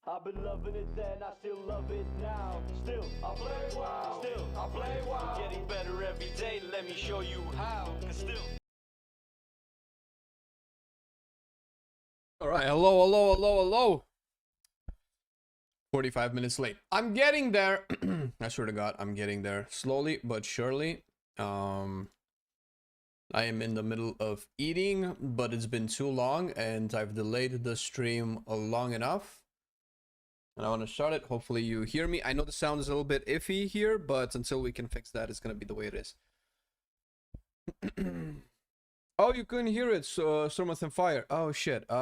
I've been loving it then, I still love it now. Still, I play WoW. Still, I play WoW. Getting better every day, let me show you how. Still. Alright, hello. 45 minutes late. I'm getting there. I swear to God, I'm getting there. Slowly but surely. I am in the middle of eating, but it's been too long and I've delayed the stream long enough. And I want to start it. Hopefully you hear me. I know the sound is a little bit iffy here, but until we can fix that, it's going to be the way it is. Oh, you couldn't hear it, so Storm and Fire. Oh shit. We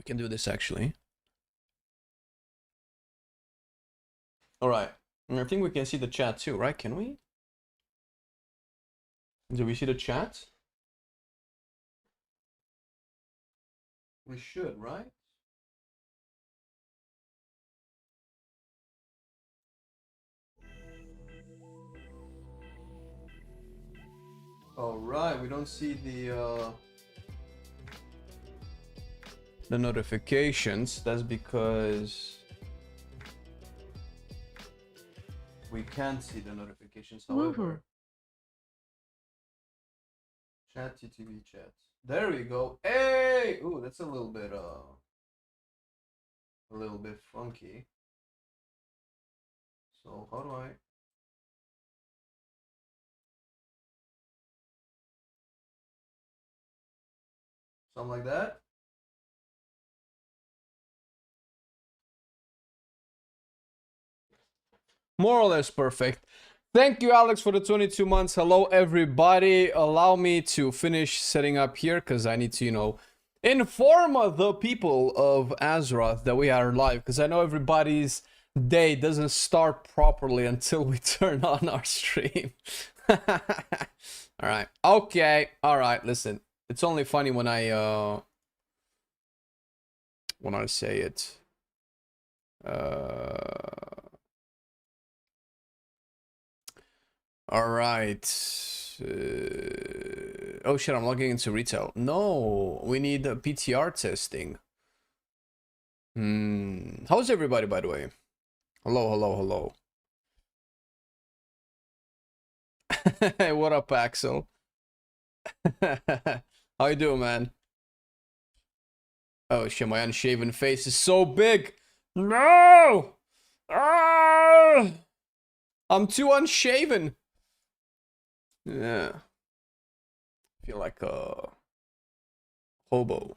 can do this actually. Alright. I think we can see the chat too, right? Can we? Do we see the chat? We should, right? Alright, we don't see the notifications. That's because we can't see the notifications. However, chat TTV chat. There we go. Hey! Ooh, that's a little bit funky. So how do I? Something like that. More or less perfect. Thank you, Alex, for the 22 months. Hello, everybody. Allow me to finish setting up here because I need to, you know, inform the people of Azeroth that we are live, because I know everybody's day doesn't start properly until we turn on our stream. All right. Okay. All right. Listen, it's only funny when I say it. All right. Oh shit, I'm logging into retail. No, we need PTR testing. How's everybody, by the way? Hello. Hey, what up, Axel? How you doing, man? Oh shit, my unshaven face is so big. No! Ah! I'm too unshaven. Yeah. I feel like a hobo.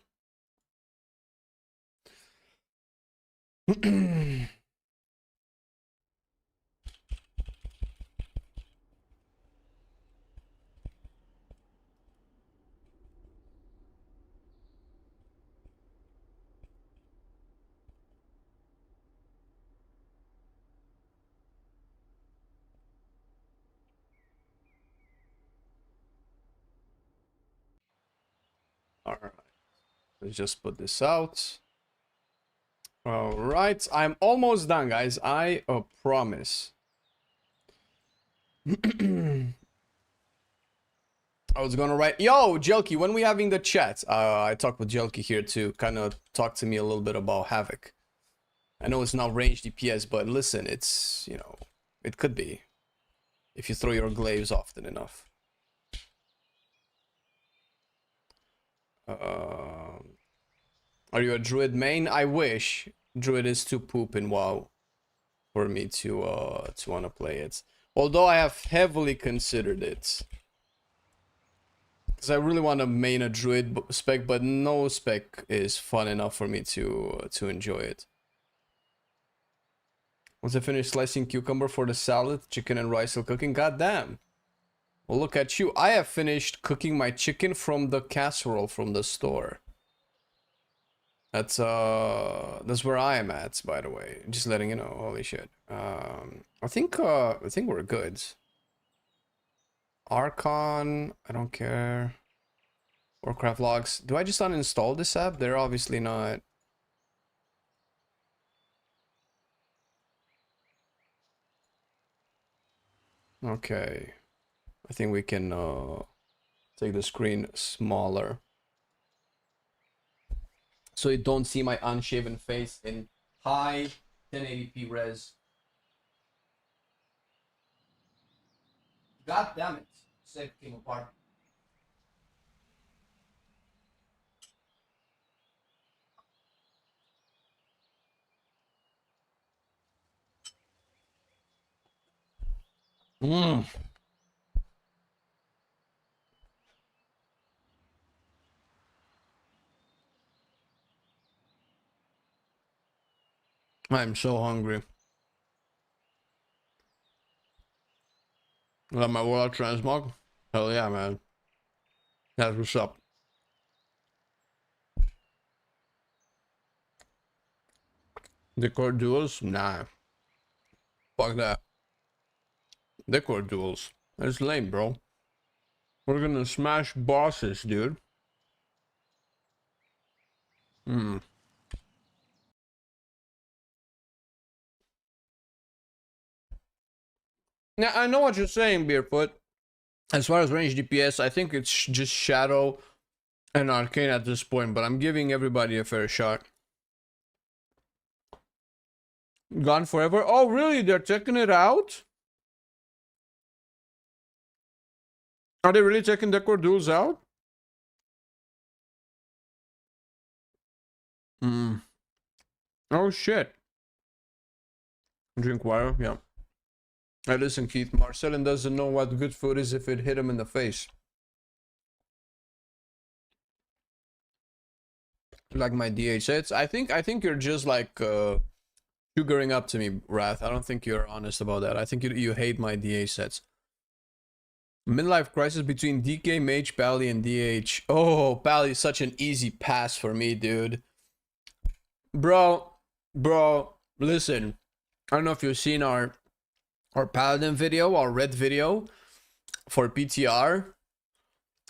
All right. Let's just put this out. All right. I'm almost done, guys. I promise. I was gonna write, yo, Jelky, when we having the chat? I talked with Jelky here to kind of talk to me a little bit about Havoc. I know it's not range DPS, but listen, it's, you know, it could be if you throw your glaives often enough. Are you a druid main? I wish. Druid is too poop in WoW for me to want to play it. Although I have heavily considered it. Because I really want to main a druid spec, but no spec is fun enough for me to enjoy it. Once I finish slicing cucumber for the salad, chicken and rice still cooking. God damn. Well, look at you. I have finished cooking my chicken from the casserole from the store. That's where I am at, by the way. Just letting you know. Holy shit. I think we're good. Archon, I don't care. Warcraft logs. Do I just uninstall this app? They're obviously not. Okay. I think we can take the screen smaller. so you don't see my unshaven face in high 1080p res. God damn it. Save came apart. I am so hungry. Got my world transmog? Hell yeah, man. That's what's up. Decor duels? Nah. Fuck that. Decor duels. That's lame, bro. We're gonna smash bosses, dude. Hmm. Now, I know what you're saying, Beerfoot. As far as range DPS, I think it's just Shadow and Arcane at this point, but I'm giving everybody a fair shot. Gone Forever? Oh, really? They're checking it out? Are they really checking Decor Duels out? Hmm. Oh, shit. Drink water? Yeah. Hey, listen, Keith. Marcelian doesn't know what good food is if it hit him in the face. Like my DH sets. I think you're just like sugaring up to me, Wrath. I don't think you're honest about that. I think you hate my DH sets. Midlife crisis between DK, Mage, Pally, and DH. Oh, Pally is such an easy pass for me, dude. Bro, listen. I don't know if you've seen our Paladin video, our red video for PTR,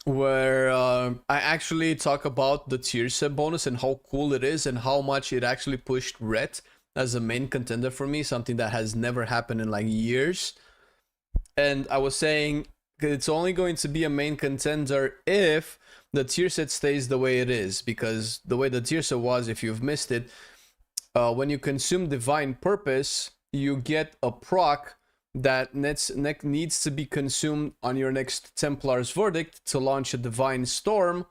where I actually talk about the tier set bonus and how cool it is and how much it actually pushed red as a main contender for me, something that has never happened in like years. And I was saying it's only going to be a main contender if the tier set stays the way it is, because the way the tier set was, if you've missed it, when you consume Divine Purpose, you get a proc that needs to be consumed on your next Templar's Verdict to launch a Divine Storm.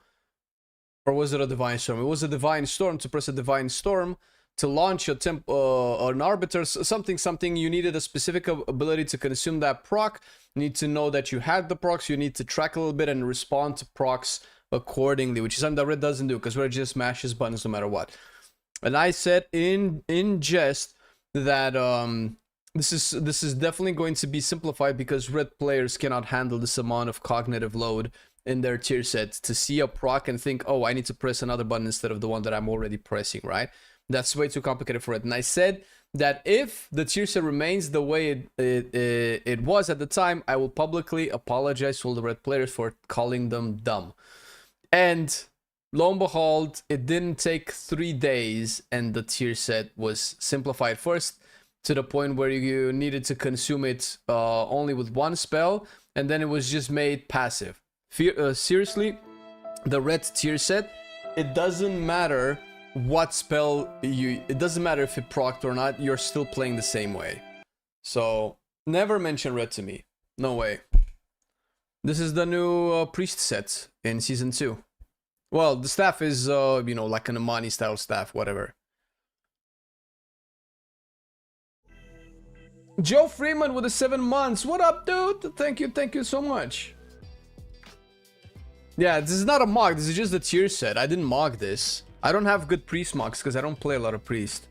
Or was it a Divine Storm? It was a Divine Storm, to press a Divine Storm to launch a an Arbiter, something. You needed a specific ability to consume that proc. You need to know that you had the procs. You need to track a little bit and respond to procs accordingly, which is something that Red doesn't do, because Red just mashes buttons no matter what. And I said in jest that this is definitely going to be simplified, because Red players cannot handle this amount of cognitive load in their tier set to see a proc and think, oh, I need to press another button instead of the one that I'm already pressing, right? That's way too complicated for it. And I said that if the tier set remains the way it was at the time, I will publicly apologize to all the Red players for calling them dumb. And lo and behold, it didn't take 3 days and the tier set was simplified first to the point where you needed to consume it only with one spell, and then it was just made passive. Seriously, the Red tier set, it doesn't matter what spell it doesn't matter if it procced or not, you're still playing the same way. So never mention Red to me. No way. This is the new priest set in season 2. Well, the staff is you know, like an Amani style staff, whatever. Joe Freeman with the 7 months. What up, dude? Thank you so much. Yeah, this is not a mock, this is just the tier set. I didn't mock this. I don't have good priest mocks because I don't play a lot of priest.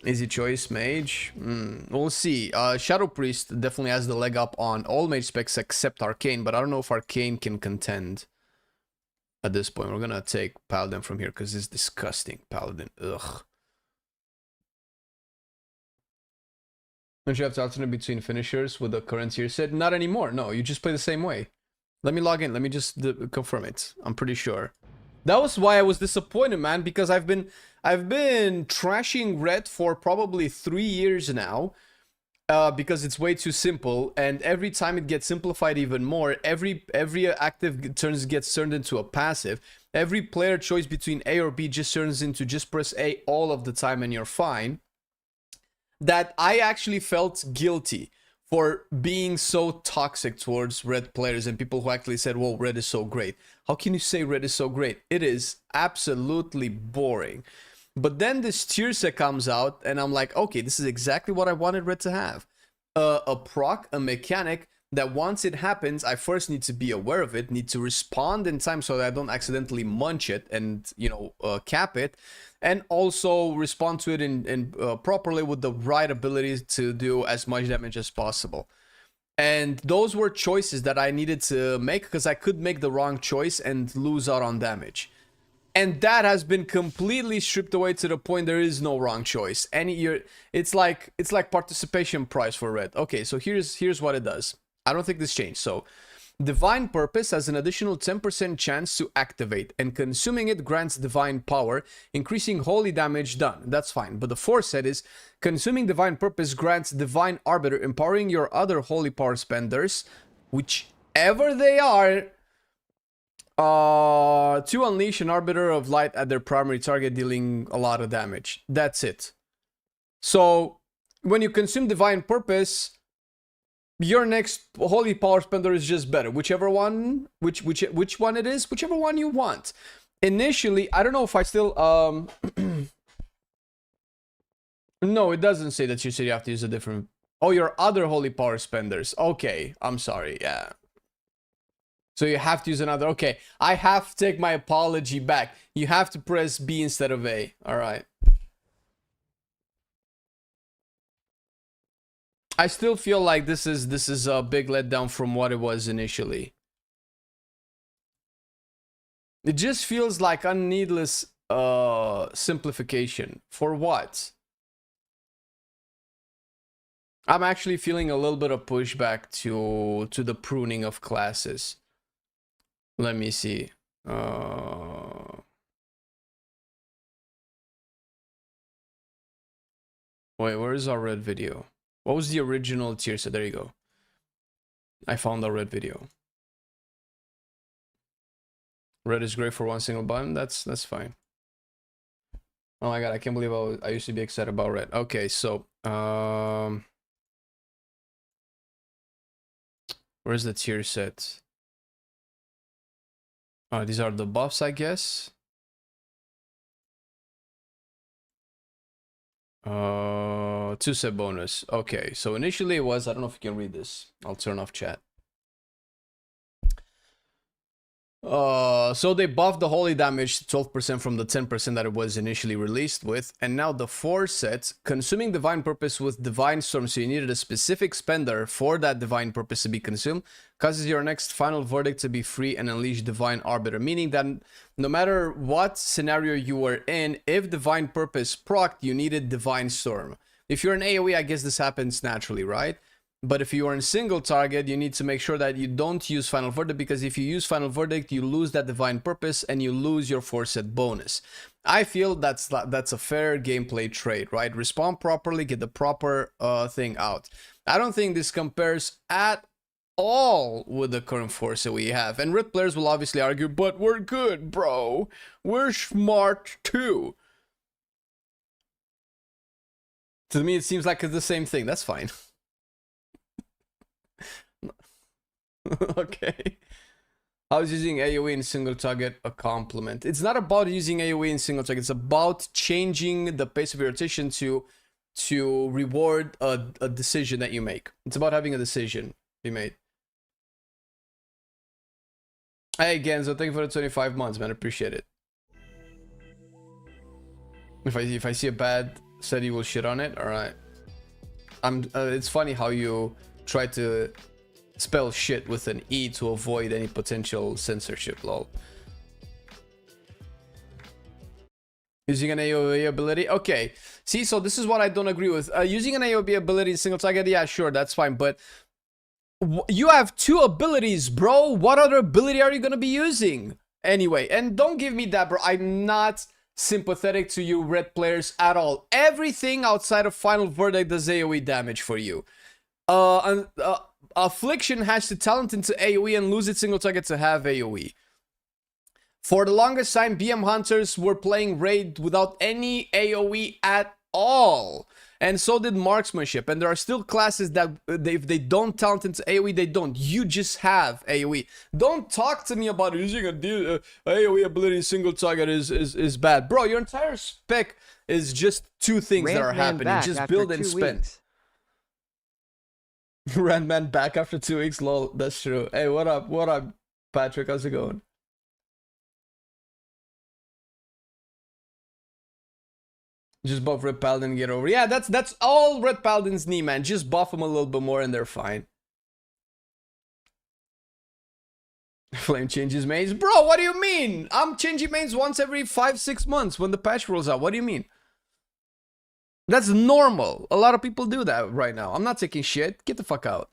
Easy choice, mage. We'll see. Shadow Priest definitely has the leg up on all mage specs except Arcane, but I don't know if Arcane can contend at this point. We're gonna take Paladin from here because it's disgusting. Paladin, ugh. Don't you have to alternate between finishers with the current tier set? Not anymore. No, you just play the same way. Let me log in. Let me just confirm it. I'm pretty sure. That was why I was disappointed, man, because I've been trashing Red for probably 3 years now. because it's way too simple, and every time it gets simplified even more, every active gets turned into a passive. Every player choice between A or B just turns into just press A all of the time and you're fine. That I actually felt guilty for being so toxic towards red players and people who actually said, whoa, red is so great. How can you say red is so great? It is absolutely boring. But then this tier set comes out and I'm like, okay, this is exactly what I wanted red to have. A proc, a mechanic that once it happens, I first need to be aware of it, need to respond in time so that I don't accidentally munch it and, you know, cap it. And also respond to it in properly with the right abilities to do as much damage as possible. And those were choices that I needed to make because I could make the wrong choice and lose out on damage. And that has been completely stripped away to the point there is no wrong choice. It's like participation price for red. Okay, so here's what it does. I don't think this changed. So Divine Purpose has an additional 10% chance to activate, and consuming it grants divine power, increasing holy damage done. That's fine. But the fourth set is consuming Divine Purpose grants Divine Arbiter, empowering your other holy power spenders, whichever they are, to unleash an Arbiter of Light at their primary target, dealing a lot of damage. That's it. So when you consume Divine Purpose, your next holy power spender is just better, whichever one, which one it is, whichever one you want. Initially, I don't know if I still no, it doesn't say that you said you have to use a different. Oh, your other holy power spenders. Okay, I'm sorry. Yeah. So you have to use another. Okay, I have to take my apology back. You have to press B instead of A. All right. I still feel like this is a big letdown from what it was initially. It just feels like a needless simplification. For what? I'm actually feeling a little bit of pushback to the pruning of classes. Let me see. Wait, where is our red video? What was the original tier set? There you go. I found our red video. Red is great for one single button. That's fine. Oh my god, I can't believe I used to be excited about red. Okay, so where's the tier set? These are the buffs, I guess. Two set bonus. Okay, so initially it was, I don't know if you can read this. I'll turn off chat. So they buffed the holy damage to 12% from the 10% that it was initially released with, and now the 4 sets, consuming Divine Purpose with Divine Storm, so you needed a specific spender for that Divine Purpose to be consumed, causes your next final verdict to be free and unleash Divine Arbiter, meaning that no matter what scenario you were in, if Divine Purpose procced, you needed Divine Storm. If you're in AoE, I guess this happens naturally, right? But if you are in single target, you need to make sure that you don't use Final Verdict, because if you use Final Verdict, you lose that Divine Purpose and you lose your 4-set bonus. I feel that's a fair gameplay trade, right? Respond properly, get the proper thing out. I don't think this compares at all with the current 4-set we have. And red players will obviously argue, but we're good, bro. We're smart too. To me, it seems like it's the same thing. That's fine. Okay. How is using AoE in single target a compliment? It's not about using AoE in single target. It's about changing the pace of your rotation to reward a decision that you make. It's about having a decision be made. Hey Genzo, thank you for the 25 months, man. Appreciate it. If I see a bad set, you will shit on it. All right. It's funny how you try to spell shit with an E to avoid any potential censorship, lol. Using an AoE ability? Okay. See, so this is what I don't agree with. Using an AoE ability in single target, yeah, sure, that's fine. But you have 2 abilities, bro. What other ability are you going to be using? Anyway, and don't give me that, bro. I'm not sympathetic to you red players at all. Everything outside of Final Verdict does AoE damage for you. Affliction has to talent into AoE and lose its single target to have AoE. For the longest time, BM Hunters were playing Raid without any AoE at all. And so did Marksmanship. And there are still classes that if they don't talent into AoE, they don't. You just have AoE. Don't talk to me about using a AoE ability single target is bad. Bro, your entire spec is just two things that are happening. Just build and spend. Randman back after 2 weeks, lol. That's true. Hey, what up? What up, Patrick? How's it going? Just buff Red Paladin and get over. Yeah, that's all Red Paladins need, man. Just buff them a little bit more and they're fine. Flame changes mains. Bro, what do you mean? I'm changing mains once every 5-6 months when the patch rolls out. What do you mean? That's normal. A lot of people do that right now. I'm not taking shit. Get the fuck out.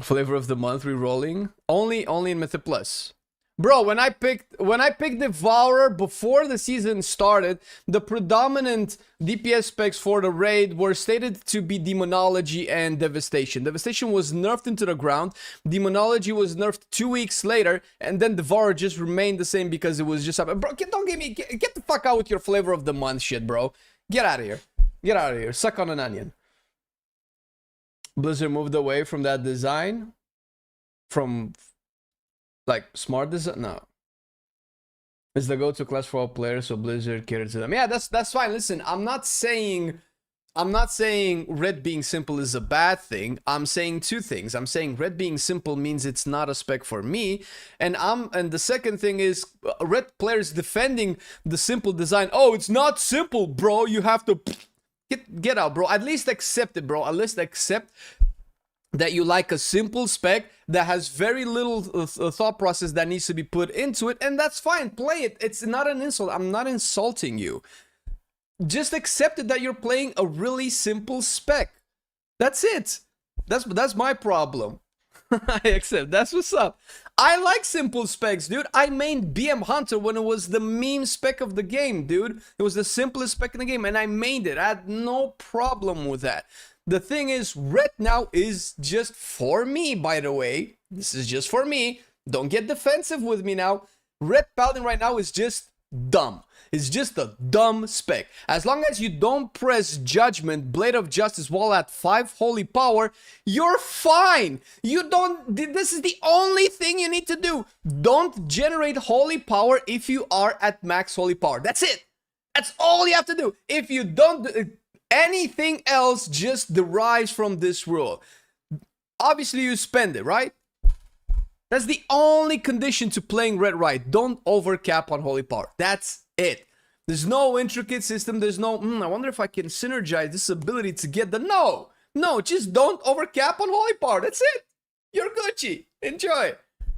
Flavor of the month re-rolling. Only in Mythic Plus. Bro, when I picked Devourer before the season started, the predominant DPS specs for the raid were stated to be Demonology and Devastation. Devastation was nerfed into the ground, Demonology was nerfed 2 weeks later, and then Devourer just remained the same because it was just... Bro, don't give me... Get the fuck out with your flavor of the month shit, bro. Get out of here. Get out of here. Suck on an onion. Blizzard moved away from that design. From... like smart design. No, it's the go-to class for all players, so Blizzard catered to them. Yeah, that's fine. Listen, I'm not saying red being simple is a bad thing. I'm saying two things. I'm saying red being simple means it's not a spec for me, and the second thing is red players defending the simple design. Oh, it's not simple, bro. You have to get out, bro. At least accept it, bro. At least accept that you like a simple spec that has very little thought process that needs to be put into it, and that's fine. Play it. It's not an insult. I'm not insulting you. Just accept it that you're playing a really simple spec. That's it. That's my problem. I accept. That's what's up. I like simple specs, dude. I mained BM Hunter when it was the meme spec of the game, dude. It was the simplest spec in the game, and I mained it. I had no problem with that. The thing is, red now is just for me, by the way. This is just for me. Don't get defensive with me now. Red Paladin right now is just dumb. It's just a dumb spec. As long as you don't press Judgment, Blade of Justice while at 5 Holy Power, you're fine. You don't... This is the only thing you need to do. Don't generate Holy Power if you are at max Holy Power. That's it. That's all you have to do. If you don't... anything else just derives from this rule. Obviously, you spend it, right? That's the only condition to playing red right. Don't overcap on Holy Power. That's it. There's no intricate system. There's no, I wonder if I can synergize this ability to get the... No, just don't overcap on Holy Power. That's it. You're Gucci. Enjoy.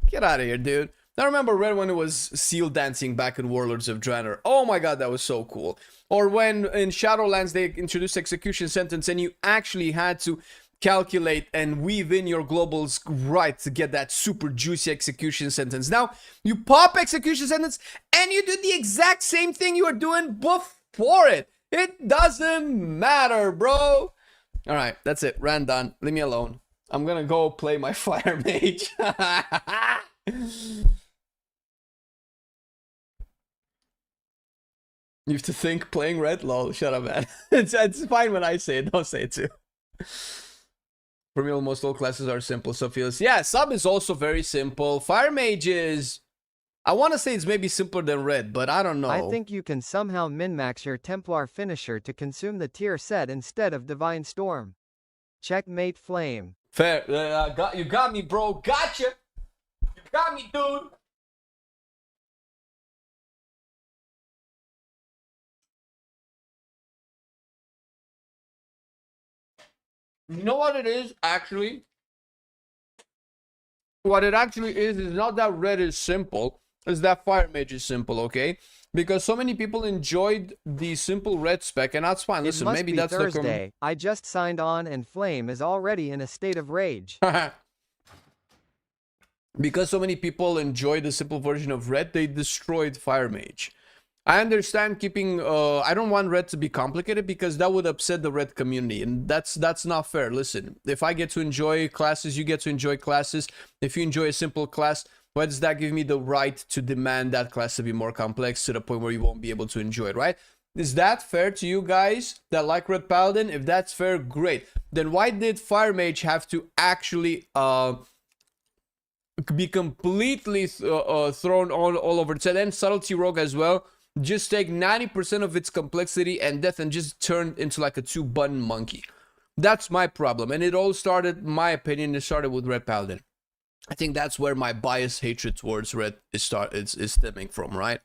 Get out of here, dude. I remember red when it was seal dancing back in Warlords of Draenor. Oh my god, that was so cool. Or when in Shadowlands they introduced execution sentence and you actually had to calculate and weave in your globals right to get that super juicy execution sentence. Now, you pop execution sentence and you do the exact same thing you were doing before it. It doesn't matter, bro. Alright, that's it. Ran done. Leave me alone. I'm gonna go play my Fire Mage. You have to think playing red? Lol, shut up, man. It's fine when I say it, don't say it too. For me, almost all classes are simple, so feels... Yeah, sub is also very simple. Fire Mage is... I want to say it's maybe simpler than red, but I don't know. I think you can somehow min-max your Templar finisher to consume the tier set instead of Divine Storm. Checkmate Flame. Fair. You got me, bro. Gotcha. You got me, dude. You know what it is, actually? What it actually is not that red is simple, it's that Fire Mage is simple, okay? Because so many people enjoyed the simple red spec, and that's fine. Listen, maybe that's Thursday. I just signed on and Flame is already in a state of rage. Because so many people enjoyed the simple version of red, they destroyed Fire Mage. I understand keeping I don't want red to be complicated because that would upset the red community, and that's not fair. Listen, if I get to enjoy classes, you get to enjoy classes. If you enjoy a simple class, why does that give me the right to demand that class to be more complex to the point where you won't be able to enjoy it, right? Is that fair to you guys that like Red Paladin? If that's fair, great. Then why did Fire Mage have to actually be completely thrown all over its head? And Subtlety Rogue as well. Just take 90% of its complexity and death and just turn into like a 2-button monkey. That's my problem. And it all started, my opinion, it started with Red Paladin. I think that's where my biased hatred towards Red is stemming from, right?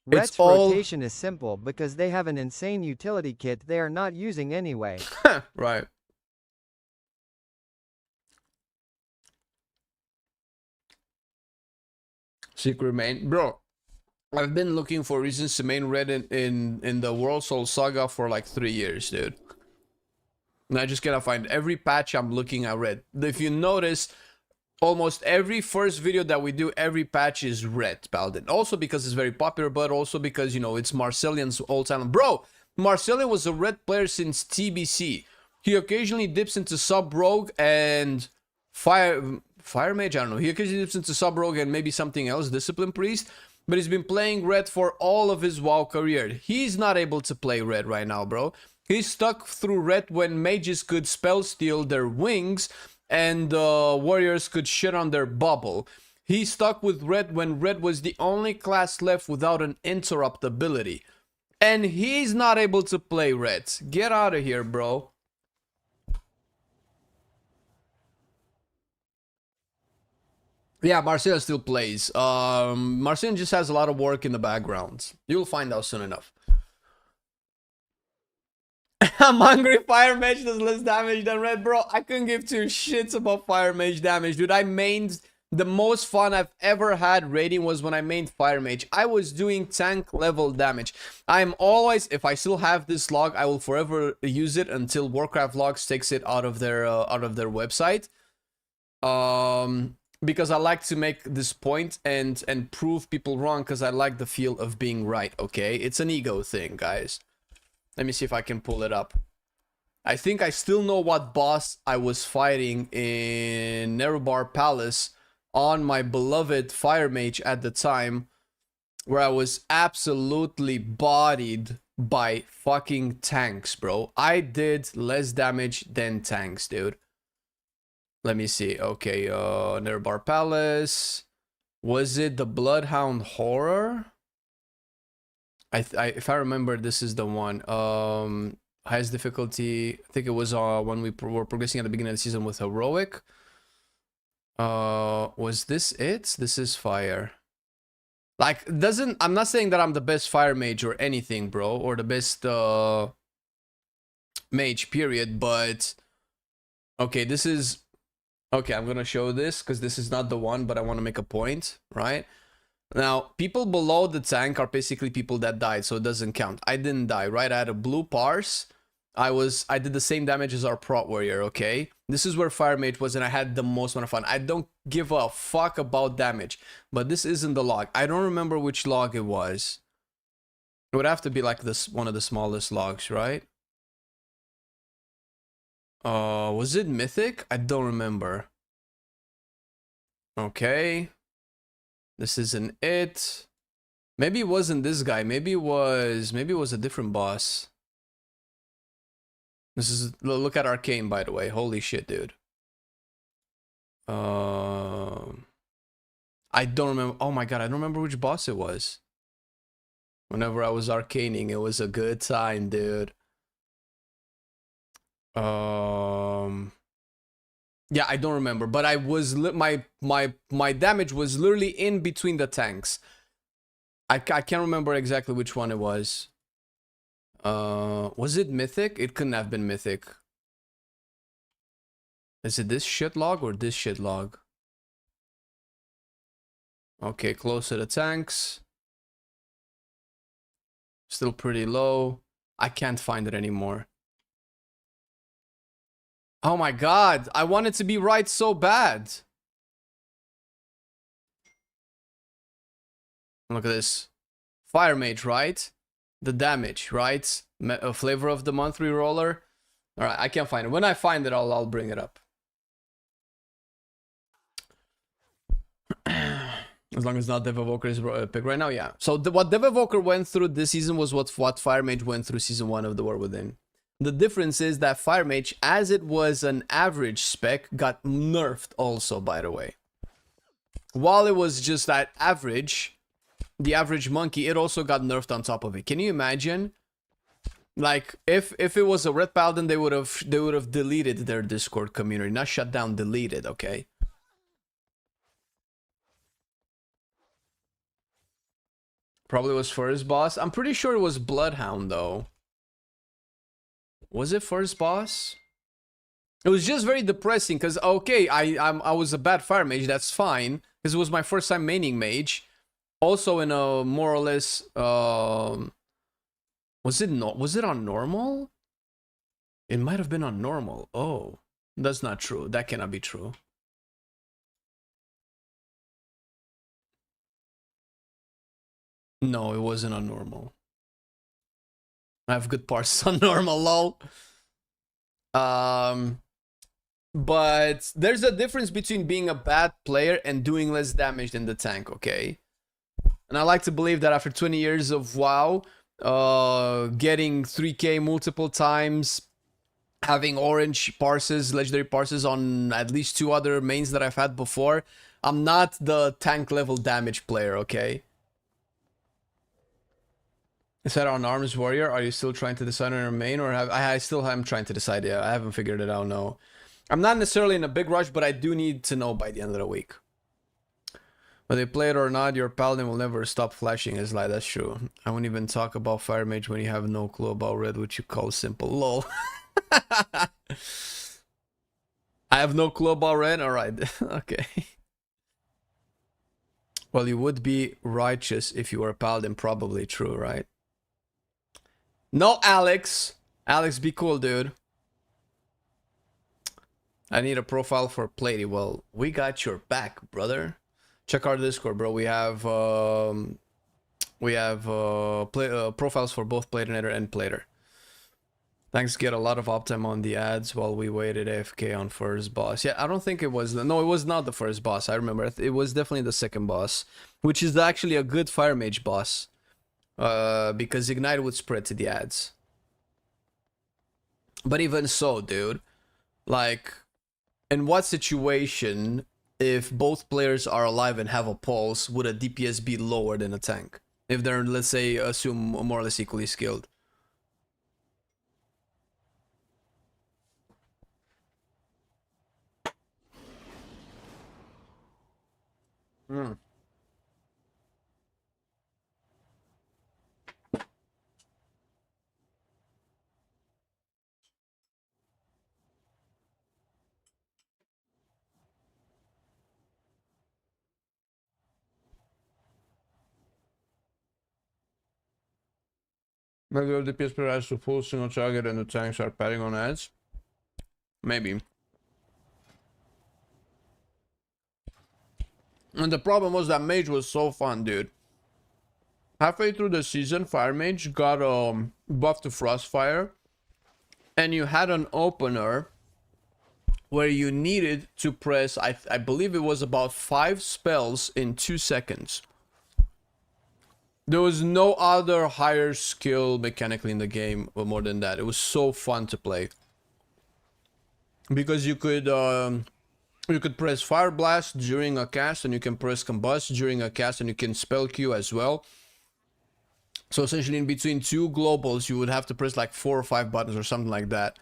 Red's rotation is simple because they have an insane utility kit they are not using anyway. Right. Secret main. Bro, I've been looking for reasons to main Red in the World Soul Saga for like 3 years, dude. And I just cannot find every patch I'm looking at Red. If you notice, almost every first video that we do, every patch is Red Paladin. Also because it's very popular, but also because, you know, it's Marcelian's old time. Bro, Marcelian was a Red player since TBC. He occasionally dips into Sub Rogue and Fire Mage, I don't know. He occasionally dips into Sub Rogue and maybe something else, Discipline Priest. But he's been playing Red for all of his WoW career. He's not able to play Red right now, bro. He's stuck through Red when mages could spell steal their wings and warriors could shit on their bubble. He's stuck with Red when Red was the only class left without an interrupt ability. And he's not able to play Red. Get out of here, bro. Yeah, Marcel still plays. Marcel just has a lot of work in the background. You'll find out soon enough. I'm hungry. Fire Mage does less damage than Red, bro. I couldn't give two shits about Fire Mage damage, dude. I mained the most fun I've ever had raiding was when I mained Fire Mage. I was doing tank level damage. I'm always, if I still have this log, I will forever use it until Warcraft Logs takes it out of their website. Because I like to make this point and prove people wrong because I like the feel of being right, okay? It's an ego thing, guys. Let me see if I can pull it up. I think I still know what boss I was fighting in Nerubar Palace on my beloved Fire Mage at the time, where I was absolutely bodied by fucking tanks, bro. I did less damage than tanks, dude. Let me see. Okay, Nerubar Palace. Was it the Bloodhound Horror? If I remember, this is the one. Highest difficulty. I think it was when we were progressing at the beginning of the season with Heroic. Was this it? This is Fire. Like, I'm not saying that I'm the best Fire Mage or anything, bro, or the best mage, period, but okay, this is... Okay, I'm gonna show this because this is not the one, but I want to make a point, right? Now, people below the tank are basically people that died, so it doesn't count. I didn't die, right? I had a blue parse. I did the same damage as our prot warrior, okay? This is where Fire Mage was, and I had the most amount of fun. I don't give a fuck about damage, but this isn't the log. I don't remember which log it was. It would have to be like this, one of the smallest logs, right? Was it Mythic? I don't remember. Okay. This isn't it. Maybe it wasn't this guy. Maybe it was a different boss. This is, look at Arcane, by the way. Holy shit, dude. I don't remember. Oh my god, I don't remember which boss it was. Whenever I was arcaning, it was a good time, dude. Yeah, I don't remember, but I was my damage was literally in between the tanks. I can't remember exactly which one it was. Was it Mythic? It couldn't have been Mythic. Is it this shit log or this shit log? Okay, close to the tanks. Still pretty low. I can't find it anymore. Oh my god, I wanted to be right so bad. Look at this. Fire Mage, right? The damage, right? Flavor of the month reroller. All right, I can't find it. When I find it, I'll bring it up. As long as not Dev Evoker is pick right now, yeah. So what Dev Evoker went through this season was what Fire Mage went through season 1 of the War Within. The difference is that Fire Mage, as it was an average spec, got nerfed also, by the way. While it was just that average, the average monkey, it also got nerfed on top of it. Can you imagine? Like, if it was a Red Paladin, they would have deleted their Discord community. Not shut down, deleted, okay? Probably was first boss. I'm pretty sure it was Bloodhound, though. Was it first boss? It was just very depressing, because, okay, I was a bad Fire Mage, that's fine. Because it was my first time maining Mage. Also in a more or less... Was it on normal? It might have been on normal. Oh, that's not true. That cannot be true. No, it wasn't on normal. I have good parts on normal, lol. But there's a difference between being a bad player and doing less damage than the tank, okay? And I like to believe that after 20 years of WoW, getting 3k multiple times, having orange parses, legendary parses on at least 2 other mains that I've had before, I'm not the tank level damage player, okay? Is that on Arms Warrior? Are you still trying to decide on your main, or I still am trying to decide? Yeah, I haven't figured it out. No, I'm not necessarily in a big rush, but I do need to know by the end of the week. Whether you play it or not, your paladin will never stop flashing his light. That's true. I won't even talk about Fire Mage when you have no clue about red, which you call simple. Lol. I have no clue about red. All right. Okay. Well, you would be righteous if you were a paladin. Probably true, right? No, Alex. Alex, be cool, dude. I need a profile for Platey. Well, we got your back, brother. Check our Discord, bro. We have profiles for both Platinator and Plater. Thanks. Get a lot of uptime on the ads while we waited AFK on first boss. Yeah, I don't think it was. No, it was not the first boss. I remember it was definitely the second boss, which is actually a good Fire Mage boss. Because Ignite would spread to the ads. But even so, dude, like, in what situation, if both players are alive and have a pulse, would a DPS be lower than a tank? If they're, let's say, assume more or less equally skilled. Hmm. Maybe the DPS player has to full single target and the tanks are padding on ads? Maybe. And the problem was that Mage was so fun, dude. Halfway through the season, Fire Mage got buffed to Frostfire. And you had an opener where you needed to press, I believe it was about 5 spells in 2 seconds. There was no other higher skill mechanically in the game or more than that. It was so fun to play. Because you could press Fire Blast during a cast, and you can press Combust during a cast, and you can spell queue as well. So essentially in between 2 globals, you would have to press like 4 or 5 buttons or something like that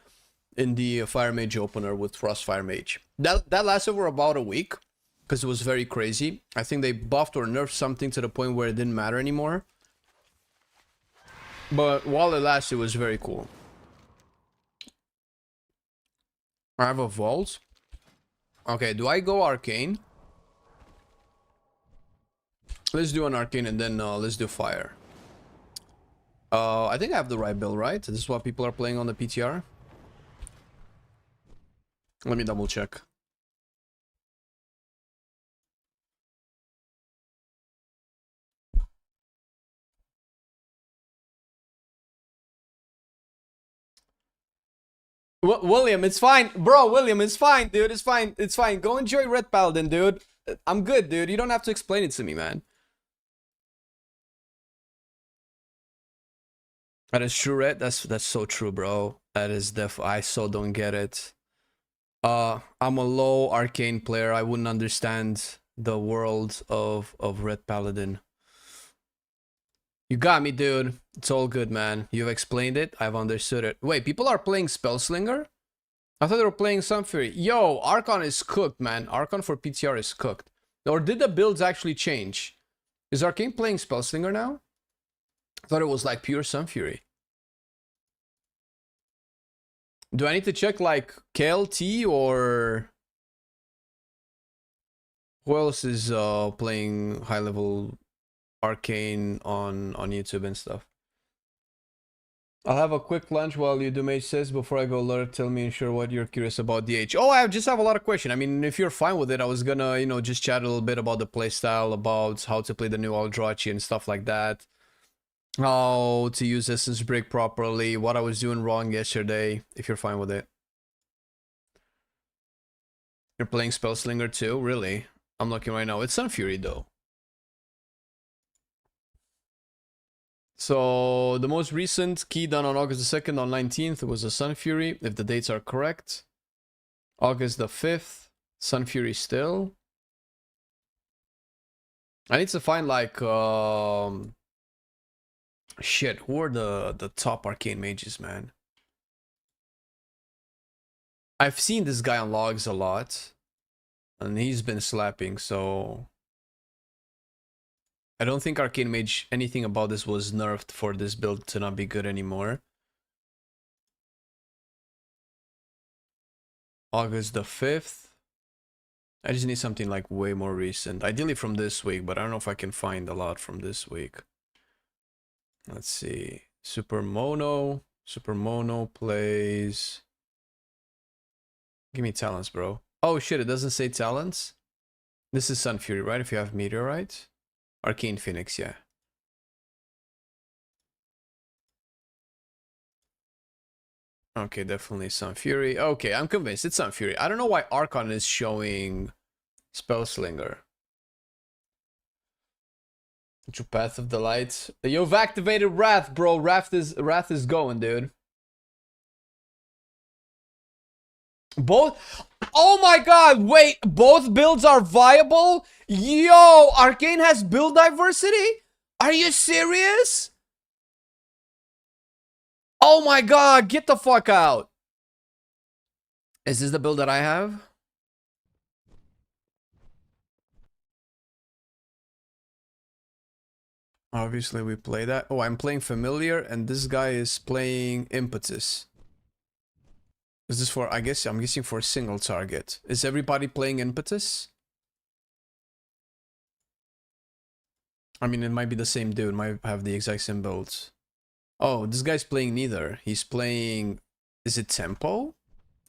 in the Fire Mage opener with Frostfire Mage. That lasted for about a week. Because it was very crazy. I think they buffed or nerfed something to the point where it didn't matter anymore. But while it lasted, it was very cool. I have a vault. Okay, do I go arcane? Let's do an arcane and then let's do fire. I think I have the right build, right? This is what people are playing on the PTR. Let me double check. William, it's fine. Bro, William, it's fine, dude. It's fine. It's fine. Go enjoy Red Paladin, dude. I'm good, dude. You don't have to explain it to me, man. That is true, Red. That's so true, bro. That is I so don't get it. I'm a low arcane player. I wouldn't understand the world of Red Paladin. You got me, dude. It's all good, man. You've explained it. I've understood it. Wait, people are playing Spellslinger? I thought they were playing Sunfury. Yo, Archon is cooked, man. Archon for PTR is cooked. Or did the builds actually change? Is Arcane playing Spellslinger now? I thought it was like pure Sunfury. Do I need to check like KLT or who else is playing high level Arcane on YouTube and stuff? I'll have a quick lunch while you do Mage says. Before I go, Lurk, tell me sure what you're curious about DH. Oh, I just have a lot of questions. I mean, if you're fine with it, I was gonna, you know, just chat a little bit about the playstyle, about how to play the new Eldrachi and stuff like that. How to use Essence Break properly, what I was doing wrong yesterday, if you're fine with it. You're playing Spellslinger too? Really? I'm looking right now. It's Sunfury though. So the most recent key done on August the 2nd on 19th was a Sunfury, if the dates are correct. August the 5th, Sunfury still. I need to find like shit, who are the top arcane mages, man? I've seen this guy on logs a lot, and he's been slapping, so I don't think Arcane Mage, anything about this was nerfed for this build to not be good anymore. August the 5th. I just need something like way more recent. Ideally from this week, but I don't know if I can find a lot from this week. Let's see. Super Mono. Super Mono plays... Give me talents, bro. Oh shit, it doesn't say talents? This is Sunfury, right? If you have Meteorite. Arcane Phoenix, yeah. Okay, definitely Sunfury. Okay, I'm convinced it's Sunfury. I don't know why Archon is showing Spellslinger. To Path of the Light. You've activated Wrath, bro. Wrath is going, dude. Both. Oh my god, wait, both builds are viable? Yo, Arcane has build diversity? Are you serious? Oh my god, get the fuck out. Is this the build that I have? Obviously we play that. Oh, I'm playing Familiar and this guy is playing Impetus. Is this for, I'm guessing for a single target. Is everybody playing Impetus? I mean, it might be the same dude, might have the exact same builds. Oh, this guy's playing neither. He's playing, is it Tempo?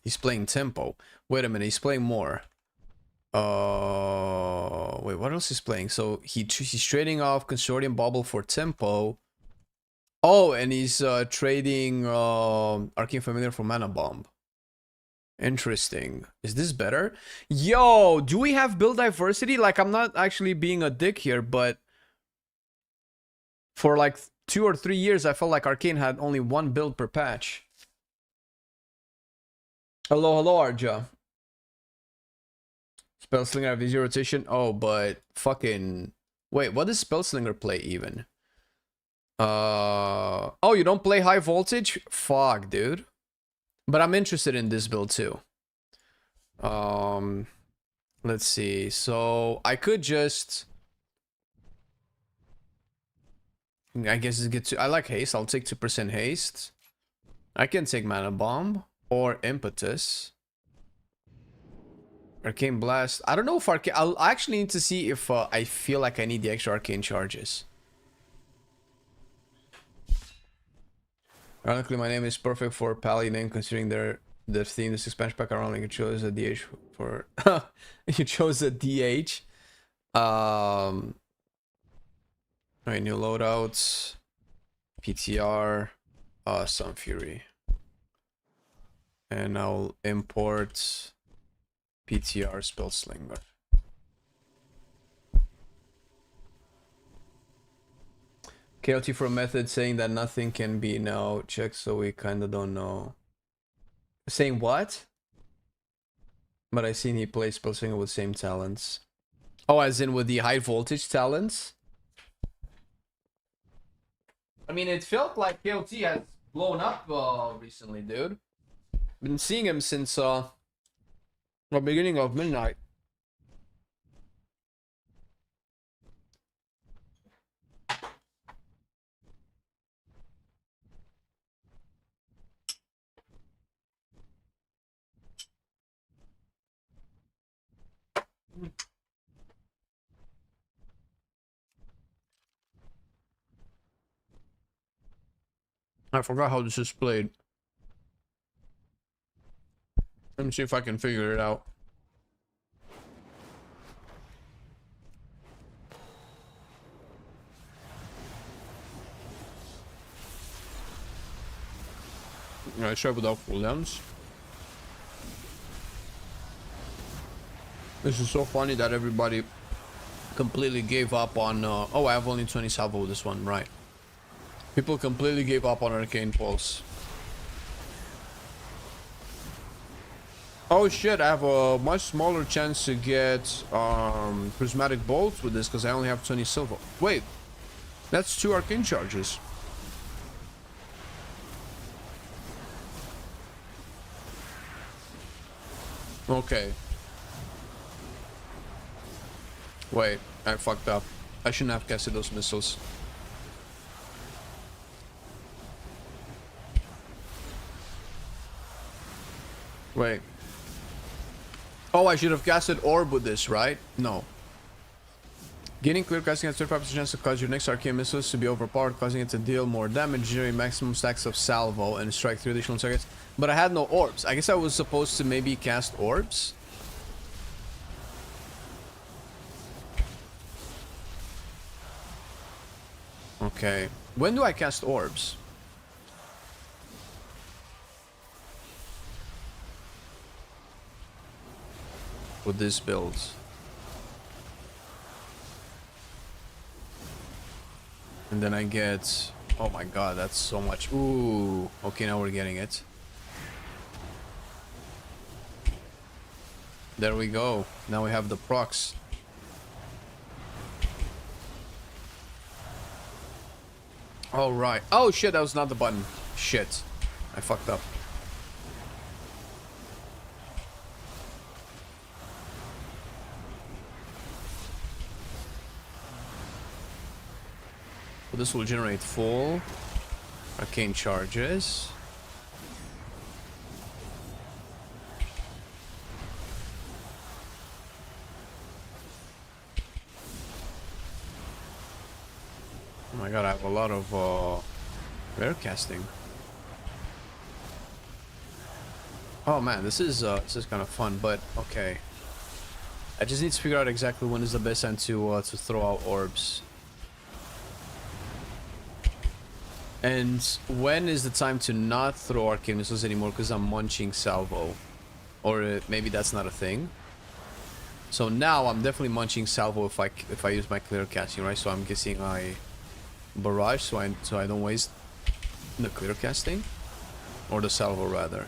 He's playing Tempo. Wait a minute, he's playing more. Wait, what else is playing? So he's trading off Consortium Bauble for Tempo. Oh, and he's trading Arcane Familiar for Mana Bomb. Interesting. Is this better? Yo, do we have build diversity? Like, I'm not actually being a dick here, but for like 2 or 3 years, I felt like Arcane had only one build per patch. Hello, Arja. Spellslinger have easy rotation. Oh, but fucking... Wait, what does Spellslinger play even? Oh, you don't play high voltage? Fuck, dude. But I'm interested in this build too. Let's see. So I could just... I guess it's get to... I like haste. I'll take 2% haste. I can take Mana Bomb or Impetus. Arcane Blast. I don't know if Arcane... I'll actually need to see if I feel like I need the extra Arcane charges. Ironically, my name is perfect for Pally name considering their theme. This expansion pack, ironically, you chose a DH for... you chose a DH. Alright, new loadouts. PTR. Sunfury. And I'll import PTR Spellslinger. KLT for a method saying that nothing can be now checked, so we kinda don't know. Saying what? But I seen he plays Spellslinger with same talents. Oh, as in with the high voltage talents? I mean, it felt like KLT has blown up recently, dude. Been seeing him since the beginning of midnight. I forgot how this is played. Let me see if I can figure it out. I try without cooldowns. This is so funny that everybody completely gave up on... oh, I have only 20 salvo with this one, right. People completely gave up on Arcane Pulse. Oh shit, I have a much smaller chance to get Prismatic Bolts with this because I only have 20 silver. Wait, that's 2 Arcane Charges. Okay. Wait, I fucked up. I shouldn't have casted those missiles. Wait. Oh, I should have casted Orb with this, right? No. Gaining clear casting has 35% chance to cause your next arcane missiles to be overpowered, causing it to deal more damage, generate maximum stacks of salvo, and strike 3 additional targets. But I had no orbs. I guess I was supposed to maybe cast orbs? Okay. When do I cast orbs? With this build. And then I get... oh my god, that's so much. Ooh. Okay, now we're getting it. There we go. Now we have the procs. All right. Oh shit, that was not the button. Shit. I fucked up. Well, this will generate full arcane charges. Oh my god, I have a lot of rare casting. Oh man, this is kind of fun, but okay. I just need to figure out exactly when is the best time to throw out orbs. And when is the time to not throw arcane missiles anymore because I'm munching salvo? Or maybe that's not a thing. So now I'm definitely munching salvo if I use my clear casting, right? So I'm guessing I barrage so I don't waste the clear casting or the salvo rather.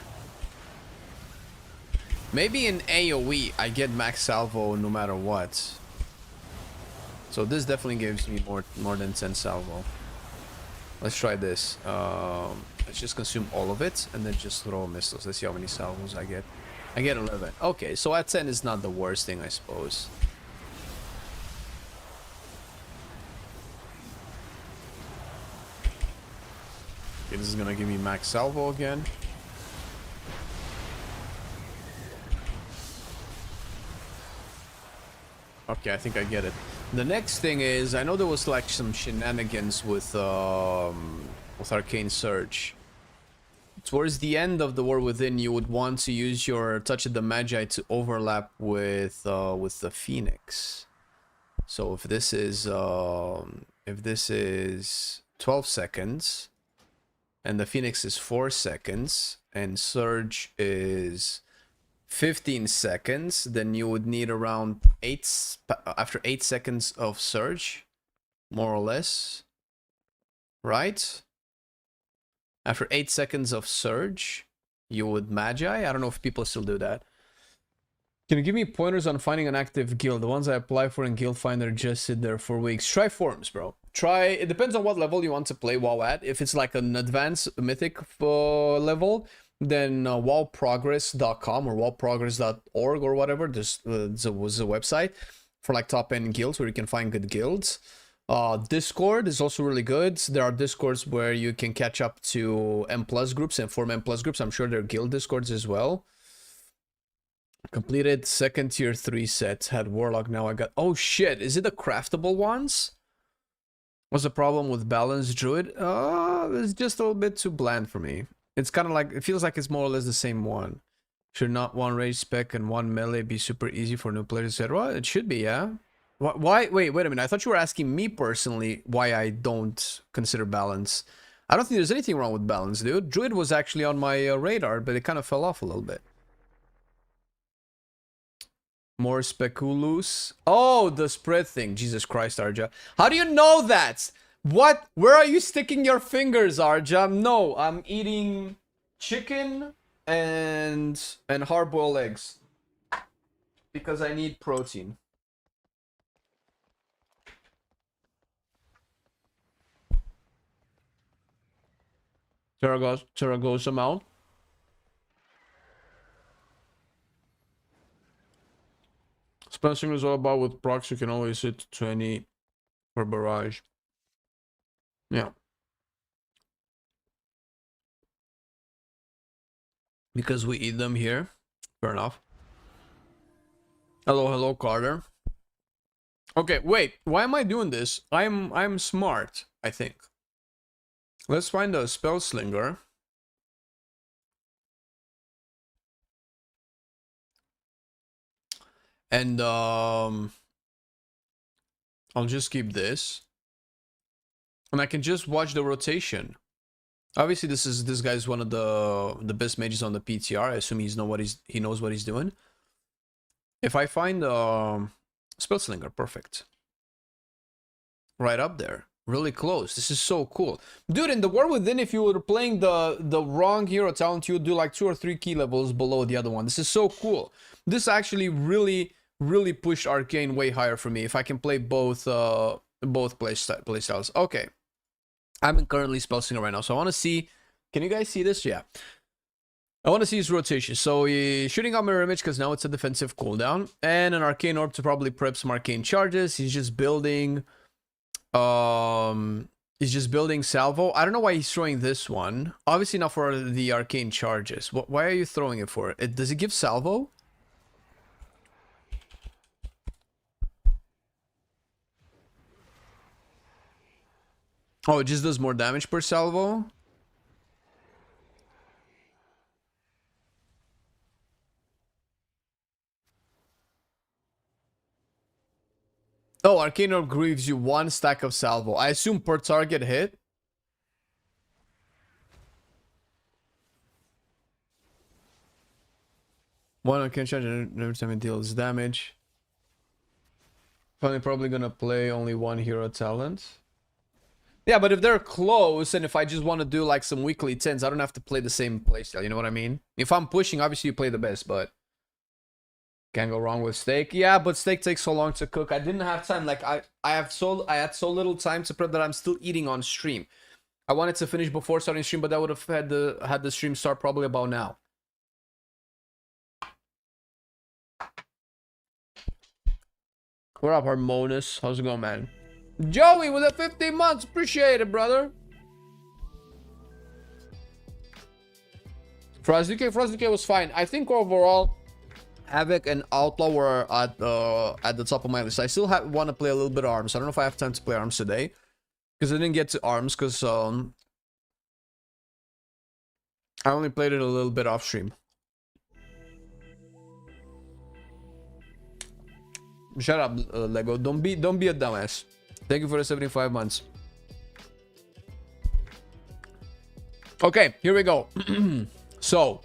Maybe in AoE I get max salvo no matter what. So this definitely gives me more than 10 salvo. Let's try this. Let's just consume all of it and then just throw missiles. Let's see how many salvos I get. I get 11. Okay, so at 10 is not the worst thing, I suppose. Okay, this is gonna give me max salvo again. Okay, I think I get it. The next thing is, I know there was like some shenanigans with Arcane Surge. Towards the end of the War Within, you would want to use your Touch of the Magi to overlap with the Phoenix. So if this is 12 seconds, and the Phoenix is 4 seconds, and Surge is 15 seconds, then you would need around after 8 seconds of Surge, more or less, right? After 8 seconds of Surge, you would Magi. I don't know if people still do that. Can you give me pointers on finding an active guild? The ones I apply for in Guild Finder just sit there for weeks. Try forums, bro. It depends on what level you want to play WoW at. If it's like an advanced mythic level, then wowprogress.com or wowprogress.org or whatever, there's a website for like top end guilds where you can find good guilds. Discord is also really good. There are discords where you can catch up to M+ groups and form M+ groups. I'm sure there are guild discords as well. Completed second tier 3 set. Had Warlock, now I got... Oh shit, is it the craftable ones? What's the problem with Balanced Druid? It's just a little bit too bland for me. It's kind of like... It feels like it's more or less the same one. Should not one rage spec and one melee be super easy for new players, etc.? It should be, yeah. Why? Wait a minute. I thought you were asking me personally why I don't consider balance. I don't think there's anything wrong with balance, dude. Druid was actually on my radar, but it kind of fell off a little bit. More speculous. Oh, the spread thing. Jesus Christ, Arja. How do you know that? What? Where are you sticking your fingers, Arja? No, I'm eating chicken and hard-boiled eggs. Because I need protein. Zaragoza Mount. Spacing is all about with procs, you can always hit 20 for barrage. Yeah. Because we eat them here. Fair enough. Hello, Carter. Okay, wait. Why am I doing this? I'm smart, I think. Let's find a spell slinger. And I'll just keep this. And I can just watch the rotation. Obviously this guy's one of the best mages on the PTR. I assume he knows what he's doing. If I find spell slinger, perfect. Right up there. Really close. This is so cool. Dude, in the War Within, if you were playing the wrong hero talent, you would do like 2 or 3 key levels below the other one. This is so cool. This actually really pushed Arcane way higher for me. If I can play both playstyles. Okay. I'm currently spell slinger right now, so I want to see. Can you guys see this? Yeah. I want to see his rotation. So he's shooting out mirror image because now it's a defensive cooldown, and an arcane orb to probably prep some arcane charges. He's just building. He's just building salvo. I don't know why he's throwing this one. Obviously not for the arcane charges. Why are you throwing it for? Does it give salvo? Oh, it just does more damage per salvo? Oh, Arcane Orb gives you 1 stack of salvo. I assume per target hit. One Arcane charge every time it deals damage. Probably gonna play only 1 hero talent. Yeah, but if they're close, and if I just want to do like some weekly 10s, I don't have to play the same playstyle, you know what I mean? If I'm pushing, obviously you play the best, but... Can't go wrong with steak. Yeah, but steak takes so long to cook. I didn't have time. Like I had so little time to prep that I'm still eating on stream. I wanted to finish before starting stream, but I would have had the stream start probably about now. What up, Harmonous? How's it going, man? Joey with the 15 months. Appreciate it, brother. Frostdk was fine. I think overall, Havoc and Outlaw were at the top of my list. I still want to play a little bit of Arms. I don't know if I have time to play Arms today, because I didn't get to Arms because I only played it a little bit off stream. Shut up, Lego. Don't be a dumbass. Thank you for the 75 months. Okay, here we go. So,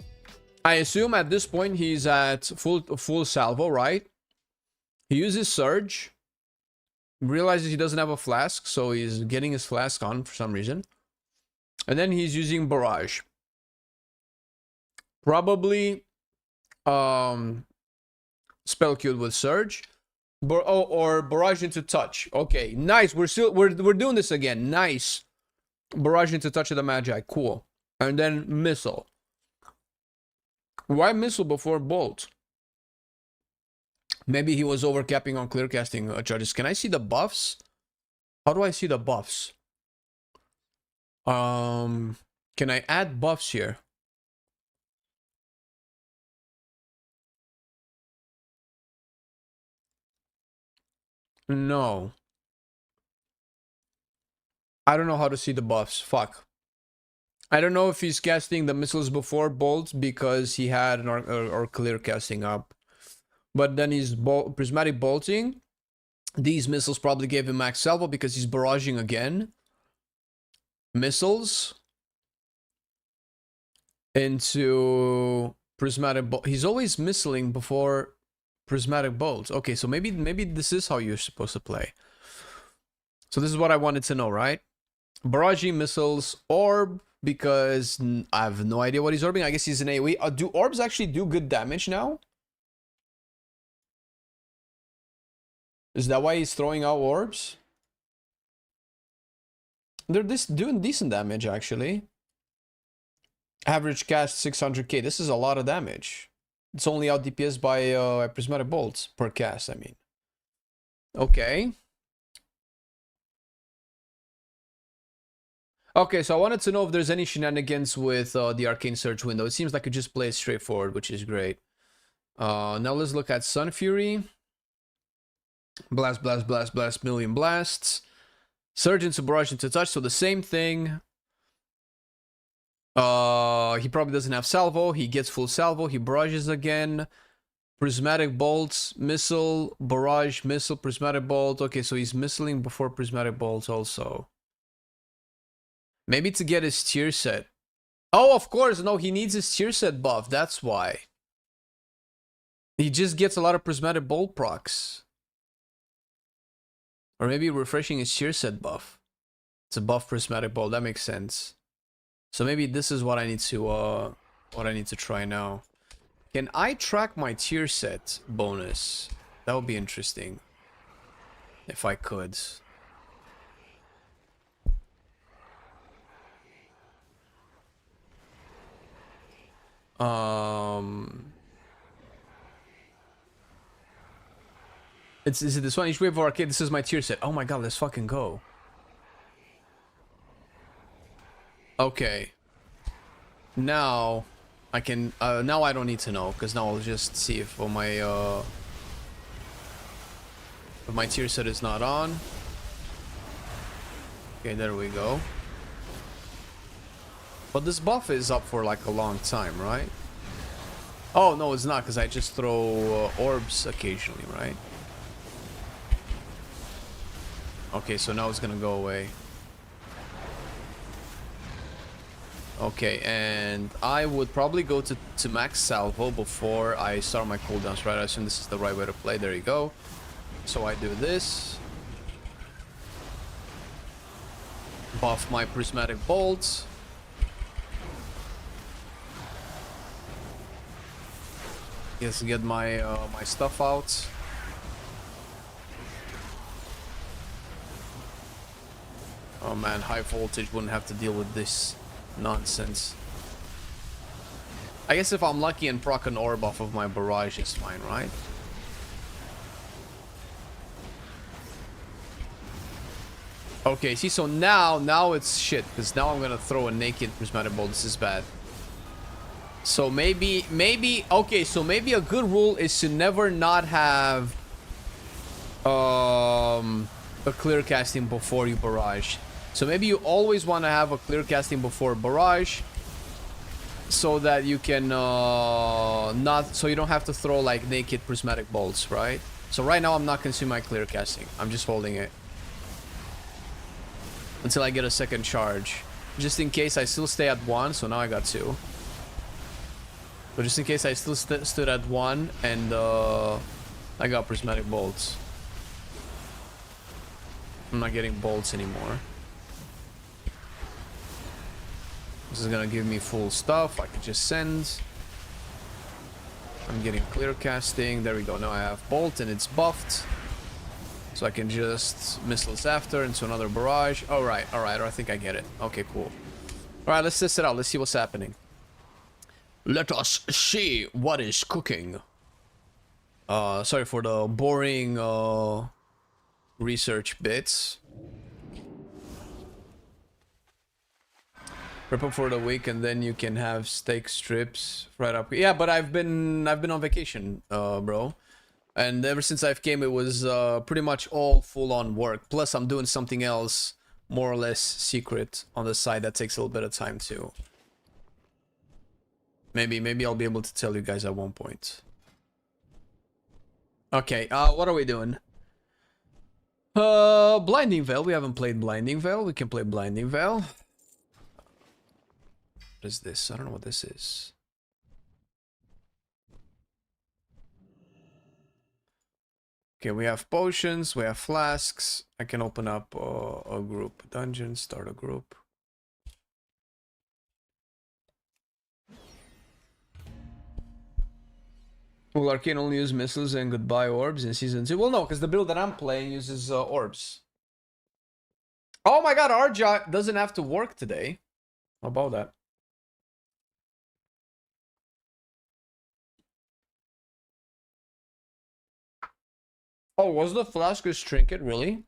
I assume at this point he's at full salvo, right? He uses Surge. Realizes he doesn't have a flask, so he's getting his flask on for some reason. And then he's using Barrage. Probably spell queued with Surge. Or Barrage into Touch. Okay, nice. We're doing this again. Nice. Barrage into Touch of the Magi. Cool. And then Missile. Why Missile before Bolt? Maybe he was overcapping on clear casting charges. Can I see the buffs? How do I see the buffs? Can I add buffs here? No. I don't know how to see the buffs. Fuck. I don't know if he's casting the missiles before bolts because he had an or clear casting up. But then he's prismatic bolting. These missiles probably gave him max salvo because he's barraging again. Missiles into prismatic bolt. He's always missiling before prismatic bolts. Okay, so maybe this is how you're supposed to play. So this is what I wanted to know, right? Barraging, missiles, orb, because I have no idea what he's orbing. I guess he's an AoE. Do orbs actually do good damage now? Is that why he's throwing out orbs? They're doing decent damage, actually. Average cast 600k. This is a lot of damage. It's only out DPS by prismatic bolts per cast, I mean. Okay. Okay, so I wanted to know if there's any shenanigans with the Arcane Surge window. It seems like it just plays straightforward, which is great. Now let's look at Sun Fury. Blast, blast, blast, blast, million blasts. Surge into barrage into touch, so the same thing. He probably doesn't have salvo. He gets full salvo. He barrages again. Prismatic bolts, missile, barrage, missile, prismatic bolt. Okay, so he's missiling before prismatic bolts also. Maybe to get his tier set. Oh, of course. No, he needs his tier set buff. That's why. He just gets a lot of prismatic bolt procs. Or maybe refreshing his tier set buff. It's a buff prismatic bolt. That makes sense. So maybe this is what I need to try now. Can I track my tier set bonus? That would be interesting. If I could. Is it this one? Each wave of arcade, this is my tier set. Oh my god, let's fucking go. Okay. Now I can now I don't need to know, because now I'll just see if my tier set is not on. Okay, there we go. But this buff is up for like a long time, right? Oh no, it's not, because I just throw orbs occasionally, right? Okay, so now it's gonna go away. Okay, and I would probably go to max salvo before I start my cooldowns, right? I assume this is the right way to play. There you go. So I do this. Buff my prismatic bolts. Yes, get my my stuff out. Oh man, high voltage wouldn't have to deal with this nonsense. I guess if I'm lucky and proc an orb off of my barrage is fine, right? Okay, see, so now it's shit, because now I'm gonna throw a naked prismatic bolt. This is bad. So maybe, okay, so maybe a good rule is to never not have a clear casting before you barrage. So maybe you always want to have a clear casting before barrage, so that you can so you don't have to throw like naked prismatic bolts, right? So right now I'm not consuming my clear casting. I'm just holding it until I get a second charge. Just in case I still stay at 1, so now I got 2. But just in case I still stood at 1 and I got prismatic bolts. I'm not getting bolts anymore. This is gonna give me full stuff. I can just send. I'm getting clear casting. There we go. Now I have bolt and it's buffed. So I can just missiles after into another barrage. Alright, alright. I think I get it. Okay, cool. Alright, let's test it out. Let's see what's happening. Let us see what is cooking. Sorry for the boring research bits. Prep up for the week and then you can have steak strips right up. Yeah, but I've been on vacation, bro. And ever since I've came, it was pretty much all full-on work. Plus, I'm doing something else, more or less secret on the side that takes a little bit of time too. Maybe I'll be able to tell you guys at one point. Okay, what are we doing? Blinding Veil. We haven't played Blinding Veil. We can play Blinding Veil. What is this? I don't know what this is. Okay, we have potions, we have flasks. I can open up a group. Dungeon, start a group. Will Arcane only use missiles and goodbye orbs in Season 2? Well, no, because the build that I'm playing uses orbs. Oh my god, Arja doesn't have to work today. How about that? Oh, was the flask a trinket, really?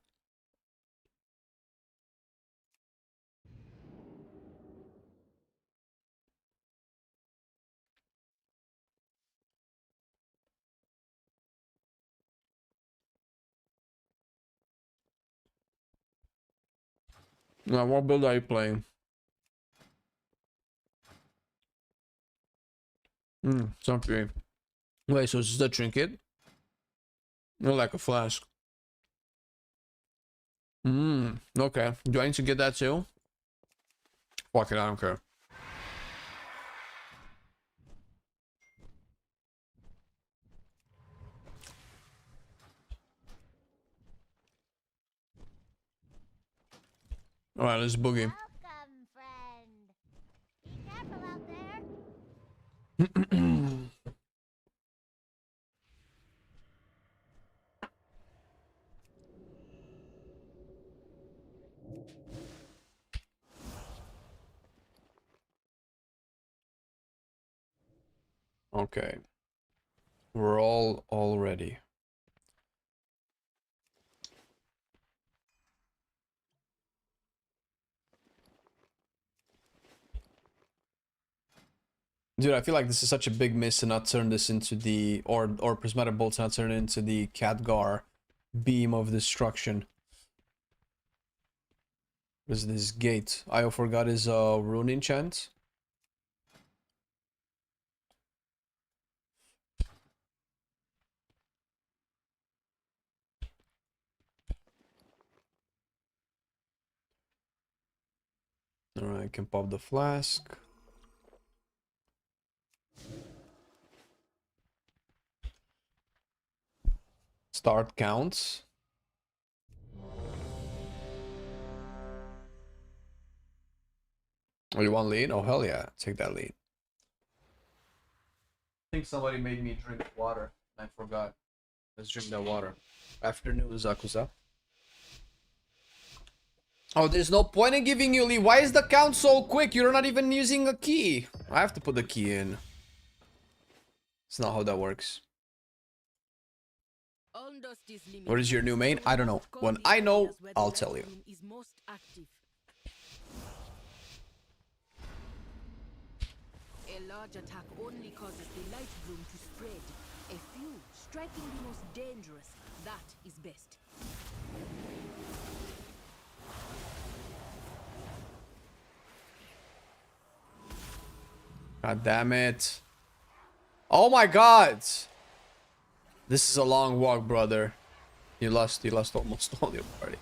Now, what build are you playing? Something. Wait, so this is the trinket? Not like a flask. Okay. Do I need to get that too? Fuck it, I don't care. Alright, let's boogie. Welcome, friend. Be careful out there. Okay. We're all ready. Dude, I feel like this is such a big miss to not turn this into the or prismatic bolts not turn it into the Khadgar beam of destruction. What is this gate? I forgot his rune enchant. Alright, I can pop the flask. Start counts. Oh, you want lead? Oh, hell yeah. Take that lead. I think somebody made me drink water. I forgot. Let's drink that water. Afternoon, Zakuza. Oh, there's no point in giving you lead. Why is the count so quick? You're not even using a key. I have to put the key in. It's not how that works. What is your new main? I don't know. When I know, I'll tell you. A large attack only causes the light room to spread. A few striking the most dangerous. That is best. God damn it. Oh my god. This is a long walk, brother. You lost almost all your party.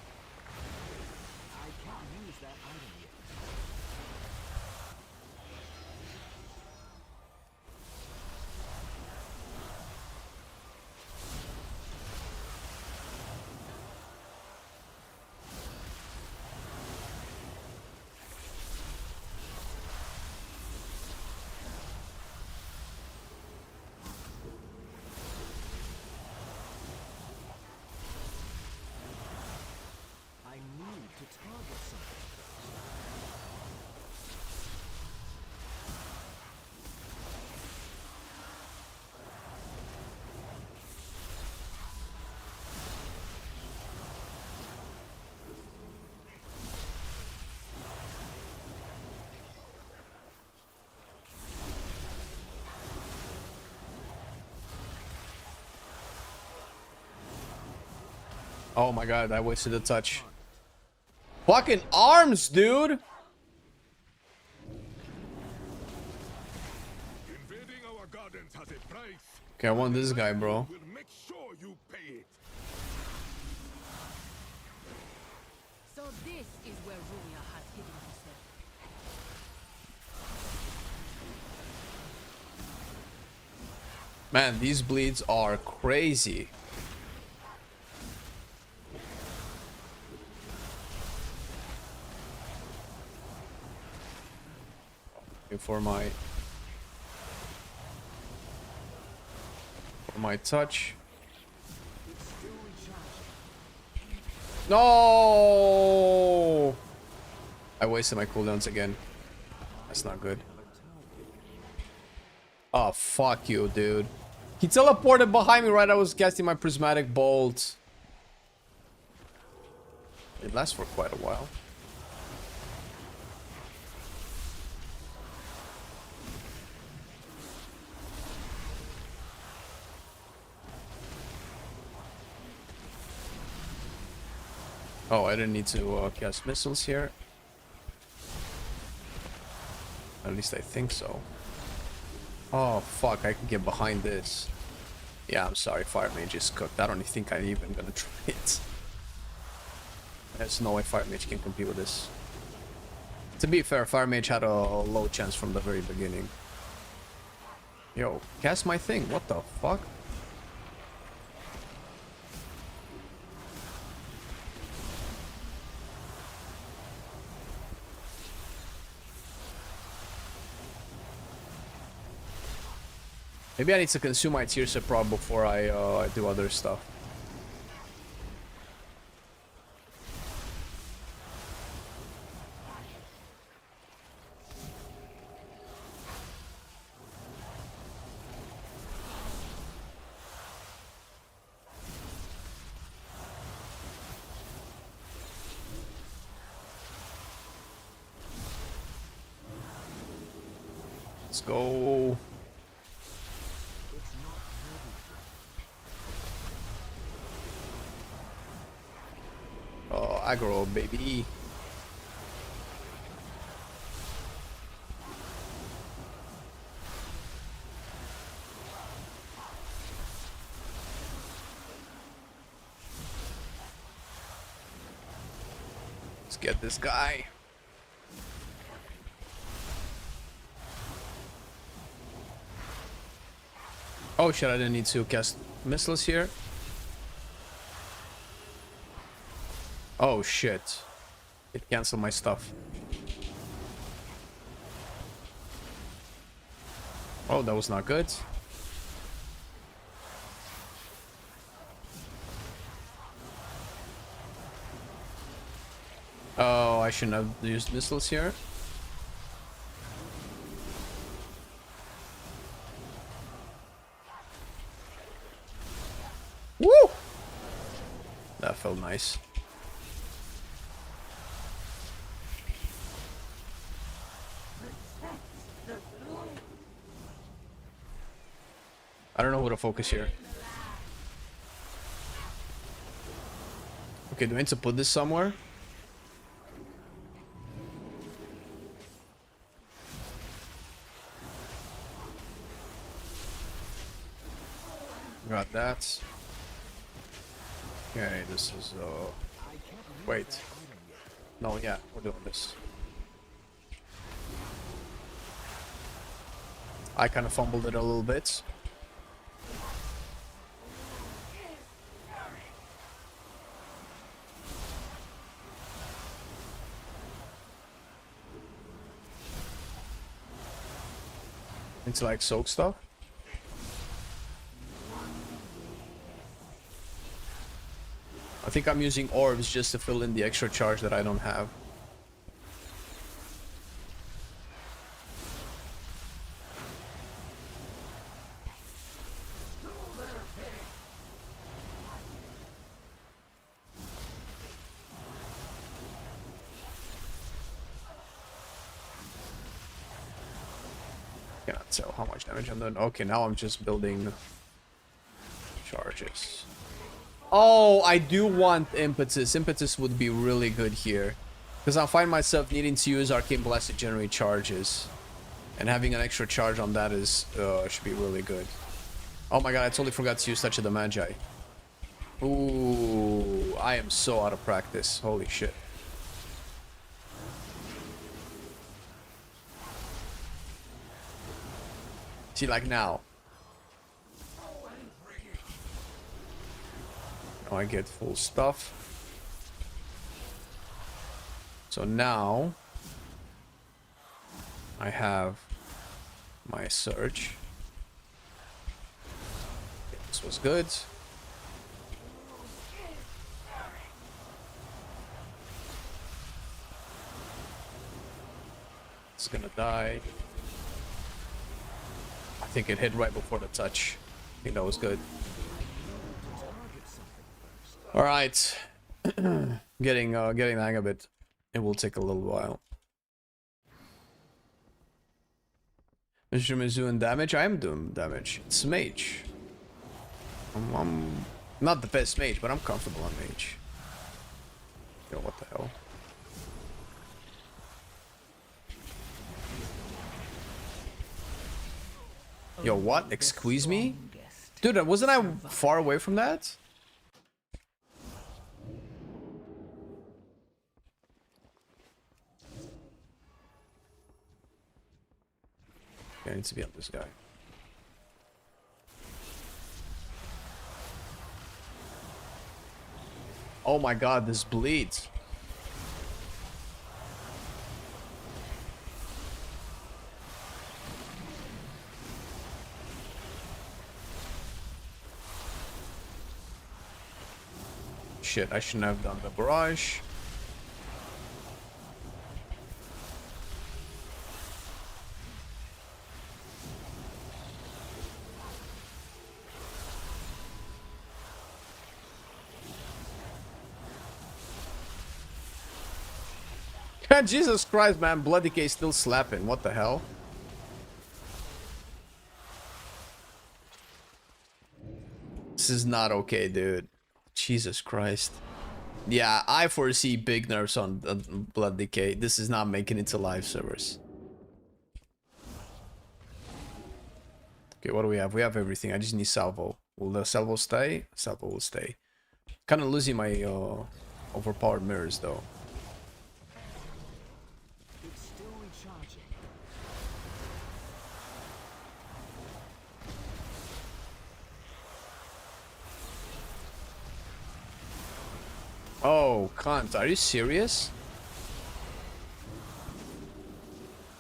Oh my god, I wasted a touch. Fucking arms, dude! Invading our gardens has a price. Okay, I want this guy, bro. We'll make sure you pay it. So this is where Ruya has hidden herself. Man, these bleeds are crazy. For my touch. No! I wasted my cooldowns again. That's not good. Oh, fuck you, dude. He teleported behind me right as I was casting my prismatic bolt. It lasts for quite a while. Oh, I didn't need to cast missiles here. At least I think so. Oh, fuck, I can get behind this. Yeah, I'm sorry, Fire Mage is cooked. I don't think I'm even gonna try it. There's no way Fire Mage can compete with this. To be fair, Fire Mage had a low chance from the very beginning. Yo, cast my thing. What the fuck? Maybe I need to consume my tier set prop before I do other stuff. Let's go. Oh, aggro, baby. Let's get this guy. Oh shit, I didn't need to cast missiles here. Oh shit. It canceled my stuff. Oh, that was not good. Oh, I shouldn't have used missiles here. Woo! That felt nice. I don't know who to focus here. Okay, do I need to put this somewhere? Got that. Okay, this is wait. No, yeah, we're doing this. I kind of fumbled it a little bit. Into like soak stuff. I think I'm using orbs just to fill in the extra charge that I don't have. Cannot tell how much damage I'm doing. Okay, now I'm just building charges. Oh, I do want impetus. Impetus would be really good here. Because I find myself needing to use Arcane Blast to generate charges. And having an extra charge on that is should be really good. Oh my god, I totally forgot to use Touch of the Magi. Ooh, I am so out of practice. Holy shit. See, like now. Now I get full stuff. So now I have my surge. This was good. It's gonna die. I think it hit right before the touch. I think that was good. All right, getting the hang of it. It will take a little while. Mr. is doing damage. I am doing damage. It's mage. I'm not the best mage, but I'm comfortable on mage. Yo, what the hell? Yo, what? Excuse me? Dude, wasn't I far away from that? I need to be on this guy. Oh my god, this bleeds. Shit, I shouldn't have done the barrage. Jesus Christ, man, Blood Decay still slapping. What the hell? This is not okay, dude. Jesus Christ. Yeah, I foresee big nerfs on Blood Decay. This is not making it to live servers. Okay, what do we have? We have everything. I just need Salvo. Will the Salvo stay? Salvo will stay. Kind of losing my overpowered mirrors, though. Oh, cunt, are you serious?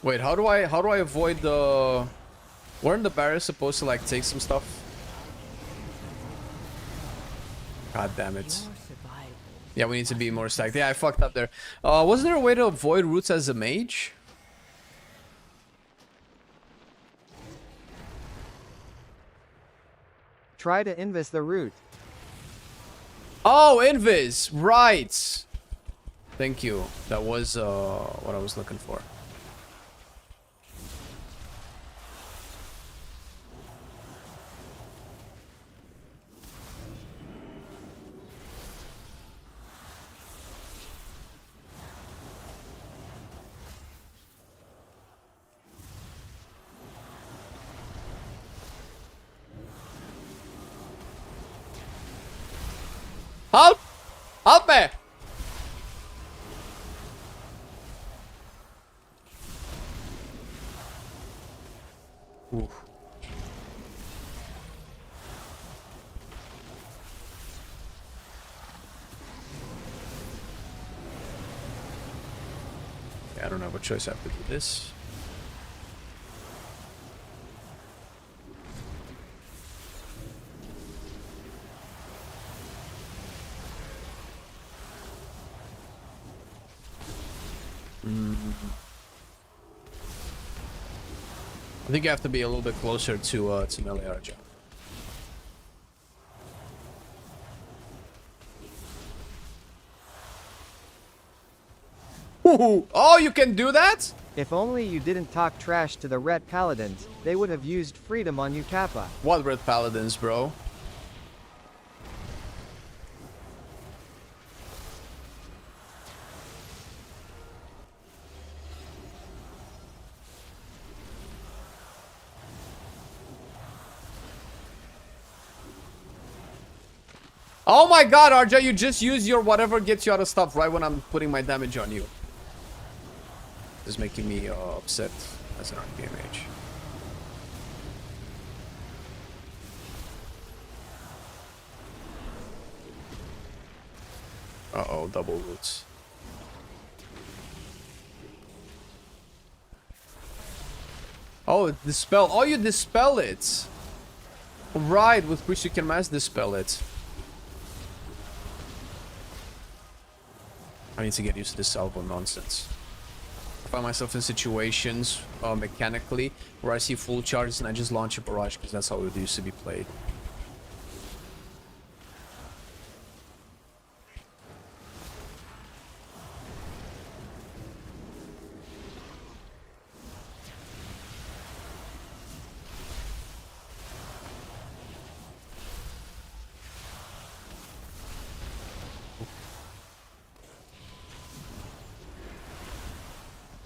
Wait, how do I avoid the... Weren't the barriers supposed to like take some stuff? God damn it. Yeah, we need to be more stacked. Yeah, I fucked up there. Wasn't there a way to avoid roots as a mage? Try to invis the root. Oh, invis! Right! Thank you. That was what I was looking for. Help! Help me! Oof. Yeah, I don't have a choice. I have to do this. I think you have to be a little bit closer to melee Arja. Ooh. Oh, you can do that? If only you didn't talk trash to the Red Paladins, they would have used freedom on you, Kappa. What Red Paladins, bro? Oh my god, Arja, you just use your whatever gets you out of stuff right when I'm putting my damage on you. This is making me upset as an RP mage. Uh-oh, double roots. Oh, dispel. Oh, you dispel it. Right, with priest you can mass dispel it. I need to get used to this salvo nonsense. I find myself in situations mechanically where I see full charges and I just launch a barrage because that's how it used to be played.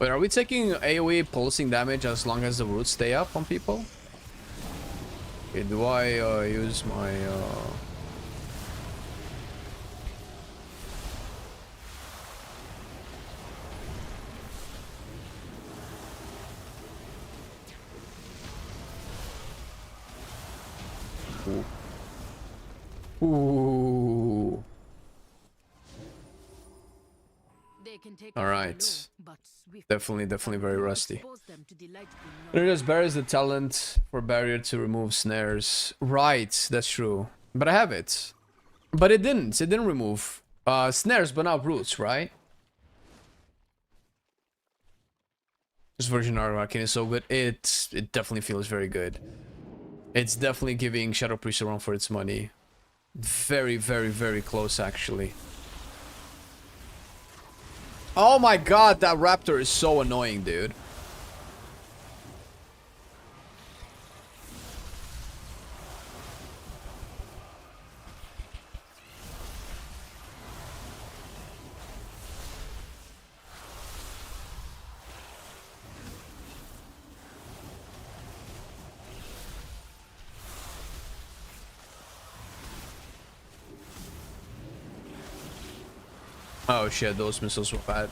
Wait, are we taking AoE pulsing damage as long as the roots stay up on people? Okay, do I use my Ooh. All right. Definitely very rusty. It just buries the talent for barrier to remove snares. Right, that's true. But I have it. But it didn't. It didn't remove snares, but not roots, right? This version of Arcane is so good. It definitely feels very good. It's definitely giving Shadow Priest a run for its money. Very close, actually. Oh my god, that raptor is so annoying, dude. Oh shit, those missiles were bad.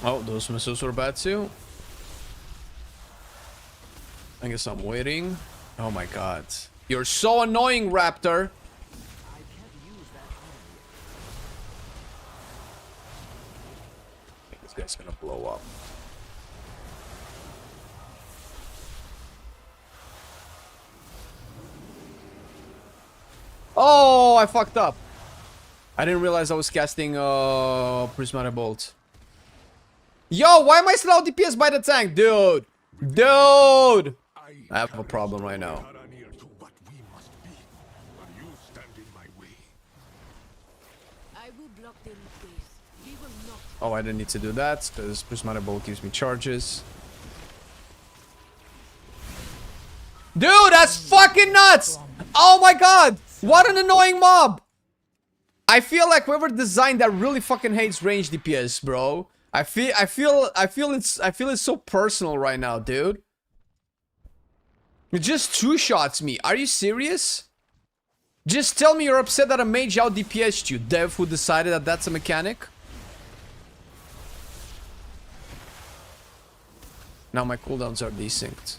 Oh, those missiles were bad too. I guess I'm waiting. Oh my god. You're so annoying, Raptor. I think this guy's gonna blow up. Oh, I fucked up. I didn't realize I was casting Prismatic Bolt. Yo, why am I slow DPS by the tank? Dude. Dude. I have a problem right now. Oh, I didn't need to do that because Prismatic Bolt gives me charges. Dude, that's fucking nuts! Oh my god! What an annoying mob! I feel like whoever designed that really fucking hates range DPS, bro. I feel it's so personal right now, dude. It just two-shots me. Are you serious? Just tell me you're upset that a mage out DPS'd you, dev who decided that that's a mechanic. Now my cooldowns are desynced.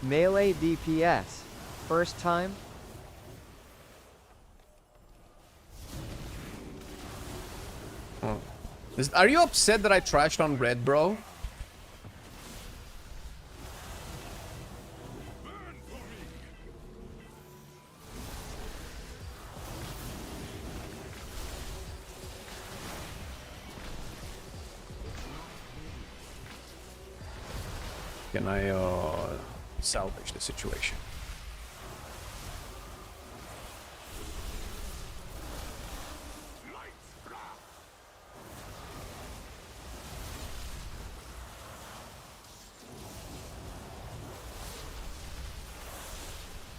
Melee DPS. First time? Oh. Are you upset that I trashed on red, bro? can I salvage the situation?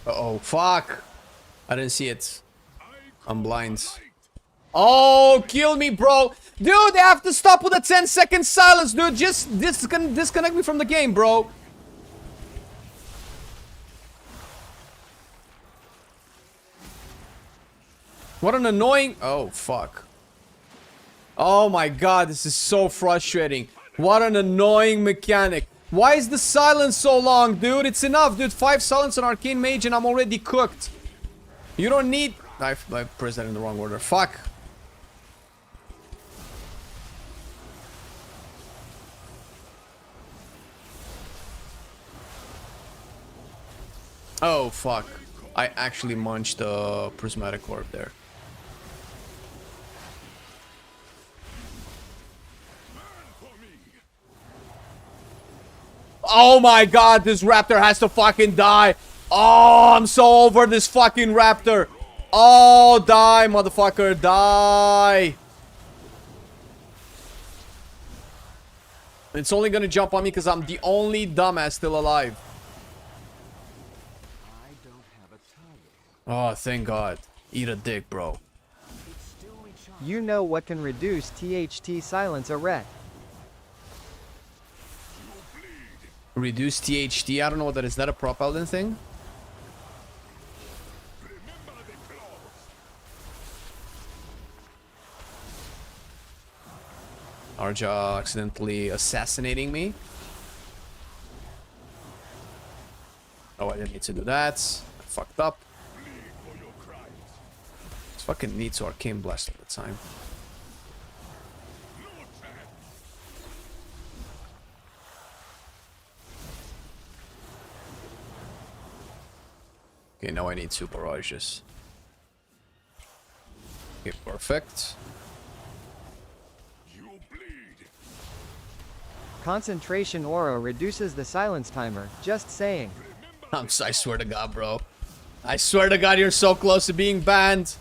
Uh-oh, fuck! I didn't see it. I'm blind. Oh, kill me, bro! Dude, they have to stop with a 10-second silence, dude! Just disconnect me from the game, bro! What an annoying... Oh, fuck. Oh my god, this is so frustrating. What an annoying mechanic. Why is the silence so long, dude? It's enough, dude. 5 silence on Arcane Mage and I'm already cooked. You don't need... I pressed that in the wrong order. Fuck. Oh, fuck. I actually munched the Prismatic Orb there. Oh my god, this raptor has to fucking die. Oh, I'm so over this fucking raptor. Oh, die, motherfucker, die. It's only gonna jump on me because I'm the only dumbass still alive. Oh, thank god. Eat a dick, bro. You know what can reduce THT silence a ret. Reduce THT? I don't know what that is. Is that a prop Elden thing? Arja accidentally assassinating me. Oh, I didn't need to do that. I fucked up. It's fucking need to Arcane Blast all the time. Okay, now I need 2 barrages. Okay, perfect. Concentration aura reduces the silence timer, just saying. I swear to god, bro. I swear to god, you're so close to being banned.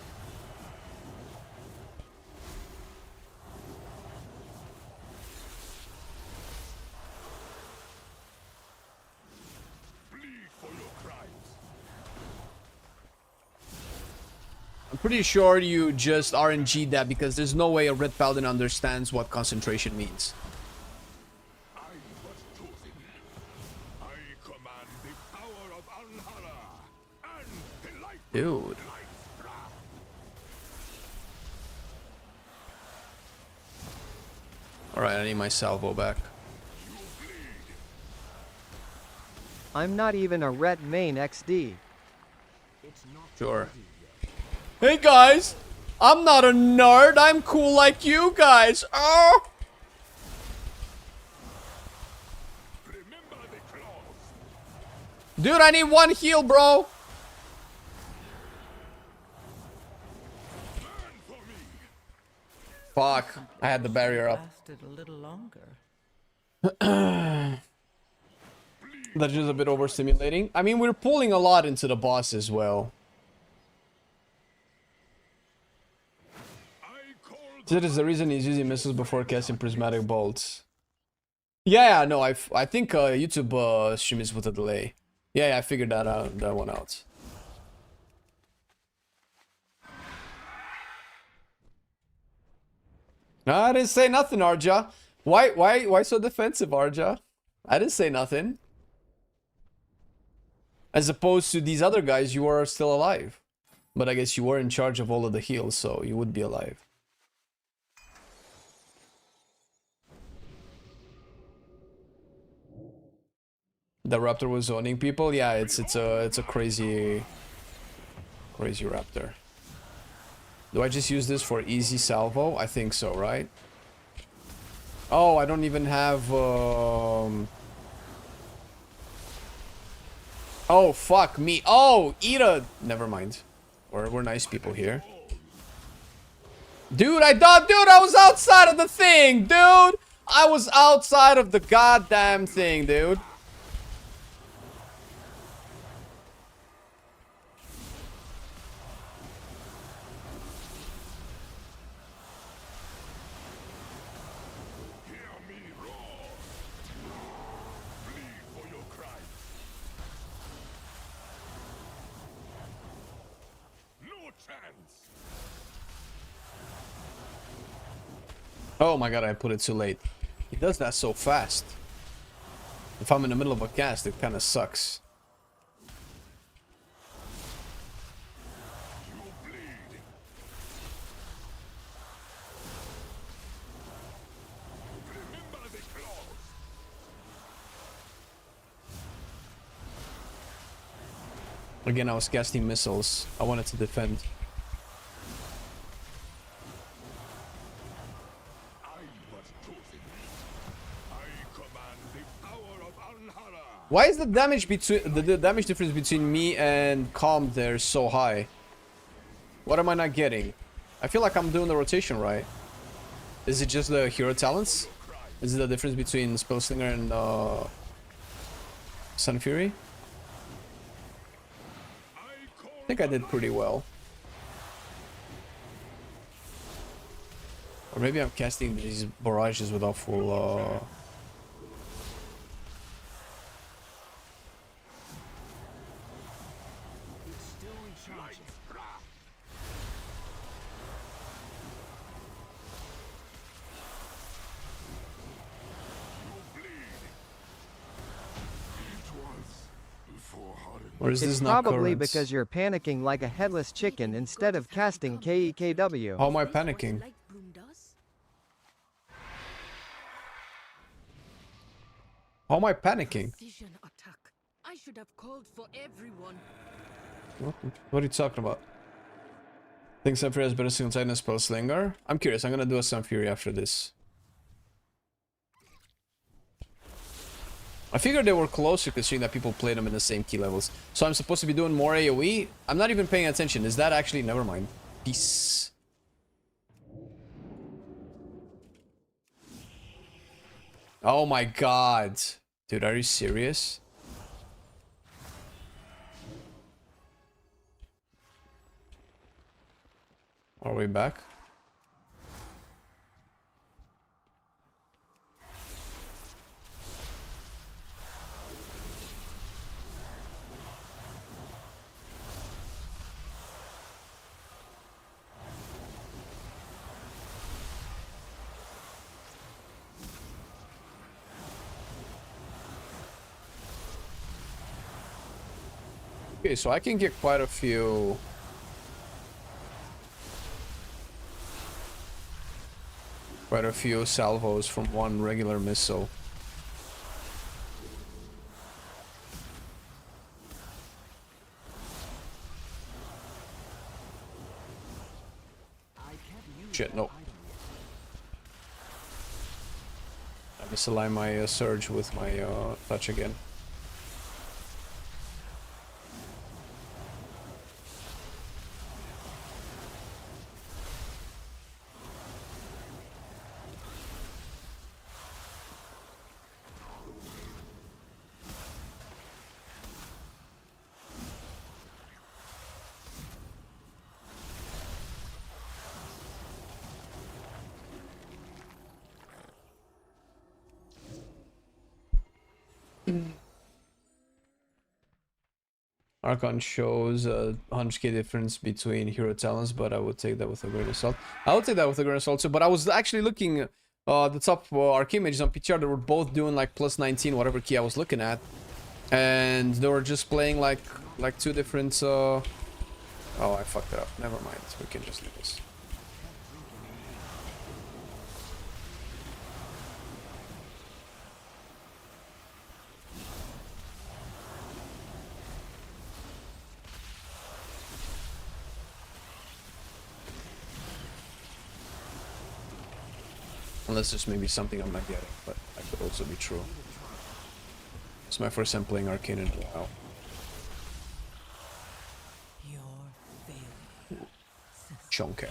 I'm pretty sure you just RNG'd that because there's no way a Red Paladin understands what concentration means. Dude. Alright, I need my salvo back. I'm not even a ret main XD. Sure. Hey guys! I'm not a nerd, I'm cool like you guys! Oh! Dude, I need 1 heal, bro! Fuck, I had the barrier up. A little longer. That's just a bit overstimulating. I mean, we're pulling a lot into the boss as well. That is the reason he's using missiles before casting prismatic bolts. Yeah, no, I think YouTube stream is with a delay. Yeah, I figured that one out. No, I didn't say nothing, Arja. Why so defensive, Arja? I didn't say nothing. As opposed to these other guys, you are still alive. But I guess you were in charge of all of the heals, so you would be alive. The raptor was zoning people. Yeah, it's a crazy raptor. Do I just use this for easy salvo? I think so, right? Oh, I don't even have Oh, fuck me. Oh, Ida. Never mind. We're nice people here. Dude, I was outside of the thing, dude. I was outside of the goddamn thing, dude. chance. Oh my god, I put it too late. He does that so fast. If I'm in the middle of a cast, it kind of sucks. You bleed. Remember the claws. Again, I was casting missiles. I wanted to defend. I was chosen. I command the power of Alhara. Why is the damage between the damage difference between me and Calm there so high? What am I not getting? I feel like I'm doing the rotation right. Is it just the hero talents? Is it the difference between Spellslinger and Sun Fury? I think I did pretty well. Or maybe I'm casting these barrages without full or is It's this not probably currents? because you're panicking like a headless chicken instead of casting KEKW. How am I Is this what panicking? Light Bloom does? How am I panicking? Vision attack. I should have called for everyone. What are you talking about? Think Sun Fury has better single Titan than Spellslinger? I'm curious. I'm gonna do a Sun Fury after this. I figured they were closer considering that people play them in the same key levels. So I'm supposed to be doing more AoE? I'm not even paying attention. Is that actually... Never mind. Peace. Oh my god. Dude, are you serious? Are we back? Okay, so I can get quite a few... Quite a few salvos from one regular missile. Shit, no. I misalign my surge with my touch again. Archon shows a 100k difference between hero talents, but I would take that with a grain of salt. I would take that with a grain of salt too, but I was actually looking the top arcane mages on PTR that were both doing like plus 19, whatever key I was looking at. And they were just playing like two different... Oh, I fucked it up. Never mind. We can just do this. Unless there's maybe something I'm not getting, but that could also be true. It's my first time playing Arcane in a while. Chunker.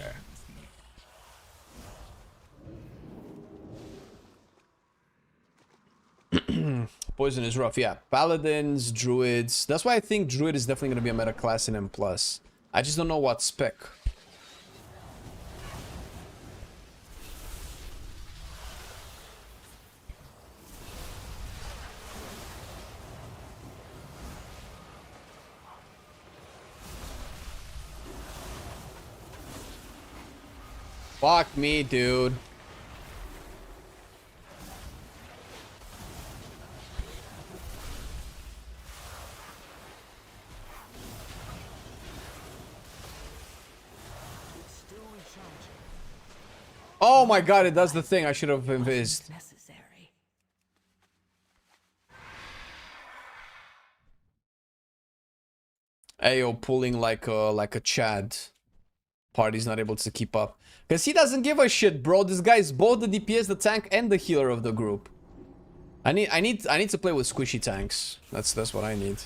Poison is rough, yeah. Paladins, Druids. That's why I think Druid is definitely going to be a meta class in M+. I just don't know what spec. Fuck me, dude. Oh my god, it does the thing I should have invised. Necessary. Ayo pulling like a Chad. Party's not able to keep up. Because he doesn't give a shit, bro. This guy's both the DPS, the tank, and the healer of the group. I need to play with squishy tanks. That's what I need.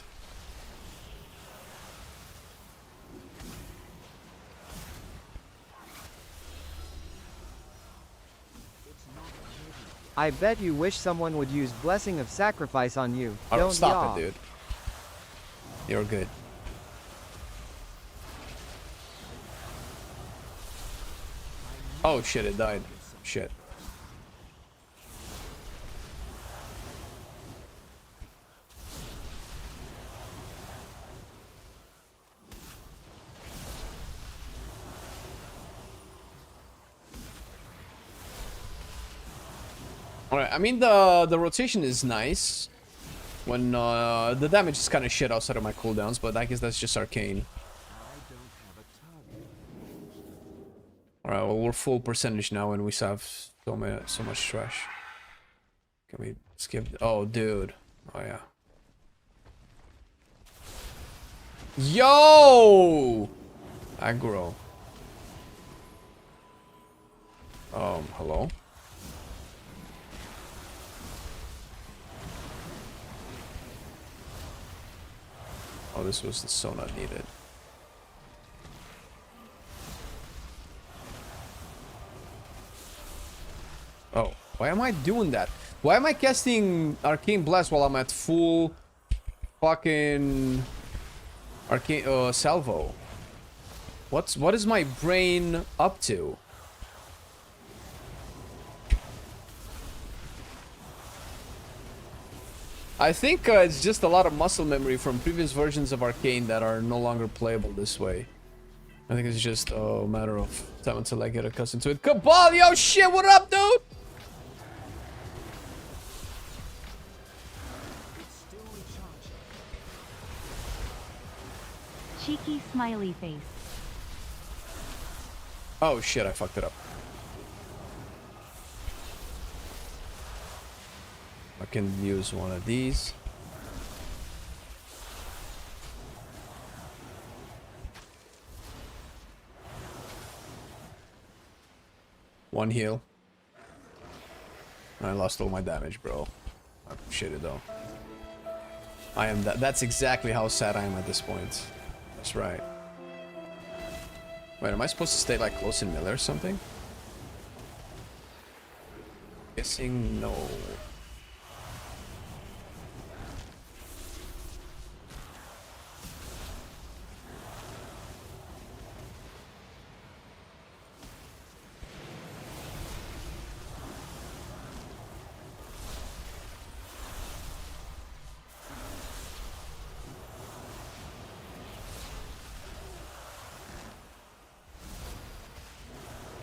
I bet you wish someone would use Blessing of Sacrifice on you. Oh, Don't stop yaw. it, dude. You're good. Oh shit, it died. Shit. Alright, I mean the rotation is nice when the damage is kind of shit outside of my cooldowns, but I guess that's just arcane. Alright, well we're full percentage now and we have so much trash. Can we skip? Oh, dude. Oh yeah. Yo! Aggro. Hello? Oh, this was so not needed. Oh, why am I doing that? Why am I casting Arcane Blast while I'm at full fucking Arcane Salvo? What is my brain up to? I think it's just a lot of muscle memory from previous versions of Arcane that are no longer playable this way. I think it's just a matter of time until I get accustomed to it. Cabal, yo, shit, what up, dude? Cheeky smiley face. Oh shit, I fucked it up. I can use one of these. One heal. I lost all my damage, bro. I'm shitted though. I am that's exactly how sad I am at this point. That's right. Wait, am I supposed to stay like close in melee or something? Guessing no.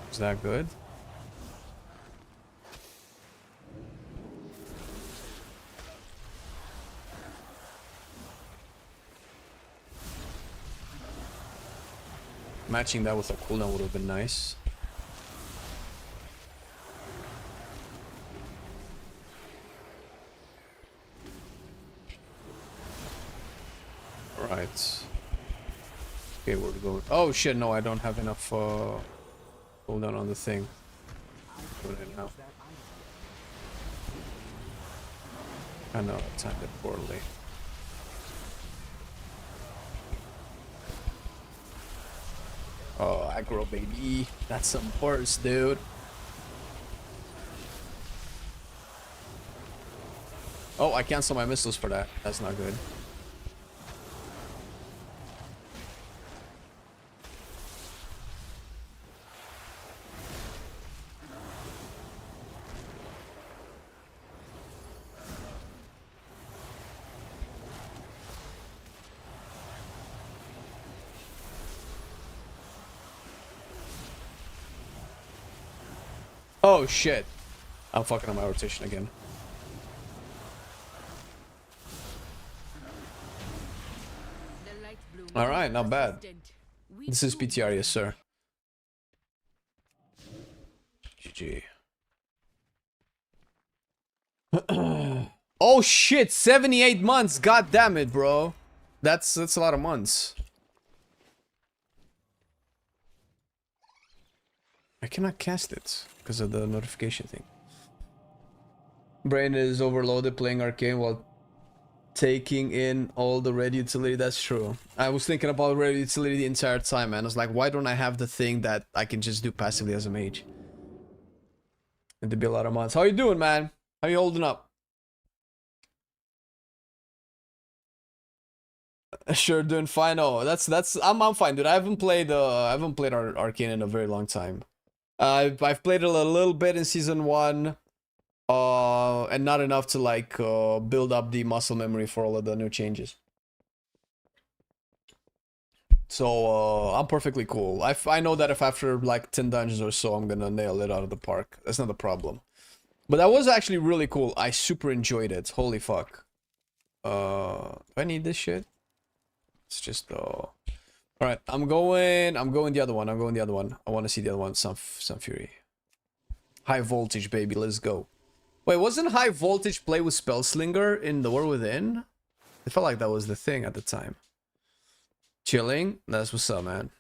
Is that good? Matching that with a cooldown would have been nice. Right. Okay, we're going. Oh shit! No, I don't have enough. Cooldown on the thing. Put it now. I know I timed it poorly. Oh, aggro baby. That's some burst, dude. Oh, I cancel my missiles for that. That's not good. Oh shit. I'm fucking on my rotation again. Alright, not bad. This is PTR, yes sir. GG. Oh shit, 78 months. God damn it, bro. That's a lot of months. I cannot cast it because of the notification thing. Brain is overloaded playing Arcane while taking in all the red utility. That's true. I was thinking about red utility the entire time, man. I was like, why don't I have the thing that I can just do passively as a mage? It'd be a lot of months. How you doing, man? How you holding up? Sure, doing fine. Oh, I'm fine, dude. I haven't played Arcane in a very long time. I've played it a little bit in season 1. And not enough to like build up the muscle memory for all of the new changes. So I'm perfectly cool. I know that if after like 10 dungeons or so I'm gonna nail it out of the park. That's not a problem. But that was actually really cool. I super enjoyed it. Holy fuck. Do I need this shit? It's just Alright, I'm going the other one. I want to see the other one. Sun Fury. High voltage, baby. Let's go. Wait, wasn't high voltage play with Spellslinger in the War Within? It felt like that was the thing at the time. Chilling? That's what's up, man.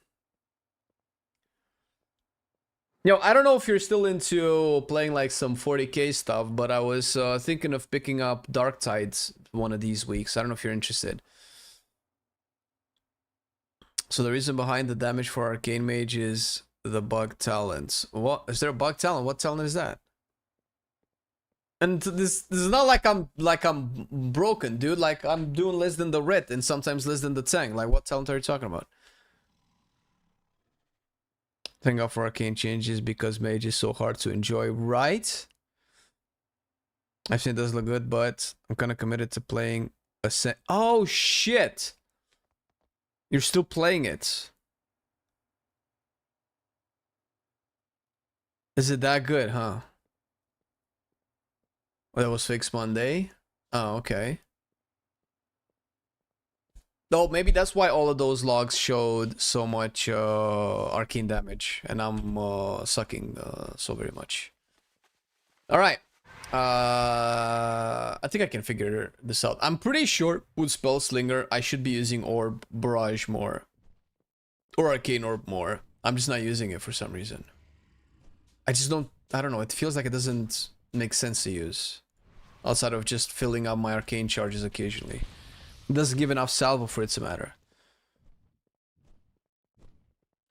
Yo, I don't know if you're still into playing like some 40k stuff, but I was thinking of picking up Dark Tides one of these weeks. I don't know if you're interested. So the reason behind the damage for Arcane Mage is the bug talents. What? Is there a bug talent? What talent is that? And this is not like I'm broken, dude. Like I'm doing less than the red and sometimes less than the tank. Like what talent are you talking about? Thank God for Arcane changes because Mage is so hard to enjoy, right? I've seen it does look good, but I'm kind of committed to playing a set. Oh shit! You're still playing it. Is it that good, huh? Oh, that was fixed Monday? Oh, okay. Though maybe that's why all of those logs showed so much arcane damage, and I'm sucking so very much. All right. I think I can figure this out. I'm pretty sure with Spellslinger I should be using Orb Barrage more, or Arcane Orb more. I'm just not using it for some reason. I don't know. It feels like it doesn't make sense to use outside of just filling up my arcane charges occasionally. It doesn't give enough salvo for it to matter.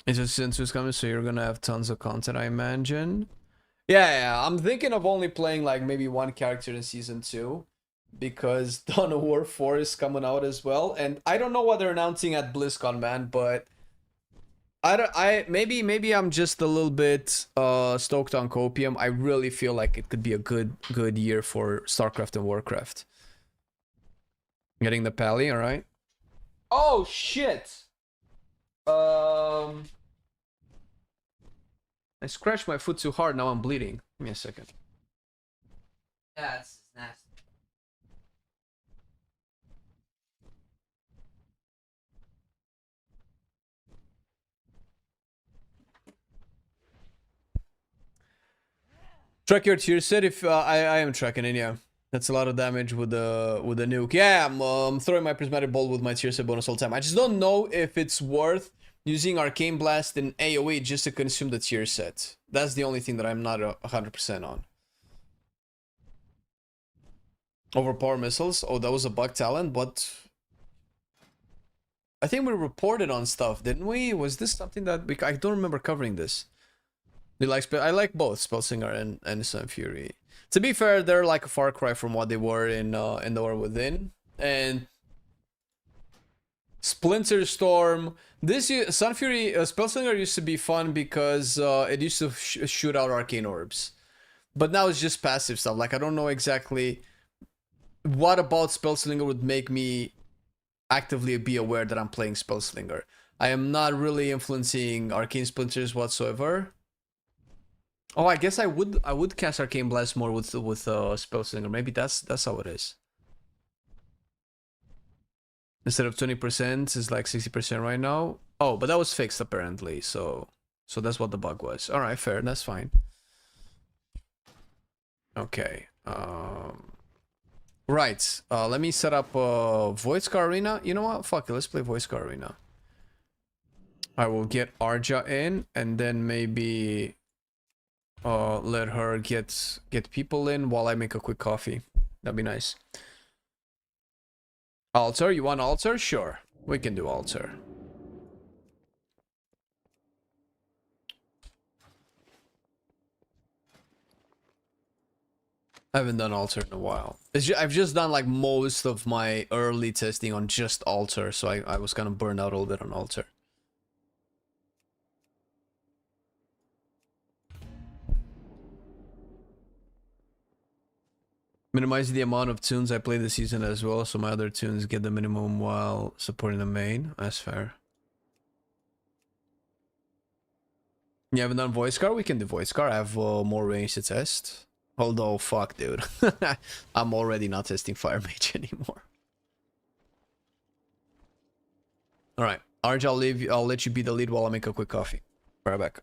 It's just since it's coming, so you're gonna have tons of content, I imagine. Yeah, I'm thinking of only playing like maybe one character in season 2 because Dawn of War 4 is coming out as well, and I don't know what they're announcing at BlizzCon, man, but maybe I'm just a little bit stoked on Copium. I really feel like it could be a good year for StarCraft and Warcraft. Getting the pally, all right. Oh shit. I scratched my foot too hard. Now I'm bleeding. Give me a second. That's nasty. Track your tier set if I am tracking it, yeah. That's a lot of damage with the nuke. Yeah, I'm throwing my prismatic bolt with my tier set bonus all the time. I just don't know if it's worth using Arcane Blast and AoE just to consume the tier set. That's the only thing that I'm not 100% on. Overpower missiles. Oh, that was a bug talent, but I think we reported on stuff, didn't we? Was this something that I don't remember covering this. I like both Spellsinger and Sun Fury. To be fair, they're like a far cry from what they were in the War Within. And Splinter Storm. Sun Fury Spellsinger used to be fun because it used to shoot out arcane orbs. But now it's just passive stuff. Like I don't know exactly what about Spellslinger would make me actively be aware that I'm playing Spellslinger. I am not really influencing arcane splinters whatsoever. Oh, I guess I would cast Arcane Blast more with Spell Slinger. Maybe that's how it is. Instead of 20%, it's like 60% right now. Oh, but that was fixed apparently. So that's what the bug was. All right, fair. That's fine. Okay. Right. Let me set up Void Scar Arena. You know what? Fuck it. Let's play Void Scar Arena. I will get Arja in, and then maybe let her get people in while I make a quick coffee. That'd be nice. Altar? You want altar? Sure. We can do altar. I haven't done altar in a while. I've just done like most of my early testing on just altar, so I was kind of burned out a little bit on altar. Minimize the amount of tunes I play this season as well, so my other tunes get the minimum while supporting the main. That's fair. You haven't done Voice Scar? We can do Voice Scar. I have more range to test. Although, fuck, dude. I'm already not testing Fire Mage anymore. Alright. Arj, I'll let you be the lead while I make a quick coffee. Right back.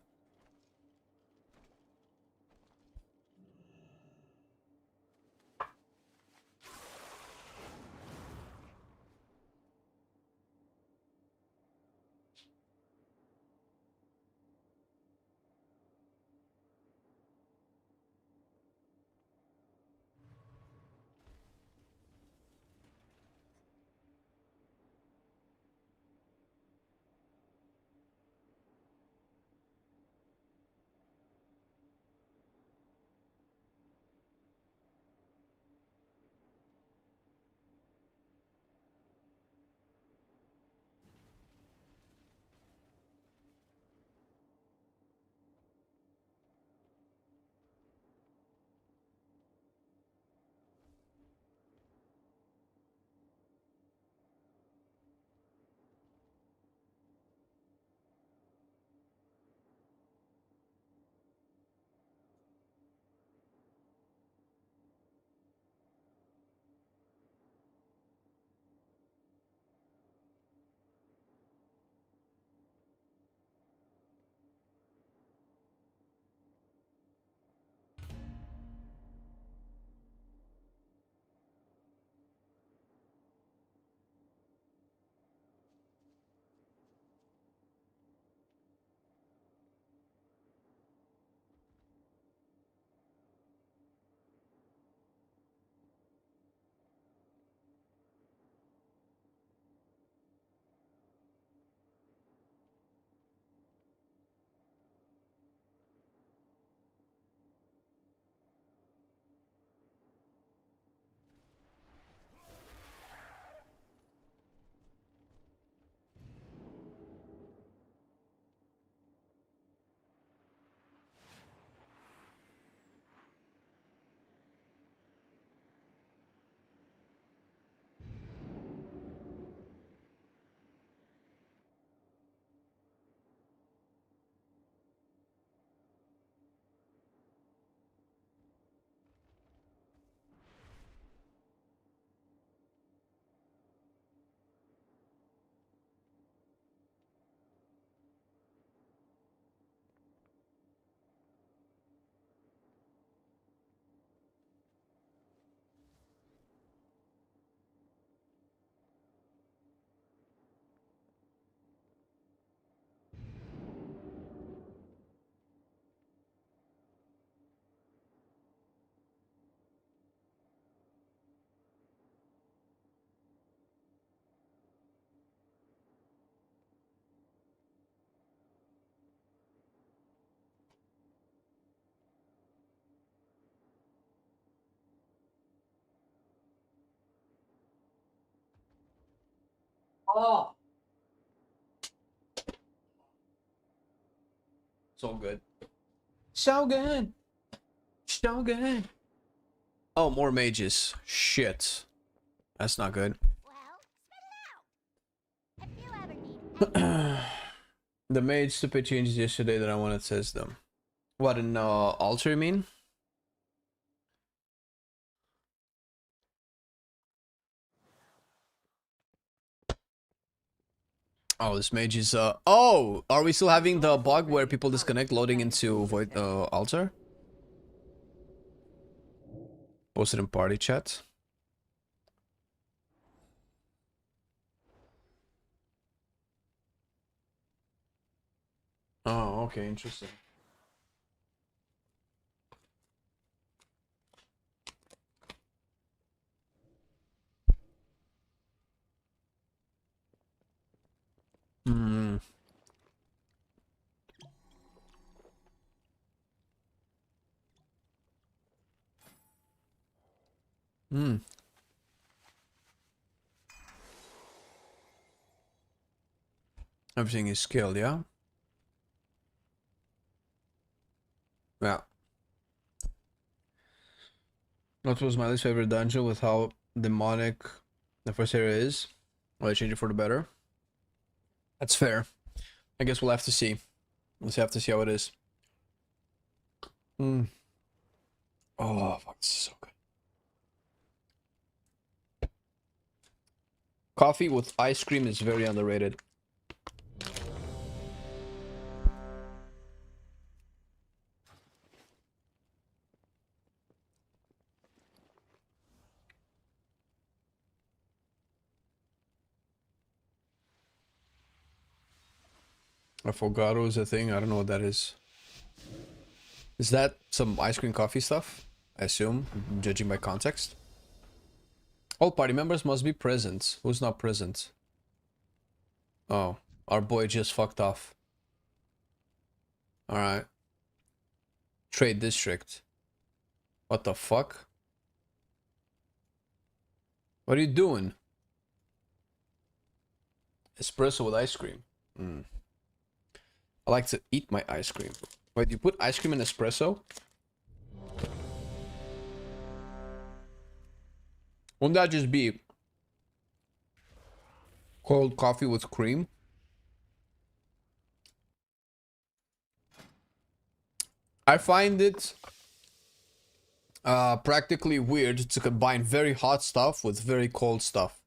Oh, so good. So good. So good. Oh, more mages. Shit. That's not good. Well, spit it out. If you ever need The mage stupid changes yesterday that I want to test them. What, in altar you mean? Oh, this mage is oh, are we still having the bug where people disconnect loading into void altar? Posted in party chat. Oh, okay, interesting. Hmm. Hmm. Everything is scaled, yeah? Yeah. That was my least favorite dungeon with how demonic the first area is. Well, I changed it for the better. That's fair. I guess we'll have to see. We'll have to see how it is. Hmm. Oh, fuck, this is so good. Coffee with ice cream is very underrated. Affogato is a thing. I don't know what that is. Is that some ice cream coffee stuff? I assume, judging by context. All party members must be present. Who's not present? Oh, our boy just fucked off. Alright. Trade district. What the fuck? What are you doing? Espresso with ice cream. I like to eat my ice cream. Wait, you put ice cream in espresso? Wouldn't that just be cold coffee with cream? I find it practically weird to combine very hot stuff with very cold stuff.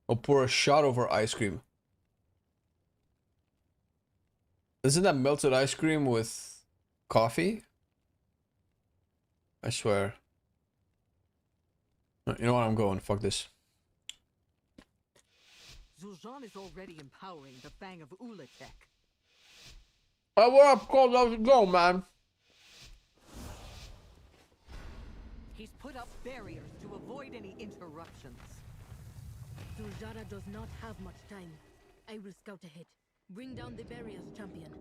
Or pour a shot over ice cream. Isn't that melted ice cream with coffee? I swear. You know what? I'm going. Fuck this. Zul'Jin is already empowering the Fang of Ulatek. Hey, what up, Cole? How's it going, man? He's put up barriers to avoid any interruptions. Zul'Jin does not have much time. I will scout ahead. Bring down the barriers, champion.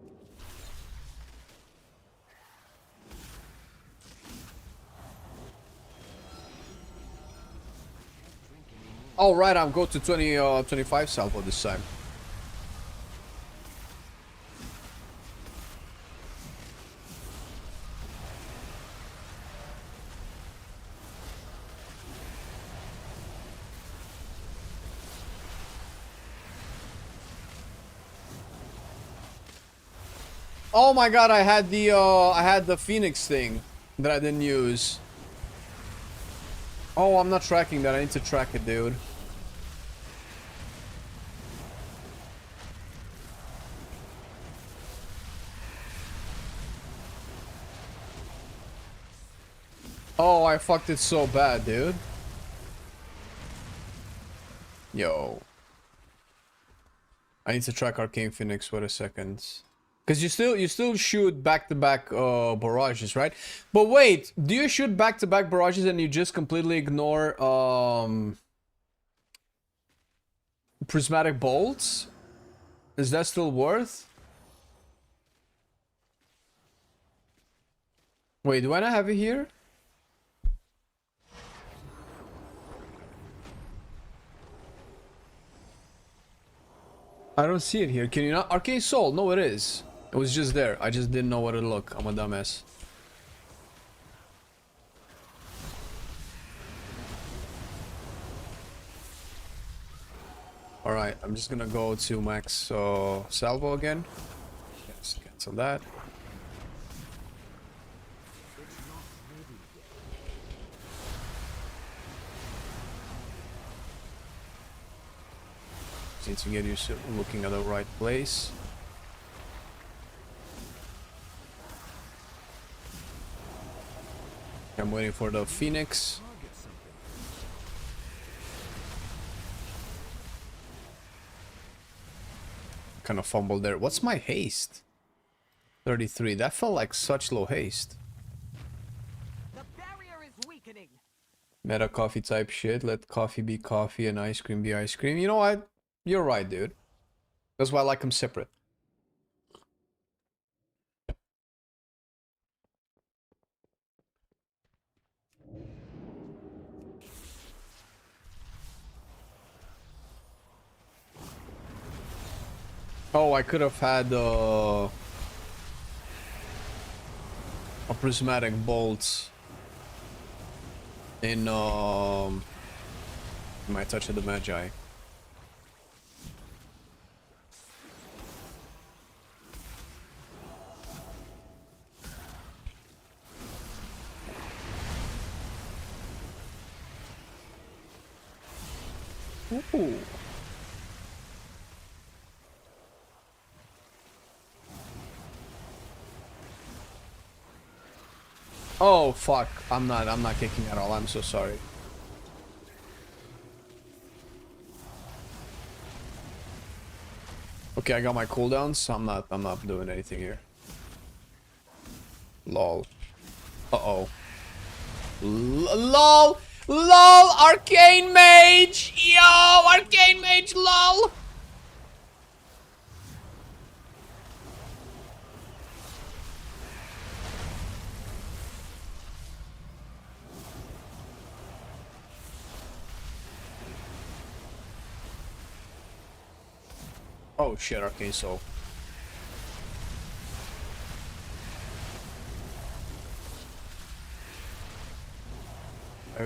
All right, I'm going to 25 salvo this time. Oh my god, I had the Phoenix thing that I didn't use. Oh, I'm not tracking that. I need to track it, dude. Oh, I fucked it so bad, dude. Yo. I need to track Arcane Phoenix. Wait a second. Because you still shoot back-to-back barrages, right? But wait, do you shoot back-to-back barrages and you just completely ignore prismatic bolts? Is that still worth? Wait, do I not have it here? I don't see it here. Can you not? Arcane Soul. No, it is. It was just there. I just didn't know what it looked. I'm a dumbass. Alright, I'm just gonna go to max salvo again. Yes, cancel that. Need to get used to looking at the right place. I'm waiting for the Phoenix. Kind of fumbled there. What's my haste? 33. That felt like such low haste. The barrier is weakening. Meta coffee type shit. Let coffee be coffee and ice cream be ice cream. You know what? You're right, dude. That's why I like them separate. Oh, I could have had a prismatic bolt in my Touch of the Magi. Ooh. Oh fuck, I'm not kicking at all. I'm so sorry. Okay, I got my cooldowns, so I'm not doing anything here. Lol. Uh-oh. LOL! LOL! Arcane Mage! Yo! Arcane Mage, lol! Oh shit, Arcane Soul.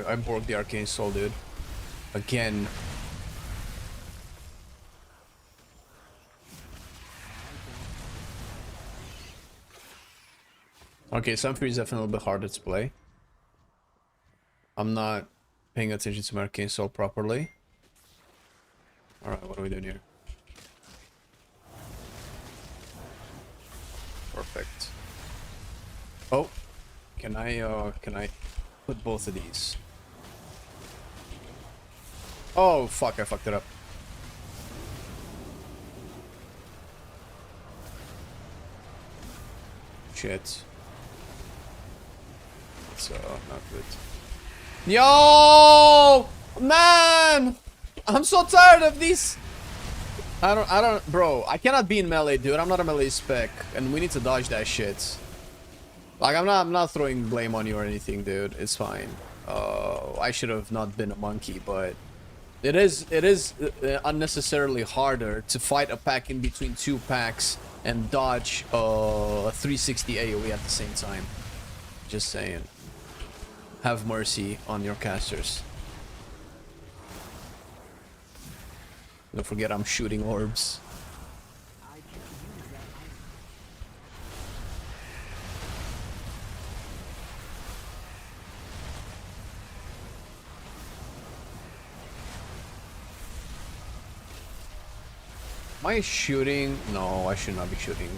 I broke the Arcane Soul, dude. Again. Okay, Sunfury is definitely a little bit harder to play. I'm not paying attention to my Arcane Soul properly. Alright, what are we doing here? Perfect. Oh, can I put both of these? Oh fuck, I fucked it up. Shit. It's not good. Yo, man, I'm so tired of these. I don't, bro. I cannot be in melee, dude. I'm not a melee spec, and we need to dodge that shit. Like, I'm not throwing blame on you or anything, dude. It's fine. I should have not been a monkey, but it is unnecessarily harder to fight a pack in between two packs and dodge a 360 AoE at the same time. Just saying. Have mercy on your casters. Don't forget I'm shooting orbs. Am I shooting? No, I should not be shooting.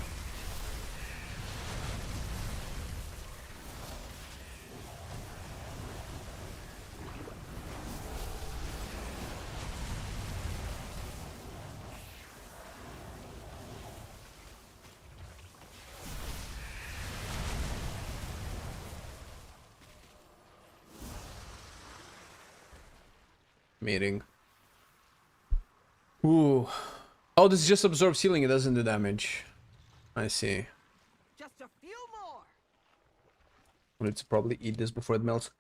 Meeting. Ooh. Oh, this just absorbs healing, it doesn't do damage. I see. Just a few more. I need to probably eat this before it melts.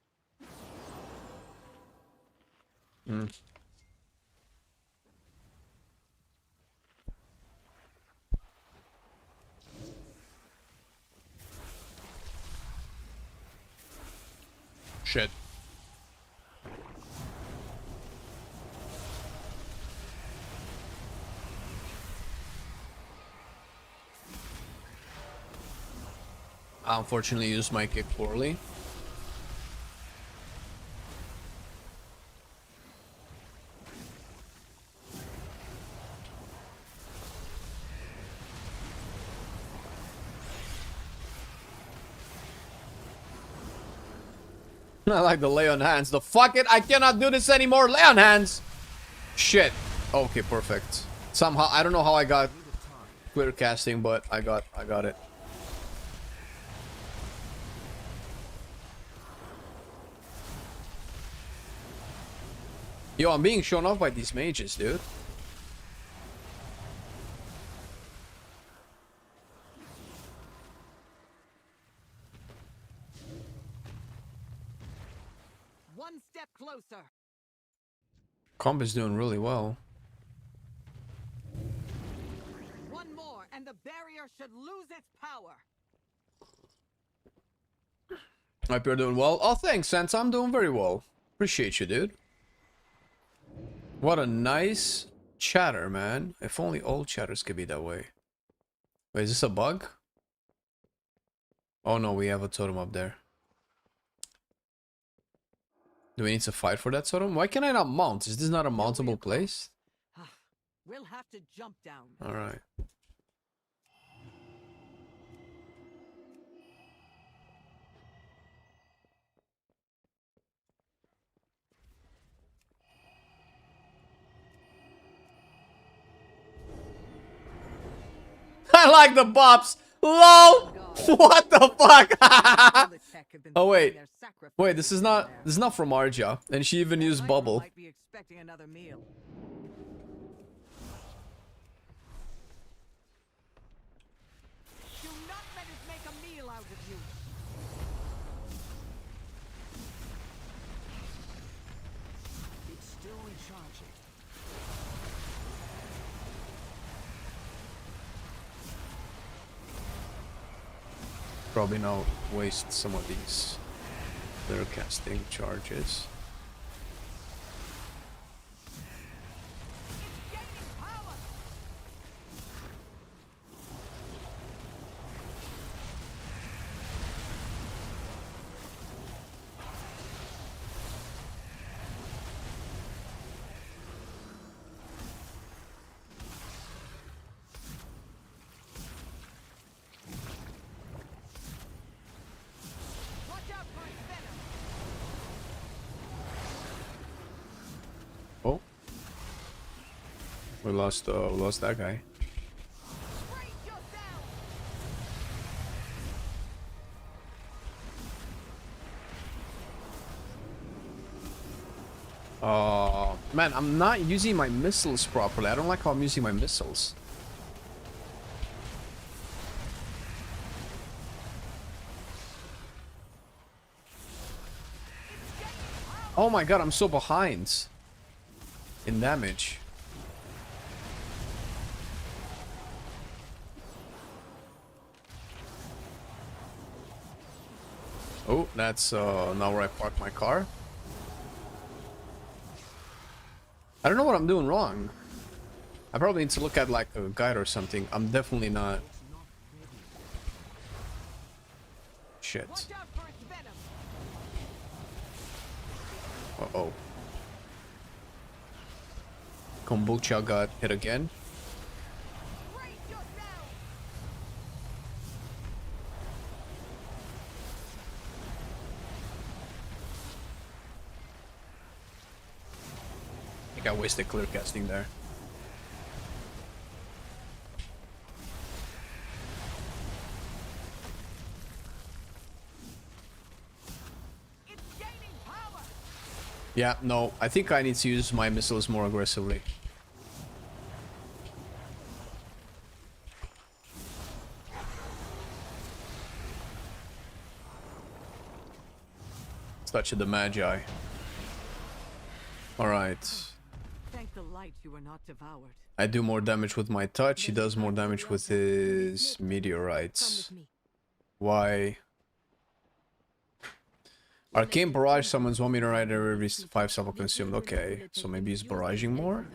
Shit. I unfortunately used my kick poorly. I like the lay on hands. The fuck it, I cannot do this anymore. Lay on hands. Shit. Okay, perfect. Somehow, I don't know how I got clear casting, but I got it. Yo, I'm being shown off by these mages, dude. One step closer. Comp is doing really well. One more, and the barrier should lose its power. Hope you're doing well. Oh, thanks, Sense. I'm doing very well. Appreciate you, dude. What a nice chatter, man. If only all chatters could be that way. Wait, is this a bug? Oh no, we have a totem up there. Do we need to fight for that totem? Why can I not mount? Is this not a mountable place? We'll have to jump down. Alright. I like the bops. LOL. What the fuck? Oh wait. Wait, this is not from Arja. And she even used bubble. Might be expecting another meal. Do not let us make a meal out of you. It's still recharging. Probably now waste some of these clear casting charges. Oh, we lost that guy. Man, I'm not using my missiles properly. I don't like how I'm using my missiles. Oh my god, I'm so behind in damage. Oh, that's now where I park my car. I don't know what I'm doing wrong. I probably need to look at like a guide or something. I'm definitely not. Shit. Uh-oh. Kombucha got hit again. I think I wasted clear casting there. Yeah, no, I think I need to use my missiles more aggressively. Touch of the Magi. Alright. Thank the light you were not devoured. I do more damage with my touch, he does more damage with his meteorites. Why? Arcane Barrage summons 1 meteorite every 5 cycle consumed. Okay, so maybe he's barraging more?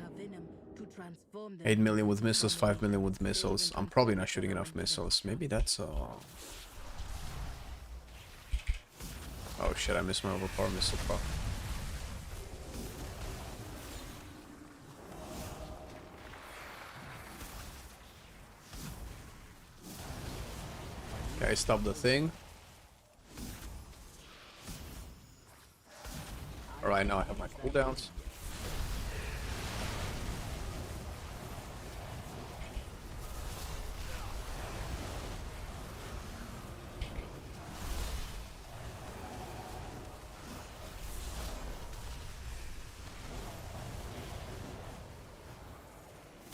8 million with missiles, 5 million with missiles. I'm probably not shooting enough missiles. Maybe that's Oh shit, I missed my overpower missile proc. Okay, I stopped the thing. Alright, now I have my cooldowns.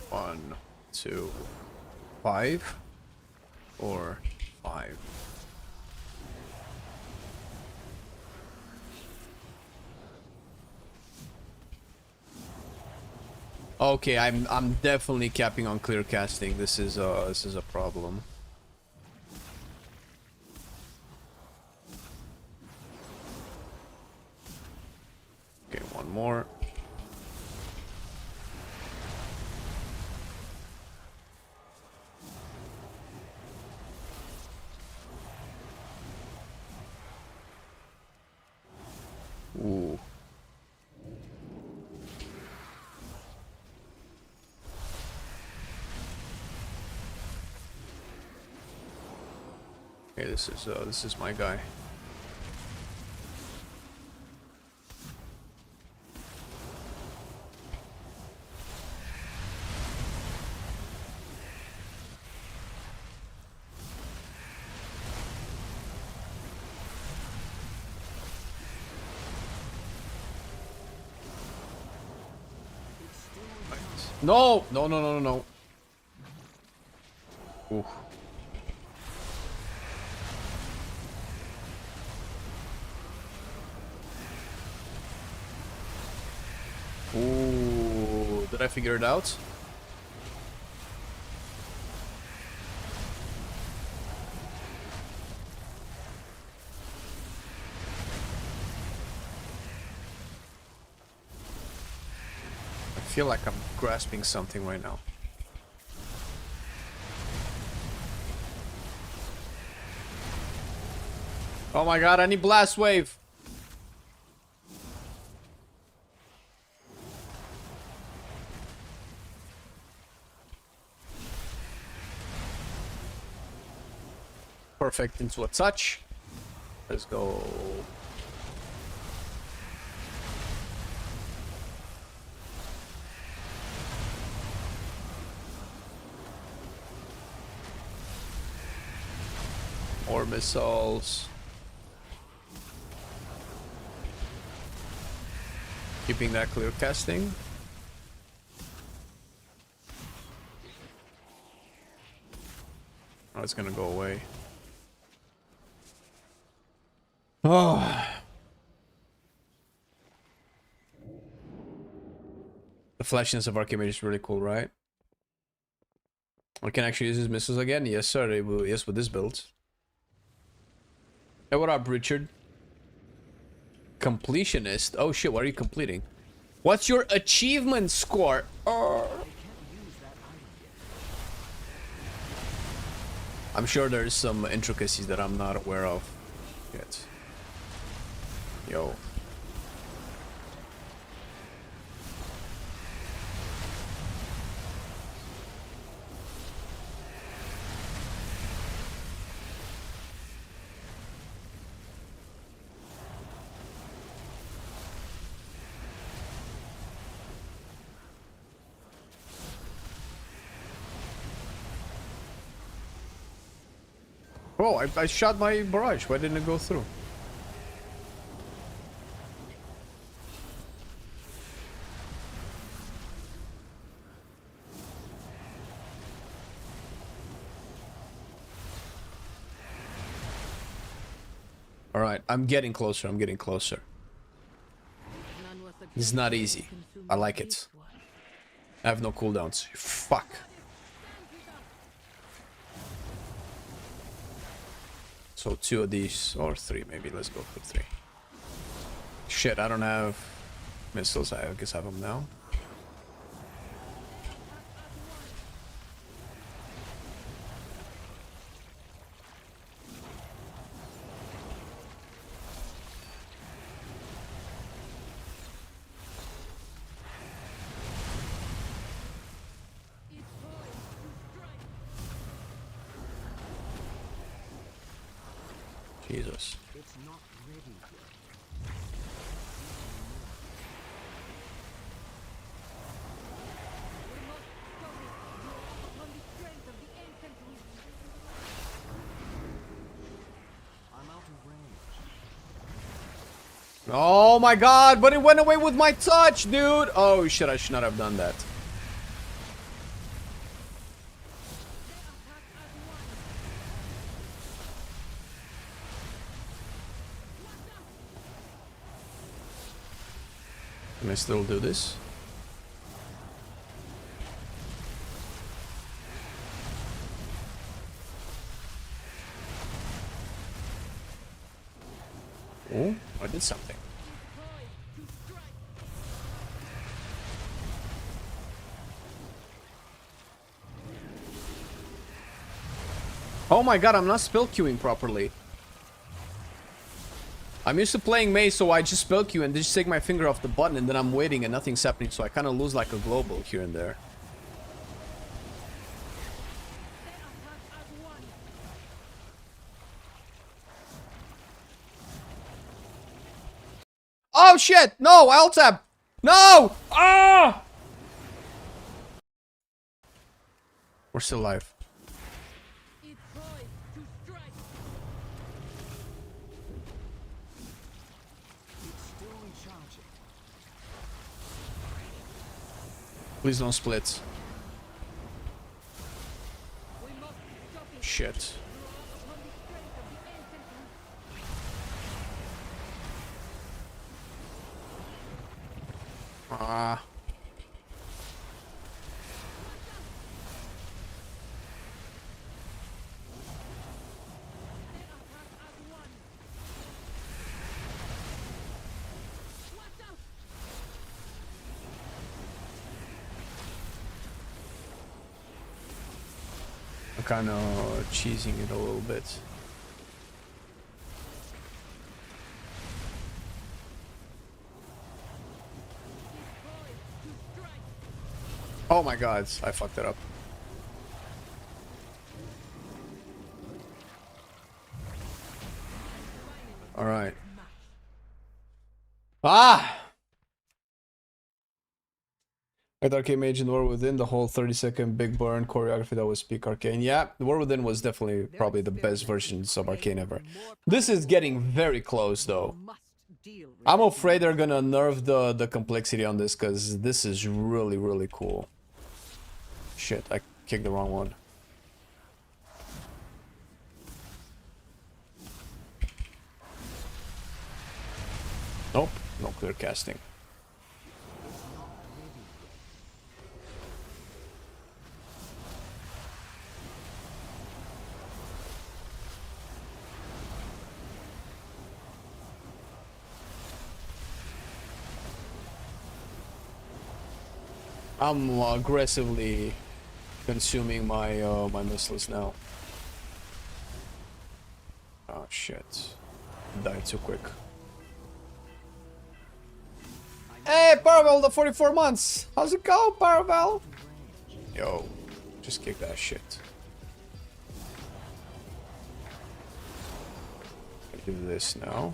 One, 2, 5, or 5. Okay, I'm definitely capping on clear casting. This is a problem. Okay, one more. Ooh. Okay, this is my guy. No! No, no, no, no, no. Ooh. Ooh, did I figure it out? I feel like I'm grasping something right now. Oh my god, I need blast wave. Perfect into a touch. Let's go. More missiles. Keeping that clear casting. Oh, it's gonna go away. Oh. The flashiness of Archimage is really cool, right? I can actually use his missiles again? Yes, sir. They will. Yes, with this build. Hey, what up, Richard? Completionist? Oh shit, what are you completing? What's your achievement score? I'm sure there's some intricacies that I'm not aware of yet. Yo. Oh, I shot my barrage. Why didn't it go through? Alright, I'm getting closer. I'm getting closer. This is not easy. I like it. I have no cooldowns. Fuck. So 2 of these, or 3 maybe. Let's go for 3. Shit, I don't have missiles. I guess I have them now. Jesus. It's not ready yet. We must stop it. Draw upon the strength of the ancient roots. I'm out of range. Oh my god, but it went away with my touch, dude! Oh shit, I should not have done that. Can I still do this? Oh, I did something. Oh my god, I'm not spell queuing properly. I'm used to playing Mei, so I just spell queue and just take my finger off the button and then I'm waiting and nothing's happening, so I kind of lose like a global here and there. Oh shit! No, I ult tab! No! Ah! We're still alive. It tries to strike. It's still recharging. Please don't split. We must stop it. Shit. Draw upon the strength of the ancient roots. Ah. I'm kind of cheesing it a little bit. Oh my god, I fucked it up. Alright. Ah! At Arcane Mage and War Within, the whole 30-second big burn choreography that was peak Arcane. Yeah, War Within was definitely probably the best versions of Arcane ever. This is getting very close though. I'm afraid they're gonna nerf the complexity on this because this is really, really cool. Shit, I kicked the wrong one. Nope, no clear casting. I'm aggressively consuming my my missiles now. Oh shit. Died too quick. Hey Paravel, the 44 months! How's it going, Paravel? Yo, just kick that shit. I do this now.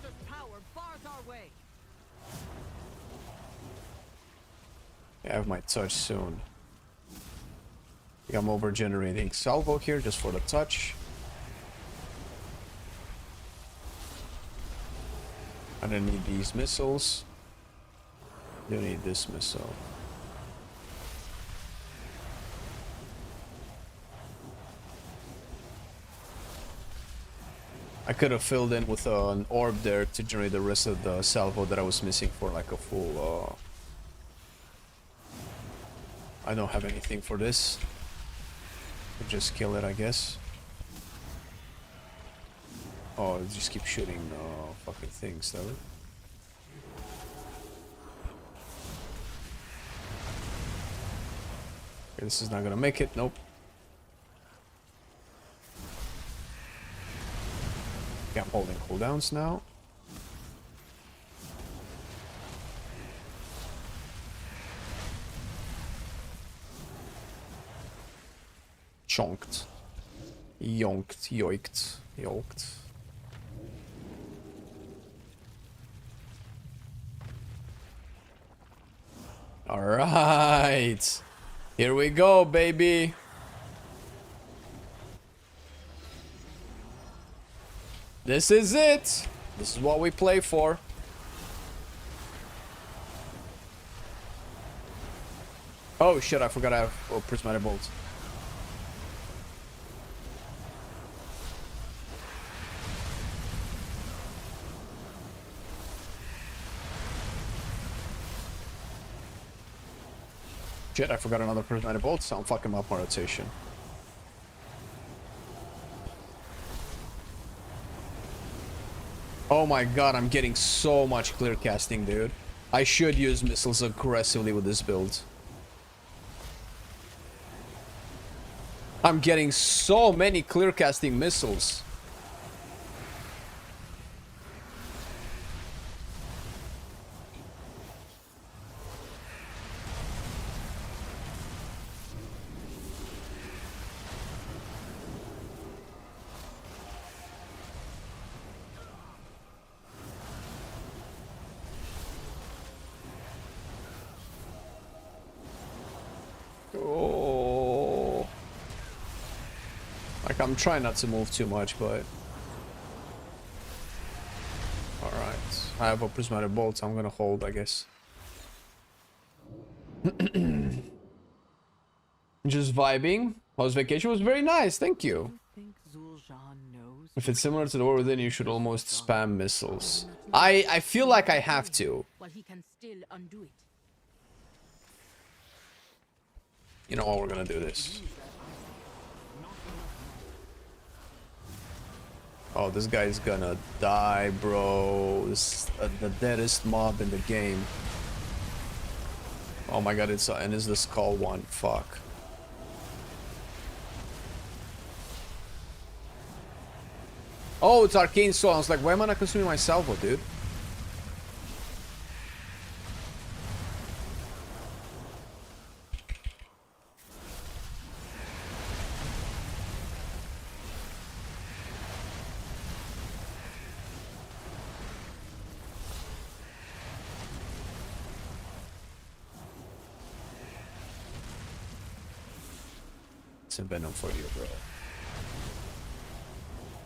I have my touch soon. I think I'm over generating salvo here just for the touch. I don't need these missiles. You need this missile. I could have filled in with an orb there to generate the rest of the salvo that I was missing for like a full I don't have anything for this. I'll just kill it, I guess. Oh, just keep shooting fucking things though. Okay, this is not gonna make it, nope. Okay, I'm holding cooldowns now. Chonked. Yonked, yoinked, yoked. All right. Here we go, baby. This is it. This is what we play for. Oh shit, I forgot I have prismatic bolts. Shit, I forgot another prismatic bolt, so I'm fucking up my rotation. Oh my god, I'm getting so much clear casting, dude. I should use missiles aggressively with this build. I'm getting so many clear casting missiles. Oh. Like, I'm trying not to move too much, but... Alright. I have a prismatic bolt, so I'm gonna hold, I guess. Just vibing. How's vacation? Was very nice, thank you. If it's similar to the War Within, you should almost spam missiles. I feel like I have to. While he can still undo it. You know what, we're gonna do this. Oh, this guy's gonna die, bro. This is the deadest mob in the game. Oh my god, it's and is the skull one? Fuck. Oh, it's arcane soul. I was like, why am I not consuming my salvo, dude? It's a venom for you, bro.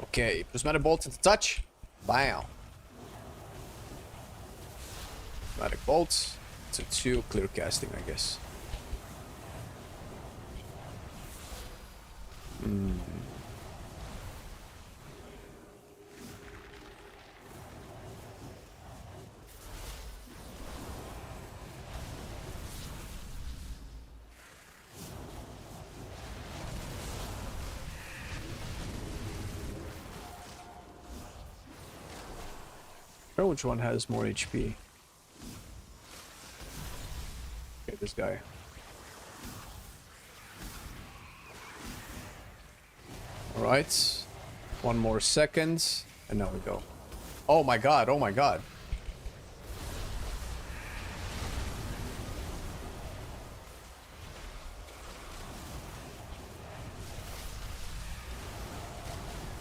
Okay, prismatic bolt into touch. Bam. Prismatic bolts to 2 clear casting, I guess. I wonder which one has more HP. Okay, this guy. Alright. 1 more second. And now we go. Oh my god, oh my god.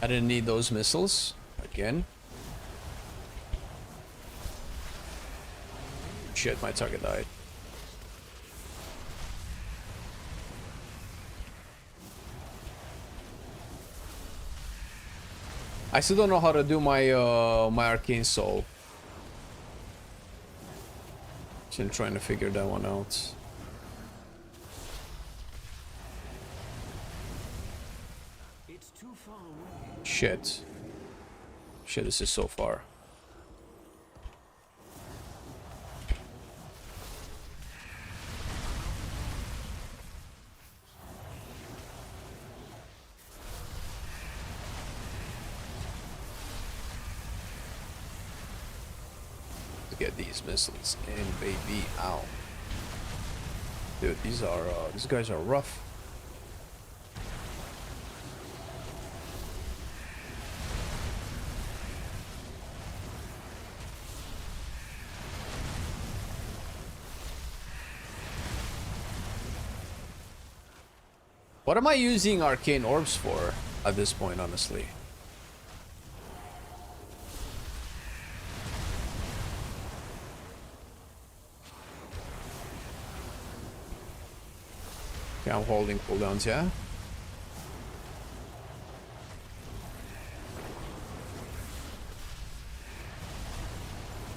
I didn't need those missiles. Again. Shit, my target died. I still don't know how to do my my arcane soul. Still trying to figure that one out. It's too far away. Shit. Shit, this is so far. Get these missiles in, baby. Ow. Dude, these guys are rough. What am I using arcane orbs for at this point, honestly? Okay, I'm holding cooldowns, yeah?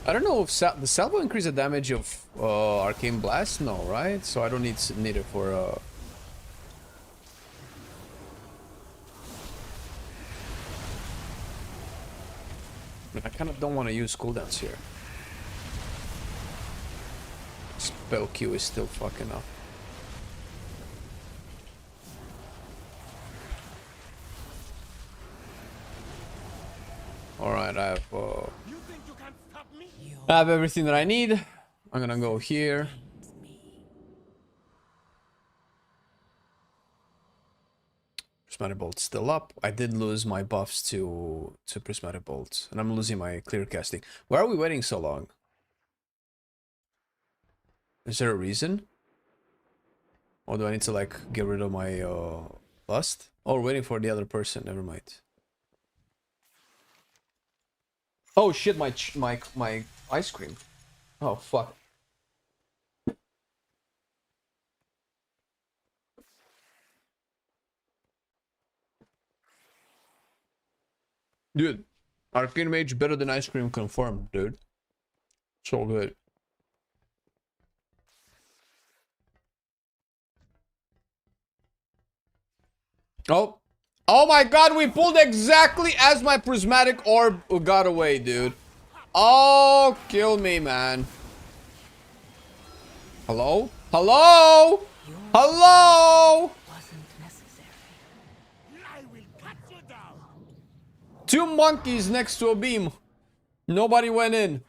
I don't know if the salvo increase the damage of Arcane Blast? No, right? So I don't need it for... I kind of don't want to use cooldowns here. Spell Q is still fucking up. Alright, I have everything that I need. I'm gonna go here. Prismatic Bolt still up. I did lose my buffs to Prismatic Bolt, and I'm losing my clear casting. Why are we waiting so long? Is there a reason? Or do I need to like get rid of my bust? Oh, we're waiting for the other person. Never mind. Oh shit! My ice cream. Oh fuck. Dude, Arcane Mage better than ice cream confirmed, dude. So good. Oh. Oh my god, we pulled exactly as my prismatic orb got away, dude. Oh, kill me, man. Hello? Hello? Hello? Two monkeys next to a beam. Nobody went in.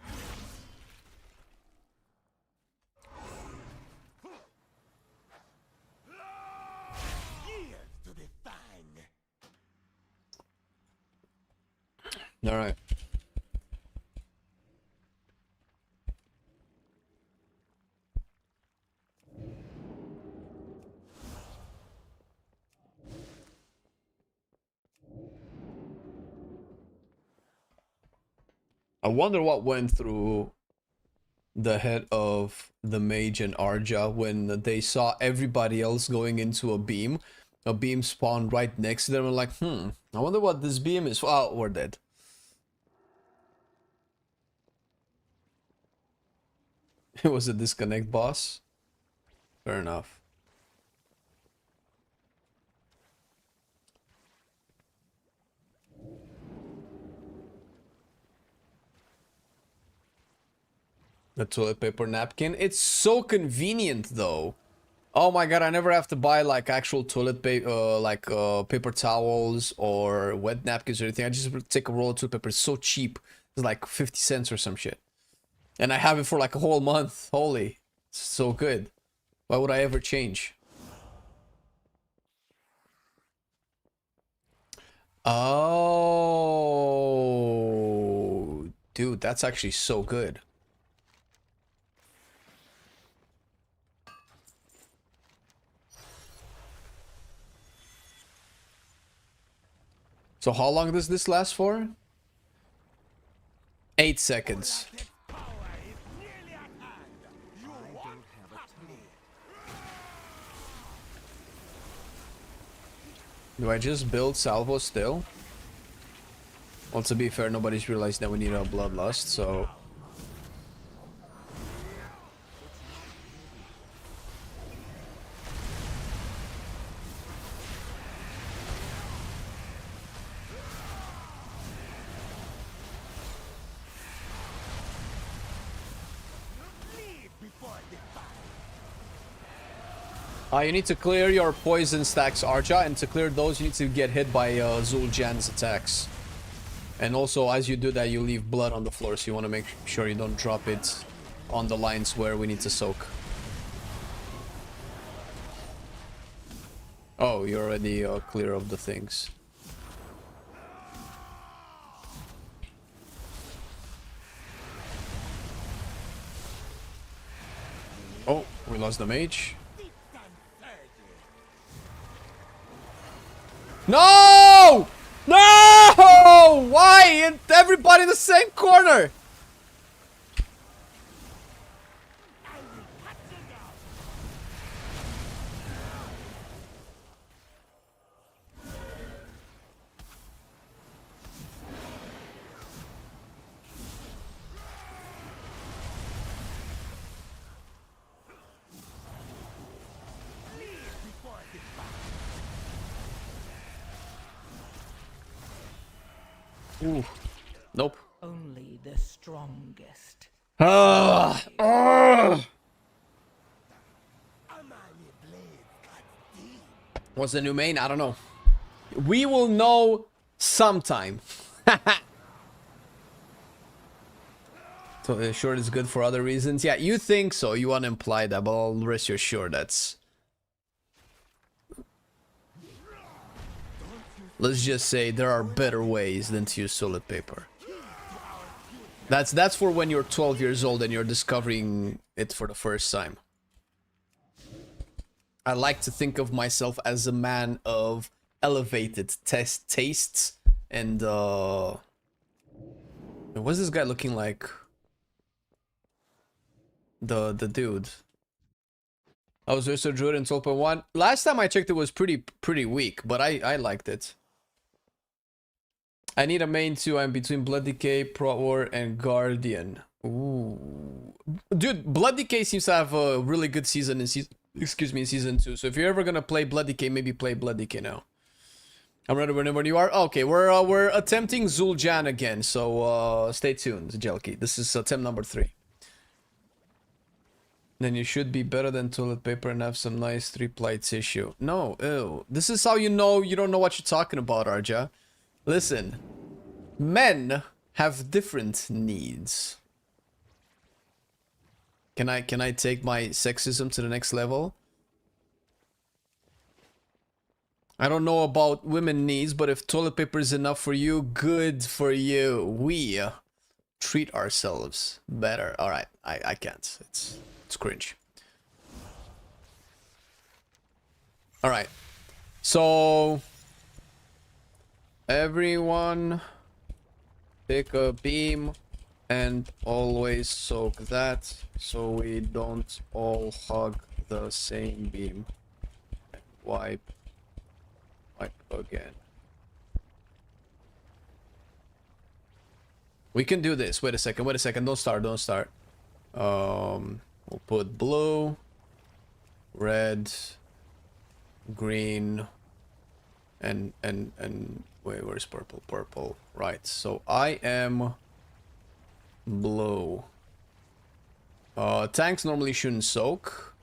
All right. I wonder what went through the head of the mage and Arja when they saw everybody else going into a beam. A beam spawned right next to them and like, I wonder what this beam is. Oh, we're dead. It was a disconnect boss. Fair enough. The toilet paper napkin. It's so convenient though. Oh my god, I never have to buy like actual toilet paper, paper towels or wet napkins or anything. I just take a roll of toilet paper. It's so cheap. It's like 50 cents or some shit. And I have it for like a whole month. Holy. It's so good. Why would I ever change? Oh. Dude, that's actually so good. So how long does this last for? 8 seconds. Do I just build salvo still? Well, to be fair, nobody's realized that we need a bloodlust, so... You need to clear your poison stacks, Arja, and to clear those, you need to get hit by Zul'Jan's attacks. And also, as you do that, you leave blood on the floor, so you want to make sure you don't drop it on the lines where we need to soak. Oh, you're already clear of the things. Oh, we lost the mage. No! No! Why? Everybody in the same corner! Ooh. Nope. Only the strongest. What's the new main? I don't know. We will know sometime. So the short is good for other reasons. Yeah, you think so. You want to imply that, but I'll rest you assured that's... Let's just say there are better ways than to use toilet paper. That's for when you're 12 years old and you're discovering it for the first time. I like to think of myself as a man of elevated tastes and what's this guy looking like? The dude. I was also Druid in 12.1. Last time I checked it was pretty weak, but I liked it. I need a main too. I'm between Blood Decay, Pro War, and Guardian. Ooh. Dude, Blood Decay seems to have a really good season in season... Excuse me, in season 2. So if you're ever gonna play Blood Decay, maybe play Blood Decay now. I'm ready whenever you are. Okay, we're attempting Zul'Jan again, so stay tuned, Jelky. This is attempt number 3. Then you should be better than toilet paper and have some nice 3-ply tissue. No, ew. This is how you know you don't know what you're talking about, Arja. Listen, men have different needs. Can I take my sexism to the next level? I don't know about women needs, but if toilet paper is enough for you, good for you. We treat ourselves better. All right, I can't. It's cringe. All right, so everyone pick a beam and always soak that so we don't all hug the same beam. And wipe again. We can do this. Wait a second. Don't start. We'll put blue, red, green, and wait, where's purple? Purple. Right. So I am blue. Tanks normally shouldn't soak.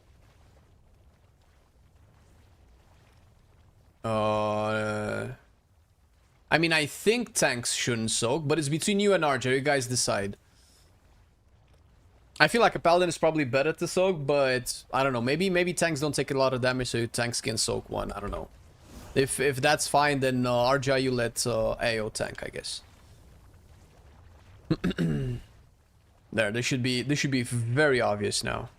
I mean, I think tanks shouldn't soak, but it's between you and RJ. You guys decide. I feel like a paladin is probably better to soak, but I don't know. Maybe tanks don't take a lot of damage, so tanks can soak one. I don't know. If that's fine, then RJ, you let AO tank, I guess. There, this should be very obvious now.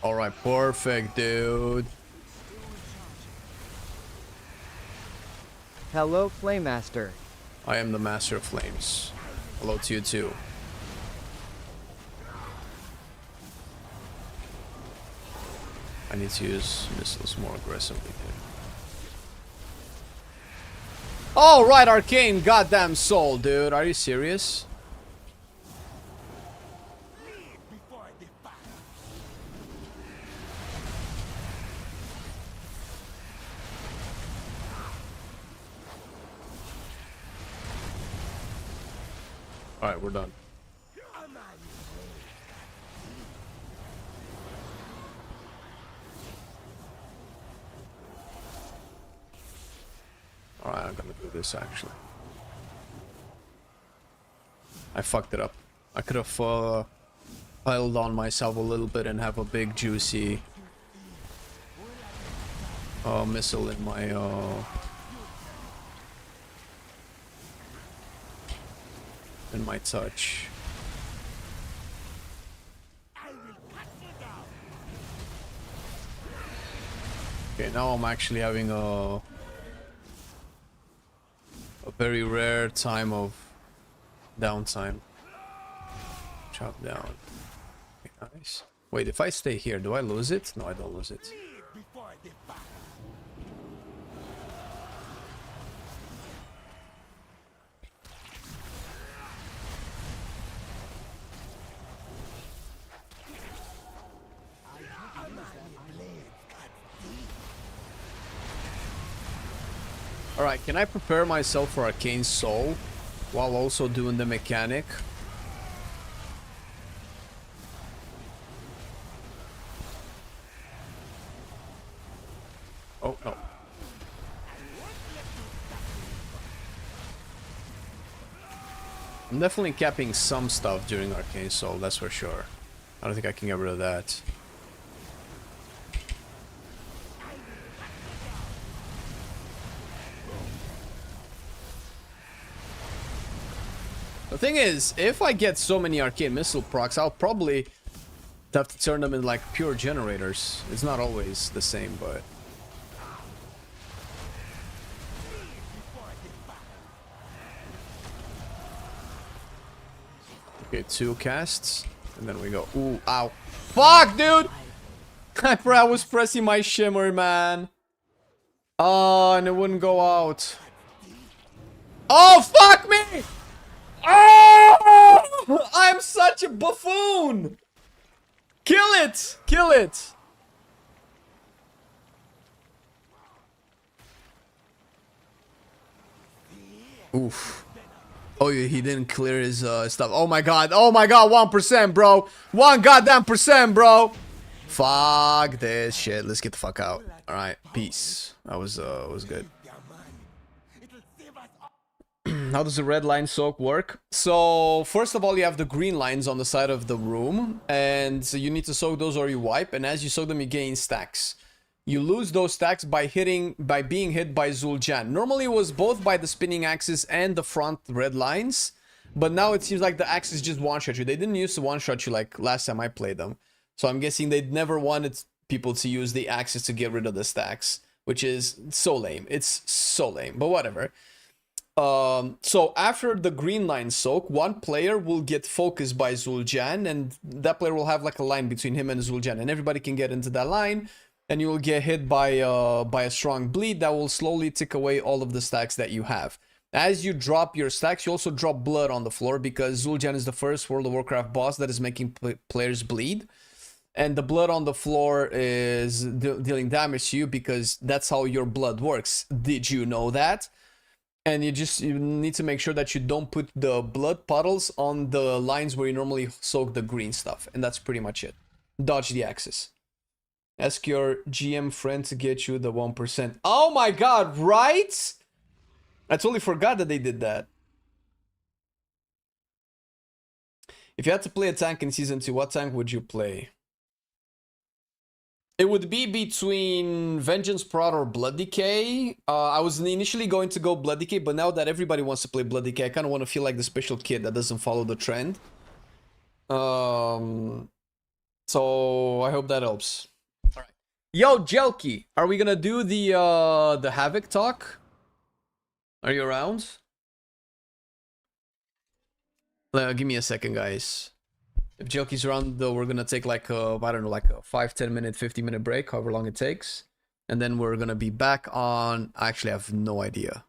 All right, perfect, dude. Hello, Flamemaster. I am the master of flames. Hello to you too. I need to use missiles more aggressively here. All right, Arcane, goddamn soul, dude. Are you serious? Alright, we're done. Alright, I'm gonna do this actually. I fucked it up. I could have piled on myself a little bit and have a big juicy missile in my touch. Okay, now I'm actually having a very rare time of downtime. Chop down. Okay, nice. Wait, if I stay here, do I lose it? No, I don't lose it. Alright, can I prepare myself for Arcane Soul while also doing the mechanic? Oh, no. I'm definitely capping some stuff during Arcane Soul, that's for sure. I don't think I can get rid of that. The thing is, if I get so many Arcane Missile procs, I'll probably have to turn them in like pure generators. It's not always the same, but... Okay, 2 casts, and then we go. Ooh, ow. Fuck, dude! I was pressing my shimmer, man. Oh, and it wouldn't go out. Oh, fuck me! Oh! I'm such a buffoon! Kill it! Kill it! Oof. Oh, yeah, he didn't clear his stuff. Oh my god. Oh my god, 1%, bro. 1 goddamn percent, bro. Fuck this shit. Let's get the fuck out. Alright, peace. That was good. How does the red line soak work? So, first of all, you have the green lines on the side of the room. And so you need to soak those or you wipe. And as you soak them, you gain stacks. You lose those stacks by being hit by Zul'Jan. Normally it was both by the spinning axis and the front red lines, but now it seems like the axis just one-shot you. They didn't used to one-shot you like last time I played them. So I'm guessing they never wanted people to use the axis to get rid of the stacks, which is so lame. It's so lame, but whatever. So after the green line soak, one player will get focused by Zul'Jan, and that player will have like a line between him and Zul'Jan, and everybody can get into that line. And you will get hit by a strong bleed that will slowly tick away all of the stacks that you have. As you drop your stacks, you also drop blood on the floor because Zul'Jan is the first World of Warcraft boss that is making players bleed. And the blood on the floor is dealing damage to you because that's how your blood works. Did you know that? And you need to make sure that you don't put the blood puddles on the lines where you normally soak the green stuff. And that's pretty much it. Dodge the axis. Ask your GM friend to get you the 1%. Oh my god, right? I totally forgot that they did that. If you had to play a tank in Season 2, what tank would you play? It would be between Vengeance Prod or Blood Decay. I was initially going to go Blood Decay, but now that everybody wants to play Blood Decay, I kind of want to feel like the special kid that doesn't follow the trend. So I hope that helps. Yo, Jelky, are we gonna do the Havoc talk? Are you around? Give me a second, guys. If Jelky's around, though, we're gonna take like a, I don't know, like a 5-10 minute, 50-minute break, however long it takes. And then we're gonna be back on... Actually, I have no idea.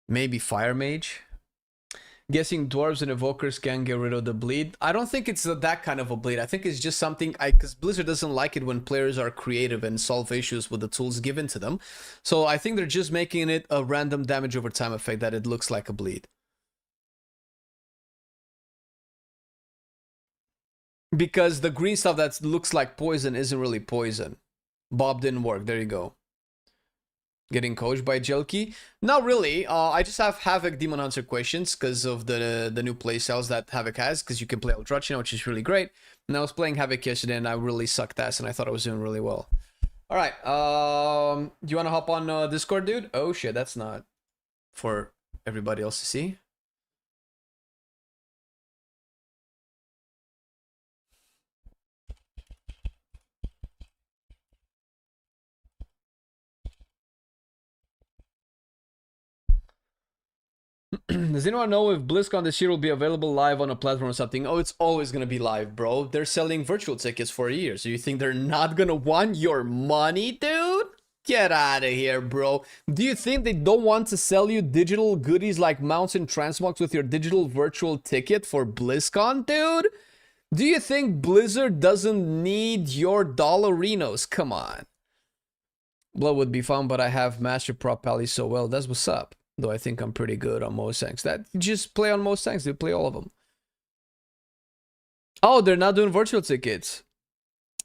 Maybe Fire Mage? Guessing dwarves and evokers can get rid of the bleed. I don't think it's that kind of a bleed. I think it's just something because Blizzard doesn't like it when players are creative and solve issues with the tools given to them. So I think they're just making it a random damage over time effect that it looks like a bleed. Because the green stuff that looks like poison isn't really poison. Bob didn't work. There you go. Getting coached by Jelky? Not really. I just have Havoc Demon Hunter questions because of the new playstyles that Havoc has, because you can play Ultrachina, which is really great. And I was playing Havoc yesterday and I really sucked ass and I thought I was doing really well. Alright, do you want to hop on Discord, dude? Oh shit, that's not for everybody else to see. Does anyone know if BlizzCon this year will be available live on a platform or something? Oh, it's always gonna be live, bro. They're selling virtual tickets for a year. So you think they're not gonna want your money, dude? Get out of here, bro. Do you think they don't want to sell you digital goodies like mounts and transmogs with your digital virtual ticket for BlizzCon, dude? Do you think Blizzard doesn't need your dollarinos? Come on. Blood would be fun, but I have Master Prop Pally so well. That's what's up. Though I think I'm pretty good on most tanks. That just play on most tanks. They play all of them. Oh, they're not doing virtual tickets.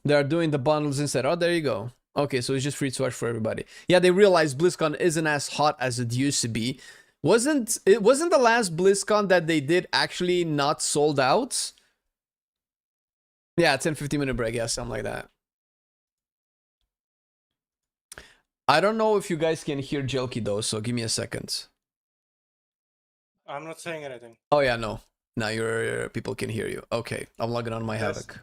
They're doing the bundles instead. Oh, there you go. Okay, so it's just free to watch for everybody. Yeah, they realized BlizzCon isn't as hot as it used to be. Wasn't the last BlizzCon that they did actually not sold out? Yeah, 10-15 minute break, yeah, something like that. I don't know if you guys can hear Jelky though, so give me a second. I'm not saying anything. Oh yeah, no. Now your people can hear you. Okay, I'm logging on my Havoc.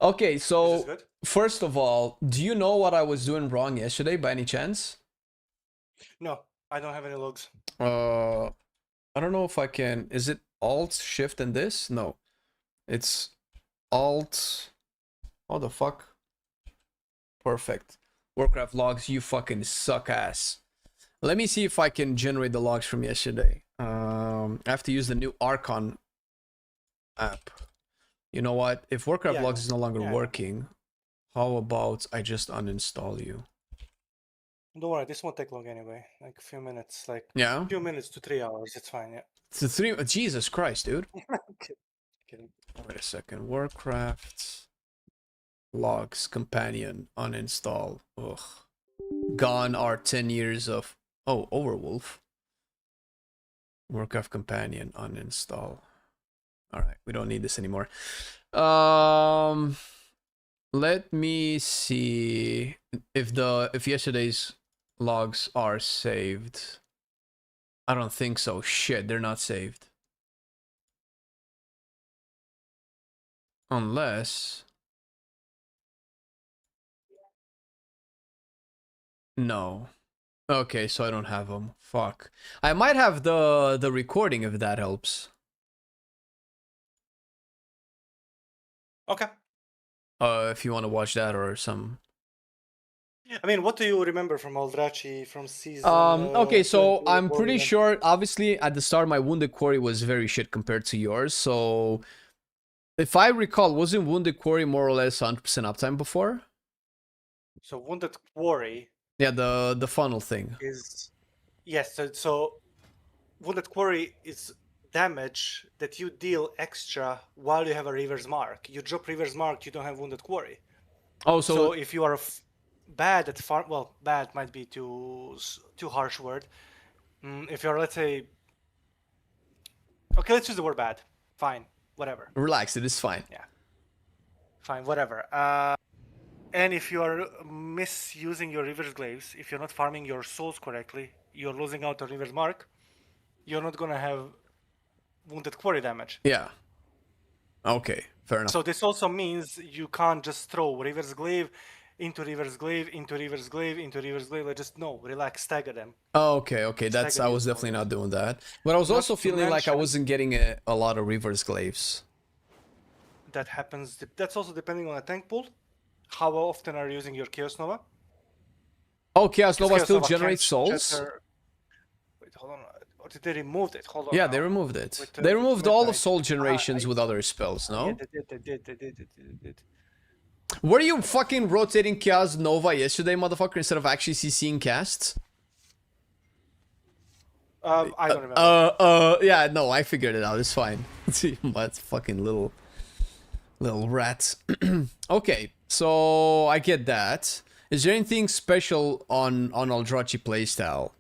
Okay, so first of all, do you know what I was doing wrong yesterday by any chance? No, I don't have any logs. I don't know if I can. Is it Alt Shift and this? No, it's Alt. Oh the fuck. Perfect. Warcraft logs, you fucking suck ass. Let me see if I can generate the logs from yesterday. I have to use the new Archon app. You know what? If Warcraft logs is no longer working, how about I just uninstall you? Don't worry, this won't take long anyway. Like a few minutes, like a few minutes to 3 hours. It's fine. Yeah. It's a 3. Jesus Christ, dude. Kidding. Wait a second. Warcraft logs companion uninstall. Ugh. Gone are 10 years of Overwolf. Warcraft companion uninstall. All right, we don't need this anymore. Let me see if yesterday's logs are saved. I don't think so. Shit, they're not saved. Unless no. Okay, so I don't have them. Fuck. I might have the recording if that helps. Okay. If you want to watch that or some. I mean, what do you remember from Aldrachi from season? Okay, so I'm pretty sure. Obviously, at the start, my Wounded Quarry was very shit compared to yours. So, if I recall, wasn't Wounded Quarry more or less 100% uptime before? So Wounded Quarry. Yeah, the funnel thing. Is yes. So Wounded Quarry is damage that you deal extra while you have a Reaver's Mark. You drop Reaver's Mark, you don't have Wounded Quarry. Oh, so if you are bad at farm, well, bad might be too harsh word. If you're, let's say, okay, let's use the word bad. Fine, whatever. Relax, it is fine. Yeah. Fine, whatever. And if you are misusing your Reaver's Glaives, if you're not farming your souls correctly, you're losing out on Reaver's Mark. You're not gonna have Wounded Quarry damage. Yeah. Okay, fair enough. So this also means you can't just throw Reaver's Glaive into Reaver's Glaive, into Reaver's Glaive, into Reaver's Glaive. Like, just no, relax, stagger them. Oh, okay. That's I was definitely not doing that. But I was also feeling like I wasn't getting a lot of Reaver's Glaives. That happens. That's also depending on a tank pool. How often are you using your Chaos Nova? Oh, Chaos Nova still generates souls? Wait, hold on. Or did they remove it? Hold on. Yeah, they removed it. They removed all the soul generations with other spells, no? Yeah, they did. Were you fucking rotating Chaos Nova yesterday, motherfucker, instead of actually CCing casts? I don't remember. Yeah, no, I figured it out. It's fine. What fucking little rats. Okay, so I get that. Is there anything special on Eldrachi playstyle?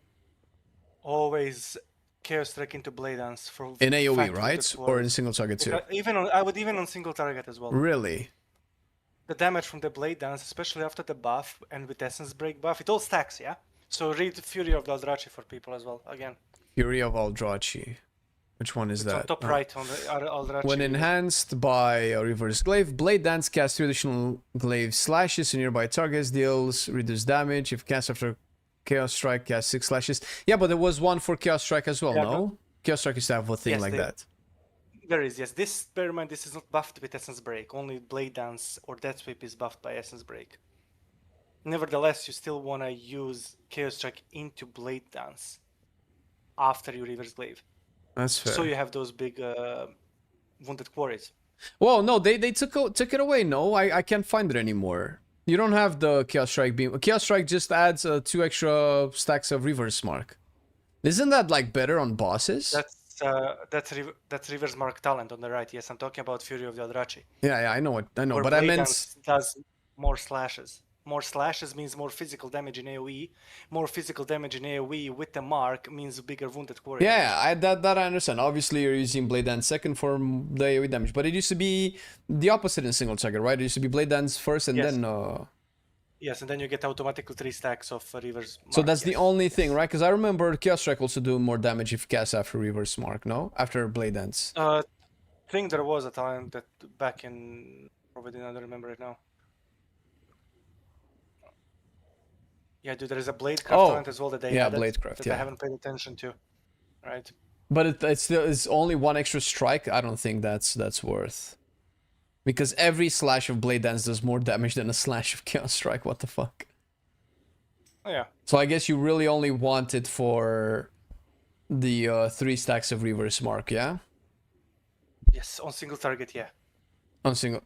Always Chaos Strike into Blade Dance for in AoE, right? Or in single target too? I would even on single target as well. Really? The damage from the Blade Dance, especially after the buff and with Essence Break buff, it all stacks, yeah? So read Fury of the Eldrachi for people as well, again. Fury of Eldrachi. Which one is it's that? On top right on the Eldrachi. When enhanced by a Reverse Glaive, Blade Dance casts 3 additional glaive slashes to nearby targets, deals reduced damage. If cast after Chaos Strike, casts 6 slashes. Yeah, but there was one for Chaos Strike as well, no? Chaos Strike used to have a thing like that. There is, yes. This, bear in mind, this is not buffed with Essence Break. Only Blade Dance or Death Sweep is buffed by Essence Break. Nevertheless, you still want to use Chaos Strike into Blade Dance after you Reverse Glaive. That's fair. So you have those big Wounded Quarries. Well, no, they took it away. No, I can't find it anymore. You don't have the Chaos Strike beam. Chaos Strike just adds 2 extra stacks of reverse mark. Isn't that like better on bosses? That's reverse mark talent on the right. Yes, I'm talking about Fury of the Eldrachi. Yeah, I know it. I know, Where but I Blade meant Dance does more slashes. More slashes means more physical damage in AoE. More physical damage in AoE with the mark means bigger wounded core. yeah, that I understand. Obviously, you're using Blade Dance second for the AoE damage, but it used to be the opposite in single target, right? It used to be Blade Dance first and Yes. then. Yes, and then you get automatically 3 stacks of reverse mark. So that's the yes, only yes. thing, right? Because I remember Chaos Strike also do more damage if cast after reverse mark, no? After Blade Dance. I think there was a time that back in... Probably don't remember it now. Yeah, dude, there is a Bladecraft talent as well that they added Bladecraft, that yeah. I haven't paid attention to. Right? But it's only 1 extra strike. I don't think that's worth. Because every slash of Blade Dance does more damage than a slash of Chaos Strike. What the fuck? Oh, yeah. So I guess you really only want it for the 3 stacks of reverse mark, yeah? Yes, on single target, yeah. On single.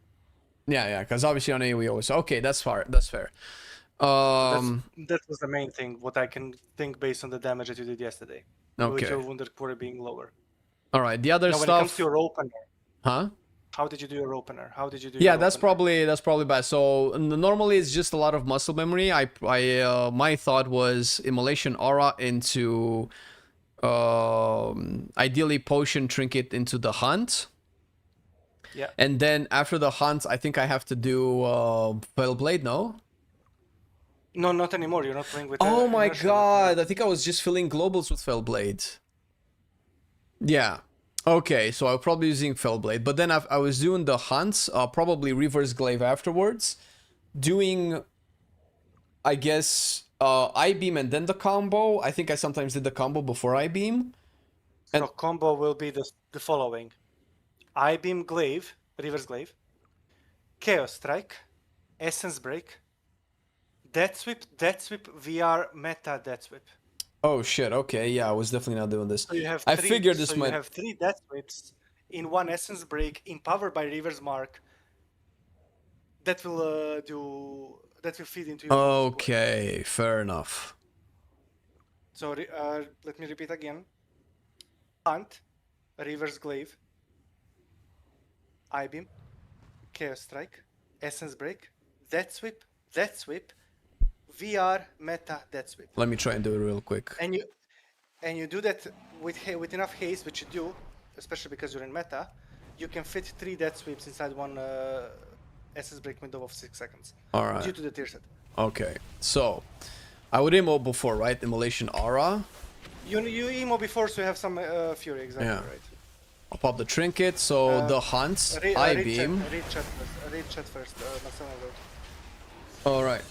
Yeah, because obviously on AoE always. Okay, that's fair. That's fair. That was the main thing, what I can think based on the damage that you did yesterday. With Okay. your wounded core being lower. All right. The other Now, when it comes stuff. to your opener, Huh? how did you do your opener? How did you do Yeah, your that's opener? probably bad. So normally it's just a lot of muscle memory. My thought was immolation aura into ideally potion trinket into the hunt. Yeah. And then after the hunt, I think I have to do Fell Blade, no? No, not anymore. You're not playing with. Oh my inertia. god, I think I was just filling globals with Fell Blade. Yeah. Okay, so I'm probably using Fell Blade, but then I was doing the hunts, probably Reverse Glaive afterwards, doing, I guess, I-Beam and then the combo. I think I sometimes did the combo before I-Beam. So combo will be the following: I-Beam Glaive, Reverse Glaive, Chaos Strike, Essence Break, Death Sweep, VR, Meta Death Sweep. Oh shit, okay, yeah, I was definitely not doing this. So you have I three, figured this so might... you have 3 Death Sweeps in 1 Essence Break, empowered by Reverse Mark. That will feed into your. Okay, fair enough. So let me repeat again: Hunt, Reverse Glaive, I-Beam, Chaos Strike, Essence Break, Death Sweep, VR, Meta, Death Sweep. Let me try and do it real quick. And you do that with enough haste, which you do, especially because you're in meta. You can fit 3 Death Sweeps inside 1 Essence Break window of 6 seconds. Alright. Due to the tier set. Okay, so I would immo before, right? Immolation aura. You emo before, so you have some fury, exactly Yeah. right. I'll pop the trinket, so the hunts, I-Beam. Read chat first. Marcelian wrote. Alright.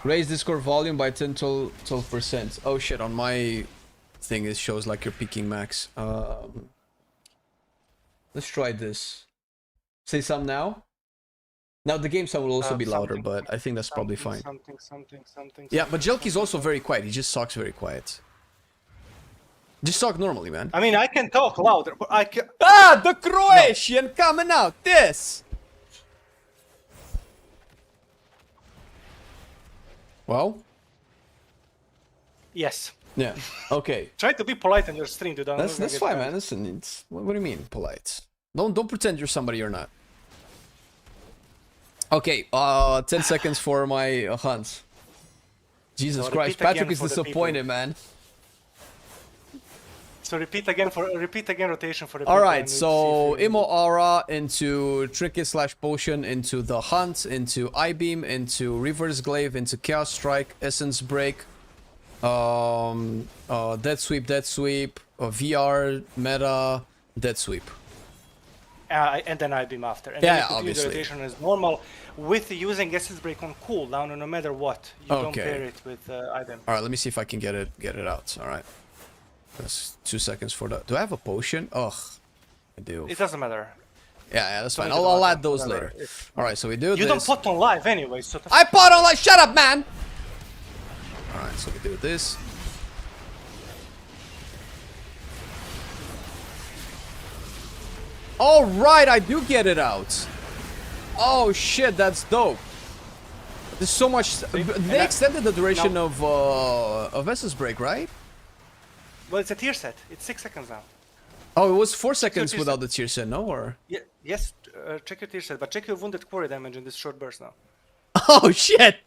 Raise Discord volume by 12%. Oh shit, on my thing it shows like you're peaking max. Let's try this. Say some now. Now the game sound will also be louder, but I think that's probably fine. Something. Yeah, but Jelky's also very quiet. He just talks very quiet. Just talk normally, man. I mean, I can talk louder, but I can. Ah, the Croatian coming out. This. Well. Yes. Yeah. Okay. Try to be polite on your stream, dude. That's fine, man. Listen, it's what do you mean polite? Don't pretend you're somebody you're not. Okay. 10 seconds for my hunt. Jesus So Christ, repeat again Patrick is for the disappointed, people. man. So repeat again rotation for the people. All and right, we'll so see if Immo Aura into Trinket / Potion into the Hunt into I-Beam into Reverse Glaive into Chaos Strike, Essence Break, Dead Sweep, VR, Meta, Dead Sweep. and then I-Beam after. And Yeah, then you continue obviously. the rotation as normal with using Essence Break on cooldown, no matter what. You don't Okay. pair it with I-Beam. All right, let me see if I can get it out. All right, that's 2 seconds for that. Do I have a potion? Ugh, I do. It doesn't matter. Yeah, that's fine. Don't need I'll to add those whatever. later. All right, so we do You this. don't put on live anyway, so I put on like, shut up, man. All right, so we do this. All right, I do get it out. Oh shit, that's dope. There's so much. They extended the duration of Essence Break, right? Well, it's a tier set. It's 6 seconds now. Oh, it was 4 seconds tier without set. the tier set, no? Or Yeah, yes, check your tier set, but check your wounded quarry damage in this short burst now. oh shit!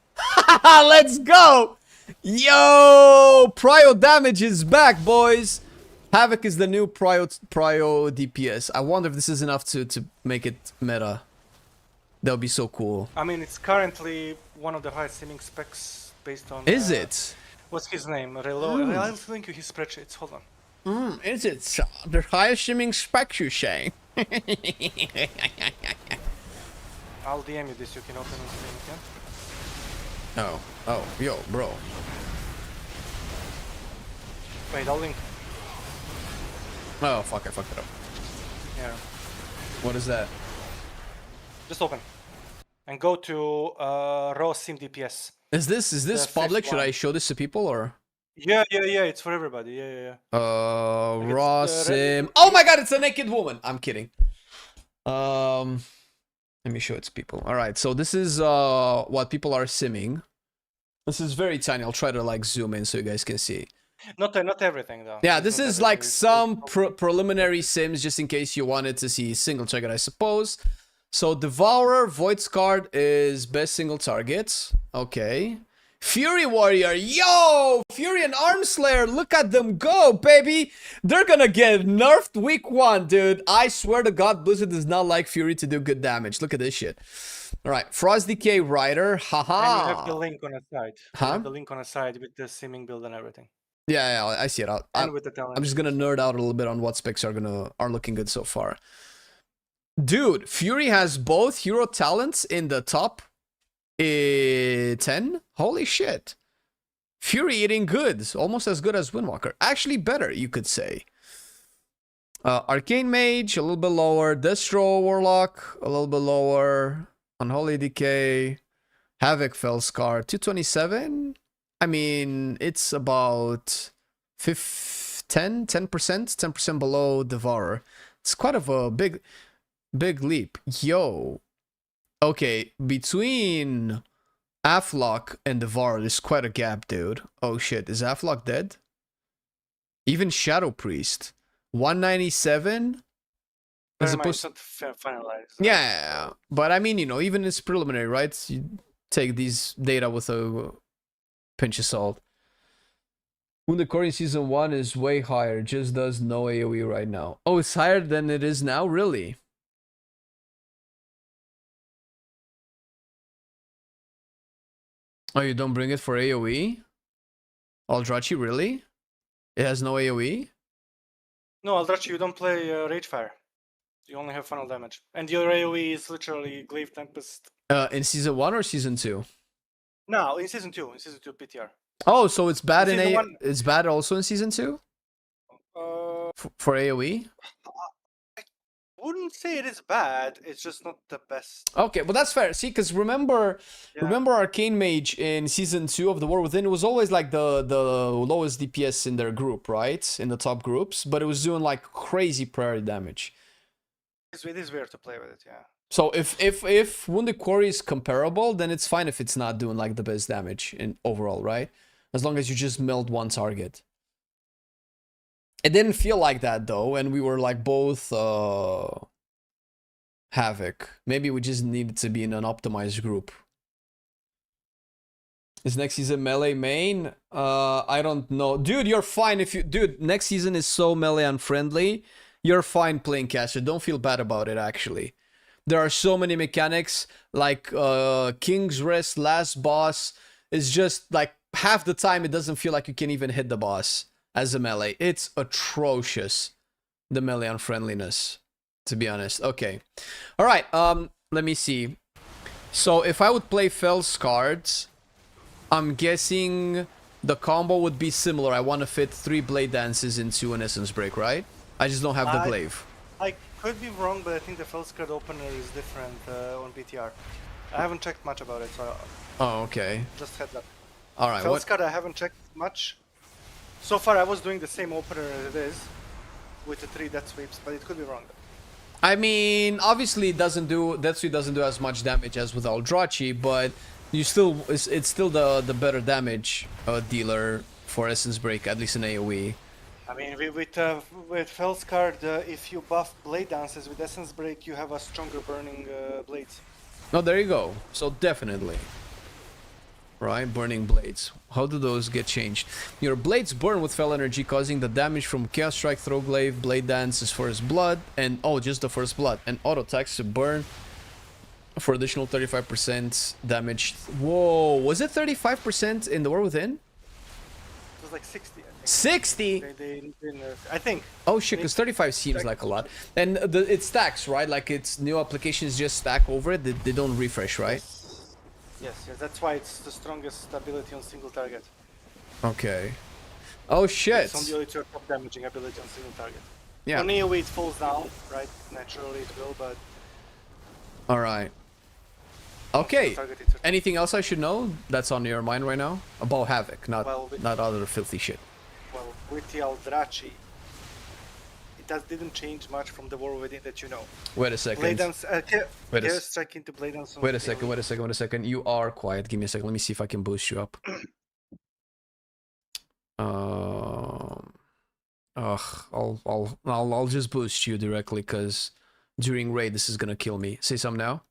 Let's go! Yo, prio damage is back, boys. Havoc is the new prio DPS. I wonder if this is enough to make it meta. That would be so cool. I mean, it's currently one of the highest seeming specs based on. Is it? What's his name? Relo. I'll link you his spreadsheets. Hold on. Is it the highest shimming specs you say? I'll DM you this. You can open it again. Oh, yo, bro. Wait, I'll link. Oh, fuck, I fucked it up. Here. What is that? Just open. And go to raw sim DPS. Is this The public? fifth Should I one. show this to people or? Yeah. It's for everybody. Yeah. Like Raw it's, sim. Oh my god, it's a naked woman. I'm kidding. Let me show it to people. All right, so this is what people are simming. This is very tiny. I'll try to like zoom in so you guys can see. Not everything though. Yeah, It's this not is like everything. some preliminary sims just in case you wanted to see single target, I suppose. So Devourer, Void Scarred is best single target. Okay. Fury Warrior, yo! Fury and Arm Slayer, look at them go, baby! They're gonna get nerfed week 1, dude. I swear to God, Blizzard does not like Fury to do good damage. Look at this shit. Alright, Frost Decay Rider, haha. And you have the link on the side. You Huh? have the link on the side with the simming build and everything. Yeah, I see it. And with the talent. I'm just gonna nerd out a little bit on what specs are looking good so far. Dude, Fury has both hero talents in the top 10. Holy shit. Fury eating good, almost as good as Windwalker. Actually better, you could say. Arcane Mage, a little bit lower. Destro Warlock, a little bit lower. Unholy Decay. Havoc Fellscar, 227. I mean, it's about 10% below Devourer. It's quite of a big leap. Yo. Okay, between Aflock and Devourer, there's quite a gap, dude. Oh shit, is Aflock dead? Even Shadow Priest. 197? As Never mind, opposed it's not finalized. yeah, but I mean, you know, even it's preliminary, right? You take these data with a pinch of salt. Wounded Core in Season 1 is way higher, just does no AoE right now. Oh, it's higher than it is now? Really? Oh, you don't bring it for AoE? Aldrachi, really? It has no AoE? No, Aldrachi, you don't play Ragefire. You only have funnel damage. And your AoE is literally Glaive Tempest. In Season 1 or Season 2? No, in Season 2. In Season 2 PTR. Oh, so it's bad in Season A. 1 It's bad also in Season 2? For AoE? wouldn't say it is bad. It's just not the best. Okay, well that's fair. See, because remember Arcane Mage in Season 2 of The War Within, it was always like the lowest DPS in their group, right? In the top groups, but it was doing like crazy priority damage. It is weird to play with it, yeah. So if Wounded Quarry is comparable, then it's fine if it's not doing like the best damage in overall, right? As long as you just milled one target. It didn't feel like that though, and we were like both Havoc. Maybe we just needed to be in an optimized group. Is next season melee main? I don't know. Dude, you're fine if you... Dude, next season is so melee unfriendly. You're fine playing caster. Don't feel bad about it, actually. There are so many mechanics, like King's Rest, last boss. Is just like half the time it doesn't feel like you can even hit the boss as a melee. It's atrocious, the melee unfriendliness, to be honest. Okay. Alright, let me see. So if I would play Fellscarred, I'm guessing the combo would be similar. I want to fit 3 Blade Dances into an Essence Break, right? I just don't have the glaive. I could be wrong, but I think the Fellscarred opener is different on PTR. I haven't checked much about it, so Oh, okay. just heads up. Alright, Fellscarred I haven't checked much. So far I was doing the same opener as it is, with the 3 death sweeps, but it could be wrong. I mean, obviously it doesn't do... Death Sweep doesn't do as much damage as with Aldrachi, but You still it's still the better damage dealer for Essence Break, at least in AoE. I mean, with Felskard, if you buff Blade Dances with Essence Break, you have a stronger burning blades. Oh, there you go. So definitely. Right, burning blades. How do those get changed? Your blades burn with fell energy, causing the damage from Chaos Strike, Throglaive, Blade Dance is first blood, and just the first blood. And auto attacks to burn for additional 35% damage. Whoa, was it 35% in the War Within? It was like 60, I think. 60? I think. Oh shit, because 35 seems like a lot. And it stacks, right? Like it's new applications just stack over it. They don't refresh, right? Yes, that's why it's the strongest ability on single target. Okay. Oh shit. It's on the only two top damaging ability on single target. Yeah. On AoE it falls down, right? Naturally it will, but... Alright. Okay. target, it's a- Anything else I should know that's on your mind right now? About Havoc, not with- not other filthy shit. Well, with the Aldrachi, didn't change much from the War Within that you know. Wait a second. Blade Dance, Wait a Chaos Strike into Blade Dance on Wait a AoE. second, wait a second, wait a second. You are quiet. Give me a second. Let me see if I can boost you up. I'll just boost you directly because during raid this is gonna kill me. Say something now.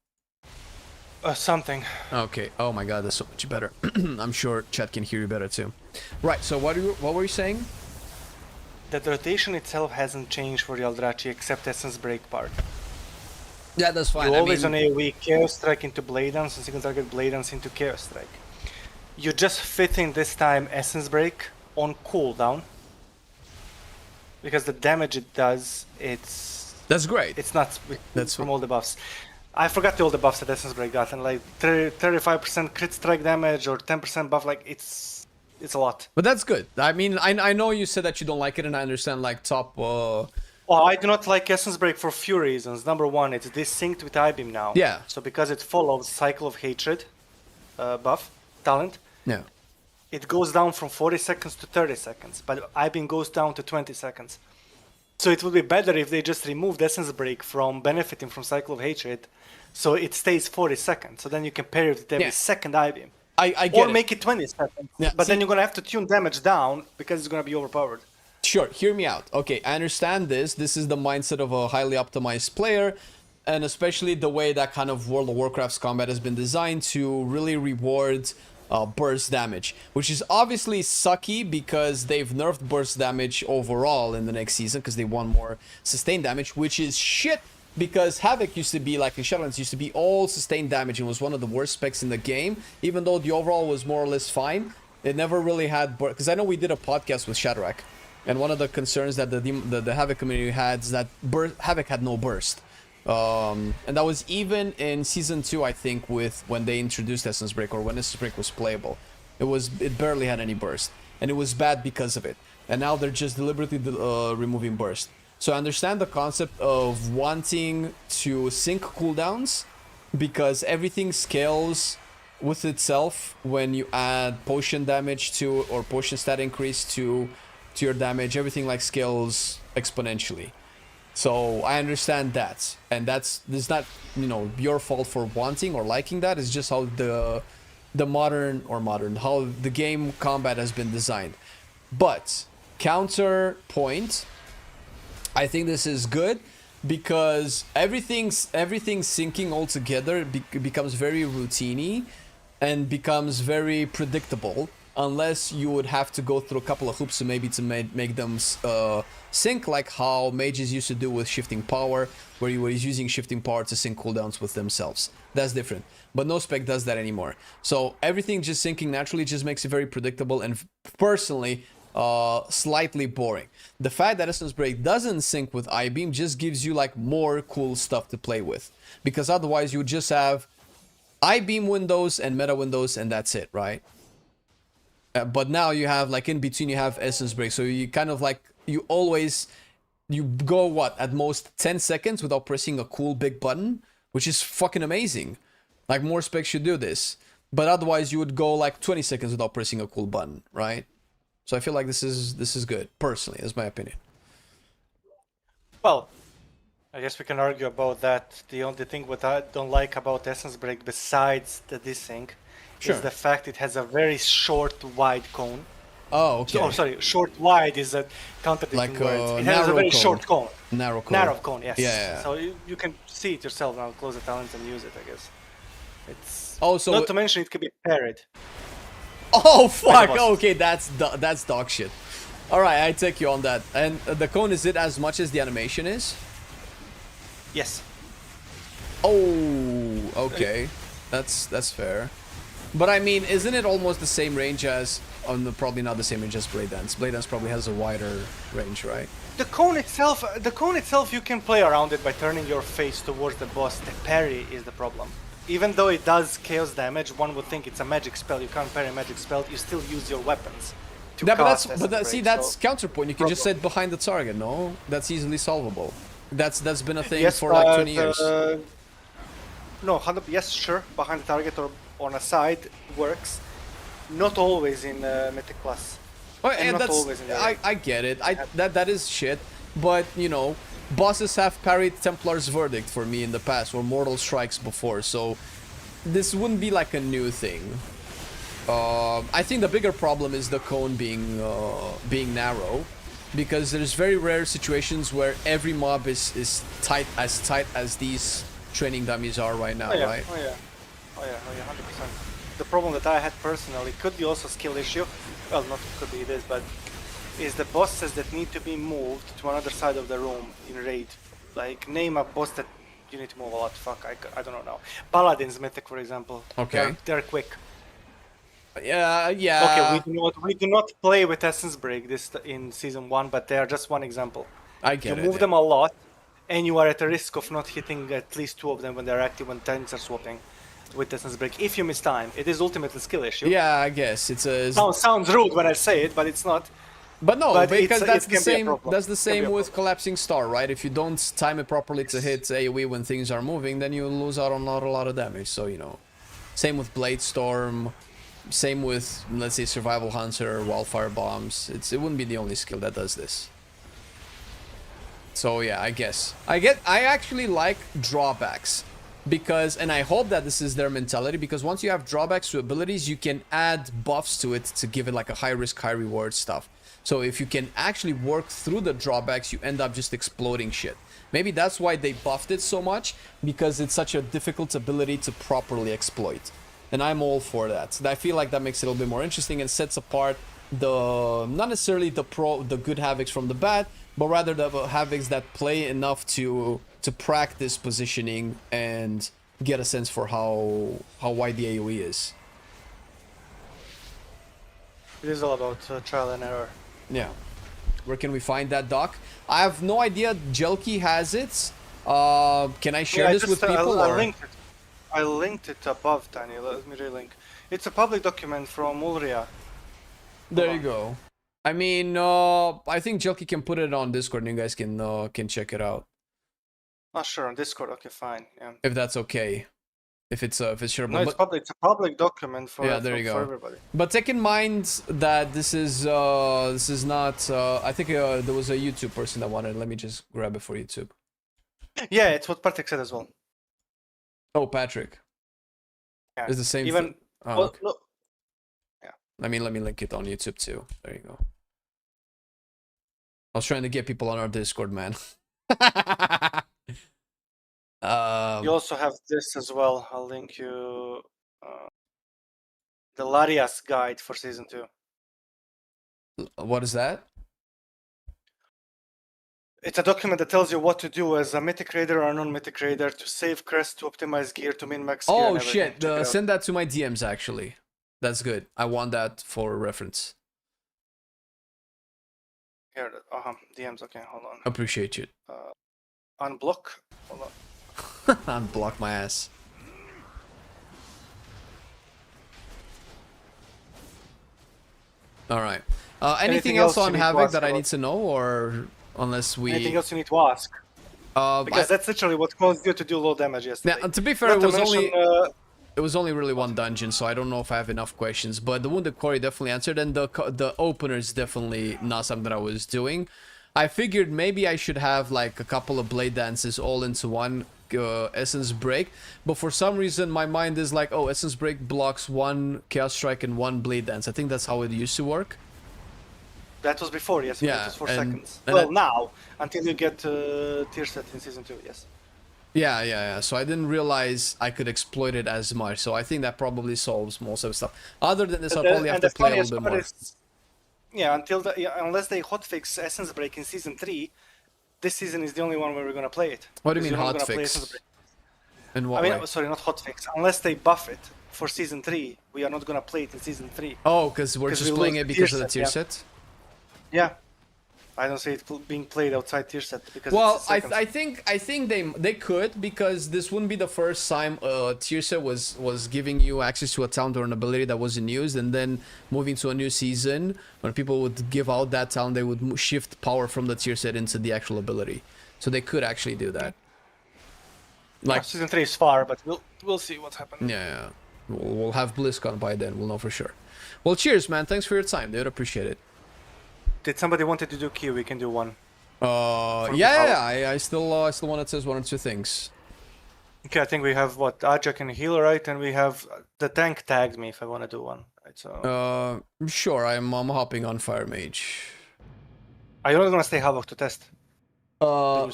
Something. Okay. Oh my god, that's so much better. I'm sure chat can hear you better too. Right. So what were you saying? The rotation itself hasn't changed for the Aldrachi except Essence Break part. Yeah, that's fine. You I always mean, on AoE Chaos Strike into Blade Dance and single target Blade Dance into Chaos Strike. You just fit in this time Essence Break on cooldown. Because the damage it does, that's great. it's not That's from all the buffs. I forgot all the buffs that Essence Break got, and like 35% crit strike damage or 10% buff, like it's a lot. But that's good. I mean, I know you said that you don't like it, and I understand like top. Well, I do not like Essence Break for a few reasons. Number one, it's desynced with I-Beam now. Yeah. So because it follows Cycle of Hatred buff, talent, Yeah. it goes down from 40 seconds to 30 seconds, but I-Beam goes down to 20 seconds. So it would be better if they just removed Essence Break from benefiting from Cycle of Hatred, so it stays 40 seconds. So then you can pair it with every Yeah. second I-Beam. I get Or it. make it 20 seconds. Yeah, But see- then you're gonna have to tune damage down because it's gonna be overpowered. Sure, hear me out. Okay, I understand this. This is the mindset of a highly optimized player, and especially the way that kind of World of Warcraft's combat has been designed to really reward burst damage, which is obviously sucky because they've nerfed burst damage overall in the next season because they want more sustained damage, which is shit because Havoc used to be, like in Shadowlands, used to be all sustained damage and was one of the worst specs in the game, even though the overall was more or less fine. It never really had burst, because I know we did a podcast with Shadrack, and one of the concerns that the Havoc community had is that Havoc had no burst. And that was even in Season 2, I think, with when they introduced Essence Break, or when Essence Break was playable. It barely had any burst, and it was bad because of it. And now they're just deliberately removing burst. So I understand the concept of wanting to sync cooldowns, because everything scales with itself when you add potion damage to, or potion stat increase to your damage. Everything like scales exponentially. So I understand that, and it's not, you know, your fault for wanting or liking that. It's just how the how the game combat has been designed. But counterpoint, I think this is good because everything's syncing all together becomes very routine-y and becomes very predictable, unless you would have to go through a couple of hoops to make them sync, like how mages used to do with shifting power, where you were using shifting power to sync cooldowns with themselves. That's different, but no spec does that anymore. So everything just syncing naturally just makes it very predictable, and personally slightly boring. The fact that Essence Break doesn't sync with I-Beam just gives you like more cool stuff to play with, because otherwise you would just have I-Beam windows and meta windows, and that's it, right? But now you have, like, in between you have Essence Break, so you kind of like, you go what, at most 10 seconds without pressing a cool big button, which is fucking amazing. Like, more specs should do this, but otherwise you would go like 20 seconds without pressing a cool button, right? So I feel like this is good, personally, is my opinion. Well, I guess we can argue about that. The only thing what I don't like about Essence Break, besides the desync, Sure. is the fact it has a very short, wide cone. Oh, okay. Oh, sorry, short, wide is a contradicting Like words. a It has a narrow very cone. short cone. Narrow cone. Narrow cone, yes. Yeah. So you can see it yourself now, close the talent and use it, I guess. It's Oh, so not to mention it can be parried. oh fuck! bosses. Okay, that's dog shit. All right, I take you on that. And the cone, is it as much as the animation is? Yes. Oh, okay, that's fair. But I mean, isn't it almost the same range as? Oh, no, probably not the same range as Blade Dance. Blade Dance probably has a wider range, right? The cone itself, you can play around it by turning your face towards the boss. The parry is the problem. Even though it does chaos damage, one would think it's a magic spell. You can't parry a magic spell. You still use your weapons. To Yeah, cast see, break, that's so- counterpoint. You can just sit behind the target. No, that's easily solvable. That's been a thing Yes, for like 20 years. No, yes, sure. Behind the target or on a side works. Not always in Mythic Plus. Oh, and and not that's always in the I get it. That is shit. But you know, bosses have carried Templar's Verdict for me in the past, or Mortal Strikes before. So this wouldn't be like a new thing. I think the bigger problem is the cone being narrow, because there's very rare situations where every mob is tight as these training dummies are right now, right? Oh yeah, 100%. The problem that I had personally could be also skill issue. Well, not could be this, but is the bosses that need to be moved to another side of the room in raid. Like name a boss that you need to move a lot. Fuck, I don't know now. Paladins Mythic, for example. Okay. They're quick. Yeah. Okay, we do not play with Essence Break this in season 1, but they are just one example. I get You it. move Yeah. them a lot, and you are at a risk of not hitting at least 2 of them when they're active when tanks are swapping with Essence Break. If you miss time, it is ultimately a skill issue. Yeah, I guess it's a. Sounds rude when I say it, but it's not. But no, But because it's- that's it the can be a same. problem. That's the It can be same a with problem. Collapsing Star, right? If you don't time it properly to hit AoE when things are moving, then you lose out on not a lot of damage. So you know, same with Blade Storm, same with, let's say, Survival Hunter, Wildfire Bombs. It wouldn't be the only skill that does this. So yeah, I guess I actually like drawbacks, because, and I hope that this is their mentality, because once you have drawbacks to abilities, you can add buffs to it to give it like a high risk, high reward stuff. So if you can actually work through the drawbacks, you end up just exploding shit. Maybe that's why they buffed it so much, because it's such a difficult ability to properly exploit. And I'm all for that. I feel like that makes it a little bit more interesting and sets apart the, not necessarily the good Havocs from the bad, but rather the Havocs that play enough to practice positioning and get a sense for how wide the AoE is. It is all about trial and error. Yeah. Where can we find that, Doc? I have no idea. Jelky has it. Can I share this with people? I linked it above, Tiny. Let me relink. It's a public document from Ulria. There you go. I mean, I think Jelky can put it on Discord and you guys can check it out. Oh, sure, on Discord. Okay, fine. Yeah. If that's okay. If it's shareable. No, it's public. It's a public document for, yeah, there you for go. everybody. But take in mind that this is not. I think there was a YouTube person that wanted. Let me just grab it for YouTube. Yeah, it's what Patrick said as well. Oh, Patrick. Yeah. It's the same. Even. Oh, Well, okay. no, Let me link it on YouTube too. There you go. I was trying to get people on our Discord, man. you also have this as well. I'll link you the Larias guide for season 2. What is that? It's a document that tells you what to do as a mythic raider or a non-mythic raider to save crest, to optimize gear, to min-max gear. Oh and everything. shit! Check it out. Send that to my DMs actually. That's good. I want that for reference. Here, DMs. Okay, hold on. Appreciate you. Unblock. Hold on. Unblock my ass. All right. Anything else on you need to Havoc ask that I about? need to know, or unless we? Anything else you need to ask? Because that's literally what caused you to do low damage yesterday. Now, to be fair, Not it to was mention, only it was only really one dungeon, so I don't know if I have enough questions. But the Wounded Quarry definitely answered, and the opener is definitely not something that I was doing. I figured maybe I should have like a couple of blade dances all into one essence break, but for some reason my mind is like, oh, essence break blocks one chaos strike and one blade dance. I think that's how it used to work. That was before, yes. Yeah, It was 4 and- seconds. and Well, I- now, until you get tier set in season 2, yes. Yeah. So I didn't realize I could exploit it as much. So I think that probably solves most of the stuff. Other than this, I'll probably have to play a little bit more. Yeah, unless they hotfix Essence Break in season 3, this season is the only one where we're gonna play it. What do you mean Because you're not gonna play hotfix? Essence Break. In what I mean, way? sorry, not hotfix. Unless they buff it for season 3, we are not gonna play it in season 3. Oh, because we're 'Cause just we playing lose it the because tier of the set, tier yeah. set? Yeah. I don't see it being played outside tier set because Well, it's seconds. I think they could, because this wouldn't be the first time tier set was giving you access to a talent or an ability that wasn't used, and then moving to a new season when people would give out that talent, they would shift power from the tier set into the actual ability. So they could actually do that. Like season 3 is far, but we'll see what happens. yeah. We'll have BlizzCon by then. We'll know for sure. Well, cheers, man. Thanks for your time, dude. Appreciate it. Did somebody wanted to do Q? We can do one. I still want to test one or two things. Okay, I think we have what Aja can heal, right? And we have the tank tagged me if I want to do one. Right, so Sure. I'm hopping on Fire Mage. are you not gonna stay Havoc to test? No.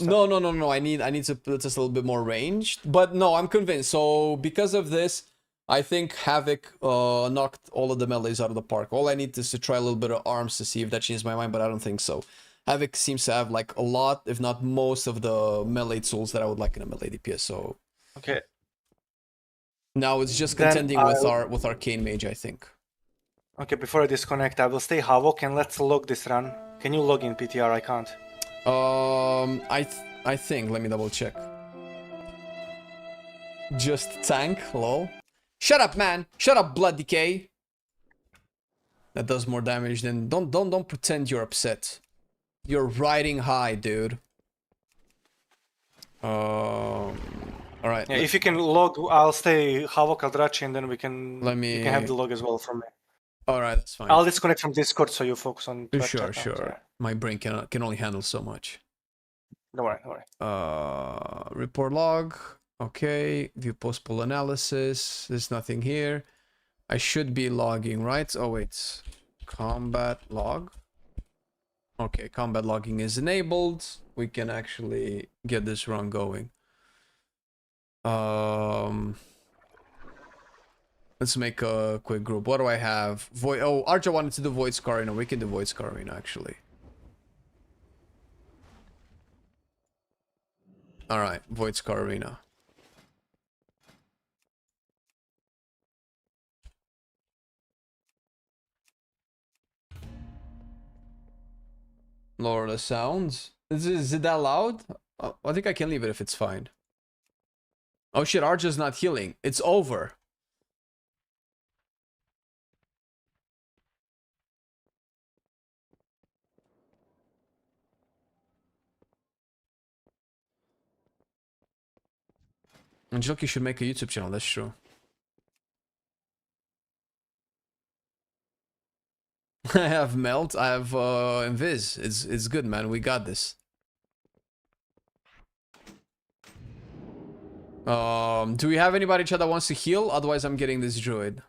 I need to put this a little bit more ranged. But no, I'm convinced. So because of this, I think Havoc knocked all of the melees out of the park. All I need is to try a little bit of arms to see if that changes my mind, but I don't think so. Havoc seems to have like a lot, if not most, of the melee tools that I would like in a melee DPS. So Okay. now it's just Then contending with Arcane Mage, I think. Okay, before I disconnect, I will stay Havoc and let's log this run. Can you log in PTR? I can't. I think. Let me double check. Just tank, lol. Shut up, man. Shut up, Blood Decay. That does more damage than... Don't pretend you're upset. You're riding high, dude. Alright. Yeah, if you can log, I'll stay Havoc Aldrachi and then we can... Let me- You can have the log as well from me. Alright, that's fine. I'll disconnect from Discord so you focus on... Sure. chat. My brain can only handle so much. Don't worry. Report log. Okay. View post-pull analysis. There's nothing here. I should be logging, right? Oh, wait. Combat log. Okay, combat logging is enabled. We can actually get this run going. Let's make a quick group. What do I have? Archer wanted to do Void Scar. No, we can do Void Scar actually. Alright, Void Scar Arena. Lower the sounds. Is it that loud? I think I can leave it if it's fine. Oh shit, Archer's not healing. It's over. Angeloki should make a YouTube channel, that's true. I have Melt, I have Invis. It's good, man. We got this. Do we have anybody chat that wants to heal? Otherwise, I'm getting this druid.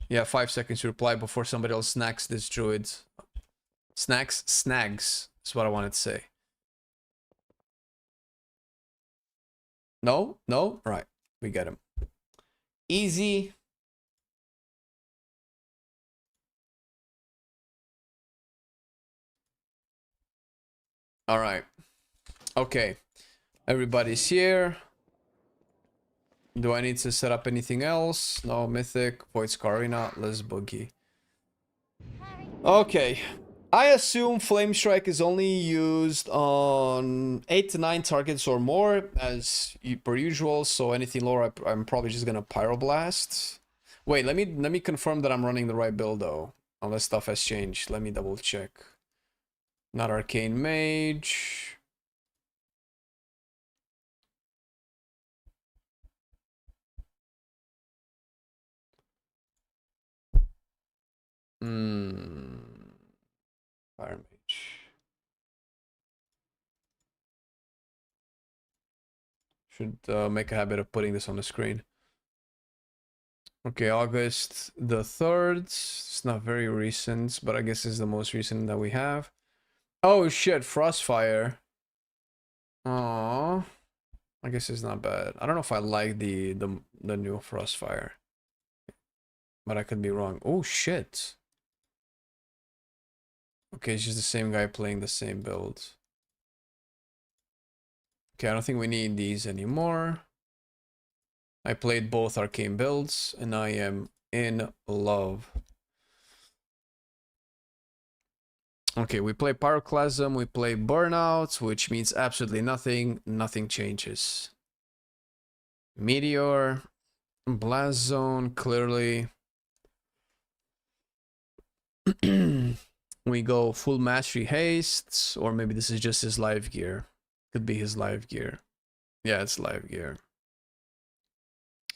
Yeah, 5 seconds to reply before somebody else snacks this druid. Snags. That's what I wanted to say. No? Right. We get him. Easy. All right. Okay. Everybody's here. Do I need to set up anything else? No, Mythic, Void Scar Arena, let's boogie. Okay. I assume Flame Strike is only used on 8 to 9 targets or more, as per usual. So anything lower, I'm probably just gonna Pyroblast. Wait, let me confirm that I'm running the right build though. Unless stuff has changed. Let me double check. Not Arcane Mage. Fire mage. Should make a habit of putting this on the screen. Okay, August the 3rd. It's not very recent, but I guess it's the most recent that we have. Oh shit, Frostfire. Aww. I guess it's not bad. I don't know if I like the new Frostfire. But I could be wrong. Oh shit. Okay, it's just the same guy playing the same build. Okay, I don't think we need these anymore. I played both arcane builds and I am in love. Okay, we play Pyroclasm, we play Burnout, which means absolutely nothing. Nothing changes. Meteor, Blast Zone, clearly. We go full mastery haste, or maybe this is just his live gear. Could be his live gear. Yeah, it's live gear.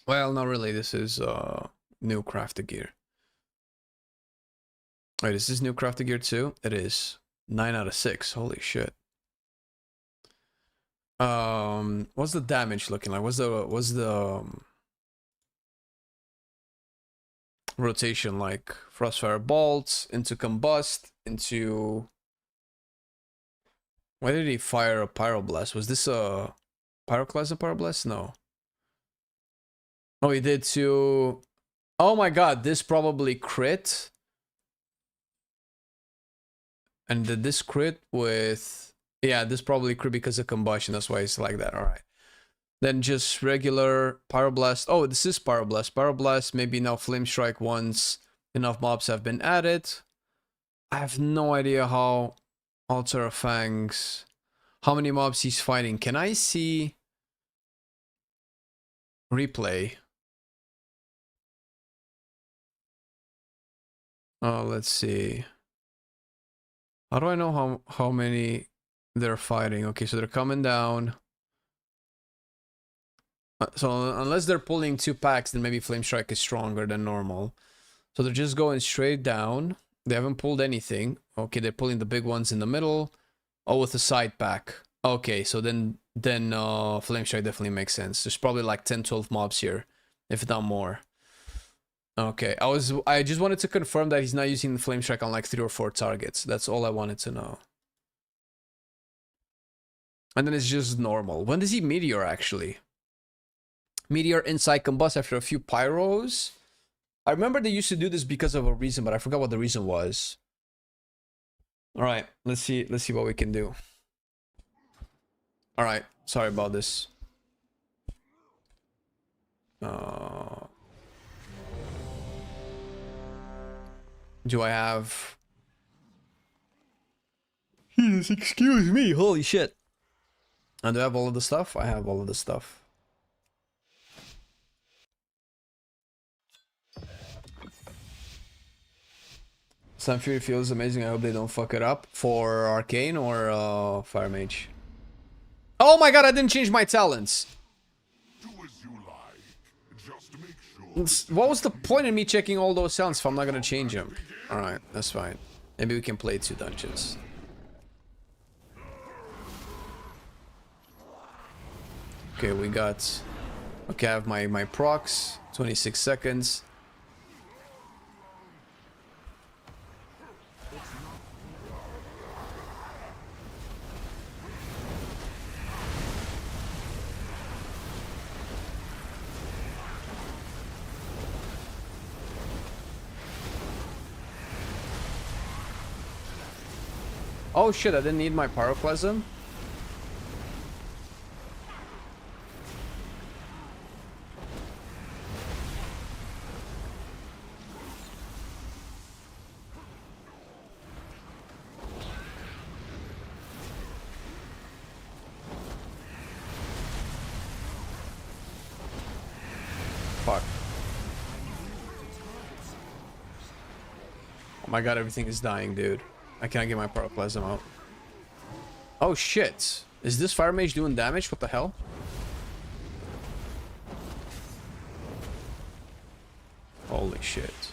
Well, not really. This is new crafted gear. Wait, is this new crafted gear too? It is. 9 out of 6. Holy shit. What's the damage looking like? What's the rotation like? Frostfire Bolt into Combust into. Why did he fire a Pyroblast? Was this a Pyroclasm Pyroblast? No. Oh, he did to. Oh my god, this probably crit. And did this crit with. Yeah, this probably crit because of combustion. That's why it's like that. Alright. Then just regular Pyroblast. Oh, this is Pyroblast. Pyroblast, maybe now Flame Strike once enough mobs have been added. I have no idea how Altar of Fangs. How many mobs he's fighting. Can I see replay? Oh, let's see. How do I know how many they're fighting? Okay, so they're coming down. So unless they're pulling 2 packs, then maybe Flame Strike is stronger than normal. So they're just going straight down. They haven't pulled anything. Okay, they're pulling the big ones in the middle. Oh, with a side pack. Okay, so then Flame Strike definitely makes sense. There's probably like 10-12 mobs here, if not more. Okay, I just wanted to confirm that he's not using the Flame Strike on like 3 or 4 targets. That's all I wanted to know. And then it's just normal. When does he Meteor actually? Meteor inside Combust after a few Pyros? I remember they used to do this because of a reason, but I forgot what the reason was. Alright, let's see what we can do. Alright, sorry about this. Do I have... Jesus, excuse me, holy shit. And do I have all of the stuff? I have all of the stuff. Sun Fury feels amazing. I hope they don't fuck it up. For Arcane or Fire Mage? Oh my god, I didn't change my talents. Do as you like. Just make sure. What was the point in me checking all those talents if I'm not gonna change them? Alright, that's fine. Maybe we can play 2 dungeons. Okay, we got... Okay, I have my procs. 26 seconds. Oh shit, I didn't need my Pyroclasm. Fuck. Oh my god, everything is dying, dude. I can't get my Pyroclasm out. Oh shit. Is this Fire Mage doing damage? What the hell? Holy shit.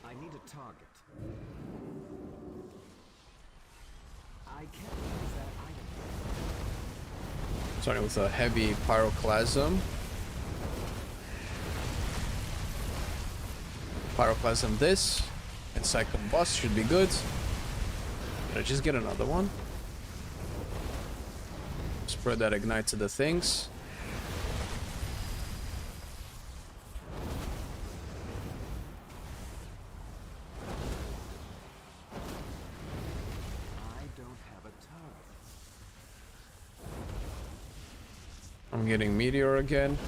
I need a target. Starting with a heavy pyroclasm. Pyroclasm this. And Psychombust should be good. Did I just get another one? Spread that ignite to the things. I'm getting Meteor again.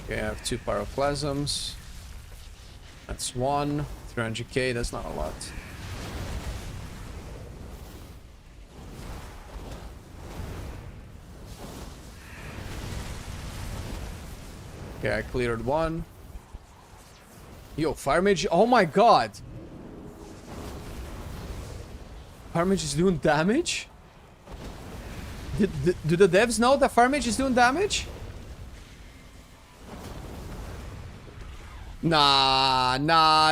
Okay, I have 2 Pyroclasms. That's 1. 300k, that's not a lot. Okay, I cleared 1. Yo, Fire Mage, oh my god! Fire Mage is doing damage? Do the devs know that Fire Mage is doing damage? Nah,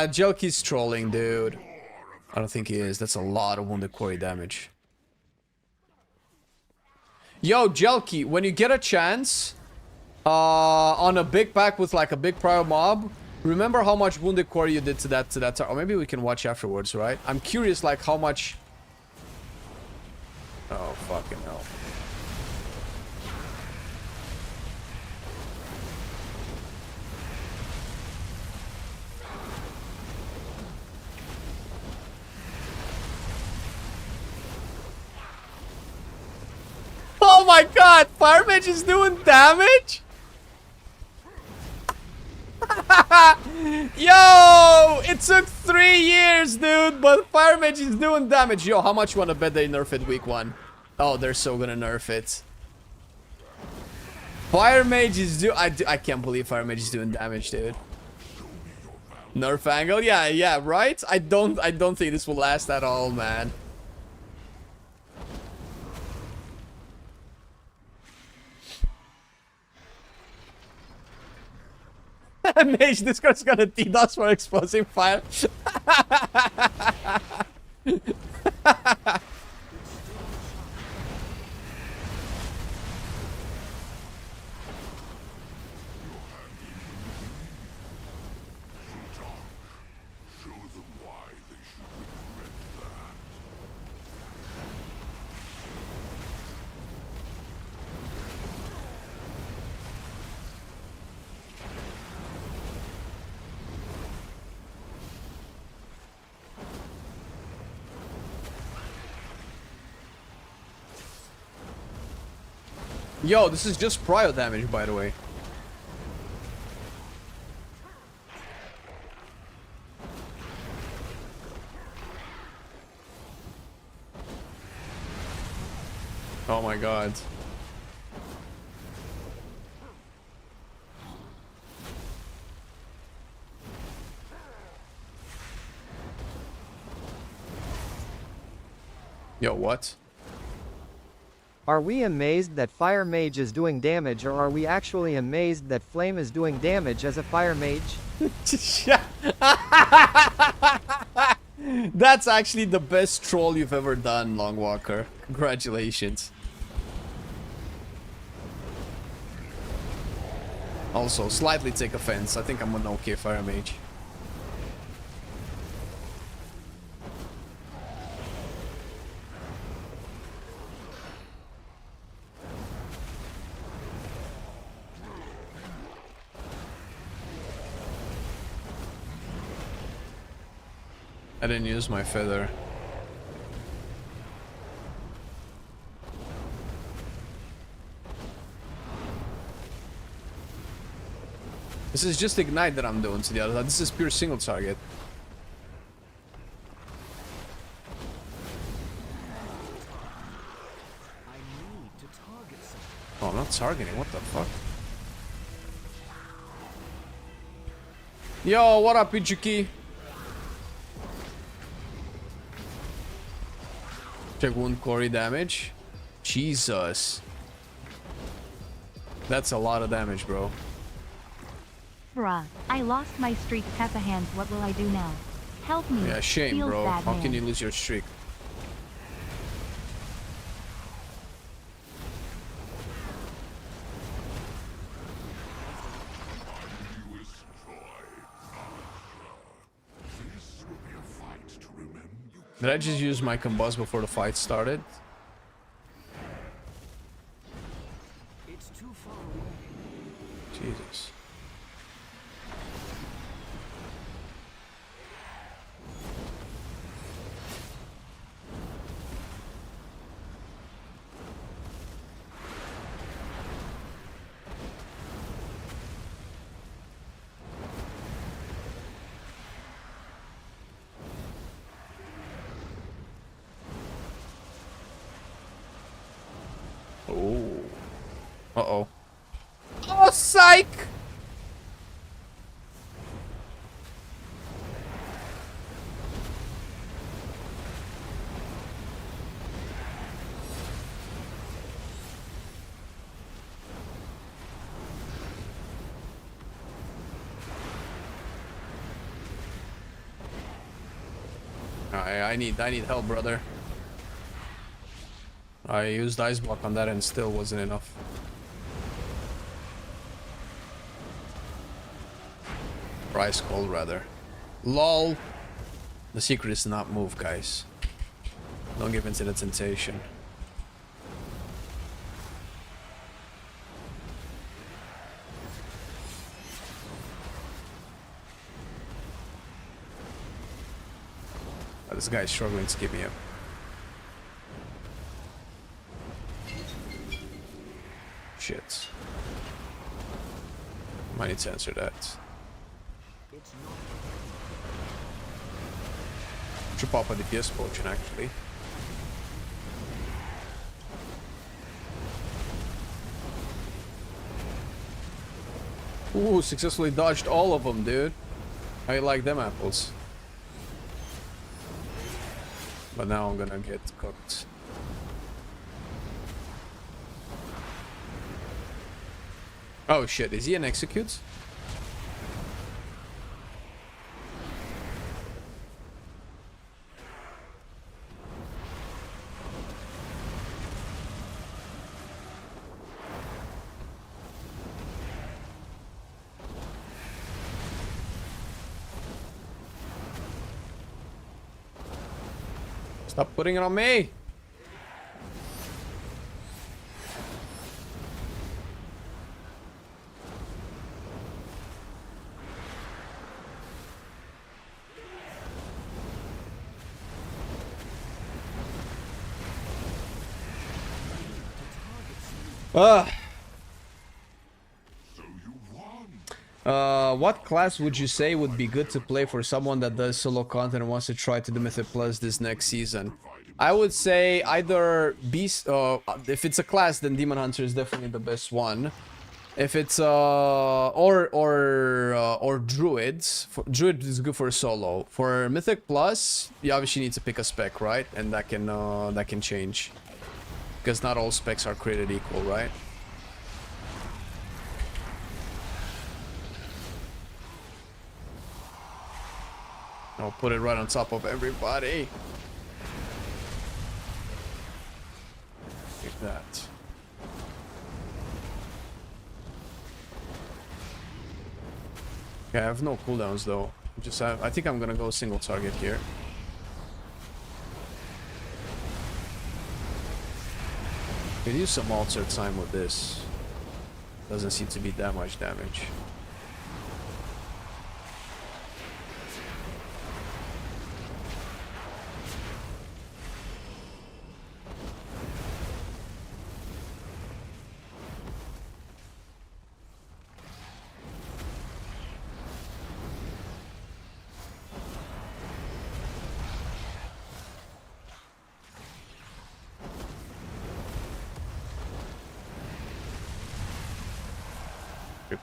Jelky's trolling, dude. I don't think he is. That's a lot of Wounded Quarry damage. Yo, Jelky, when you get a chance, on a big pack with like a big prior mob, remember how much Wounded Quarry you did to that, or maybe we can watch afterwards, right? I'm curious, like, how much... Oh, fucking hell. Oh my god, Fire Mage is doing damage? Yo, it took 3 years, dude, but Fire Mage is doing damage. Yo, how much you wanna bet they nerf it week 1? Oh, they're so gonna nerf it. Fire Mage is I can't believe Fire Mage is doing damage, dude. Nerf angle? Yeah, right? I don't think this will last at all, man. Mage, this guy's gonna DDoS for exposing fire. Yo, this is just prio damage, by the way. Oh my god. Yo, what? Are we amazed that Fire Mage is doing damage, or are we actually amazed that Flame is doing damage as a Fire Mage? That's actually the best troll you've ever done, Longwalker. Congratulations. Also, slightly take offense. I think I'm an okay Fire Mage. I didn't use my feather. This is just ignite that I'm doing to the other side. This is pure single target. Oh, I'm not targeting. What the fuck? Yo, what up, Ichuki? Check wound Quarry damage. Jesus. That's a lot of damage, bro. Bruh, I lost my streak. Peppa hands. What will I do now? Help me. Yeah, shame, Feels bro. bad, How man. can you lose your streak? Did I just use my combust before the fight started? It's too far away. Jesus. Oh. Uh-oh. Oh, psych! I need help, brother. I used ice block on that and still wasn't enough. Or ice cold rather. LOL. The secret is to not move, guys. Don't give in to the temptation. Oh, this guy's struggling to keep me up. Shit. Might need to answer that. Should pop a DPS potion actually. Ooh, successfully dodged all of them, dude. How you like them apples? But now I'm gonna get cooked. Oh shit, is he an execute? Stop putting it on me! What class would you say would be good to play for someone that does solo content and wants to try to do Mythic Plus this next season? I would say either Beast, if it's a class, then Demon Hunter is definitely the best one. If it's or Druids, Druid is good for solo. For Mythic Plus, you obviously need to pick a spec, right? And that can change because not all specs are created equal, right? I'll put it right on top of everybody. Like that. Okay, I have no cooldowns though. I think I'm gonna go single target here. Could use some alter time with this. Doesn't seem to be that much damage.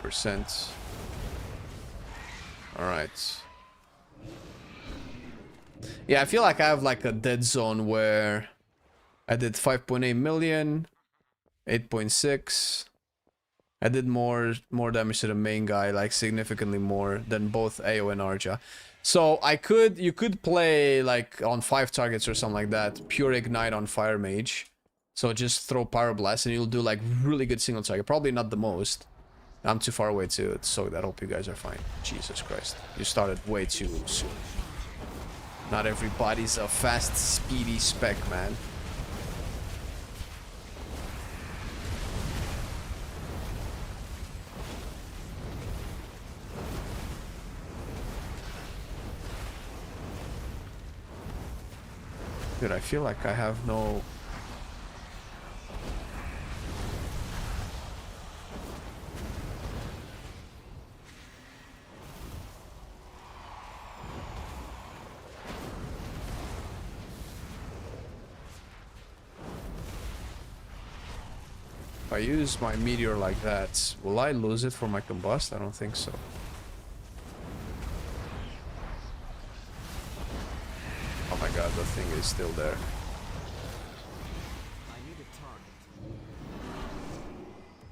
%. All right. Yeah, I feel like I have like a dead zone where I did 5.8 million, 8.6. I did more damage to the main guy, like significantly more than both AO and Arja. So you could play like on 5 targets or something like that, pure ignite on Fire Mage. So just throw Pyroblast and you'll do like really good single target. Probably not the most. I'm too far away to soak that. Hope you guys are fine. Jesus Christ. You started way too soon. Not everybody's a fast, speedy spec, man. Dude, I feel like I have no... If I use my meteor like that, will I lose it for my combust? I don't think so. Oh my god, the thing is still there.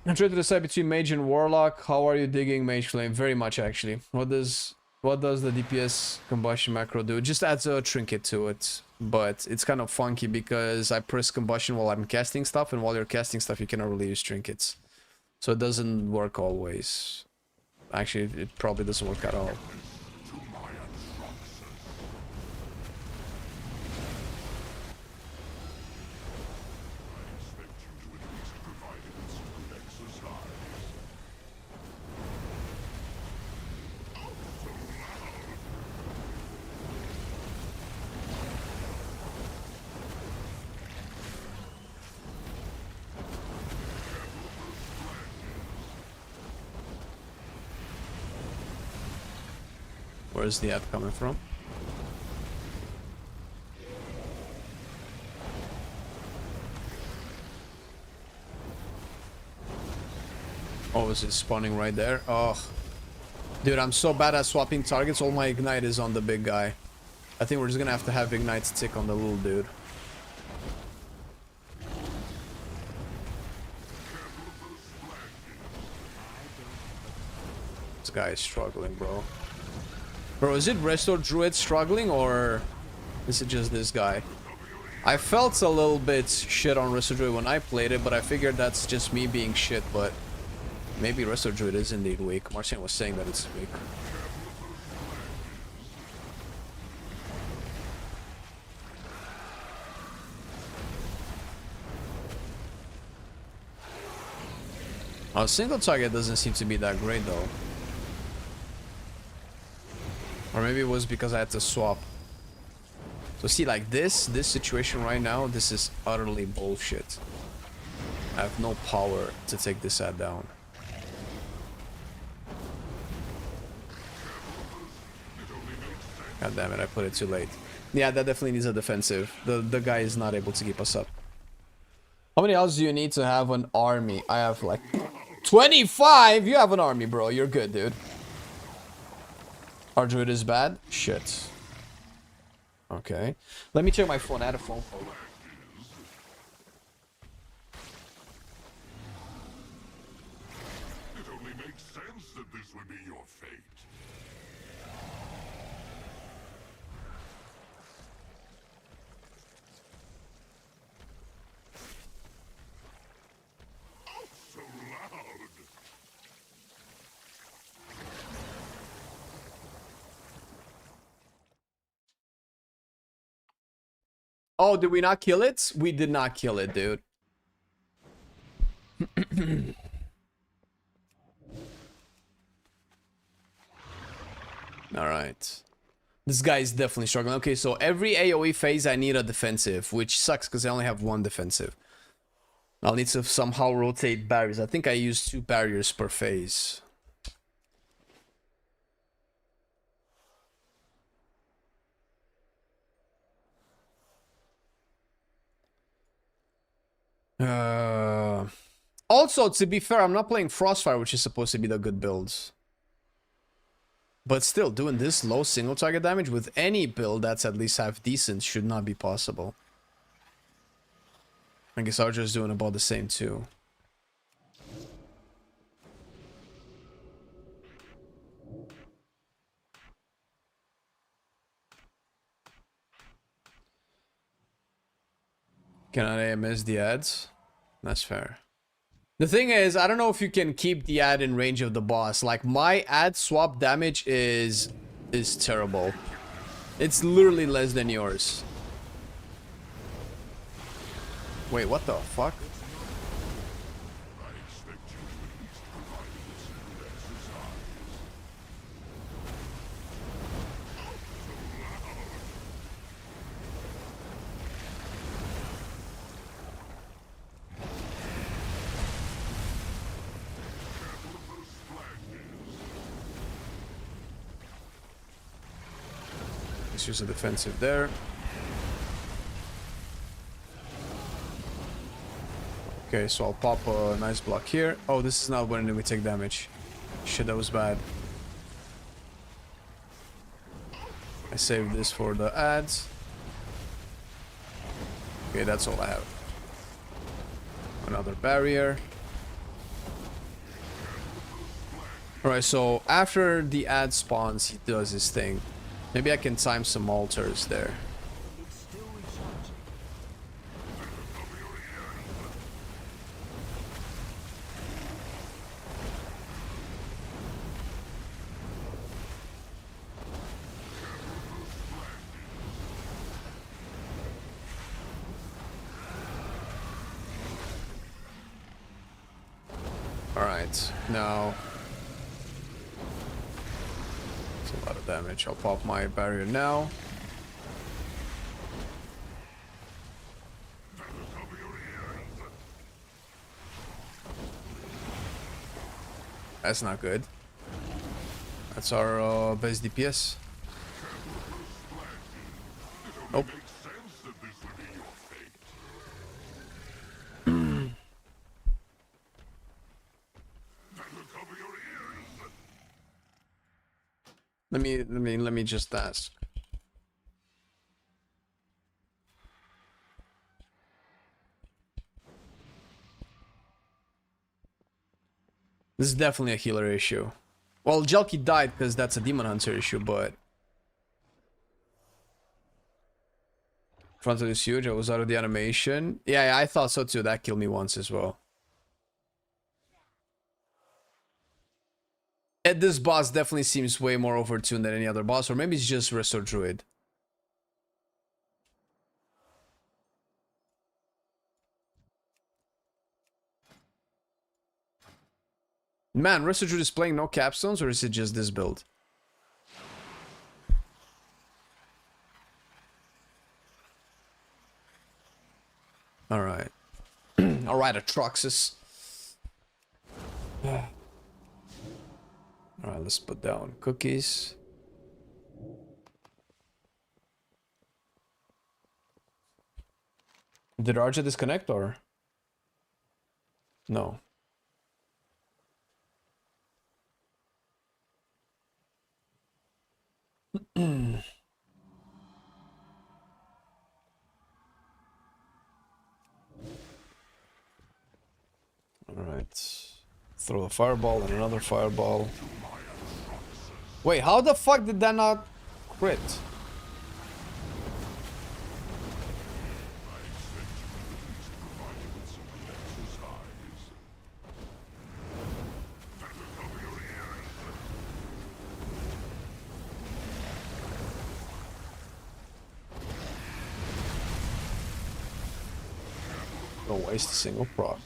I'm trying to decide between mage and warlock. How are you digging mage flame? Very much actually. What does the DPS combustion macro do? It just adds a trinket to it. But it's kind of funky because I press combustion while I'm casting stuff, and while you're casting stuff you cannot really use trinkets. So it doesn't work always. Actually, it probably doesn't work at all. Where's the app coming from? Oh, is it spawning right there? Oh. Dude, I'm so bad at swapping targets. All my ignite is on the big guy. I think we're just gonna have to have ignite stick on the little dude. This guy is struggling, bro. Bro, is it Restore Druid struggling, or is it just this guy? I felt a little bit shit on Restore Druid when I played it, but I figured that's just me being shit, but maybe Restore Druid is indeed weak. Marcin was saying that it's weak. Our single target doesn't seem to be that great though. Or maybe it was because I had to swap. So see, like this situation right now, this is utterly bullshit. I have no power to take this ad down. God damn it, I put it too late. Yeah, that definitely needs a defensive. The guy is not able to keep us up. How many else do you need to have an army? I have like 25! You have an army, bro. You're good, dude. Our druid is bad? Shit. Okay. Let me check my phone. I had a phone call. It only makes sense that this would be your fate. Oh, so loud! Oh, did we not kill it? We did not kill it, dude. Alright. This guy is definitely struggling. Okay, so every AoE phase I need a defensive, which sucks because I only have one defensive. I'll need to somehow rotate barriers. I think I use 2 barriers per phase. Also, to be fair, I'm not playing Frostfire, which is supposed to be the good builds. But still, doing this low single target damage with any build that's at least half decent should not be possible. I guess Archer's doing about the same too. Can I AMS the ads? That's fair. The thing is, I don't know if you can keep the ad in range of the boss. Like, my ad swap damage is terrible. It's literally less than yours. Wait, what the fuck? Let's use a defensive there. Okay, so I'll pop a nice block here. Oh, this is not when we take damage. Shit, that was bad. I saved this for the ads. Okay, that's all I have. Another barrier. Alright, so after the ad spawns, he does his thing. Maybe I can time some altars there. Alright, now it's a lot of damage. I'll pop my barrier now. That's not good. That's our best DPS. Nope. Let me just ask. This is definitely a healer issue. Well, Jelky died because that's a Demon Hunter issue, but frontal is huge. I was out of the animation. Yeah, I thought so too. That killed me once as well. And this boss definitely seems way more overtuned than any other boss, or maybe it's just Restore Druid. Man, Restore Druid is playing no capstones, or is it just this build? Alright. Alright, Atroxus. Alright, let's put down cookies. Did Arja disconnect or? No. Alright. Throw a fireball and another fireball. Wait, how the fuck did that not crit? Don't waste a single proc.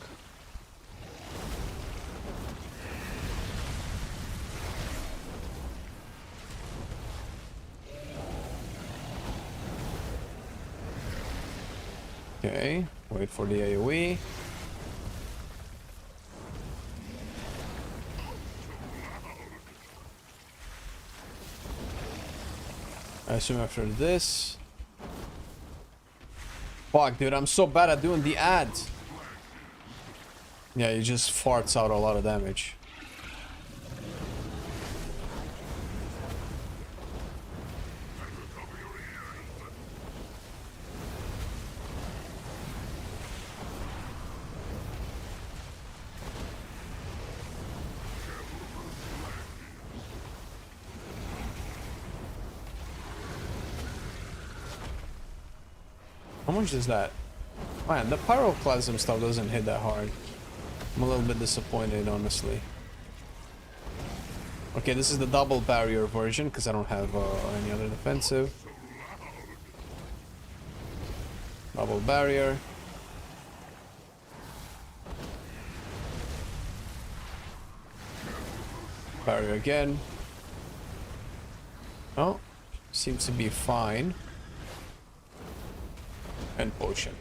Okay, wait for the AoE. I assume after this. Fuck, dude, I'm so bad at doing the ads. Yeah, he just farts out a lot of damage. How much is that? Man, the pyroclasm stuff doesn't hit that hard. I'm a little bit disappointed, honestly. Okay, this is the double barrier version because I don't have any other defensive. Double barrier. Barrier again. Oh, seems to be fine. And potion.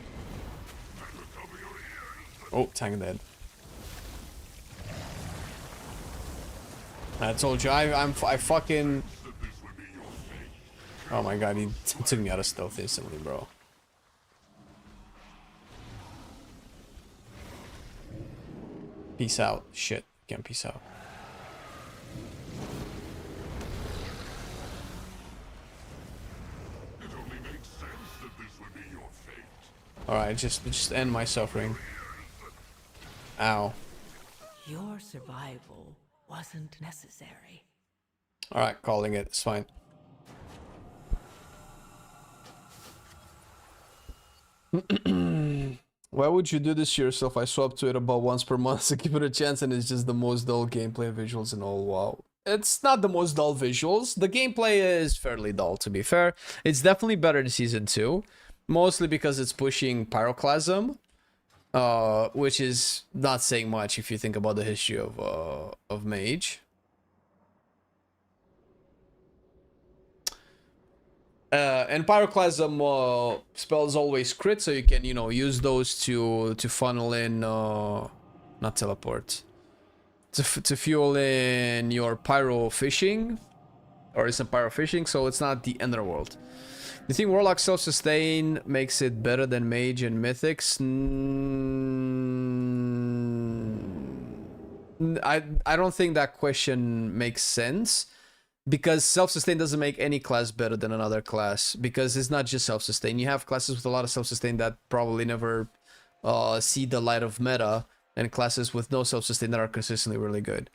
Oh, tank dead. I told you, I fucking... Oh my god, he took me out of stealth instantly, bro. Peace out. Shit, can't peace out. Alright, just end my suffering. Ow. Your survival wasn't necessary. Alright, calling it. It's fine. Why would you do this to yourself? I swap to it about once per month to give it a chance, and it's just the most dull gameplay, visuals, and all. Wow. It's not the most dull visuals. The gameplay is fairly dull, to be fair. It's definitely better in Season 2. Mostly because it's pushing Pyroclasm. Which is not saying much if you think about the history of Mage. And Pyroclasm spells always crit, so you can, you know, use those to funnel in, not teleport, to fuel in your pyro fishing, or it's a pyro fishing, so it's not the end of the world. Do you think Warlock self-sustain makes it better than Mage and Mythics? I don't think that question makes sense. Because self-sustain doesn't make any class better than another class. Because it's not just self-sustain. You have classes with a lot of self-sustain that probably never see the light of meta. And classes with no self-sustain that are consistently really good.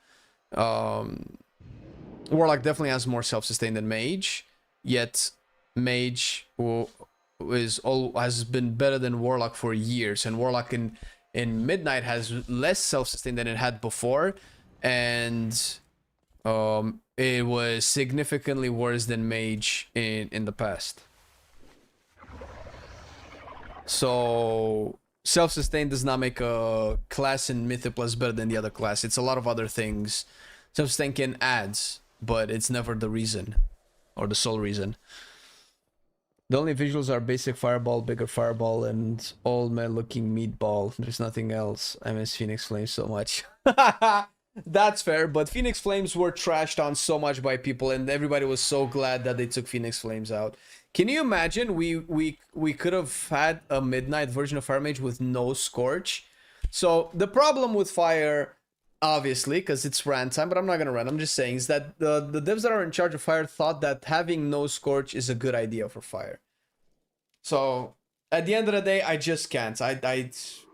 Warlock definitely has more self-sustain than Mage. Yet Mage has been better than Warlock for years. And Warlock in Midnight has less self-sustain than it had before. And... it was significantly worse than Mage in the past. So self-sustain does not make a class in Mythic Plus better than the other class. It's a lot of other things. Self-sustain can add, but it's never the reason or the sole reason. The only visuals are basic fireball, bigger fireball, and old man looking meatball. There's nothing else. I miss Phoenix Flame so much. That's fair, but Phoenix Flames were trashed on so much by people, and everybody was so glad that they took Phoenix Flames out. Can you imagine we could have had a Midnight version of Fire Mage with no Scorch? So the problem with Fire, obviously, because it's rant time, but I'm not gonna rant. I'm just saying is that the devs that are in charge of Fire thought that having no Scorch is a good idea for Fire. So at the end of the day, I just can't. I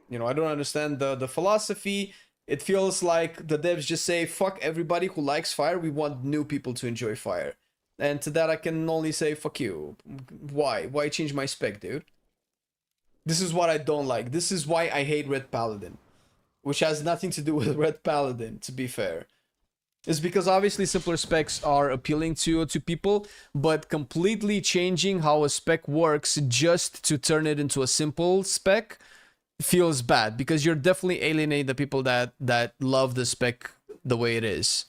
don't understand the philosophy. It feels like the devs just say, fuck everybody who likes Fire, we want new people to enjoy Fire. And to that I can only say, fuck you. Why? Why change my spec, dude? This is what I don't like. This is why I hate Red Paladin. Which has nothing to do with Red Paladin, to be fair. It's because obviously simpler specs are appealing to people, but completely changing how a spec works just to turn it into a simple spec feels bad, because you're definitely alienating the people that love the spec the way it is.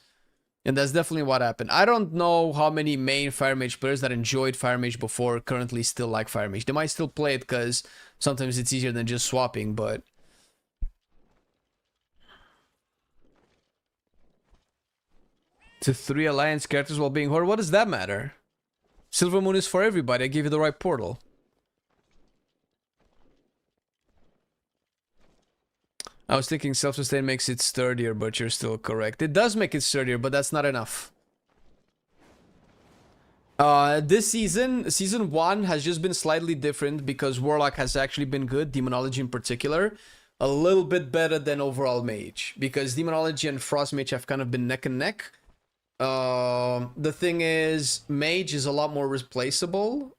And that's definitely what happened. I don't know how many main Fire Mage players that enjoyed Fire Mage before currently still like Fire Mage. They might still play it because sometimes it's easier than just swapping, but... To 3 Alliance characters while being Horde? What does that matter? Silver Moon is for everybody. I gave you the right portal. I was thinking self-sustain makes it sturdier, but you're still correct. It does make it sturdier, but that's not enough. This season 1 has just been slightly different because Warlock has actually been good, Demonology in particular. A little bit better than overall Mage, because Demonology and Frost Mage have kind of been neck and neck. The thing is, Mage is a lot more replaceable,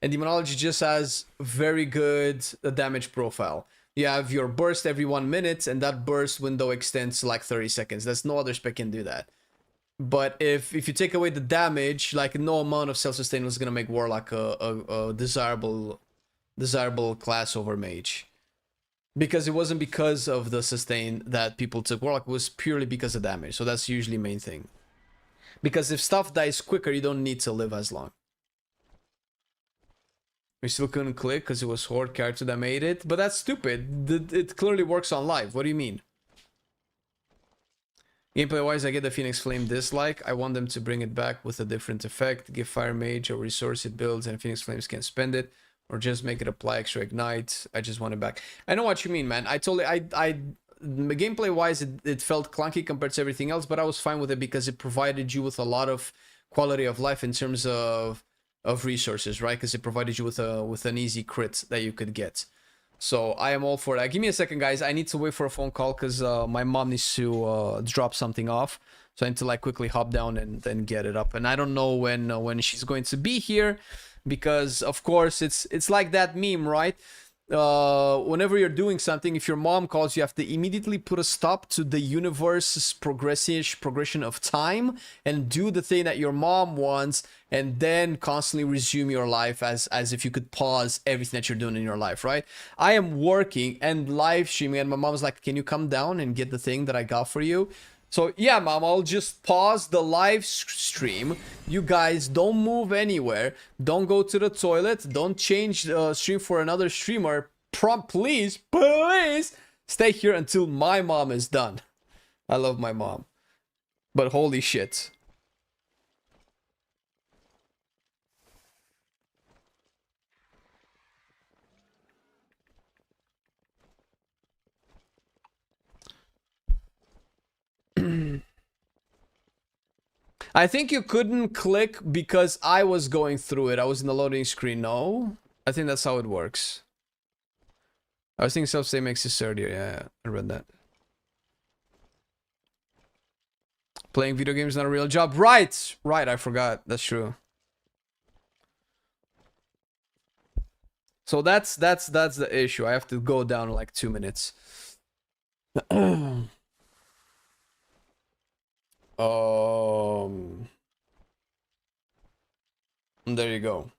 and Demonology just has very good damage profile. You have your burst every 1 minute, and that burst window extends to like 30 seconds. There's no other spec can do that. But if you take away the damage, like no amount of self-sustain is gonna make Warlock a desirable desirable class over mage. Because it wasn't because of the sustain that people took Warlock, it was purely because of damage. So that's usually main thing. Because if stuff dies quicker, you don't need to live as long. We still couldn't click because it was Horde character that made it. But that's stupid. It clearly works on live. What do you mean? Gameplay wise, I get the Phoenix Flame dislike. I want them to bring it back with a different effect. Give Fire Mage a resource it builds and Phoenix Flames can spend it. Or just make it apply extra ignite. I just want it back. I know what you mean, man. Gameplay wise, it felt clunky compared to everything else, but I was fine with it because it provided you with a lot of quality of life in terms of resources, right? Because it provided you with an easy crit that you could get. So I am all for that. Give me a second, guys. I need to wait for a phone call because my mom needs to drop something off. So I need to like quickly hop down and then get it up. And I don't know when she's going to be here because, of course, it's like that meme, right? Whenever you're doing something, if your mom calls, you have to immediately put a stop to the universe's progression of time and do the thing that your mom wants, and then constantly resume your life as if you could pause everything that you're doing in your life, right? I am working and live streaming, and my mom's like, "Can you come down and get the thing that I got for you?" So yeah, mom, I'll just pause the live stream. You guys don't move anywhere. Don't go to the toilet. Don't change the stream for another streamer. Please stay here until my mom is done. I love my mom. But holy shit. I think you couldn't click because I was going through it. I was in the loading screen. No? I think that's how it works. I was thinking self-save makes it sturdier. Yeah, I read that. Playing video games is not a real job. Right! Right, I forgot. That's true. So that's the issue. I have to go down in like 2 minutes. There you go.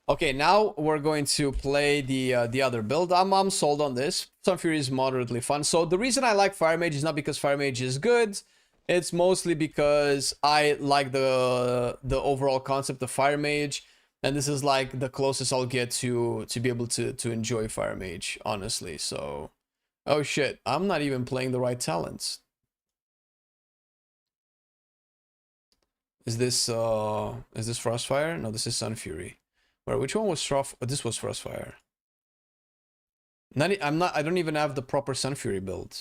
Okay, now we're going to play the other build. I'm sold on this. Sunfury is moderately fun. So the reason I like Fire Mage is not because Fire Mage is good. It's mostly because I like the overall concept of Fire Mage, and this is like the closest I'll get to be able to enjoy Fire Mage, honestly. So, oh shit, I'm not even playing the right talents. Is this Frostfire? No, this is Sunfury. Where which one was Frost? Oh, this was Frostfire. I don't even have the proper Sunfury build.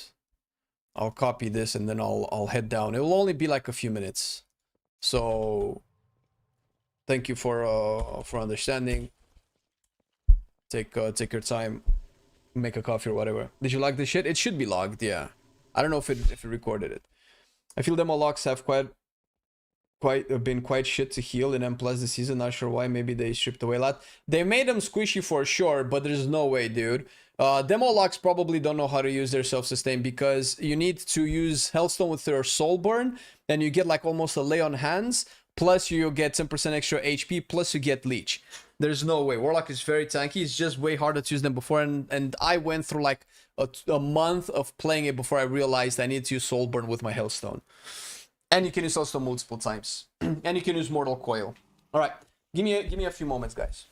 I'll copy this and then I'll head down. It will only be like a few minutes. So thank you for understanding. Take your time. Make a coffee or whatever. Did you like the shit? It should be logged, yeah. I don't know if it recorded it. I feel demo logs have been quite shit to heal in M+ this season. Not sure why. Maybe they stripped away a lot. They made them squishy for sure, but there's no way, dude. Demo locks probably don't know how to use their self-sustain because you need to use Hellstone with your soul burn, and you get like almost a lay on hands, plus you get 10% extra HP, plus you get leech. There's no way. Warlock is very tanky. It's just way harder to use than before, and I went through like a month of playing it before I realized I need to use soul burn with my Hellstone. And you can use also multiple times. And you can use Mortal Coil. Alright, give me a few moments, guys.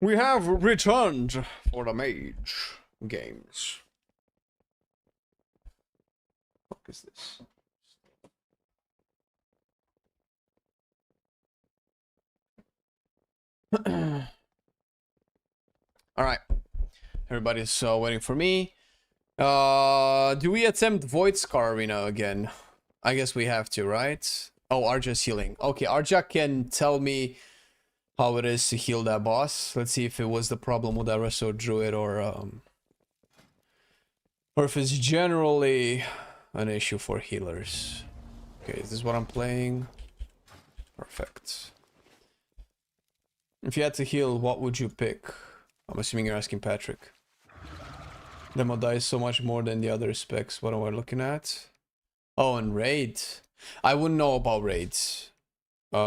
We have returned for the mage games. What is this? All right, everybody's waiting for me. Do we attempt Void Scar Arena again? I guess we have to, right? Oh, Arja's healing. Okay, Arja can tell me how it is to heal that boss. Let's see if it was the problem with that Resto Druid or if it's generally an issue for healers. Okay, is this what I'm playing? Perfect. If you had to heal, what would you pick? I'm assuming you're asking Patrick. Demo dies so much more than the other specs. What am I looking at? Oh, and raid. I wouldn't know about raids. I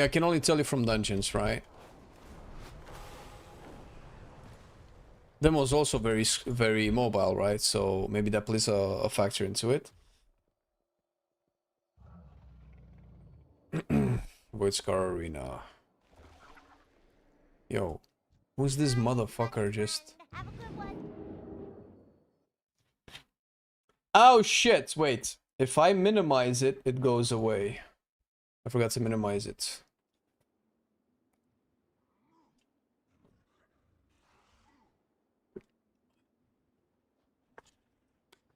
can only tell you from dungeons, right? Demo's also very mobile, right? So maybe that plays a factor into it. Void Scar Arena. Yo, who's this motherfucker just... Have a good one. Oh shit, wait. If I minimize it, it goes away. I forgot to minimize it.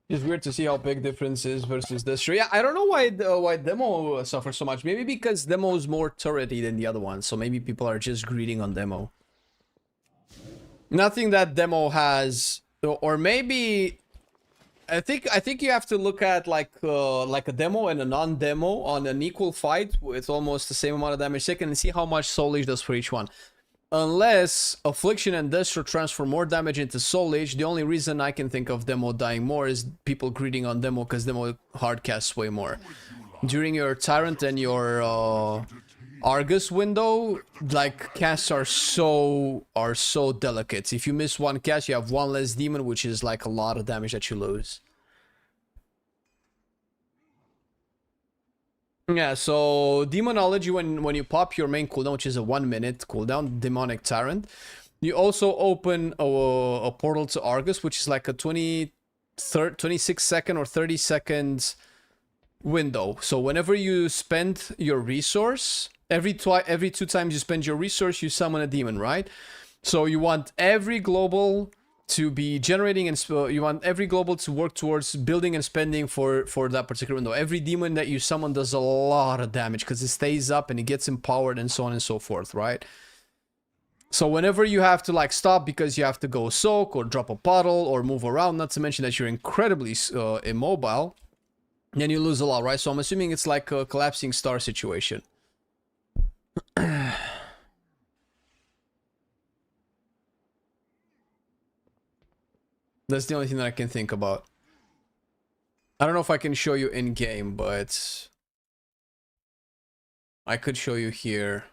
It's weird to see how big difference is versus this. Yeah, I don't know why demo suffers so much. Maybe because demo is more turrety than the other one, so maybe people are just greeting on demo. Nothing that demo has, or maybe I think you have to look at like a demo and a non-demo on an equal fight with almost the same amount of damage taken and see how much Soul Age does for each one. Unless Affliction and Destro transfer more damage into Soul Age, the only reason I can think of demo dying more is people greeting on demo because demo hard casts way more. During your Tyrant and your Argus window, like casts are so delicate. If you miss one cast, you have one less demon, which is like a lot of damage that you lose. Yeah, so Demonology, when you pop your main cooldown, which is a 1 minute cooldown, Demonic Tyrant, you also open a portal to Argus, which is like a 26 second or 30 seconds window. So whenever you spend your resource, every 2 times you spend your resource, you summon a demon, right? So you want every global to be generating, and you want every global to work towards building and spending for that particular window. Every demon that you summon does a lot of damage because it stays up and it gets empowered and so on and so forth, right? So whenever you have to like stop because you have to go soak or drop a puddle or move around, not to mention that you're incredibly immobile, then you lose a lot, right? So I'm assuming it's like a collapsing star situation. That's the only thing that I can think about. I don't know if I can show you in game, but I could show you here.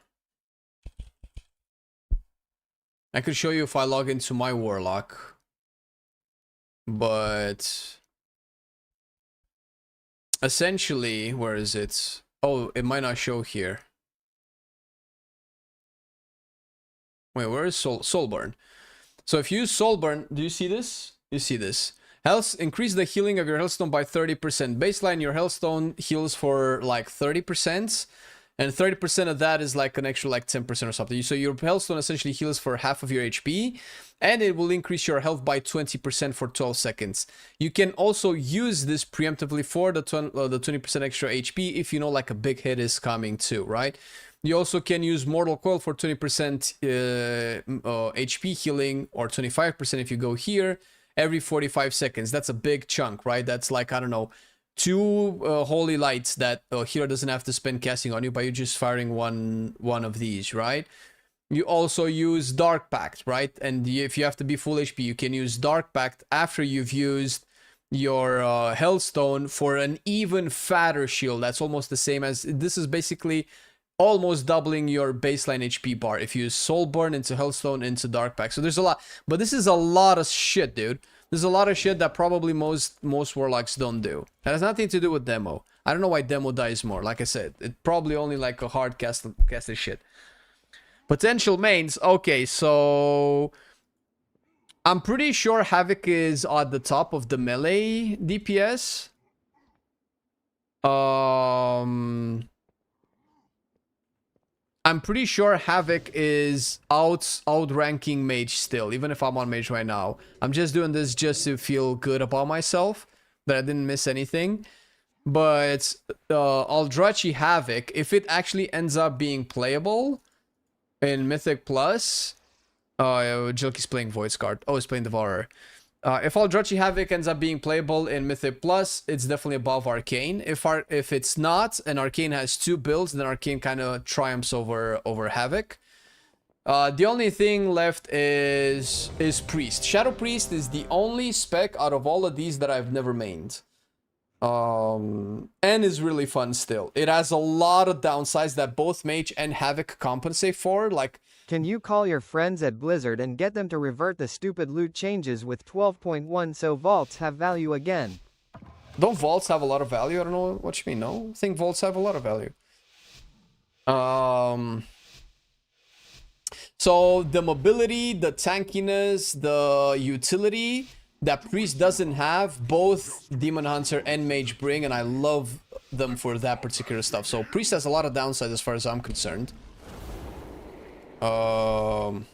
I could show you if I log into my Warlock, but essentially, where is it? Oh, it might not show here. Wait, where is Soulburn? So if you use Soulburn, do you see this? You see this. Health, increase the healing of your Healthstone by 30%. Baseline, your Healthstone heals for like 30%. And 30% of that is like an extra like 10% or something. So your Healthstone essentially heals for half of your HP. And it will increase your health by 20% for 12 seconds. You can also use this preemptively for the 20% extra HP if you know like a big hit is coming too, right? You also can use Mortal Coil for 20% HP healing, or 25% if you go here, every 45 seconds. That's a big chunk, right? That's like, I don't know, 2 Holy Lights that a hero doesn't have to spend casting on you, but you're just firing one of these, right? You also use Dark Pact, right? And if you have to be full HP, you can use Dark Pact after you've used your Hellstone for an even fatter shield. That's almost the same as, this is basically almost doubling your baseline HP bar if you use Soulburn into Hellstone into Dark Pact. So there's a lot, but this is a lot of shit, dude. there's a lot of shit that probably most warlocks don't do. It has nothing to do with demo. I don't know why demo dies more. Like I said, it probably only like a hard casted shit. Potential mains. Okay, so I'm pretty sure Havoc is at the top of the melee DPS. I'm pretty sure Havoc is outranking Mage still, even if I'm on Mage right now. I'm just doing this just to feel good about myself, that I didn't miss anything. But Aldrachi Havoc, if it actually ends up being playable in Mythic Plus... Jilky's playing Void Guard. Oh, he's playing Devourer. If Aldrachi Havoc ends up being playable in Mythic Plus, it's definitely above Arcane. If it's not, and Arcane has 2 builds, then Arcane kind of triumphs over Havoc. The only thing left is Priest. Shadow Priest is the only spec out of all of these that I've never mained. And is really fun still. It has a lot of downsides that both Mage and Havoc compensate for, like... Can you call your friends at Blizzard and get them to revert the stupid loot changes with 12.1 so vaults have value again? Don't vaults have a lot of value? I don't know what you mean. No, I think vaults have a lot of value. So the mobility, the tankiness, the utility that Priest doesn't have, both Demon Hunter and Mage bring, and I love them for that particular stuff. So Priest has a lot of downsides as far as I'm concerned. Oh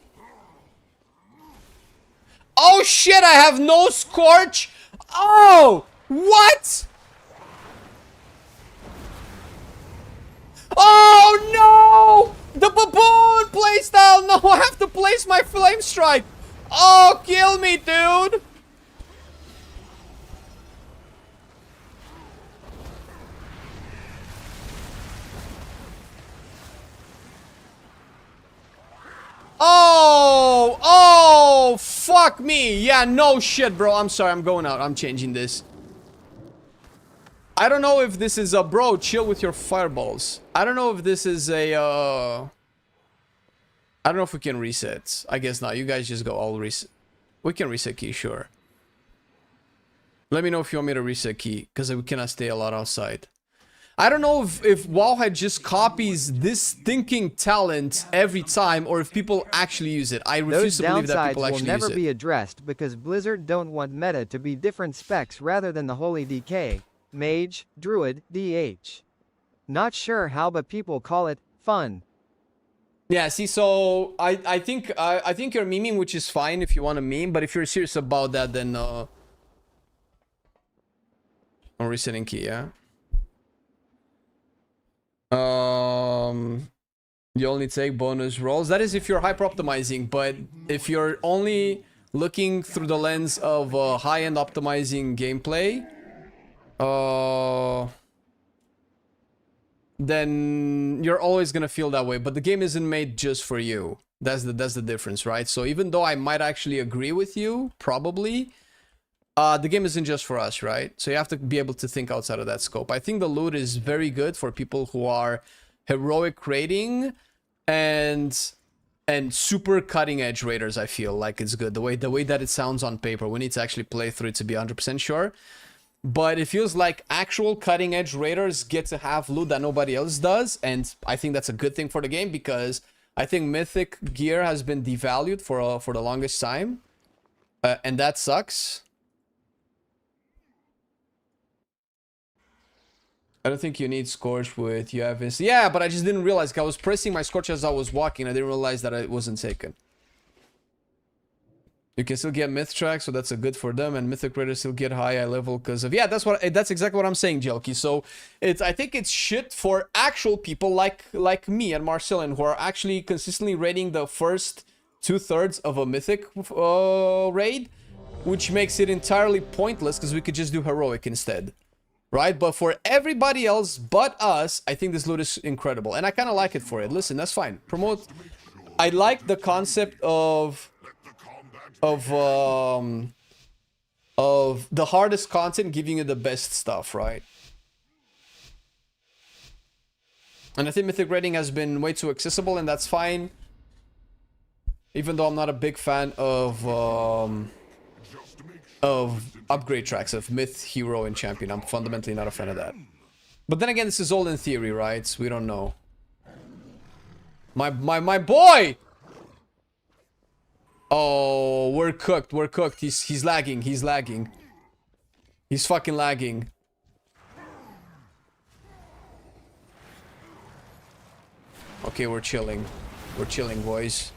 shit, I have no Scorch! Oh! What? Oh no! The baboon playstyle! No, I have to place my Flame Strike! Oh, kill me, dude! Oh, fuck me. Yeah, no shit, bro. I'm sorry, I'm going out. I'm changing this. I don't know if this is a... Bro, chill with your fireballs. I don't know if this is a... I don't know if we can reset. I guess not. You guys just go all reset. We can reset key, sure. Let me know if you want me to reset key, because we cannot stay a lot outside. I don't know if Wowhead just copies this thinking talent every time, or if people actually use it. I refuse to believe that people actually use it. Those downsides will never be addressed because Blizzard don't want meta to be different specs rather than the Holy DK, Mage, Druid, DH. Not sure how, but people call it fun. Yeah, see, so I think you're memeing, which is fine if you want to meme, but if you're serious about that, then I'm resetting key, yeah. You only take bonus rolls. That is if you're hyper optimizing, but if you're only looking through the lens of high-end optimizing gameplay, then you're always gonna feel that way. But the game isn't made just for you. That's the difference, right? So even though I might actually agree with you, probably, the game isn't just for us, right? So you have to be able to think outside of that scope. I think the loot is very good for people who are heroic raiding and super cutting edge raiders. I feel like it's good. The way that it sounds on paper. We need to actually play through it to be 100% sure. But it feels like actual cutting edge raiders get to have loot that nobody else does, and I think that's a good thing for the game, because I think mythic gear has been devalued for the longest time, and that sucks. I don't think you need Scorch with you have this. Yeah, but I just didn't realize. I was pressing my Scorch as I was walking. I didn't realize that it wasn't taken. You can still get myth tracks, so that's a good for them, and mythic raiders still get high level because of, yeah, that's exactly what I'm saying, Jelky. So I think it's shit for actual people like me and Marcelian, who are actually consistently raiding the first 2/3 of a mythic raid, which makes it entirely pointless because we could just do heroic instead. Right? But for everybody else but us, I think this loot is incredible. And I kind of like it for it. Listen, that's fine. Promote. I like the concept of the hardest content giving you the best stuff, right? And I think mythic raiding has been way too accessible, and that's fine. Even though I'm not a big fan of of upgrade tracks of myth, hero, and champion. I'm fundamentally not a fan of that. But then again, this is all in theory, right? We don't know. My boy! Oh, we're cooked. We're cooked. He's lagging. He's lagging. He's fucking lagging. Okay, we're chilling. We're chilling, boys.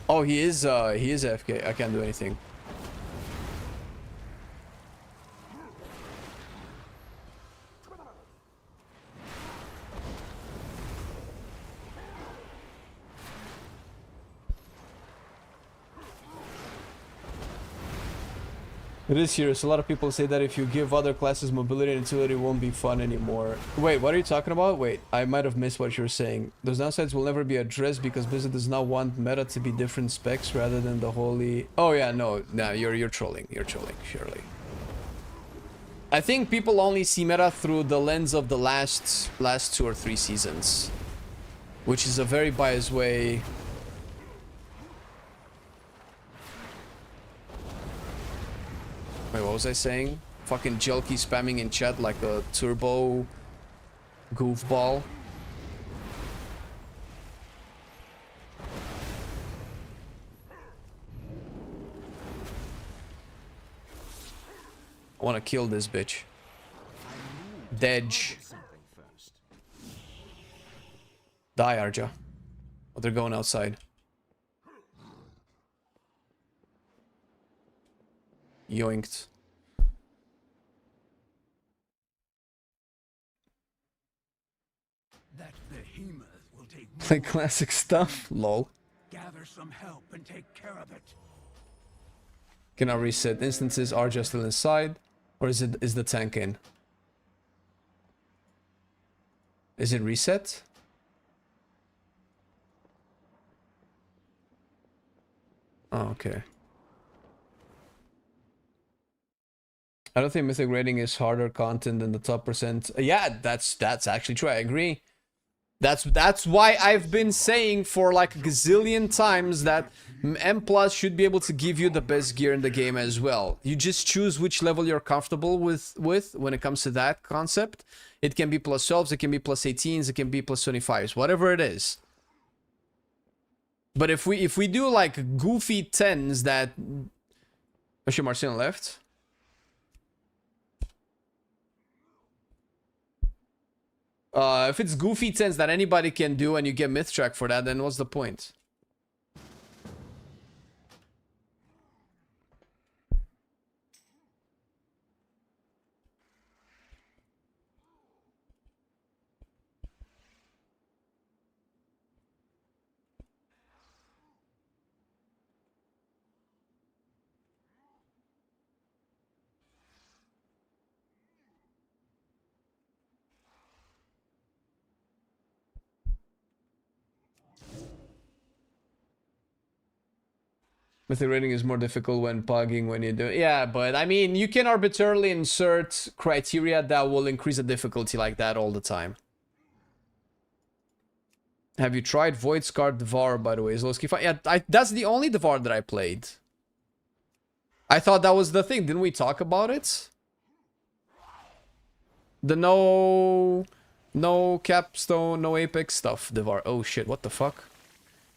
Oh, he is AFK. I can't do anything. It is serious. A lot of people say that if you give other classes mobility and utility, it won't be fun anymore. Wait, what are you talking about? Wait, I might have missed what you were saying. Those downsides will never be addressed because Blizzard does not want meta to be different specs rather than the holy... Oh yeah, no, you're trolling. You're trolling, surely. I think people only see meta through the lens of the last 2 or 3 seasons, which is a very biased way. Wait, what was I saying? Fucking Jelky spamming in chat like a turbo goofball. I wanna kill this bitch. Dej. Die, Arja. Oh, they're going outside. Yoinked. That behemoth will take Play classic stuff? Lol. gather some help and take care of it. Cannot reset instances. Are just still inside, or is the tank in? Is it reset? Oh, okay. I don't think mythic rating is harder content than the top percent. Yeah, that's actually true. I agree. That's why I've been saying for like a gazillion times that M Plus should be able to give you the best gear in the game as well. You just choose which level you're comfortable with when it comes to that concept. It can be plus 12s, it can be plus 18s, it can be plus 25s, whatever it is. But if we do like goofy 10s that... Actually, Marcelian left. If it's goofy 10s that anybody can do and you get myth track for that, then what's the point? Mythic rating is more difficult when pugging when you do... Yeah, but I mean, you can arbitrarily insert criteria that will increase the difficulty like that all the time. Have you tried Void Scar Devour, by the way? Zlowski, yeah, that's the only Devour that I played. I thought that was the thing. Didn't we talk about it? The no capstone, no apex stuff. Devour. Oh shit, what the fuck?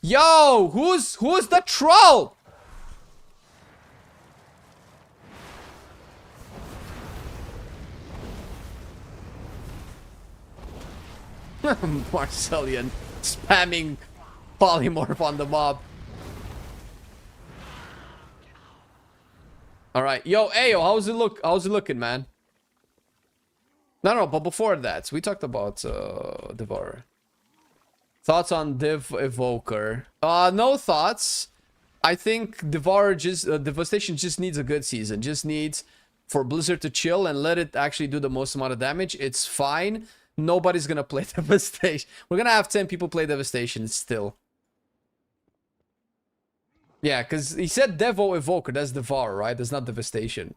Yo, who's the troll? Marcelian spamming polymorph on the mob. All right, yo, Ayo, how's it look? How's it looking, man? No, but before that, we talked about Devour. Thoughts on Div Evoker? No thoughts. I think Devour Devastation just needs a good season. Just needs for Blizzard to chill and let it actually do the most amount of damage. It's fine. Nobody's gonna play Devastation. We're gonna have 10 people play Devastation still. Yeah, because he said Devo Evoker. That's Devour, right? That's not Devastation.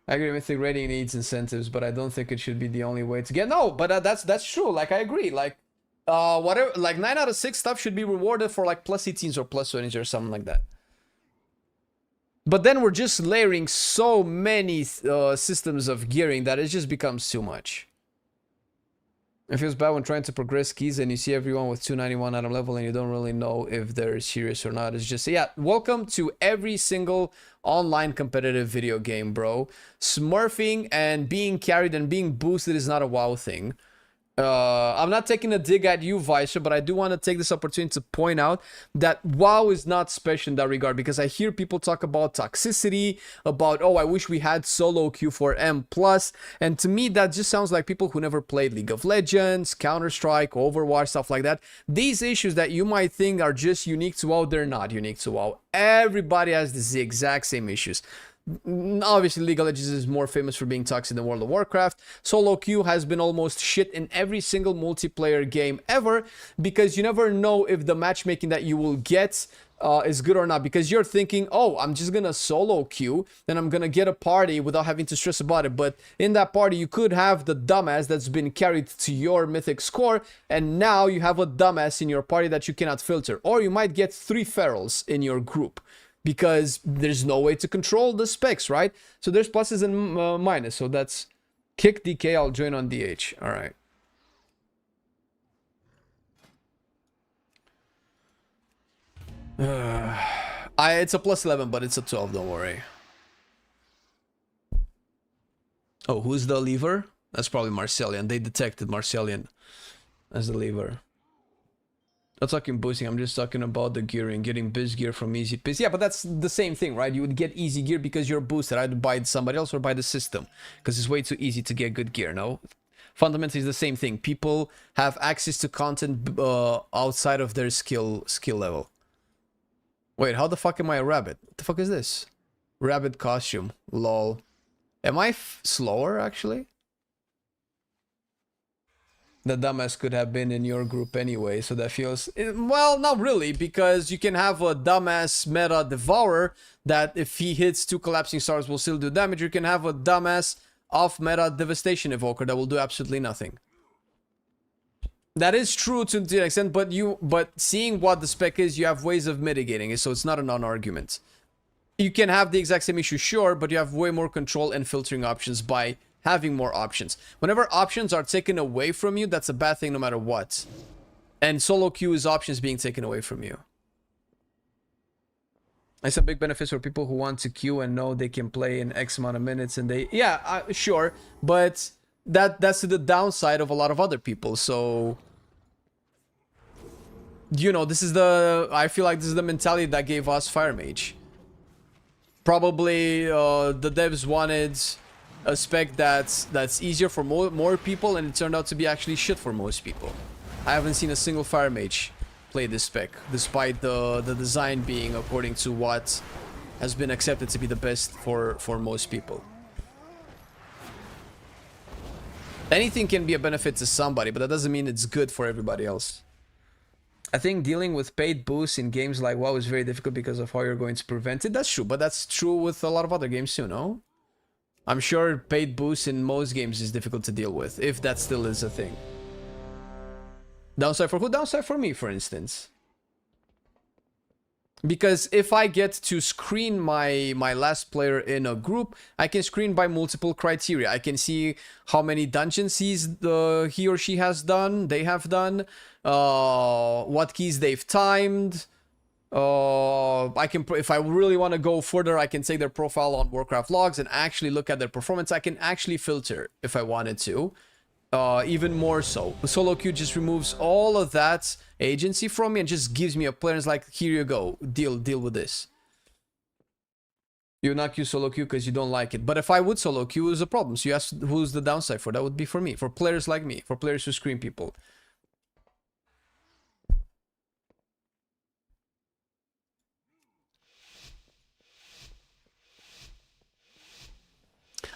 I agree. Mythic rating needs incentives, but I don't think it should be the only way to get. No, but that's true. Like I agree. Like whatever. Like 9 out of 6 stuff should be rewarded for like plus 18s or plus 20s or something like that. But then we're just layering so many systems of gearing that it just becomes too much. It feels bad when trying to progress keys and you see everyone with 291 item level and you don't really know if they're serious or not. It's just, yeah, welcome to every single online competitive video game, bro. Smurfing and being carried and being boosted is not a WoW thing. I'm not taking a dig at you, Visor, but I do want to take this opportunity to point out that WoW is not special in that regard, because I hear people talk about toxicity, about, oh, I wish we had solo queue for M+, and to me that just sounds like people who never played League of Legends, Counter-Strike, Overwatch, stuff like that. These issues that you might think are just unique to WoW, they're not unique to WoW. Everybody has the exact same issues. Obviously, League of Legends is more famous for being toxic than World of Warcraft. Solo queue has been almost shit in every single multiplayer game ever, because you never know if the matchmaking that you will get is good or not, because you're thinking, oh, I'm just gonna solo queue, then I'm gonna get a party without having to stress about it. But in that party, you could have the dumbass that's been carried to your mythic score, and now you have a dumbass in your party that you cannot filter. Or you might get 3 ferals in your group, because there's no way to control the specs, right? So there's pluses and minus. So that's kick DK. I'll join on DH. All right. It's a plus 11, but it's a 12. Don't worry. Oh, who's the lever? That's probably Marcelian. They detected Marcelian as the lever. Not talking boosting, I'm just talking about the gearing, getting biz gear from easy piss. Yeah, but that's the same thing, right? You would get easy gear because you're boosted, either by somebody else or by the system, because it's way too easy to get good gear, no? Fundamentally, it's the same thing. People have access to content outside of their skill level. Wait, how the fuck am I a rabbit? What the fuck is this? Rabbit costume. Lol. Am I slower, actually? The dumbass could have been in your group anyway, so that feels... Well, not really, because you can have a dumbass meta devourer that if he hits 2 collapsing stars will still do damage. You can have a dumbass off meta devastation evoker that will do absolutely nothing. That is true to an extent, but seeing what the spec is, you have ways of mitigating it, so it's not a non-argument. You can have the exact same issue, sure, but you have way more control and filtering options by having more options. Whenever options are taken away from you, that's a bad thing no matter what. And solo queue is options being taken away from you. It's a big benefit for people who want to queue and know they can play in X amount of minutes, and they... Yeah, sure, but that's to the downside of a lot of other people, so... You know, this is the... I feel like this is the mentality that gave us Fire Mage. Probably the devs wanted a spec that's easier for more people, and it turned out to be actually shit for most people. I haven't seen a single Fire Mage play this spec, despite the design being according to what has been accepted to be the best for most people. Anything can be a benefit to somebody, but that doesn't mean it's good for everybody else. I think dealing with paid boosts in games like WoW is very difficult because of how you're going to prevent it. That's true, but that's true with a lot of other games too, no? I'm sure paid boosts in most games is difficult to deal with, if that still is a thing. Downside for who? Downside for me, for instance. Because if I get to screen my last player in a group, I can screen by multiple criteria. I can see how many dungeons he or she has done, they have done, what keys they've timed. I can, if I really want to go further, I can take their profile on Warcraft logs and actually look at their performance. I can actually filter if I wanted to, even more so. The solo queue just removes all of that agency from me and just gives me a player and is like, here you go, deal with this. You not queue solo queue because you don't like it, but if I would solo queue, is a problem. So you ask, who's the downside for that? Would be for me, for players like me, for players who screen people.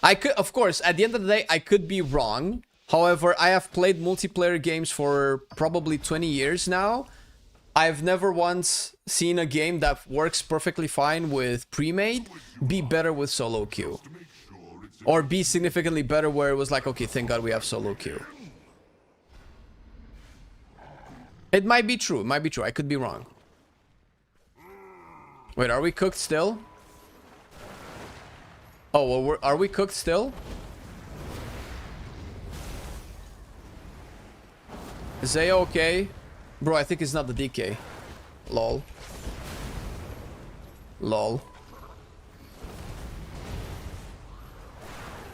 I could, of course, at the end of the day, I could be wrong. However, I have played multiplayer games for probably 20 years now. I've never once seen a game that works perfectly fine with pre-made be better with solo queue. Or be significantly better where it was like, okay, thank God we have solo queue. It might be true. It might be true. I could be wrong. Wait, are we cooked still? Oh, well, are we cooked still? Is Zaya okay? Bro, I think it's not the DK. Lol. Lol.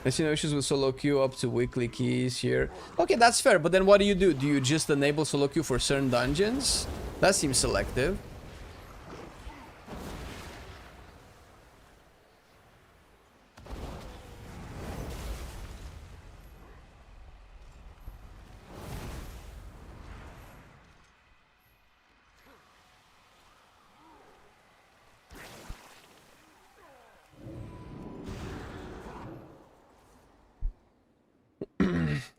I see no issues with solo queue up to weekly keys here. Okay, that's fair, but then what do? Do you just enable solo queue for certain dungeons? That seems selective.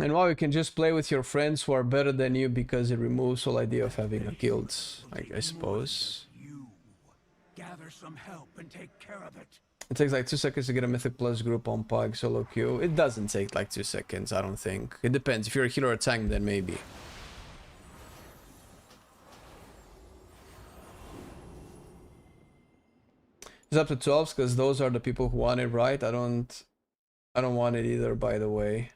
And while you can just play with your friends who are better than you because it removes all idea of having a guild, I suppose. Gather some help and take care of it. It takes like 2 seconds to get a Mythic Plus group on Pug solo queue. It doesn't take like 2 seconds, I don't think. It depends. If you're a healer or a tank, then maybe. It's up to 12s because those are the people who want it, right? I don't want it either, by the way.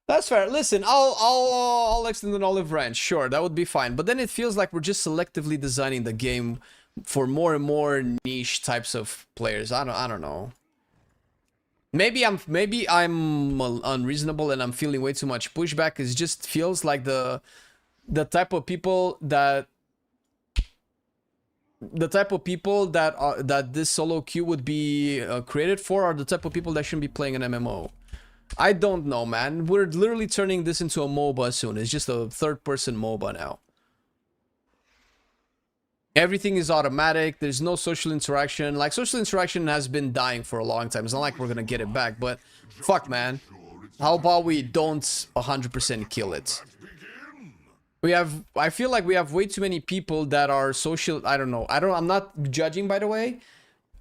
That's fair. Listen, I'll extend an olive branch. Sure, that would be fine. But then it feels like we're just selectively designing the game for more and more niche types of players. I don't know. Maybe I'm unreasonable and I'm feeling way too much pushback. It just feels like the type of people that this solo queue would be created for are the type of people that shouldn't be playing an MMO. I don't know, man. We're literally turning this into a MOBA soon. It's just a third-person MOBA now. Everything is automatic. There's no social interaction. Like, social interaction has been dying for a long time. It's not like we're gonna get it back, but fuck, man. How about we don't 100% kill it? I feel like we have way too many people that are social. I don't know. I'm not judging, by the way.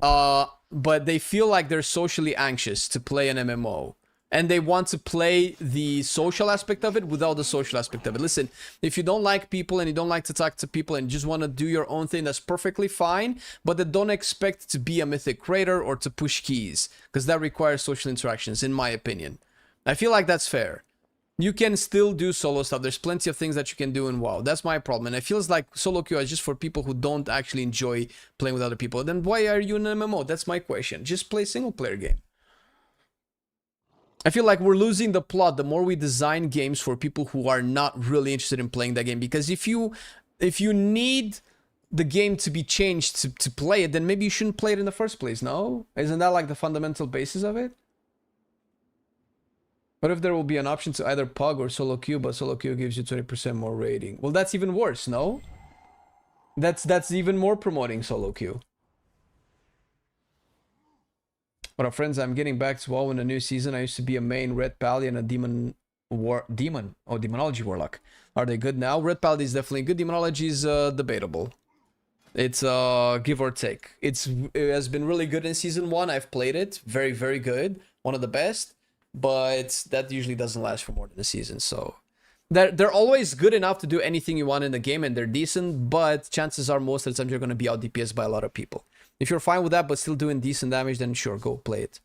But they feel like they're socially anxious to play an MMO. And they want to play the social aspect of it without the social aspect of it. Listen, if you don't like people and you don't like to talk to people and you just want to do your own thing, that's perfectly fine. But then don't expect to be a mythic creator or to push keys, because that requires social interactions, in my opinion. I feel like that's fair. You can still do solo stuff. There's plenty of things that you can do in WoW. That's my problem. And it feels like solo queue is just for people who don't actually enjoy playing with other people. Then why are you in an MMO? That's my question. Just play a single player game. I feel like we're losing the plot the more we design games for people who are not really interested in playing that game. Because if you need the game to be changed to play it, then maybe you shouldn't play it in the first place, no? Isn't that like the fundamental basis of it? What if there will be an option to either Pug or solo queue, but solo queue gives you 20% more rating? Well, that's even worse, no? That's even more promoting solo queue. But friends, I'm getting back to WoW in a new season. I used to be a main Red Pally and a Demonology Warlock. Are they good now? Red Pally is definitely good. Demonology is debatable. It's give or take. It has been really good in season 1. I've played it. Very, very good. One of the best. But that usually doesn't last for more than a season. So they're always good enough to do anything you want in the game, and they're decent. But chances are most of the time you're going to be out DPS by a lot of people. If you're fine with that, but still doing decent damage, then sure, go play it.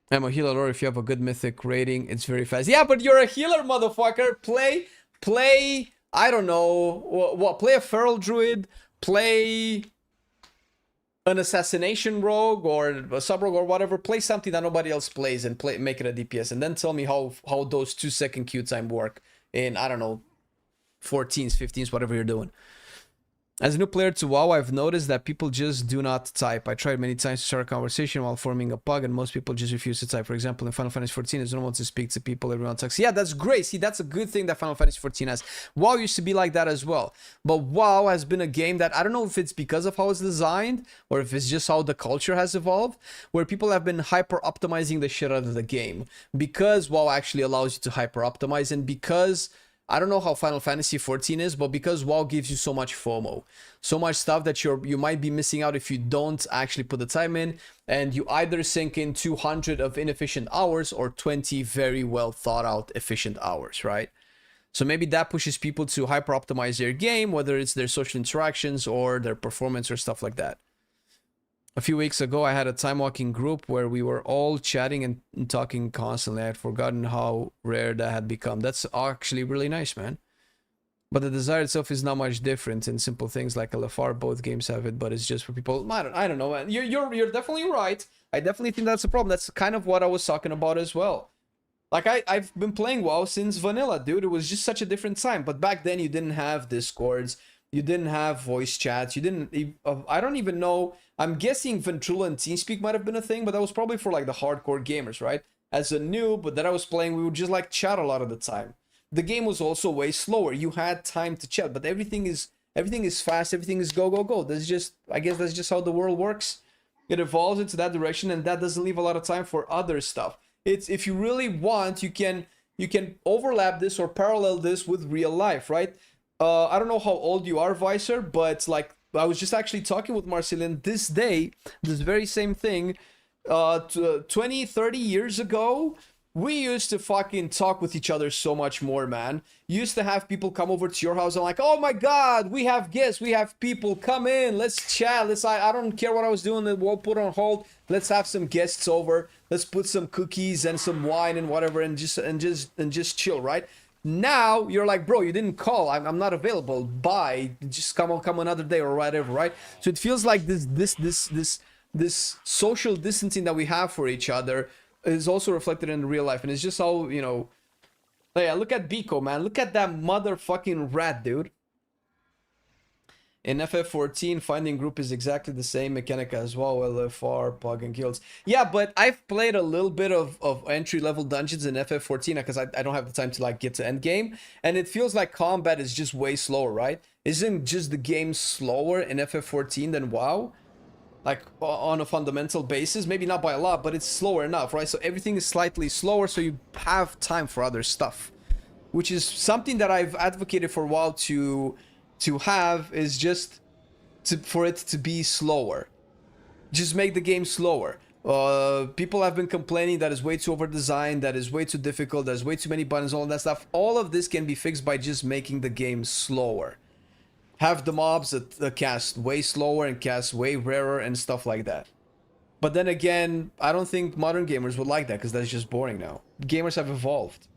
I'm a healer, or if you have a good mythic rating, it's very fast. Yeah, but you're a healer, motherfucker. Play, I don't know, what? Play a feral druid, play an assassination rogue, or a sub rogue, or whatever. Play something that nobody else plays and make it a DPS, and then tell me how those 2-second queue time work in, I don't know, 14s, 15s, whatever you're doing. As a new player to WoW, I've noticed that people just do not type. I tried many times to start a conversation while forming a pug, and most people just refuse to type. For example, in Final Fantasy 14, it's normal to speak to people, everyone talks. Yeah, that's great. See, that's a good thing that Final Fantasy 14 has. WoW used to be like that as well. But WoW has been a game that, I don't know if it's because of how it's designed, or if it's just how the culture has evolved, where people have been hyper-optimizing the shit out of the game. Because WoW actually allows you to hyper-optimize, and because I don't know how Final Fantasy 14 is, but because WoW gives you so much FOMO, so much stuff that you might be missing out if you don't actually put the time in, and you either sink in 200 of inefficient hours or 20 very well thought out efficient hours, right? So maybe that pushes people to hyper optimize their game, whether it's their social interactions or their performance or stuff like that. A few weeks ago, I had a time walking group where we were all chatting and talking constantly. I had forgotten how rare that had become. That's actually really nice, man. But the desire itself is not much different in simple things like LFR. Both games have it, but it's just for people. I don't know, man. You're definitely right. I definitely think that's a problem. That's kind of what I was talking about as well. Like, I've been playing WoW since vanilla, dude. It was just such a different time. But back then, you didn't have Discords. You didn't have voice chats. You didn't... I don't even know... I'm guessing Ventrilo and TeamSpeak might have been a thing, but that was probably for, like, the hardcore gamers, right? As a noob, but that I was playing, we would just, like, chat a lot of the time. The game was also way slower. You had time to chat, but everything is fast. Everything is go, go, go. That's just... I guess that's just how the world works. It evolves into that direction, and that doesn't leave a lot of time for other stuff. It's... If you really want, you can overlap this or parallel this with real life, right? I don't know how old you are, Vicer, but like I was just actually talking with Marcelian this day, this very same thing. 20, 30 years ago, we used to fucking talk with each other so much more, man. You used to have people come over to your house and like, oh my god, we have guests, we have people, come in, let's chat, I don't care what I was doing, we'll put on hold, let's have some guests over, let's put some cookies and some wine and whatever and just chill, right? Now you're like, bro, you didn't call. I'm not available. Bye. Just come another day or whatever, right? So it feels like this social distancing that we have for each other is also reflected in real life, and it's just how, you know. Oh yeah, look at Biko, man. Look at that motherfucking rat, dude. In FF14, finding group is exactly the same mechanic as well, LFR, Pug, and Guilds. Yeah, but I've played a little bit of entry-level dungeons in FF14 because I don't have the time to, like, get to endgame. And it feels like combat is just way slower, right? Isn't just the game slower in FF14 than WoW? Like, on a fundamental basis? Maybe not by a lot, but it's slower enough, right? So everything is slightly slower, so you have time for other stuff. Which is something that I've advocated for a while to have, is just for it to be slower. Just make the game slower. People have been complaining that it's way too over-designed, that is way too difficult, there's way too many buttons, all that stuff. All of this can be fixed by just making the game slower. Have the mobs that cast way slower and cast way rarer and stuff like that. But then again, I don't think modern gamers would like that because that's just boring now. Gamers have evolved.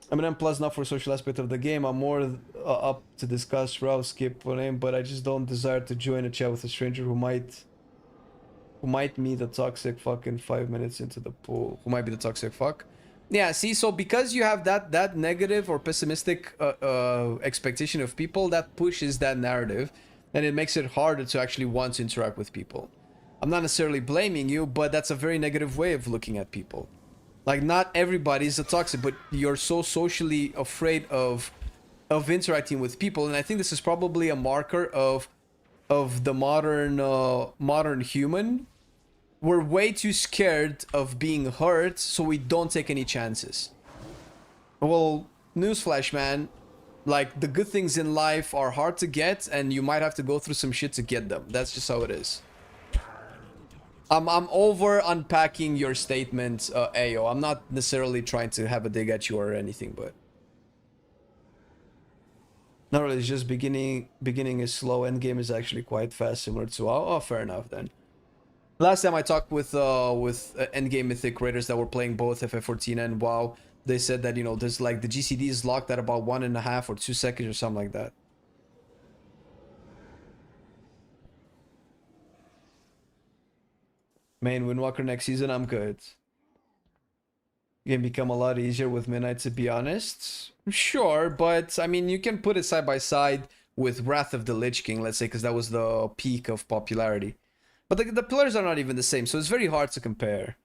I mean, I'm plus not for social aspect of the game. I'm more up to discuss route, skip name, but I just don't desire to join a chat with a stranger who might meet a toxic fuck in 5 minutes into the pool. Who might be the toxic fuck? Yeah, see, so because you have that negative or pessimistic expectation of people, that pushes that narrative, and it makes it harder to actually want to interact with people. I'm not necessarily blaming you, but that's a very negative way of looking at people. Like, not everybody is a toxic, but you're so socially afraid of interacting with people, and I think this is probably a marker of the modern human. We're way too scared of being hurt, so we don't take any chances. Well, newsflash, man. Like, the good things in life are hard to get, and you might have to go through some shit to get them. That's just how it is. I'm over unpacking your statement, Ayo. I'm not necessarily trying to have a dig at you or anything, but not really. It's just beginning is slow. End game is actually quite fast, similar to oh, fair enough then. Last time I talked with endgame mythic raiders that were playing both FF14 and WoW, they said that, you know, there's like the GCD is locked at about 1.5 or 2 seconds or something like that. Main Windwalker next season, I'm good. Game become a lot easier with Midnight, to be honest. Sure, but I mean, you can put it side by side with Wrath of the Lich King, let's say, because that was the peak of popularity. But the pillars are not even the same, so it's very hard to compare.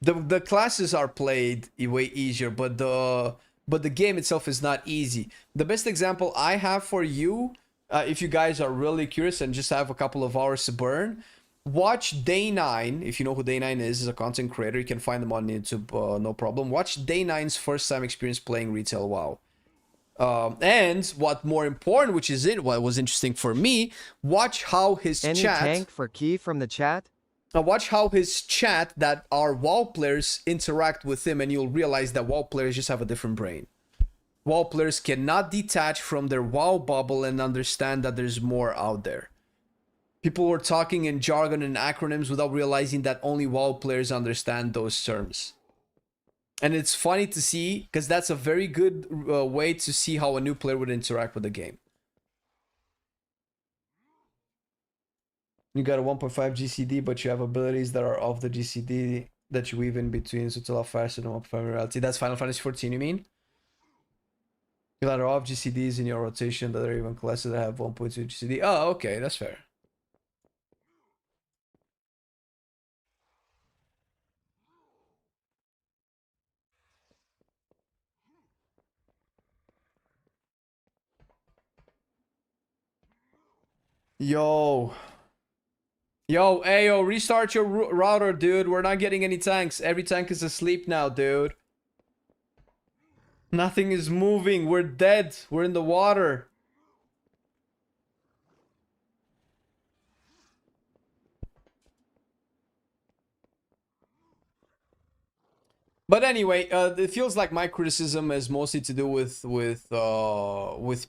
The classes are played way easier, but the game itself is not easy. The best example I have for you, if you guys are really curious and just have a couple of hours to burn, watch Day9. If you know who Day9 is a content creator. You can find them on YouTube, no problem. Watch Day9's first time experience playing retail WoW. And what more important, which is what was interesting for me, watch how his Any chat... tank for key from the chat? watch how his chat that are WoW players interact with him, and you'll realize that WoW players just have a different brain. WoW players cannot detach from their WoW bubble and understand that there's more out there. People were talking in jargon and acronyms without realizing that only WoW players understand those terms. And it's funny to see, because that's a very good way to see how a new player would interact with the game. You got a 1.5 GCD, but you have abilities that are off the GCD that you weave in between, so it's a lot faster than 1.5 in reality. That's Final Fantasy 14, you mean? You got off GCDs in your rotation that are even classes that have 1.2 GCD. Oh, okay, that's fair. Yo, Ayo, restart your router, dude. We're not getting any tanks. Every tank is asleep now, dude. Nothing is moving. We're dead. We're in the water. But anyway, it feels like my criticism is mostly to do with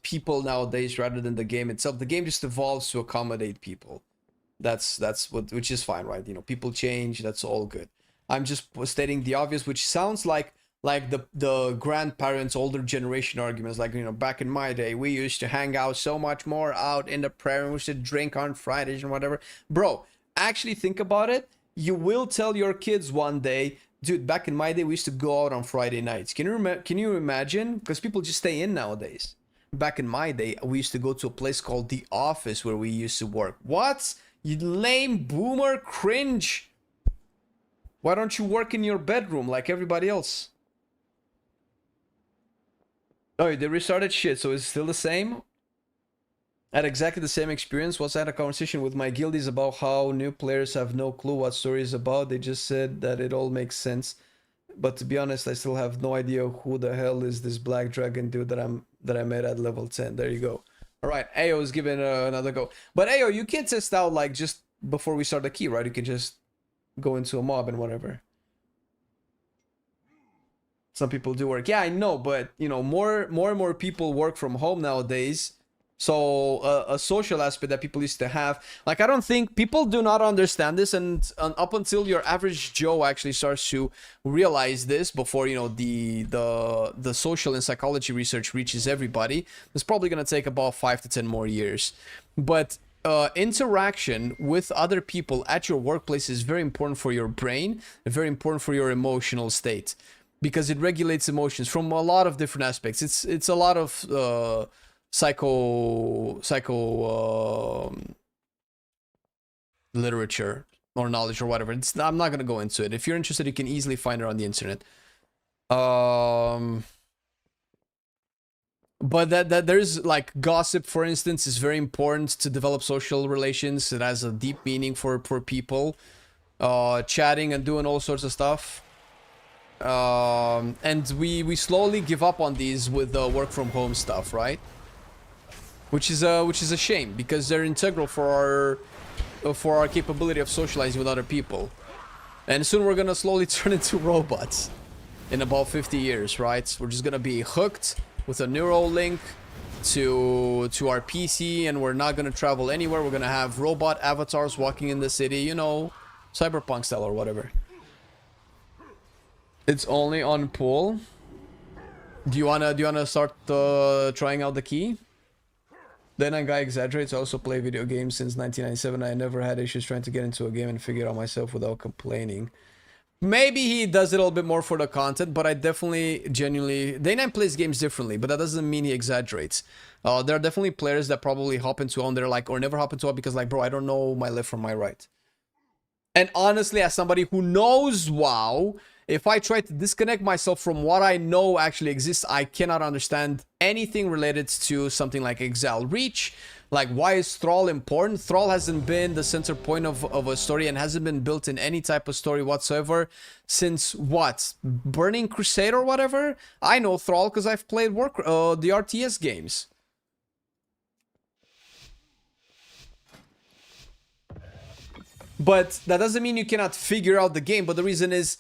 people nowadays rather than the game itself. The game just evolves to accommodate people. That's what, which is fine, right? You know, people change. That's all good. I'm just stating the obvious, which sounds like the grandparents, older generation arguments, like, you know, back in my day, we used to hang out so much more out in the prairie. We used to drink on Fridays and whatever. Bro, actually think about it. You will tell your kids one day, dude, back in my day, we used to go out on Friday nights. Can you imagine? Because people just stay in nowadays. Back in my day, we used to go to a place called The Office where we used to work. What? You lame boomer, cringe. Why don't you work in your bedroom like everybody else? Oh, they restarted shit, so it's still the same? I had exactly the same experience. Once I had a conversation with my guildies about how new players have no clue what story is about. They just said that it all makes sense. But to be honest, I still have no idea who the hell is this black dragon dude that I met at level 10. There you go. All right, Ayo is giving another go. But Ayo, you can test out like just before we start the key, right? You can just go into a mob and whatever. Some people do work. Yeah, I know, but you know, more and more people work from home nowadays. So a social aspect that people used to have, like, I don't think people do not understand this, and up until your average Joe actually starts to realize this, before, you know, the social and psychology research reaches everybody, it's probably gonna take about 5 to 10 more years. But interaction with other people at your workplace is very important for your brain, and very important for your emotional state, because it regulates emotions from a lot of different aspects. It's a lot of psycho literature or knowledge or whatever. I'm not gonna go into it. If you're interested, you can easily find it on the internet. But that there's like gossip, for instance, is very important to develop social relations. It has a deep meaning for people. Chatting and doing all sorts of stuff. And we slowly give up on these with the work from home stuff, right? Which is a shame, because they're integral for our capability of socializing with other people. And soon we're gonna slowly turn into robots in about 50 years, right? We're just gonna be hooked with a neural link to our PC, and we're not gonna travel anywhere. We're gonna have robot avatars walking in the city, you know, cyberpunk style or whatever. It's only on pool. Do you wanna start trying out the key? Then a guy exaggerates. I also play video games since 1997. I never had issues trying to get into a game and figure it out myself without complaining. Maybe he does it a little bit more for the content, but I definitely, genuinely... Day9 plays games differently, but that doesn't mean he exaggerates. There are definitely players that probably hop into on there, like, or never hop into it because, like, bro, I don't know my left from my right. And honestly, as somebody who knows WoW, if I try to disconnect myself from what I know actually exists, I cannot understand anything related to something like Exile Reach, Like, why is Thrall important? Thrall hasn't been the center point of a story and hasn't been built in any type of story whatsoever since what? Burning Crusade or whatever? I know Thrall because I've played the RTS games. But that doesn't mean you cannot figure out the game. But the reason is,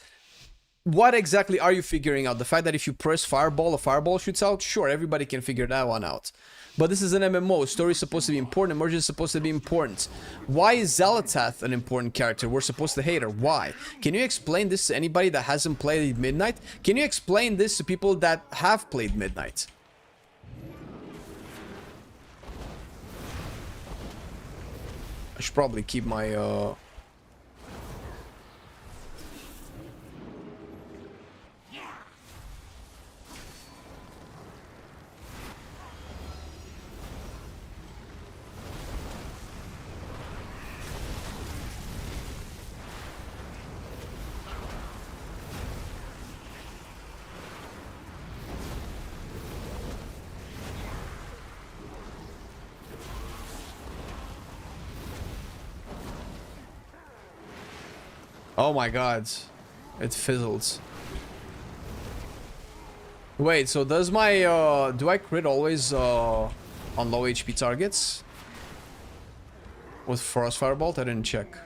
what exactly are you figuring out? The fact that if you press fireball, a fireball shoots out? Sure, everybody can figure that one out. But this is an MMO. Story is supposed to be important. Emergence is supposed to be important. Why is Xalatath an important character? We're supposed to hate her. Why? Can you explain this to anybody that hasn't played Midnight? Can you explain this to people that have played Midnight? I should probably keep my... Oh my god, it fizzles. Wait, so does my do I crit always on low HP targets with Frost Firebolt? I didn't check.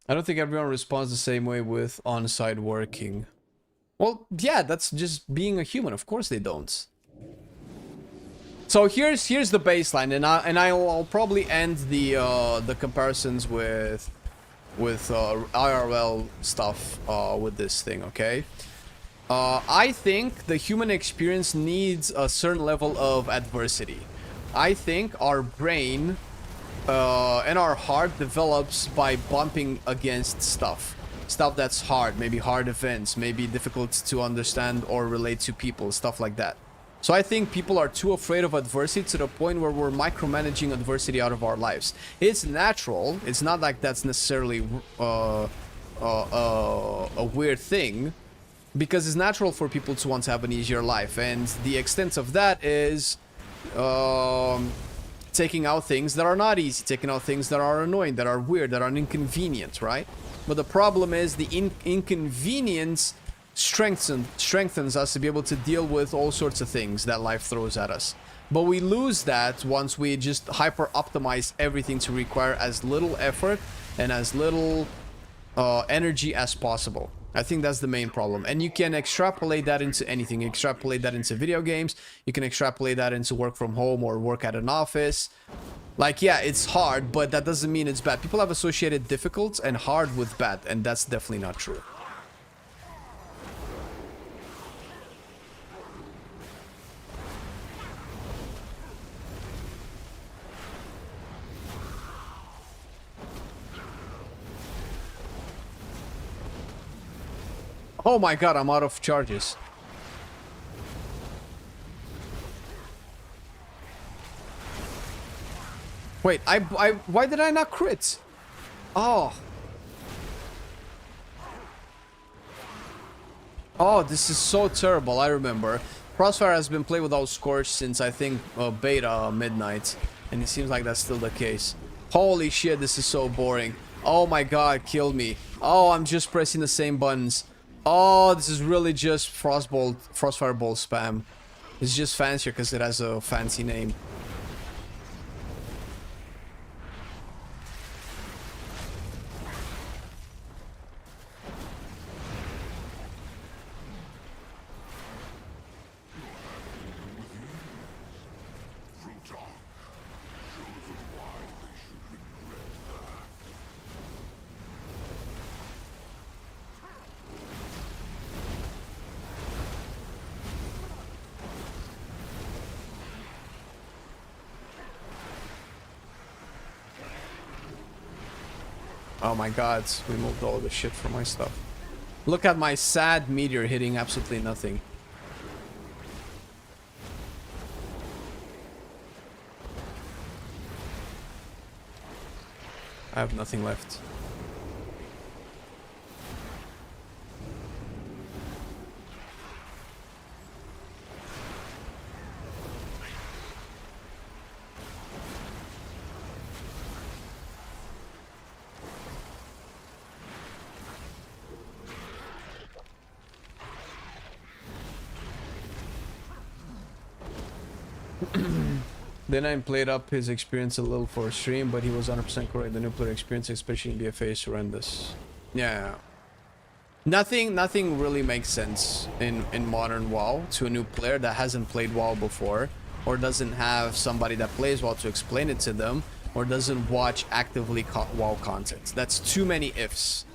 I don't think everyone responds the same way with on-site working. Well, yeah, that's just being a human. Of course they don't. So here's the baseline, and I'll probably end the comparisons with IRL stuff with this thing, okay? I think the human experience needs a certain level of adversity. I think our brain and our heart develops by bumping against stuff that's hard, maybe hard events, maybe difficult to understand or relate to people, stuff like that. So I think people are too afraid of adversity to the point where we're micromanaging adversity out of our lives. It's natural. It's not like that's necessarily a weird thing, because it's natural for people to want to have an easier life. And the extent of that is taking out things that are not easy, taking out things that are annoying, that are weird, that are inconvenient, right? But the problem is the inconvenience strengthens us to be able to deal with all sorts of things that life throws at us. But we lose that once we just hyper optimize everything to require as little effort and as little energy as possible. I think that's the main problem. And you can extrapolate that into anything. Extrapolate that into video games. You can extrapolate that into work from home or work at an office. Like, yeah, it's hard, but that doesn't mean it's bad. People have associated difficult and hard with bad, and that's definitely not true. Oh my god, I'm out of charges. Wait, why did I not crit? Oh. Oh, this is so terrible, I remember. Crossfire has been played without Scorch since, I think, beta Midnight. And it seems like that's still the case. Holy shit, this is so boring. Oh my god, kill me. Oh, I'm just pressing the same buttons. Oh, this is really just Frostfire Bolt spam. It's just fancier because it has a fancy name. Oh my god, we moved all the shit from my stuff. Look at my sad meteor hitting absolutely nothing. I have nothing left. Then I played up his experience a little for stream, but he was 100% correct. The new player experience, especially in BFA, is horrendous. Yeah. Nothing really makes sense in modern WoW to a new player that hasn't played WoW before, or doesn't have somebody that plays WoW to explain it to them, or doesn't watch actively WoW content. That's too many ifs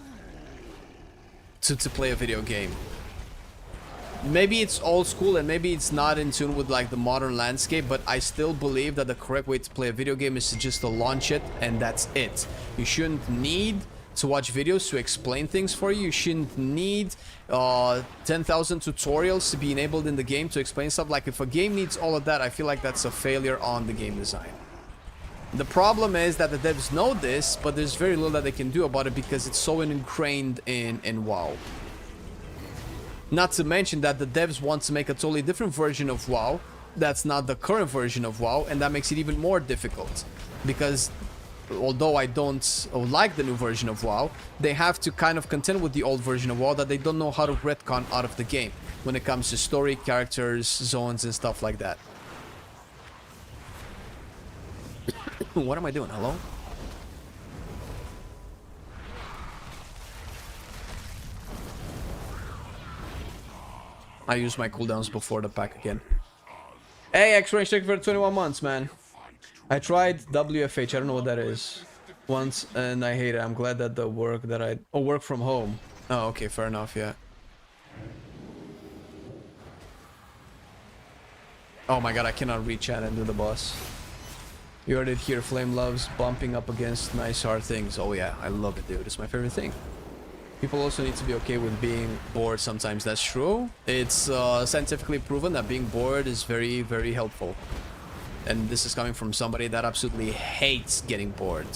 to play a video game. Maybe it's old school and maybe it's not in tune with like the modern landscape, but I still believe that the correct way to play a video game is to just to launch it and that's it. You shouldn't need to watch videos to explain things for you. You shouldn't need 10,000 tutorials to be enabled in the game to explain stuff. Like if a game needs all of that, I feel like that's a failure on the game design. The problem is that the devs know this, but there's very little that they can do about it because it's so ingrained in WoW. Not to mention that the devs want to make a totally different version of WoW that's not the current version of WoW, and that makes it even more difficult. Because although I don't like the new version of WoW, they have to kind of contend with the old version of WoW that they don't know how to retcon out of the game when it comes to story, characters, zones, and stuff like that. What am I doing? Hello? I use my cooldowns before the pack again. Hey, X-Range, thank you for 21 months, man. I tried WFH, I don't know what that is, once, and I hate it. I'm glad that the work that I... Oh, work from home. Oh, okay, fair enough, yeah. Oh my god, I cannot reach chat and do the boss. You heard it here, Flame loves bumping up against nice hard things. Oh yeah, I love it, dude. It's my favorite thing. People also need to be okay with being bored sometimes. That's true. It's scientifically proven that being bored is very, very helpful. And this is coming from somebody that absolutely hates getting bored.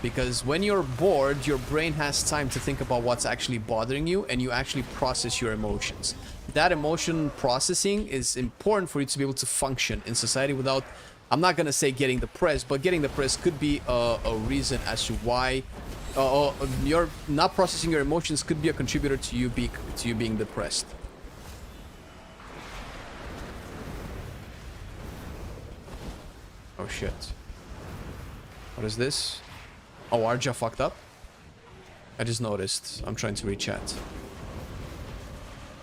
Because when you're bored, your brain has time to think about what's actually bothering you, and you actually process your emotions. That emotion processing is important for you to be able to function in society without... I'm not going to say getting depressed, but getting depressed could be a reason as to why... you're not processing your emotions could be a contributor to you being depressed. Oh shit. What is this? Oh, Arja fucked up? I just noticed. I'm trying to read chat.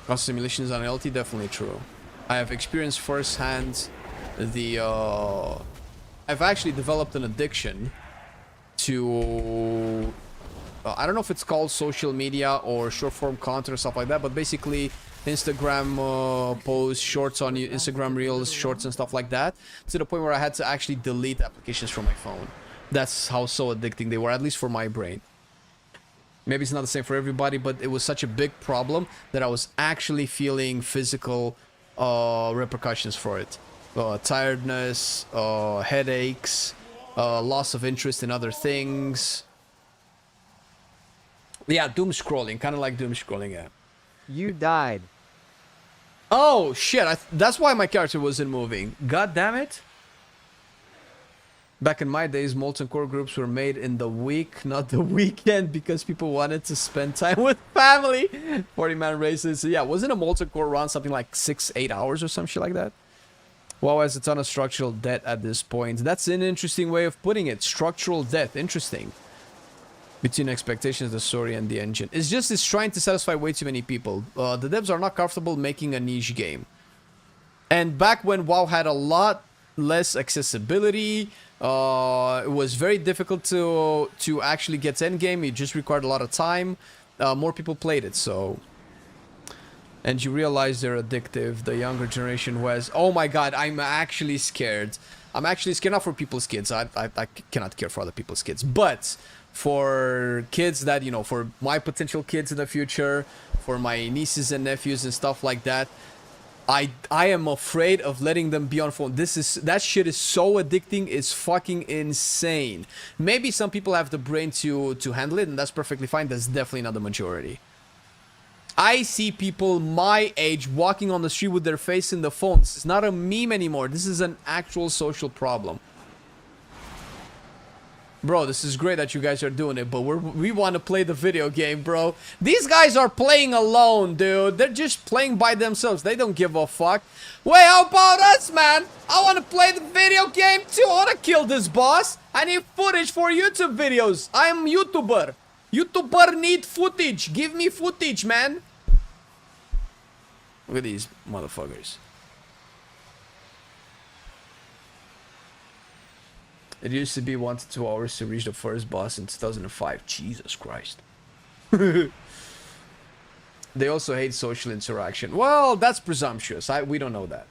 Cost simulations on LT, definitely true. I have experienced firsthand the I've actually developed an addiction to I don't know if it's called social media or short form content or stuff like that, but basically Instagram posts, shorts on Instagram reels, shorts and stuff like that, to the point where I had to actually delete applications from my phone. That's how so addicting they were, at least for my brain. Maybe it's not the same for everybody, but it was such a big problem that I was actually feeling physical repercussions for it. Tiredness, headaches, loss of interest in other things. Yeah, doom scrolling, kind of like doom scrolling, yeah. You died. Oh, shit, that's why my character wasn't moving. God damn it. Back in my days, Molten Core groups were made in the week, not the weekend, because people wanted to spend time with family. 40-man races. So yeah, wasn't a Molten Core run something like 6-8 hours or some shit like that? WoW has a ton of structural debt at this point. That's an interesting way of putting it. Structural debt. Interesting. Between expectations, the story, and the engine. It's trying to satisfy way too many people. The devs are not comfortable making a niche game. And back when WoW had a lot less accessibility, it was very difficult to actually get to endgame. It just required a lot of time. More people played it, so... And you realize they're addictive. The younger generation who has... Oh my god, I'm actually scared. I'm actually scared, not for people's kids. I cannot care for other people's kids. But for kids that, you know, for my potential kids in the future, for my nieces and nephews and stuff like that, I am afraid of letting them be on phone. That shit is so addicting. It's fucking insane. Maybe some people have the brain to handle it, and that's perfectly fine. That's definitely not the majority. I see people my age walking on the street with their face in the phone. This is not a meme anymore. This is an actual social problem. Bro, this is great that you guys are doing it, but we want to play the video game, bro. These guys are playing alone, dude. They're just playing by themselves. They don't give a fuck. Wait, how about us, man? I want to play the video game too. I want to kill this boss. I need footage for YouTube videos. I'm YouTuber. YouTuber need footage. Give me footage, man. Look at these motherfuckers. It used to be 1 to 2 hours to reach the first boss in 2005. Jesus Christ. They also hate social interaction. Well, that's presumptuous. We don't know that.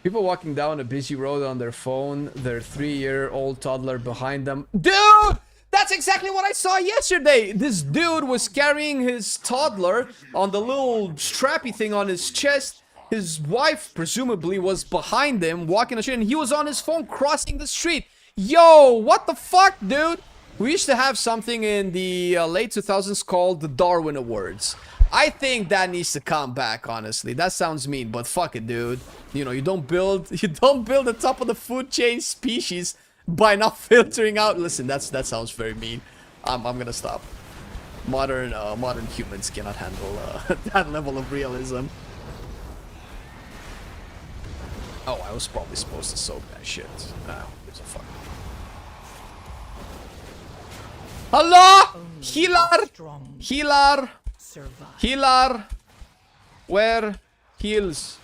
People walking down a busy road on their phone, their 3-year-old toddler behind them. Dude! That's exactly what I saw yesterday! This dude was carrying his toddler on the little strappy thing on his chest. His wife, presumably, was behind him, walking the street, and he was on his phone crossing the street. Yo, what the fuck, dude? We used to have something in the late 2000s called the Darwin Awards. I think that needs to come back, honestly. That sounds mean, but fuck it, dude. You know, you don't build the top of the food chain species by not filtering out. Listen, that sounds very mean. I'm gonna stop. Modern humans cannot handle that level of realism. Oh, I was probably supposed to soak that shit. Ah, gives a fuck. Hello! Healer! Healer! Healer! Where? Heals.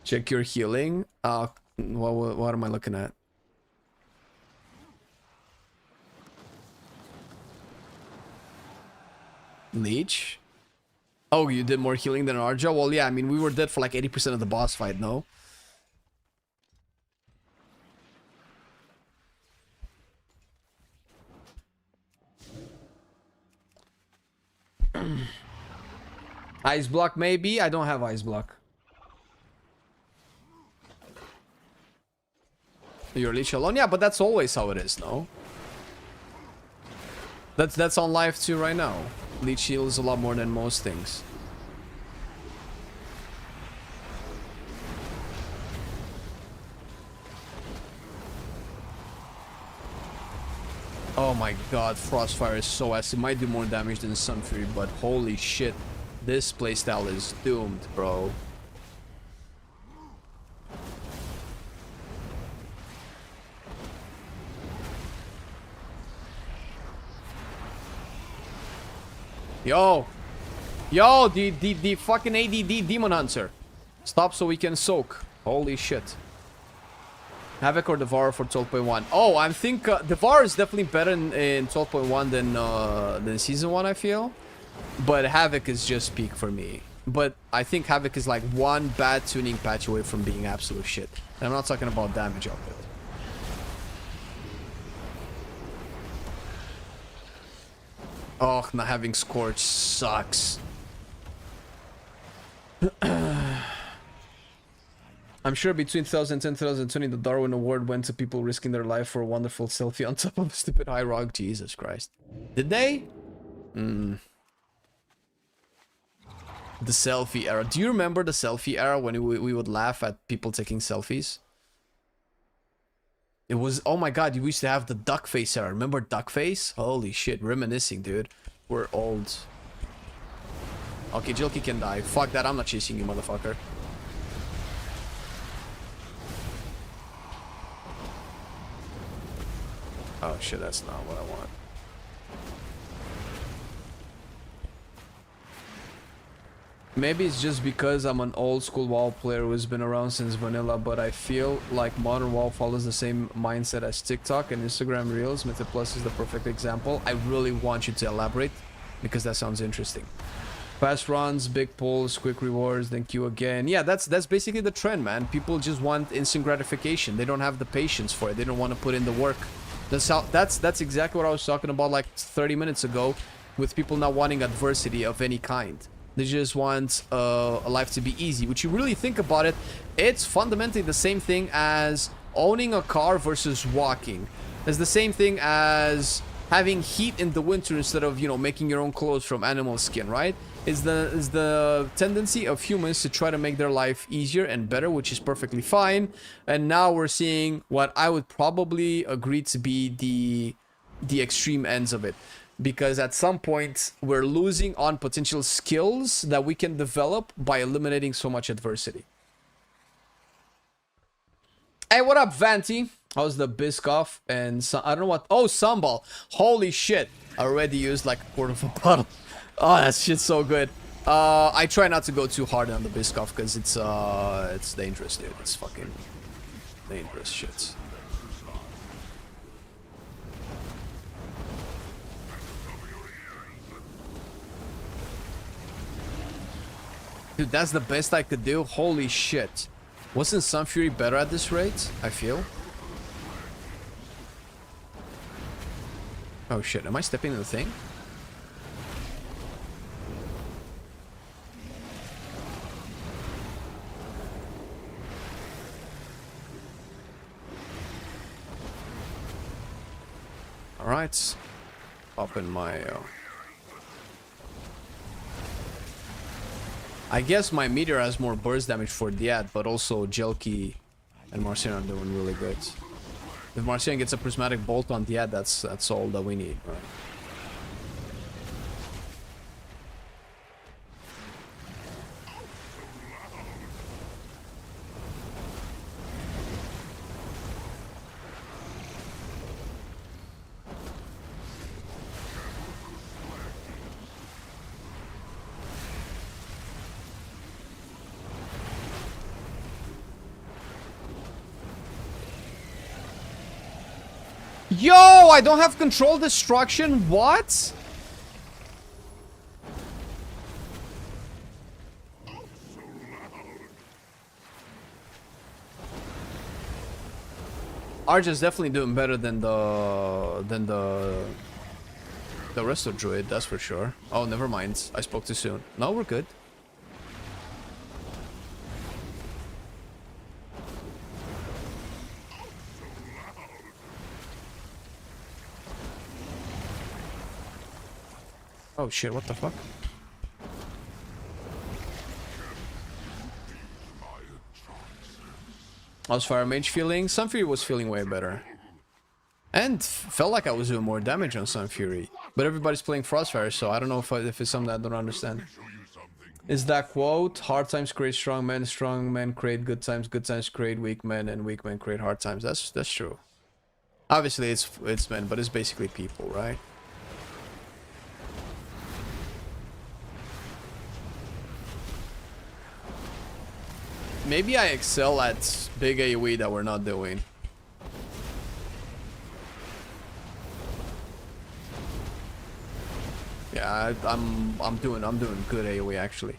Check your healing. What am I looking at? Leech? Oh, you did more healing than Arja? Well, yeah, I mean, we were dead for like 80% of the boss fight, no? Ice block, maybe? I don't have ice block. You're Leech alone? Yeah, but that's always how it is, no? That's on live too right now. Leech heals a lot more than most things. Oh my god, Frostfire is so ass. It might do more damage than Sun Fury, but holy shit. This playstyle is doomed, bro. Yo! Yo, the fucking ADD Demon Hunter. Stop so we can soak. Holy shit. Havoc or Devour for 12.1? Oh, I think Devour is definitely better in 12.1 than Season 1, I feel. But Havoc is just peak for me. But I think Havoc is like one bad tuning patch away from being absolute shit. And I'm not talking about damage output. Oh, not having Scorch sucks. I'm sure between 2010 and 2020, the Darwin Award went to people risking their life for a wonderful selfie on top of a stupid high rock. Jesus Christ. Did they? The selfie era. Do you remember the selfie era when we would laugh at people taking selfies? It was, oh my god, you used to have the duck face era. Remember duck face? Holy shit, reminiscing, dude. We're old. Okay, Jilky can die. Fuck that, I'm not chasing you, motherfucker. Oh shit, that's not what I want. Maybe it's just because I'm an old school WoW player who's been around since vanilla, but I feel like modern WoW follows the same mindset as TikTok and Instagram Reels. Mythic Plus is the perfect example. I really want you to elaborate, because that sounds interesting. Fast runs, big pulls, quick rewards, then queue again. Yeah, that's basically the trend, man. People just want instant gratification. They don't have the patience for it. They don't want to put in the work. That's exactly what I was talking about like 30 minutes ago, with people not wanting adversity of any kind. They just want a life to be easy, which you really think about it, it's fundamentally the same thing as owning a car versus walking. It's the same thing as having heat in the winter instead of, you know, making your own clothes from animal skin, right? Is the tendency of humans to try to make their life easier and better, which is perfectly fine. And now we're seeing what I would probably agree to be the extreme ends of it. Because at some point, we're losing on potential skills that we can develop by eliminating so much adversity. Hey, what up, Vanti? How's the Biscoff? And I don't know what... Oh, Sambal. Holy shit. I already used like a quarter of a bottle. Oh, that shit's so good. I try not to go too hard on the Biscoff because it's dangerous, dude. It's fucking dangerous shit. Dude, that's the best I could do. Holy shit. Wasn't Sun Fury better at this rate? I feel. Oh shit, am I stepping in the thing? Alright. Up in my... I guess my meteor has more burst damage for Diad, but also Jelki and Marcelian are doing really good. If Marcelian gets a prismatic bolt on Diad, that's all that we need, right? Yo, I don't have control destruction? What? Arch is definitely doing better than the rest of Druid, that's for sure. Oh, never mind. I spoke too soon. No, we're good. Oh shit, what the fuck? How's Fire Mage feeling? Sun Fury was feeling way better. And felt like I was doing more damage on Sun Fury. But everybody's playing Frostfire, so I don't know if it's something I don't understand. Is that quote? Hard times create strong men create good times create weak men, and weak men create hard times. That's true. Obviously it's men, but it's basically people, right? Maybe I excel at big AoE that we're not doing. Yeah, I'm doing good AoE actually.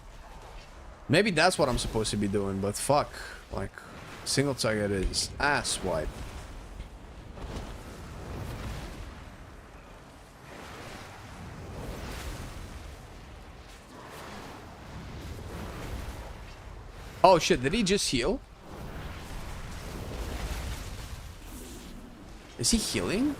Maybe that's what I'm supposed to be doing, but fuck, like single target is ass wipe. Oh shit, did he just heal? Is he healing?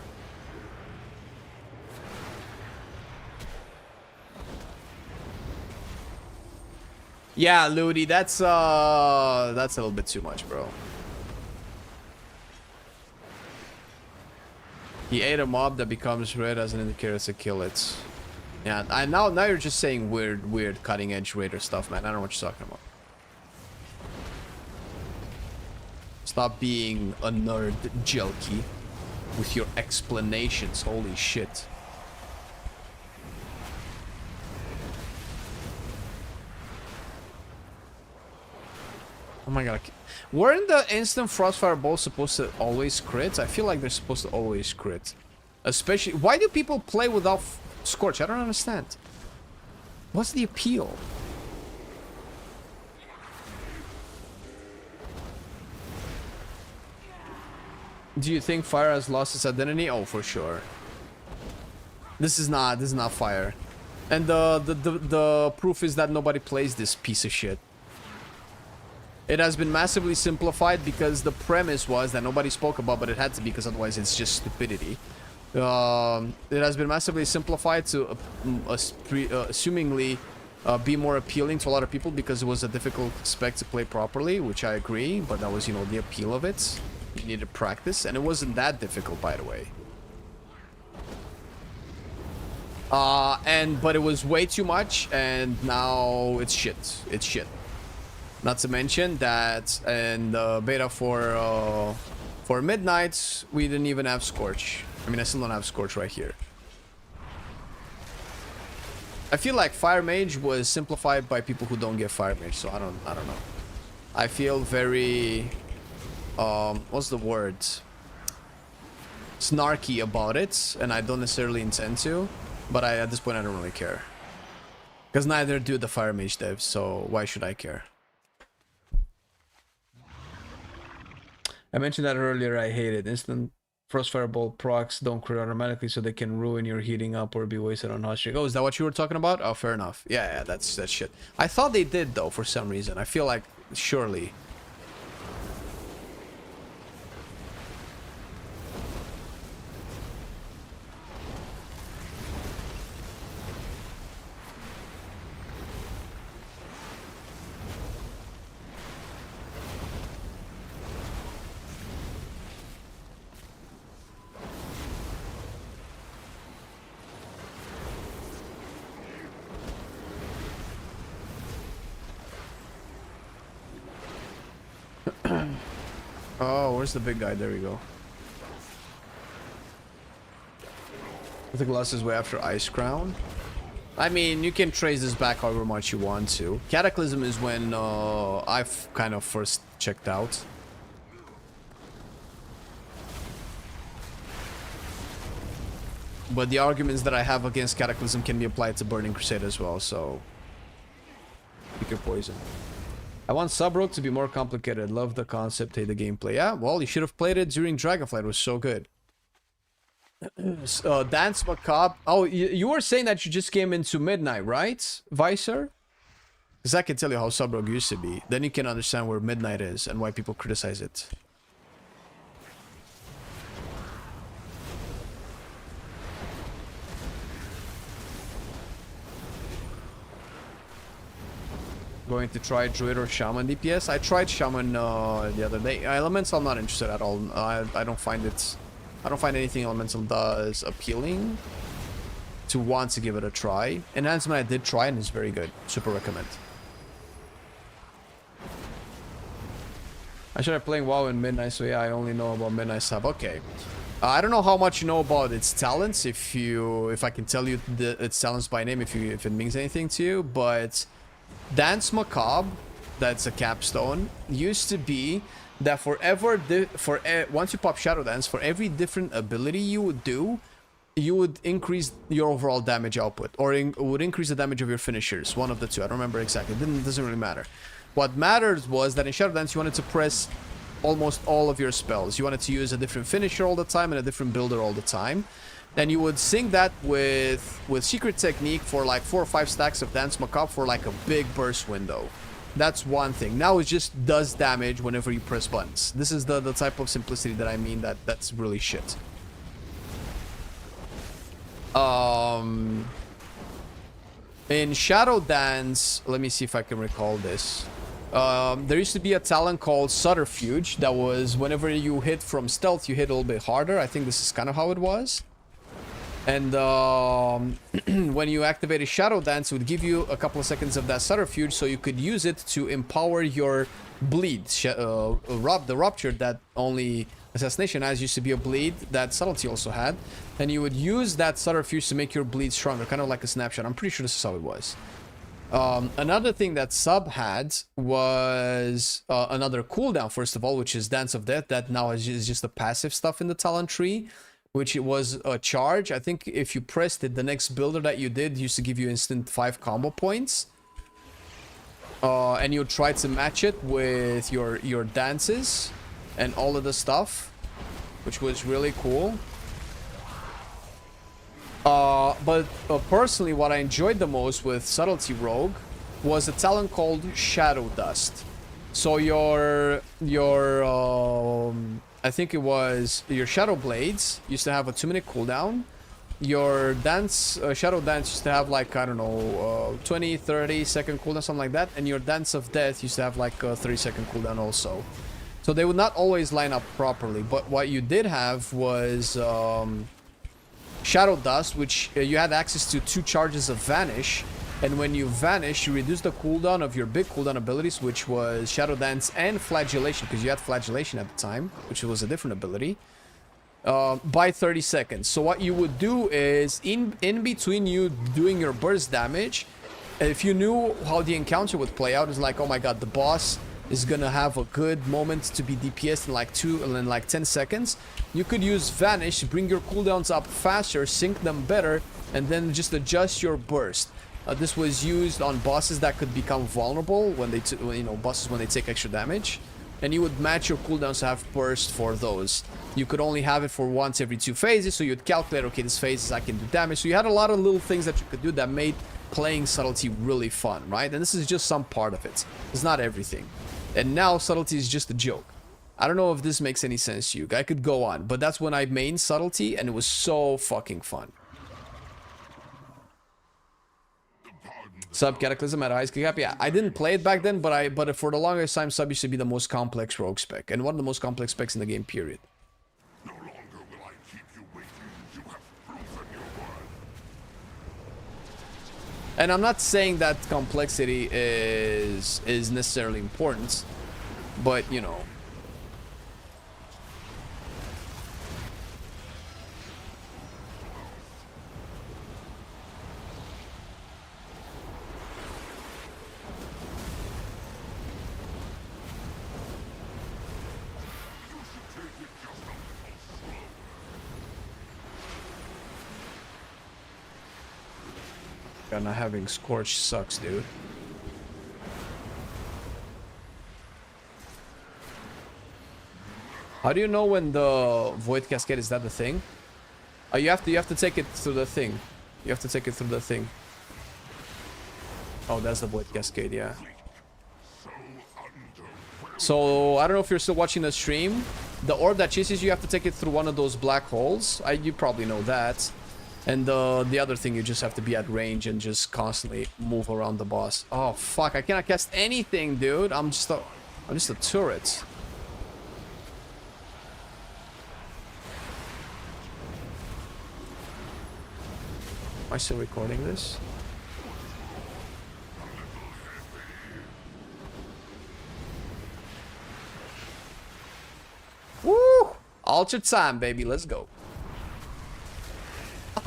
Yeah, Ludi, that's a little bit too much, bro. He ate a mob that becomes red as an indicator to kill it. Yeah, now you're just saying weird cutting edge raider stuff, man. I don't know what you're talking about. Stop being a nerd, Jelky, with your explanations. Holy shit. Oh my god. Weren't the instant Frostfire balls supposed to always crit? I feel like they're supposed to always crit. Especially... Why do people play without Scorch? I don't understand. What's the appeal? Do you think fire has lost its identity? Oh, for sure. This is not fire. And the proof is that nobody plays this piece of shit. It has been massively simplified because the premise was that nobody spoke about, but it had to be because otherwise it's just stupidity. It has been massively simplified to assumingly be more appealing to a lot of people because it was a difficult spec to play properly, which I agree, but that was, you know, the appeal of it. You needed practice, and it wasn't that difficult, by the way. But it was way too much, and now it's shit. It's shit. Not to mention that in the beta for Midnight, we didn't even have Scorch. I mean, I still don't have Scorch right here. I feel like Fire Mage was simplified by people who don't get Fire Mage, so I don't know. I feel very what's the word? Snarky about it, and I don't necessarily intend to, but at this point I don't really care. Because neither do the Fire Mage devs, so why should I care? I mentioned that earlier, I hate it. Instant Frostfire Bolt procs don't crit automatically, so they can ruin your heating up or be wasted on hot streak. Oh, is that what you were talking about? Oh, fair enough. Yeah, that's shit. I thought they did, though, for some reason. I feel like, surely. Oh, where's the big guy? There we go. I think Lust is way after Ice Crown. I mean, you can trace this back however much you want to. Cataclysm is when I've kind of first checked out. But the arguments that I have against Cataclysm can be applied to Burning Crusade as well, so... pick your poison. I want Subrogue to be more complicated. Love the concept, hate the gameplay. Yeah, well, you should have played it during Dragonflight. It was so good. Dance Macabre. Oh, you were saying that you just came into Midnight, right, Vicer? Because I can tell you how Subrogue used to be. Then you can understand where Midnight is and why people criticize it. Going to try Druid or Shaman DPS. I tried Shaman the other day. Elemental, I'm not interested at all. I don't find it... I don't find anything Elemental does appealing to want to give it a try. Enhancement I did try and it's very good. Super recommend. I started playing WoW in Midnight, so yeah, I only know about Midnight Sub. Okay. I don't know how much you know about its talents, if I can tell you its talents by name, if it means anything to you, but... Dance Macabre, that's a capstone, used to be that once you pop Shadow Dance, for every different ability you would do, you would increase your overall damage output, or would increase the damage of your finishers, one of the two. I don't remember exactly. It doesn't really matter. What mattered was that in Shadow Dance you wanted to press almost all of your spells. You wanted to use a different finisher all the time and a different builder all the time. Then you would sync that with Secret Technique for like 4 or 5 stacks of Dance Macabre for like a big burst window. That's one thing. Now it just does damage whenever you press buttons. This is the type of simplicity that I mean that's really shit. In Shadow Dance, let me see if I can recall this. There used to be a talent called Subterfuge that was whenever you hit from stealth, you hit a little bit harder. I think this is kind of how it was. And when you activated Shadow Dance, it would give you a couple of seconds of that Subterfuge, so you could use it to empower your bleed. The Rupture that only Assassination has used to be a bleed that Subtlety also had. And you would use that Subterfuge to make your bleed stronger, kind of like a snapshot. I'm pretty sure this is how it was. Another thing that Sub had was another cooldown, first of all, which is Dance of Death. That now is just the passive stuff in the talent tree, which it was a charge. I think if you pressed it, the next builder that you did used to give you instant 5 combo points. And you try to match it with your dances and all of the stuff, which was really cool. But personally, what I enjoyed the most with Subtlety Rogue was a talent called Shadow Dust. So your I think it was your Shadow Blades used to have a 2-minute cooldown. Your dance, Shadow Dance used to have like, I don't know, 20, 30 second cooldown, something like that. And your Dance of Death used to have like a 30-second cooldown also. So they would not always line up properly. But what you did have was Shadow Dust, which you had access to 2 charges of Vanish. And when you vanish, you reduce the cooldown of your big cooldown abilities, which was Shadow Dance and Flagellation, because you had Flagellation at the time, which was a different ability. By 30 seconds. So what you would do is in between you doing your burst damage, if you knew how the encounter would play out, it's like, oh my god, the boss is gonna have a good moment to be DPS in like 10 seconds. You could use Vanish to bring your cooldowns up faster, sync them better, and then just adjust your burst. This was used on bosses that could become vulnerable when they, bosses when they take extra damage. And you would match your cooldowns to have burst for those. You could only have it for once every 2 phases, so you'd calculate, okay, this phase I can do damage. So you had a lot of little things that you could do that made playing Subtlety really fun, right? And this is just some part of it. It's not everything. And now Subtlety is just a joke. I don't know if this makes any sense to you. I could go on, but that's when I mained Subtlety, and it was so fucking fun. Sub Cataclysm at highest kick up. Yeah, I didn't play it back then, but for the longest time, Sub used to be the most complex rogue spec, and one of the most complex specs in the game, period. No longer will I keep you waiting. You have proven your worth. And I'm not saying that complexity is necessarily important, but you know. God, not having Scorch sucks, dude. How do you know when the Void Cascade is that the thing? Oh, you have to take it through the thing. You have to take it through the thing. Oh, that's the Void Cascade, yeah. So I don't know if you're still watching the stream. The orb that chases you have to take it through one of those black holes. You probably know that. And the other thing, you just have to be at range and just constantly move around the boss. Oh fuck! I cannot cast anything, dude. I'm just a turret. Am I still recording this? Woo! Ultra time, baby. Let's go.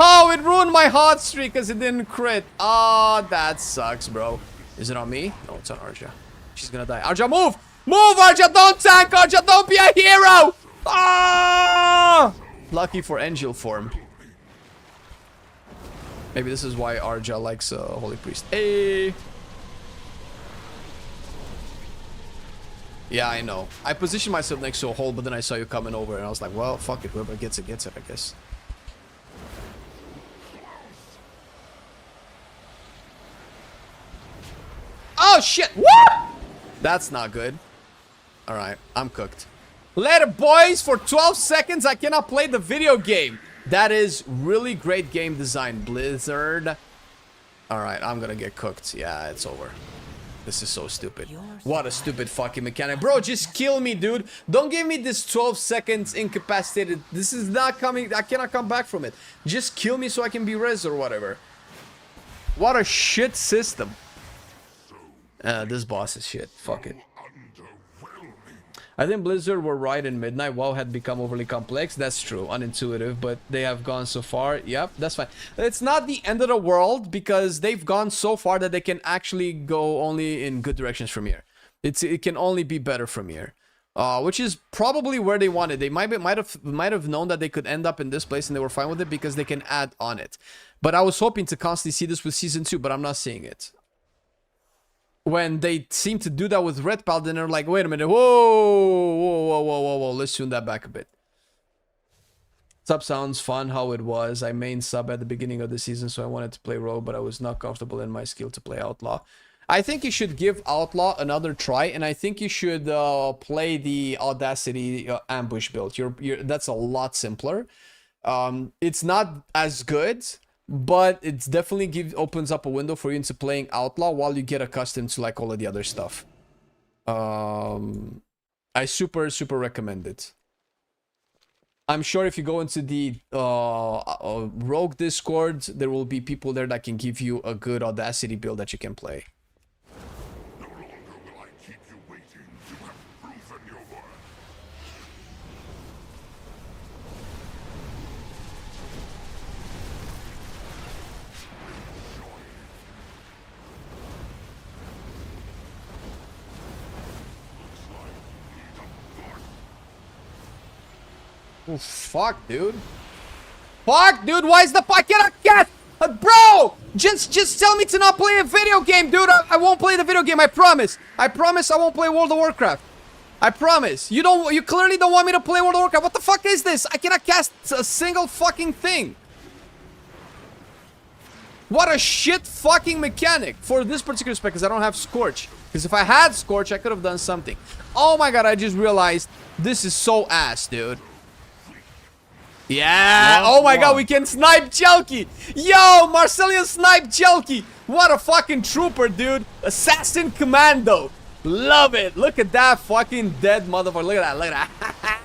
Oh, it ruined my hot streak because it didn't crit. Oh, that sucks, bro. Is it on me? No, it's on Arja. She's gonna die. Arja, move! Move, Arja! Don't tank, Arja! Don't be a hero! Ah! Lucky for Angel form. Maybe this is why Arja likes Holy Priest. Hey! Yeah, I know. I positioned myself next to a hole, but then I saw you coming over, and I was like, well, fuck it. Whoever gets it, I guess. Oh shit! What? That's not good. Alright, I'm cooked. Later, boys! For 12 seconds, I cannot play the video game. That is really great game design, Blizzard. Alright, I'm gonna get cooked. Yeah, it's over. This is so stupid. What a stupid fucking mechanic. Bro, just kill me, dude. Don't give me this 12 seconds incapacitated. This is not coming. I cannot come back from it. Just kill me so I can be res or whatever. What a shit system. This boss is shit. Fuck it. I think Blizzard were right in Midnight. WoW had become overly complex. That's true. Unintuitive, but they have gone so far. Yep, that's fine. It's not the end of the world because they've gone so far that they can actually go only in good directions from here. It can only be better from here. Which is probably where they wanted. They might have known that they could end up in this place and they were fine with it because they can add on it. But I was hoping to constantly see this with Season 2, but I'm not seeing it. When they seem to do that with Red Paladin, they're like, wait a minute, whoa, let's tune that back a bit. Sub sounds fun how it was. I main sub at the beginning of the season, so I wanted to play Rogue, but I was not comfortable in my skill to play Outlaw. I think you should give Outlaw another try, and I think you should play the Audacity ambush build. That's a lot simpler. It's not as good, but it's definitely opens up a window for you into playing Outlaw while you get accustomed to like all of the other stuff. I super recommend it. I'm sure if you go into the Rogue Discord, there will be people there that can give you a good Audacity build that you can play. No longer will I keep you waiting. You have proven your worth. Oh, fuck, dude. Fuck, dude, why is the... I cannot get... bro! Just tell me to not play a video game, dude. I won't play the video game, I promise. I promise I won't play World of Warcraft. I promise. You clearly don't want me to play World of Warcraft. What the fuck is this? I cannot cast a single fucking thing. What a shit fucking mechanic for this particular spec, because I don't have Scorch. Because if I had Scorch, I could have done something. Oh my god, I just realized this is so ass, dude. Yeah, oh my god, we can snipe Jelky. Yo, Marcelian snipe Jelky. What a fucking trooper, dude. Assassin Commando. Love it. Look at that fucking dead motherfucker. Look at that, look at that.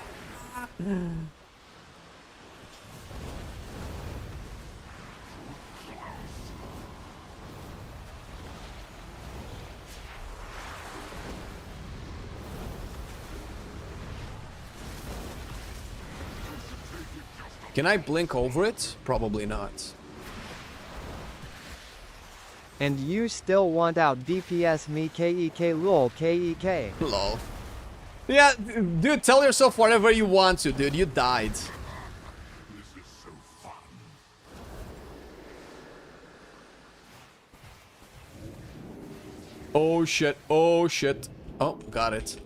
Can I blink over it? Probably not. And you still want out DPS me KEK lol KEK. Lol. Yeah, dude, tell yourself whatever you want to, dude. You died. This is so fun. Oh shit, oh shit. Oh, got it.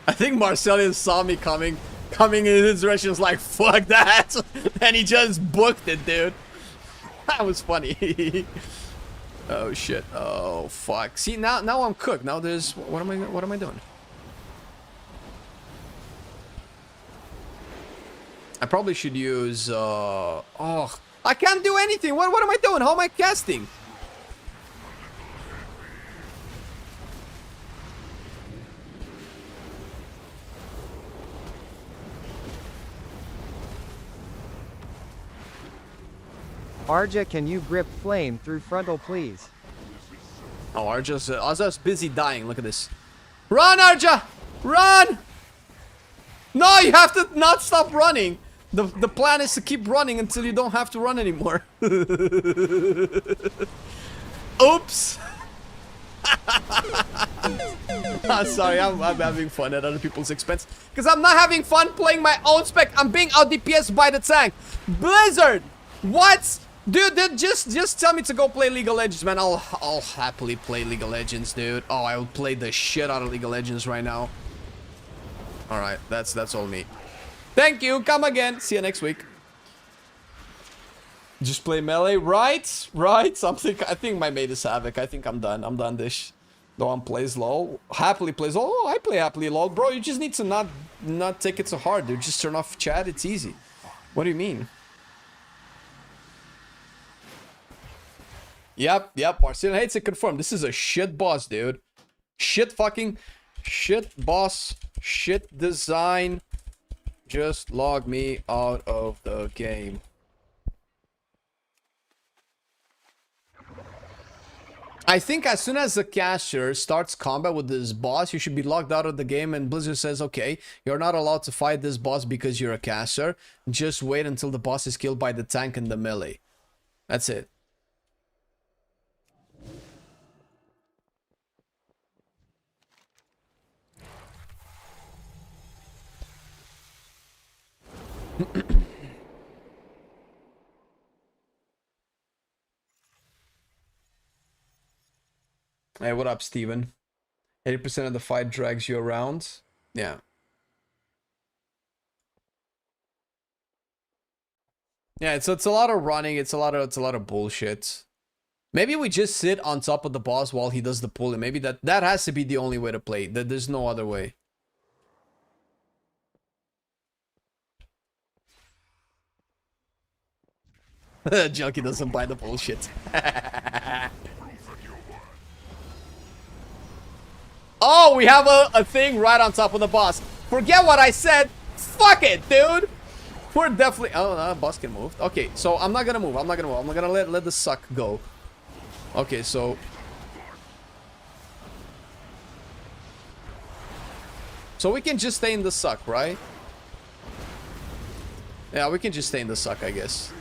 I think Marcelian saw me coming in his direction, was like, fuck that. And he just booked it, dude. That was funny. Oh shit. Oh fuck. See, now I'm cooked. Now there's what am I doing? I probably should use oh, I can't do anything. What am I doing? How am I casting? Arja, can you grip flame through frontal, please? Oh, Arja's busy dying. Look at this. Run, Arja! Run! No, you have to not stop running. The plan is to keep running until you don't have to run anymore. Oops. I'm sorry, I'm having fun at other people's expense. Because I'm not having fun playing my own spec. I'm being out DPS by the tank. Blizzard! What? Dude, just tell me to go play League of Legends, man. I'll happily play League of Legends, dude. Oh, I will play the shit out of League of Legends right now. Alright, that's all me. Thank you, come again. See you next week. Just play melee, right? Something. I think my mate is Havoc. I think I'm done. I'm done this. No one plays LOL. Happily plays LOL. Oh, I play happily LOL. Bro, you just need to not take it so hard, dude. Just turn off chat. It's easy. What do you mean? Yep, Marcelian hates it, confirmed. This is a shit boss, dude. Shit boss, shit design. Just log me out of the game. I think as soon as the caster starts combat with this boss, you should be logged out of the game, and Blizzard says, okay, you're not allowed to fight this boss because you're a caster. Just wait until the boss is killed by the tank and the melee. That's it. Hey, what up, Steven? 80% of the fight drags you around. Yeah. Yeah, it's a lot of running. It's a lot of bullshit. Maybe we just sit on top of the boss while he does the pulling. Maybe that has to be the only way to play. There's no other way. Junkie doesn't buy the bullshit. Oh, we have a thing right on top of the boss. Forget what I said. Fuck it, dude. We're definitely... Oh, boss can move. Okay, so I'm not gonna move. I'm not gonna let the suck go. Okay, so... So we can just stay in the suck, right? Yeah, we can just stay in the suck, I guess.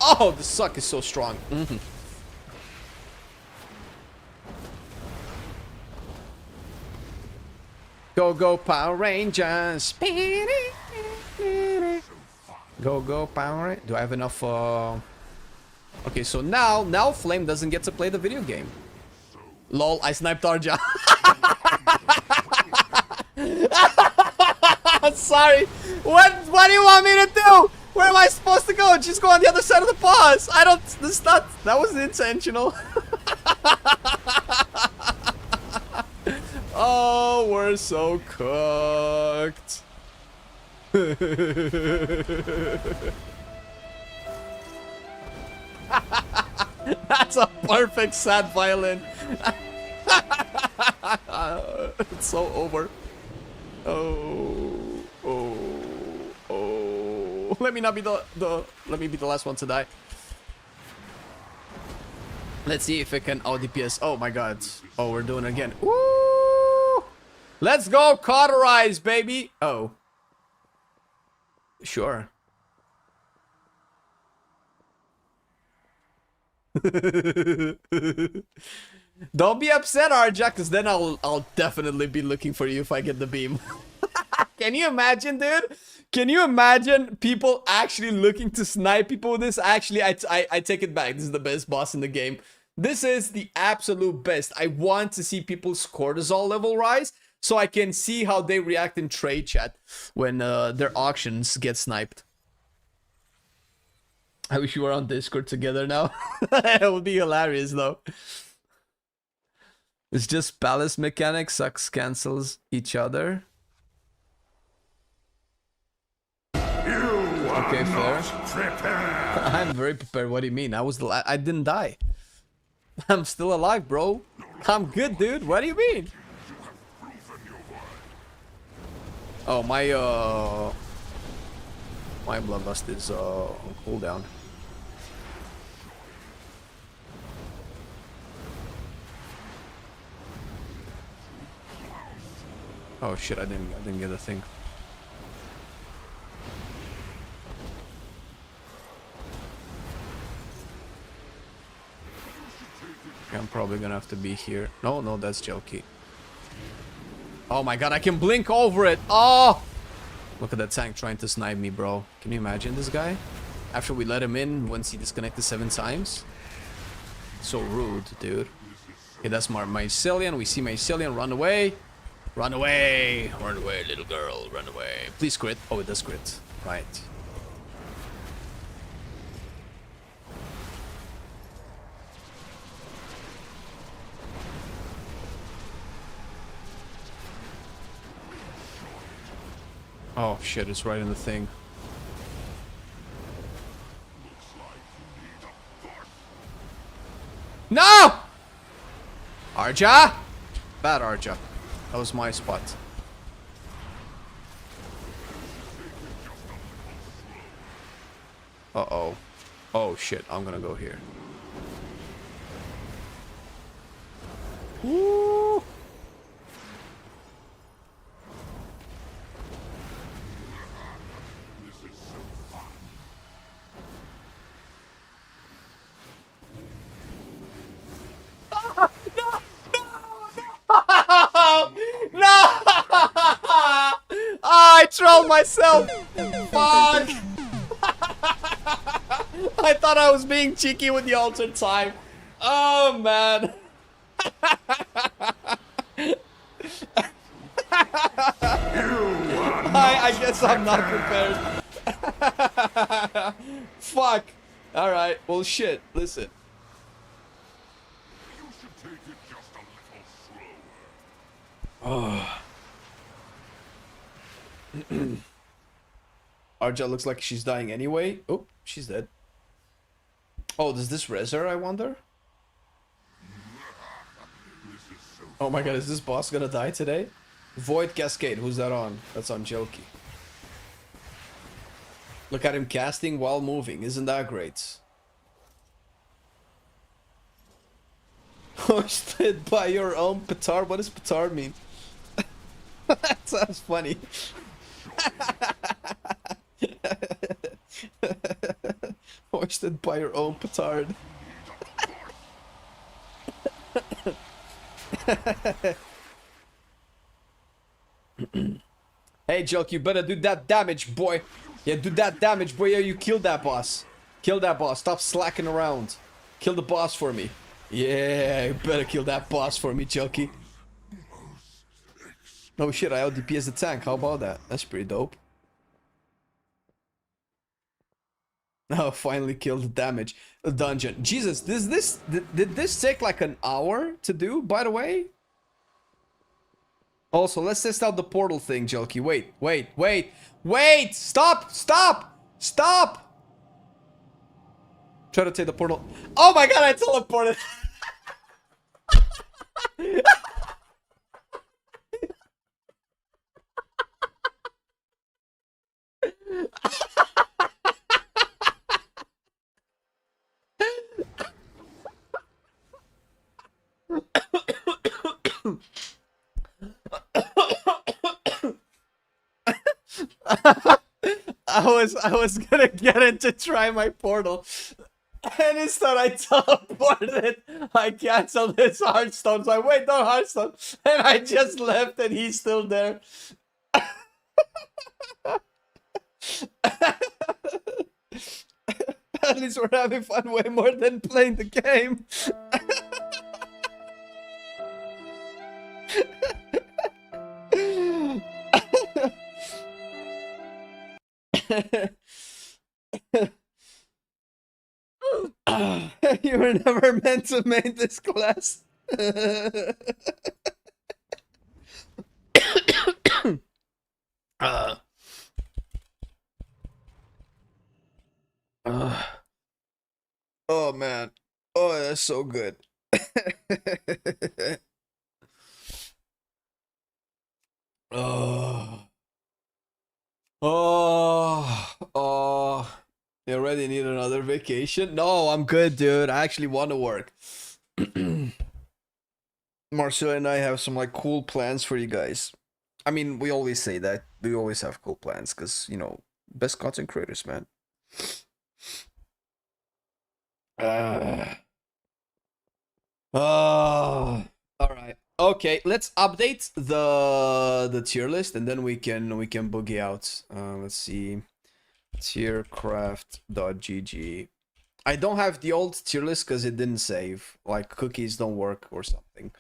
Oh, the suck is so strong. Go, go, Power Rangers. Go, go, Power Rangers. Do I have enough, Okay, so now Flame doesn't get to play the video game. Lol, I sniped Arja. Sorry. What do you want me to do? Where am I supposed to go? Just go on the other side of the boss. I don't... That wasn't intentional. Oh, we're so cooked. That's a perfect sad violin. It's so over. Oh. Let me not be let me be the last one to die. Let's see if it can DPS. Oh my god. Oh, we're doing it again. Woo! Let's go cauterize, baby. Oh. Sure. Don't be upset, Arja, because then I'll definitely be looking for you if I get the beam. Can you imagine, dude? Can you imagine people actually looking to snipe people with this? Actually, I take it back. This is the best boss in the game. This is the absolute best. I want to see people's cortisol level rise so I can see how they react in trade chat when their auctions get sniped. I wish you were on Discord together now. It would be hilarious, though. It's just palace mechanics. Sucks cancels each other. Okay, fair. I'm very prepared. What do you mean? I didn't die. I'm still alive, bro. I'm good, dude. What do you mean? Oh, my bloodlust is on cooldown. Oh shit! I didn't get a thing. I'm probably gonna have to be here. No, that's Jelky. Oh my god, I can blink over it. Oh! Look at that tank trying to snipe me, bro. Can you imagine this guy? After we let him in, once he disconnected 7 times? So rude, dude. Okay, that's Marcelian. We see Marcelian. Run away. Run away. Run away, little girl. Run away. Please crit. Oh, it does crit. Right. Oh shit, it's right in the thing. No! Arja! Bad Arja. That was my spot. Uh-oh. Oh shit, I'm gonna go here. Woo! No! I trolled myself! Fuck! I thought I was being cheeky with the altered time. Oh, man. I guess I'm not prepared. Fuck. All right. Well, shit. Listen. You should take it just a little slower. Arja looks like she's dying anyway. Oh, she's dead. Oh, does this res her, I wonder? Oh my god, is this boss gonna die today? Void Cascade, who's that on? That's on Jokey. Look at him casting while moving, isn't that great? Hosted by your own petard? What does petard mean? That sounds funny. Hoisted by your own petard. Hey, Joke, you better do that damage, boy. Yeah, do that damage, boy. Yeah, you killed that boss. Kill that boss. Stop slacking around. Kill the boss for me. Yeah, you better kill that boss for me, Jokey. Oh shit, I out DPS the tank. How about that? That's pretty dope. Oh, finally killed the damage. The dungeon. Jesus, did this take like an hour to do, by the way? Also, let's test out the portal thing, Jokey. Wait! Stop! Try to take the portal. Oh my god, I teleported! I was gonna get it to try my portal, and instead I teleported. I canceled his Hearthstone, so I wait, no Hearthstone, and I just left, and he's still there. At least we're having fun way more than playing the game. You were never meant to make this class. Oh man. Oh, that's so good. Oh, you already need another vacation? No, I'm good, dude. I actually want to work. Marcel and I have some like cool plans for you guys. I mean, we always say that. We always have cool plans because, you know, best content creators, man. All right. Okay, let's update the tier list and then we can boogie out. Let's see. Tiercraft.gg. I don't have the old tier list because it didn't save. Like cookies don't work or something.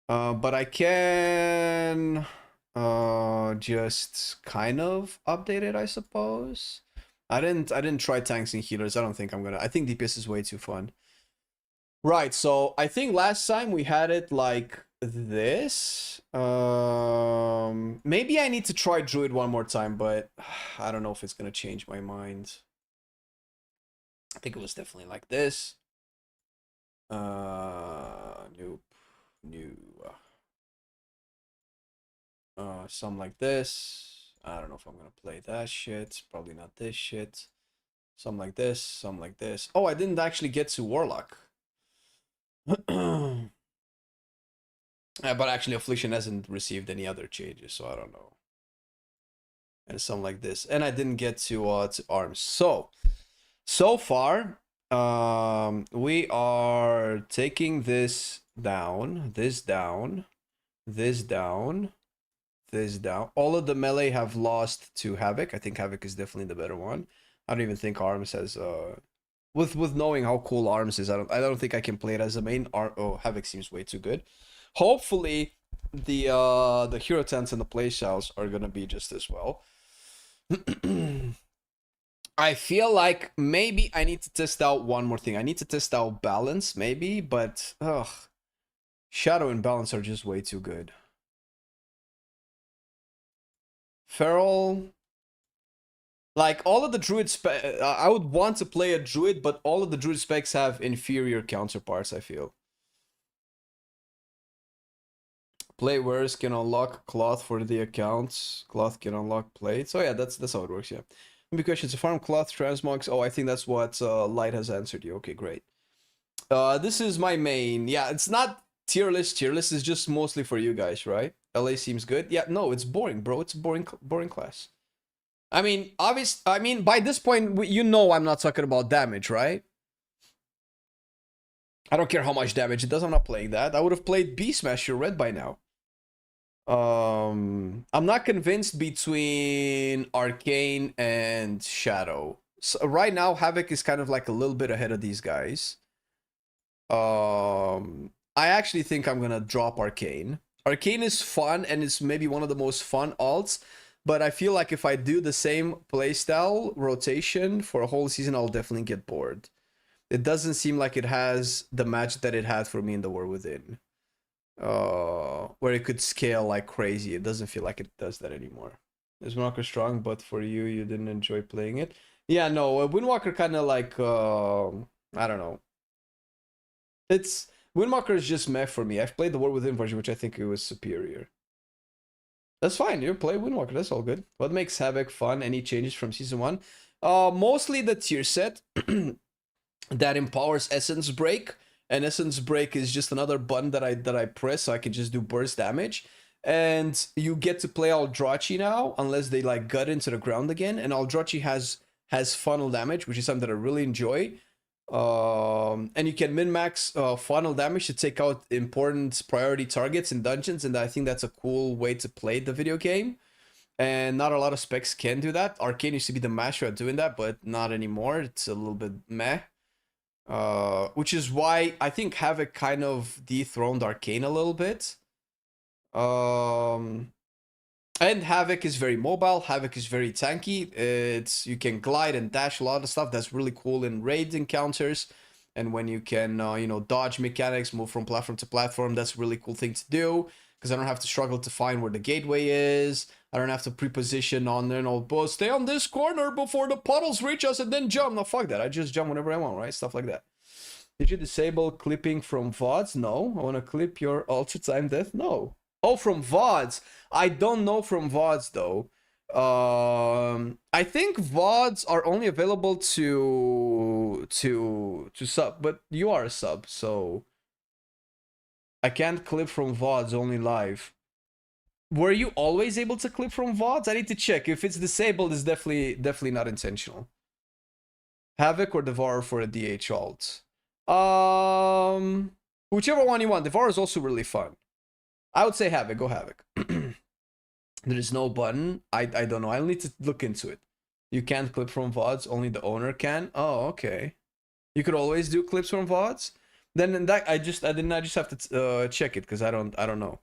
But I can just kind of update it, I suppose. I didn't try tanks and healers. I don't think I'm gonna. I think DPS is way too fun. Right, so I think last time we had it like this. Maybe I need to try Druid one more time, but I don't know if it's gonna change my mind. I think it was definitely like this. Nope. New. Some like this. I don't know if I'm gonna play that shit. Probably not this shit. Some like this. Some like this. Oh, I didn't actually get to Warlock. But actually Affliction hasn't received any other changes, so I don't know. And something like this. And I didn't get to arms. So far, we are taking this down, this down, this down, this down. All of the melee have lost to Havoc. I think Havoc is definitely the better one. I don't even think arms has with knowing how cool arms is, I don't think I can play it as a main. Oh, Havoc seems way too good. Hopefully the hero tents and the play styles are gonna be just as well. I feel like maybe I need to test out one more thing. I need to test out balance, maybe, but ugh, Shadow and balance are just way too good. Feral, like all of the druid I would want to play a druid, but all of the druid specs have inferior counterparts, I feel. Play wearers can unlock cloth for the accounts. Cloth can unlock plates. Oh yeah, that's how it works, yeah. Maybe questions to farm cloth transmogs. Oh, I think that's what Light has answered you. Okay, great. This is my main. Yeah, it's not tier list. Tier list is just mostly for you guys, right? LA seems good. Yeah, no, it's boring, bro. It's a boring class. I mean, by this point, you know I'm not talking about damage, right? I don't care how much damage it does. I'm not playing that. I would have played Beastmaster Red by now. I'm not convinced between Arcane and Shadow. So right now, Havoc is kind of like a little bit ahead of these guys. I actually think I'm gonna drop Arcane. Arcane is fun and it's maybe one of the most fun alts, but I feel like if I do the same playstyle rotation for a whole season, I'll definitely get bored. It doesn't seem like it has the magic that it had for me in the War Within. Where it could scale like crazy. It doesn't feel like it does that anymore. Is Windwalker strong, but for you, you didn't enjoy playing it? Yeah, no, Windwalker kind of like, I don't know. Windwalker is just meh for me. I've played the War Within version, which I think it was superior. That's fine, you play Windwalker, that's all good. What makes Havoc fun? Any changes from Season 1? Mostly the tier set that empowers Essence Break. And Essence Break is just another button that I press so I can just do burst damage. And you get to play Aldrachi now, unless they like gut into the ground again. And Aldrachi has funnel damage, which is something that I really enjoy. And you can min-max funnel damage to take out important priority targets in dungeons, and I think that's a cool way to play the video game. And not a lot of specs can do that. Arcane used to be the master at doing that, but not anymore. It's a little bit meh. Which is why I think Havoc kind of dethroned Arcane a little bit. And Havoc is very mobile. Havoc is very tanky. You can glide and dash a lot of stuff. That's really cool in raid encounters. And when you can, dodge mechanics, move from platform to platform, that's a really cool thing to do. Because I don't have to struggle to find where the gateway is. I don't have to preposition on, stay on this corner before the puddles reach us and then jump. No, fuck that. I just jump whenever I want, right? Stuff like that. Did you disable clipping from VODs? No. I want to clip your ultra time death? No. Oh, from VODs. I don't know from VODs though. I think VODs are only available to sub, but you are a sub, so I can't clip from VODs, only live. Were you always able to clip from VODs? I need to check. If it's disabled, it's definitely not intentional. Havoc or Devourer for a DH alt? Whichever one you want. Devourer is also really fun. I would say Havoc. Go Havoc. There is no button. I don't know. I'll need to look into it. You can't clip from VODs. Only the owner can. Oh, okay. You could always do clips from VODs. Then in that, I just have to check it because I don't know.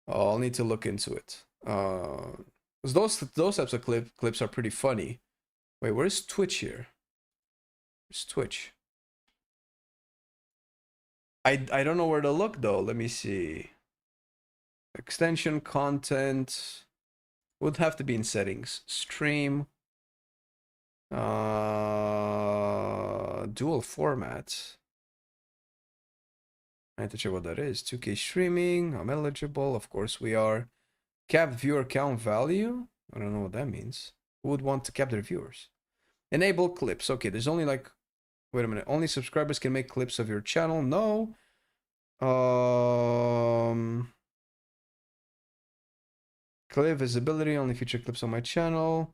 I'll need to look into it. Those types of clips are pretty funny. Wait, where's Twitch here? Where's Twitch? I don't know where to look though. Let me see. Extension content would have to be in settings. Stream. Dual format. I have to check what that is. 2K streaming. I'm eligible. Of course we are. Cap viewer count value. I don't know what that means. Who would want to cap their viewers? Enable clips. Okay, there's only like... Wait a minute. Only subscribers can make clips of your channel. No. Clear visibility. Only feature clips on my channel.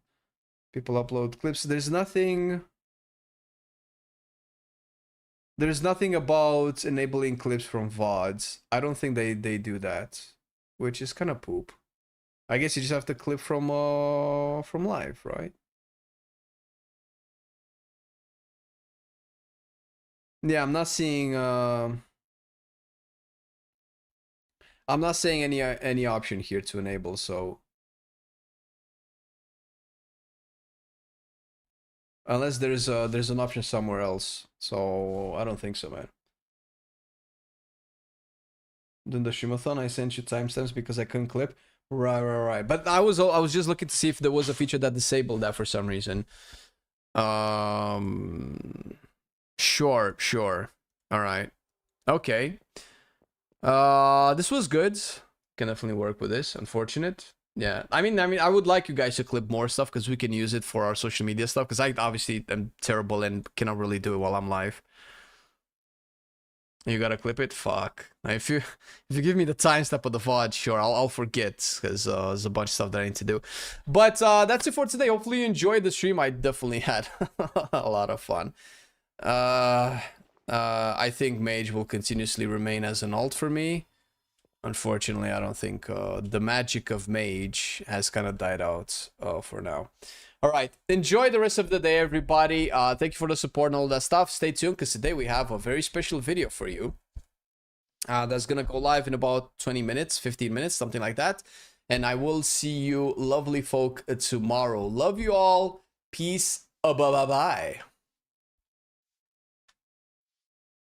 People upload clips. There's nothing about enabling clips from VODs. I don't think they do that, which is kind of poop. I guess you just have to clip from live, right? Yeah, I'm not seeing any option here to enable, so Unless there's an option somewhere else. So I don't think so, man. Then the Shimathon, I sent you timestamps because I couldn't clip. Right. But I was just looking to see if there was a feature that disabled that for some reason. Sure. All right. Okay. This was good. Can definitely work with this. Unfortunate. Yeah. I mean, I would like you guys to clip more stuff because we can use it for our social media stuff. Because I obviously am terrible and cannot really do it while I'm live. You gotta clip it? Fuck. If you give me the timestamp of the VOD, sure, I'll forget because there's a bunch of stuff that I need to do. But that's it for today. Hopefully you enjoyed the stream. I definitely had a lot of fun. I think Mage will continuously remain as an alt for me. Unfortunately, I don't think the magic of Mage has kind of died out for now. All right, enjoy the rest of the day, everybody. Thank you for the support and all that stuff. Stay tuned because today we have a very special video for you. That's gonna go live in about 20 minutes, 15 minutes, something like that. And I will see you lovely folk tomorrow. Love you all. Peace. Bye-bye.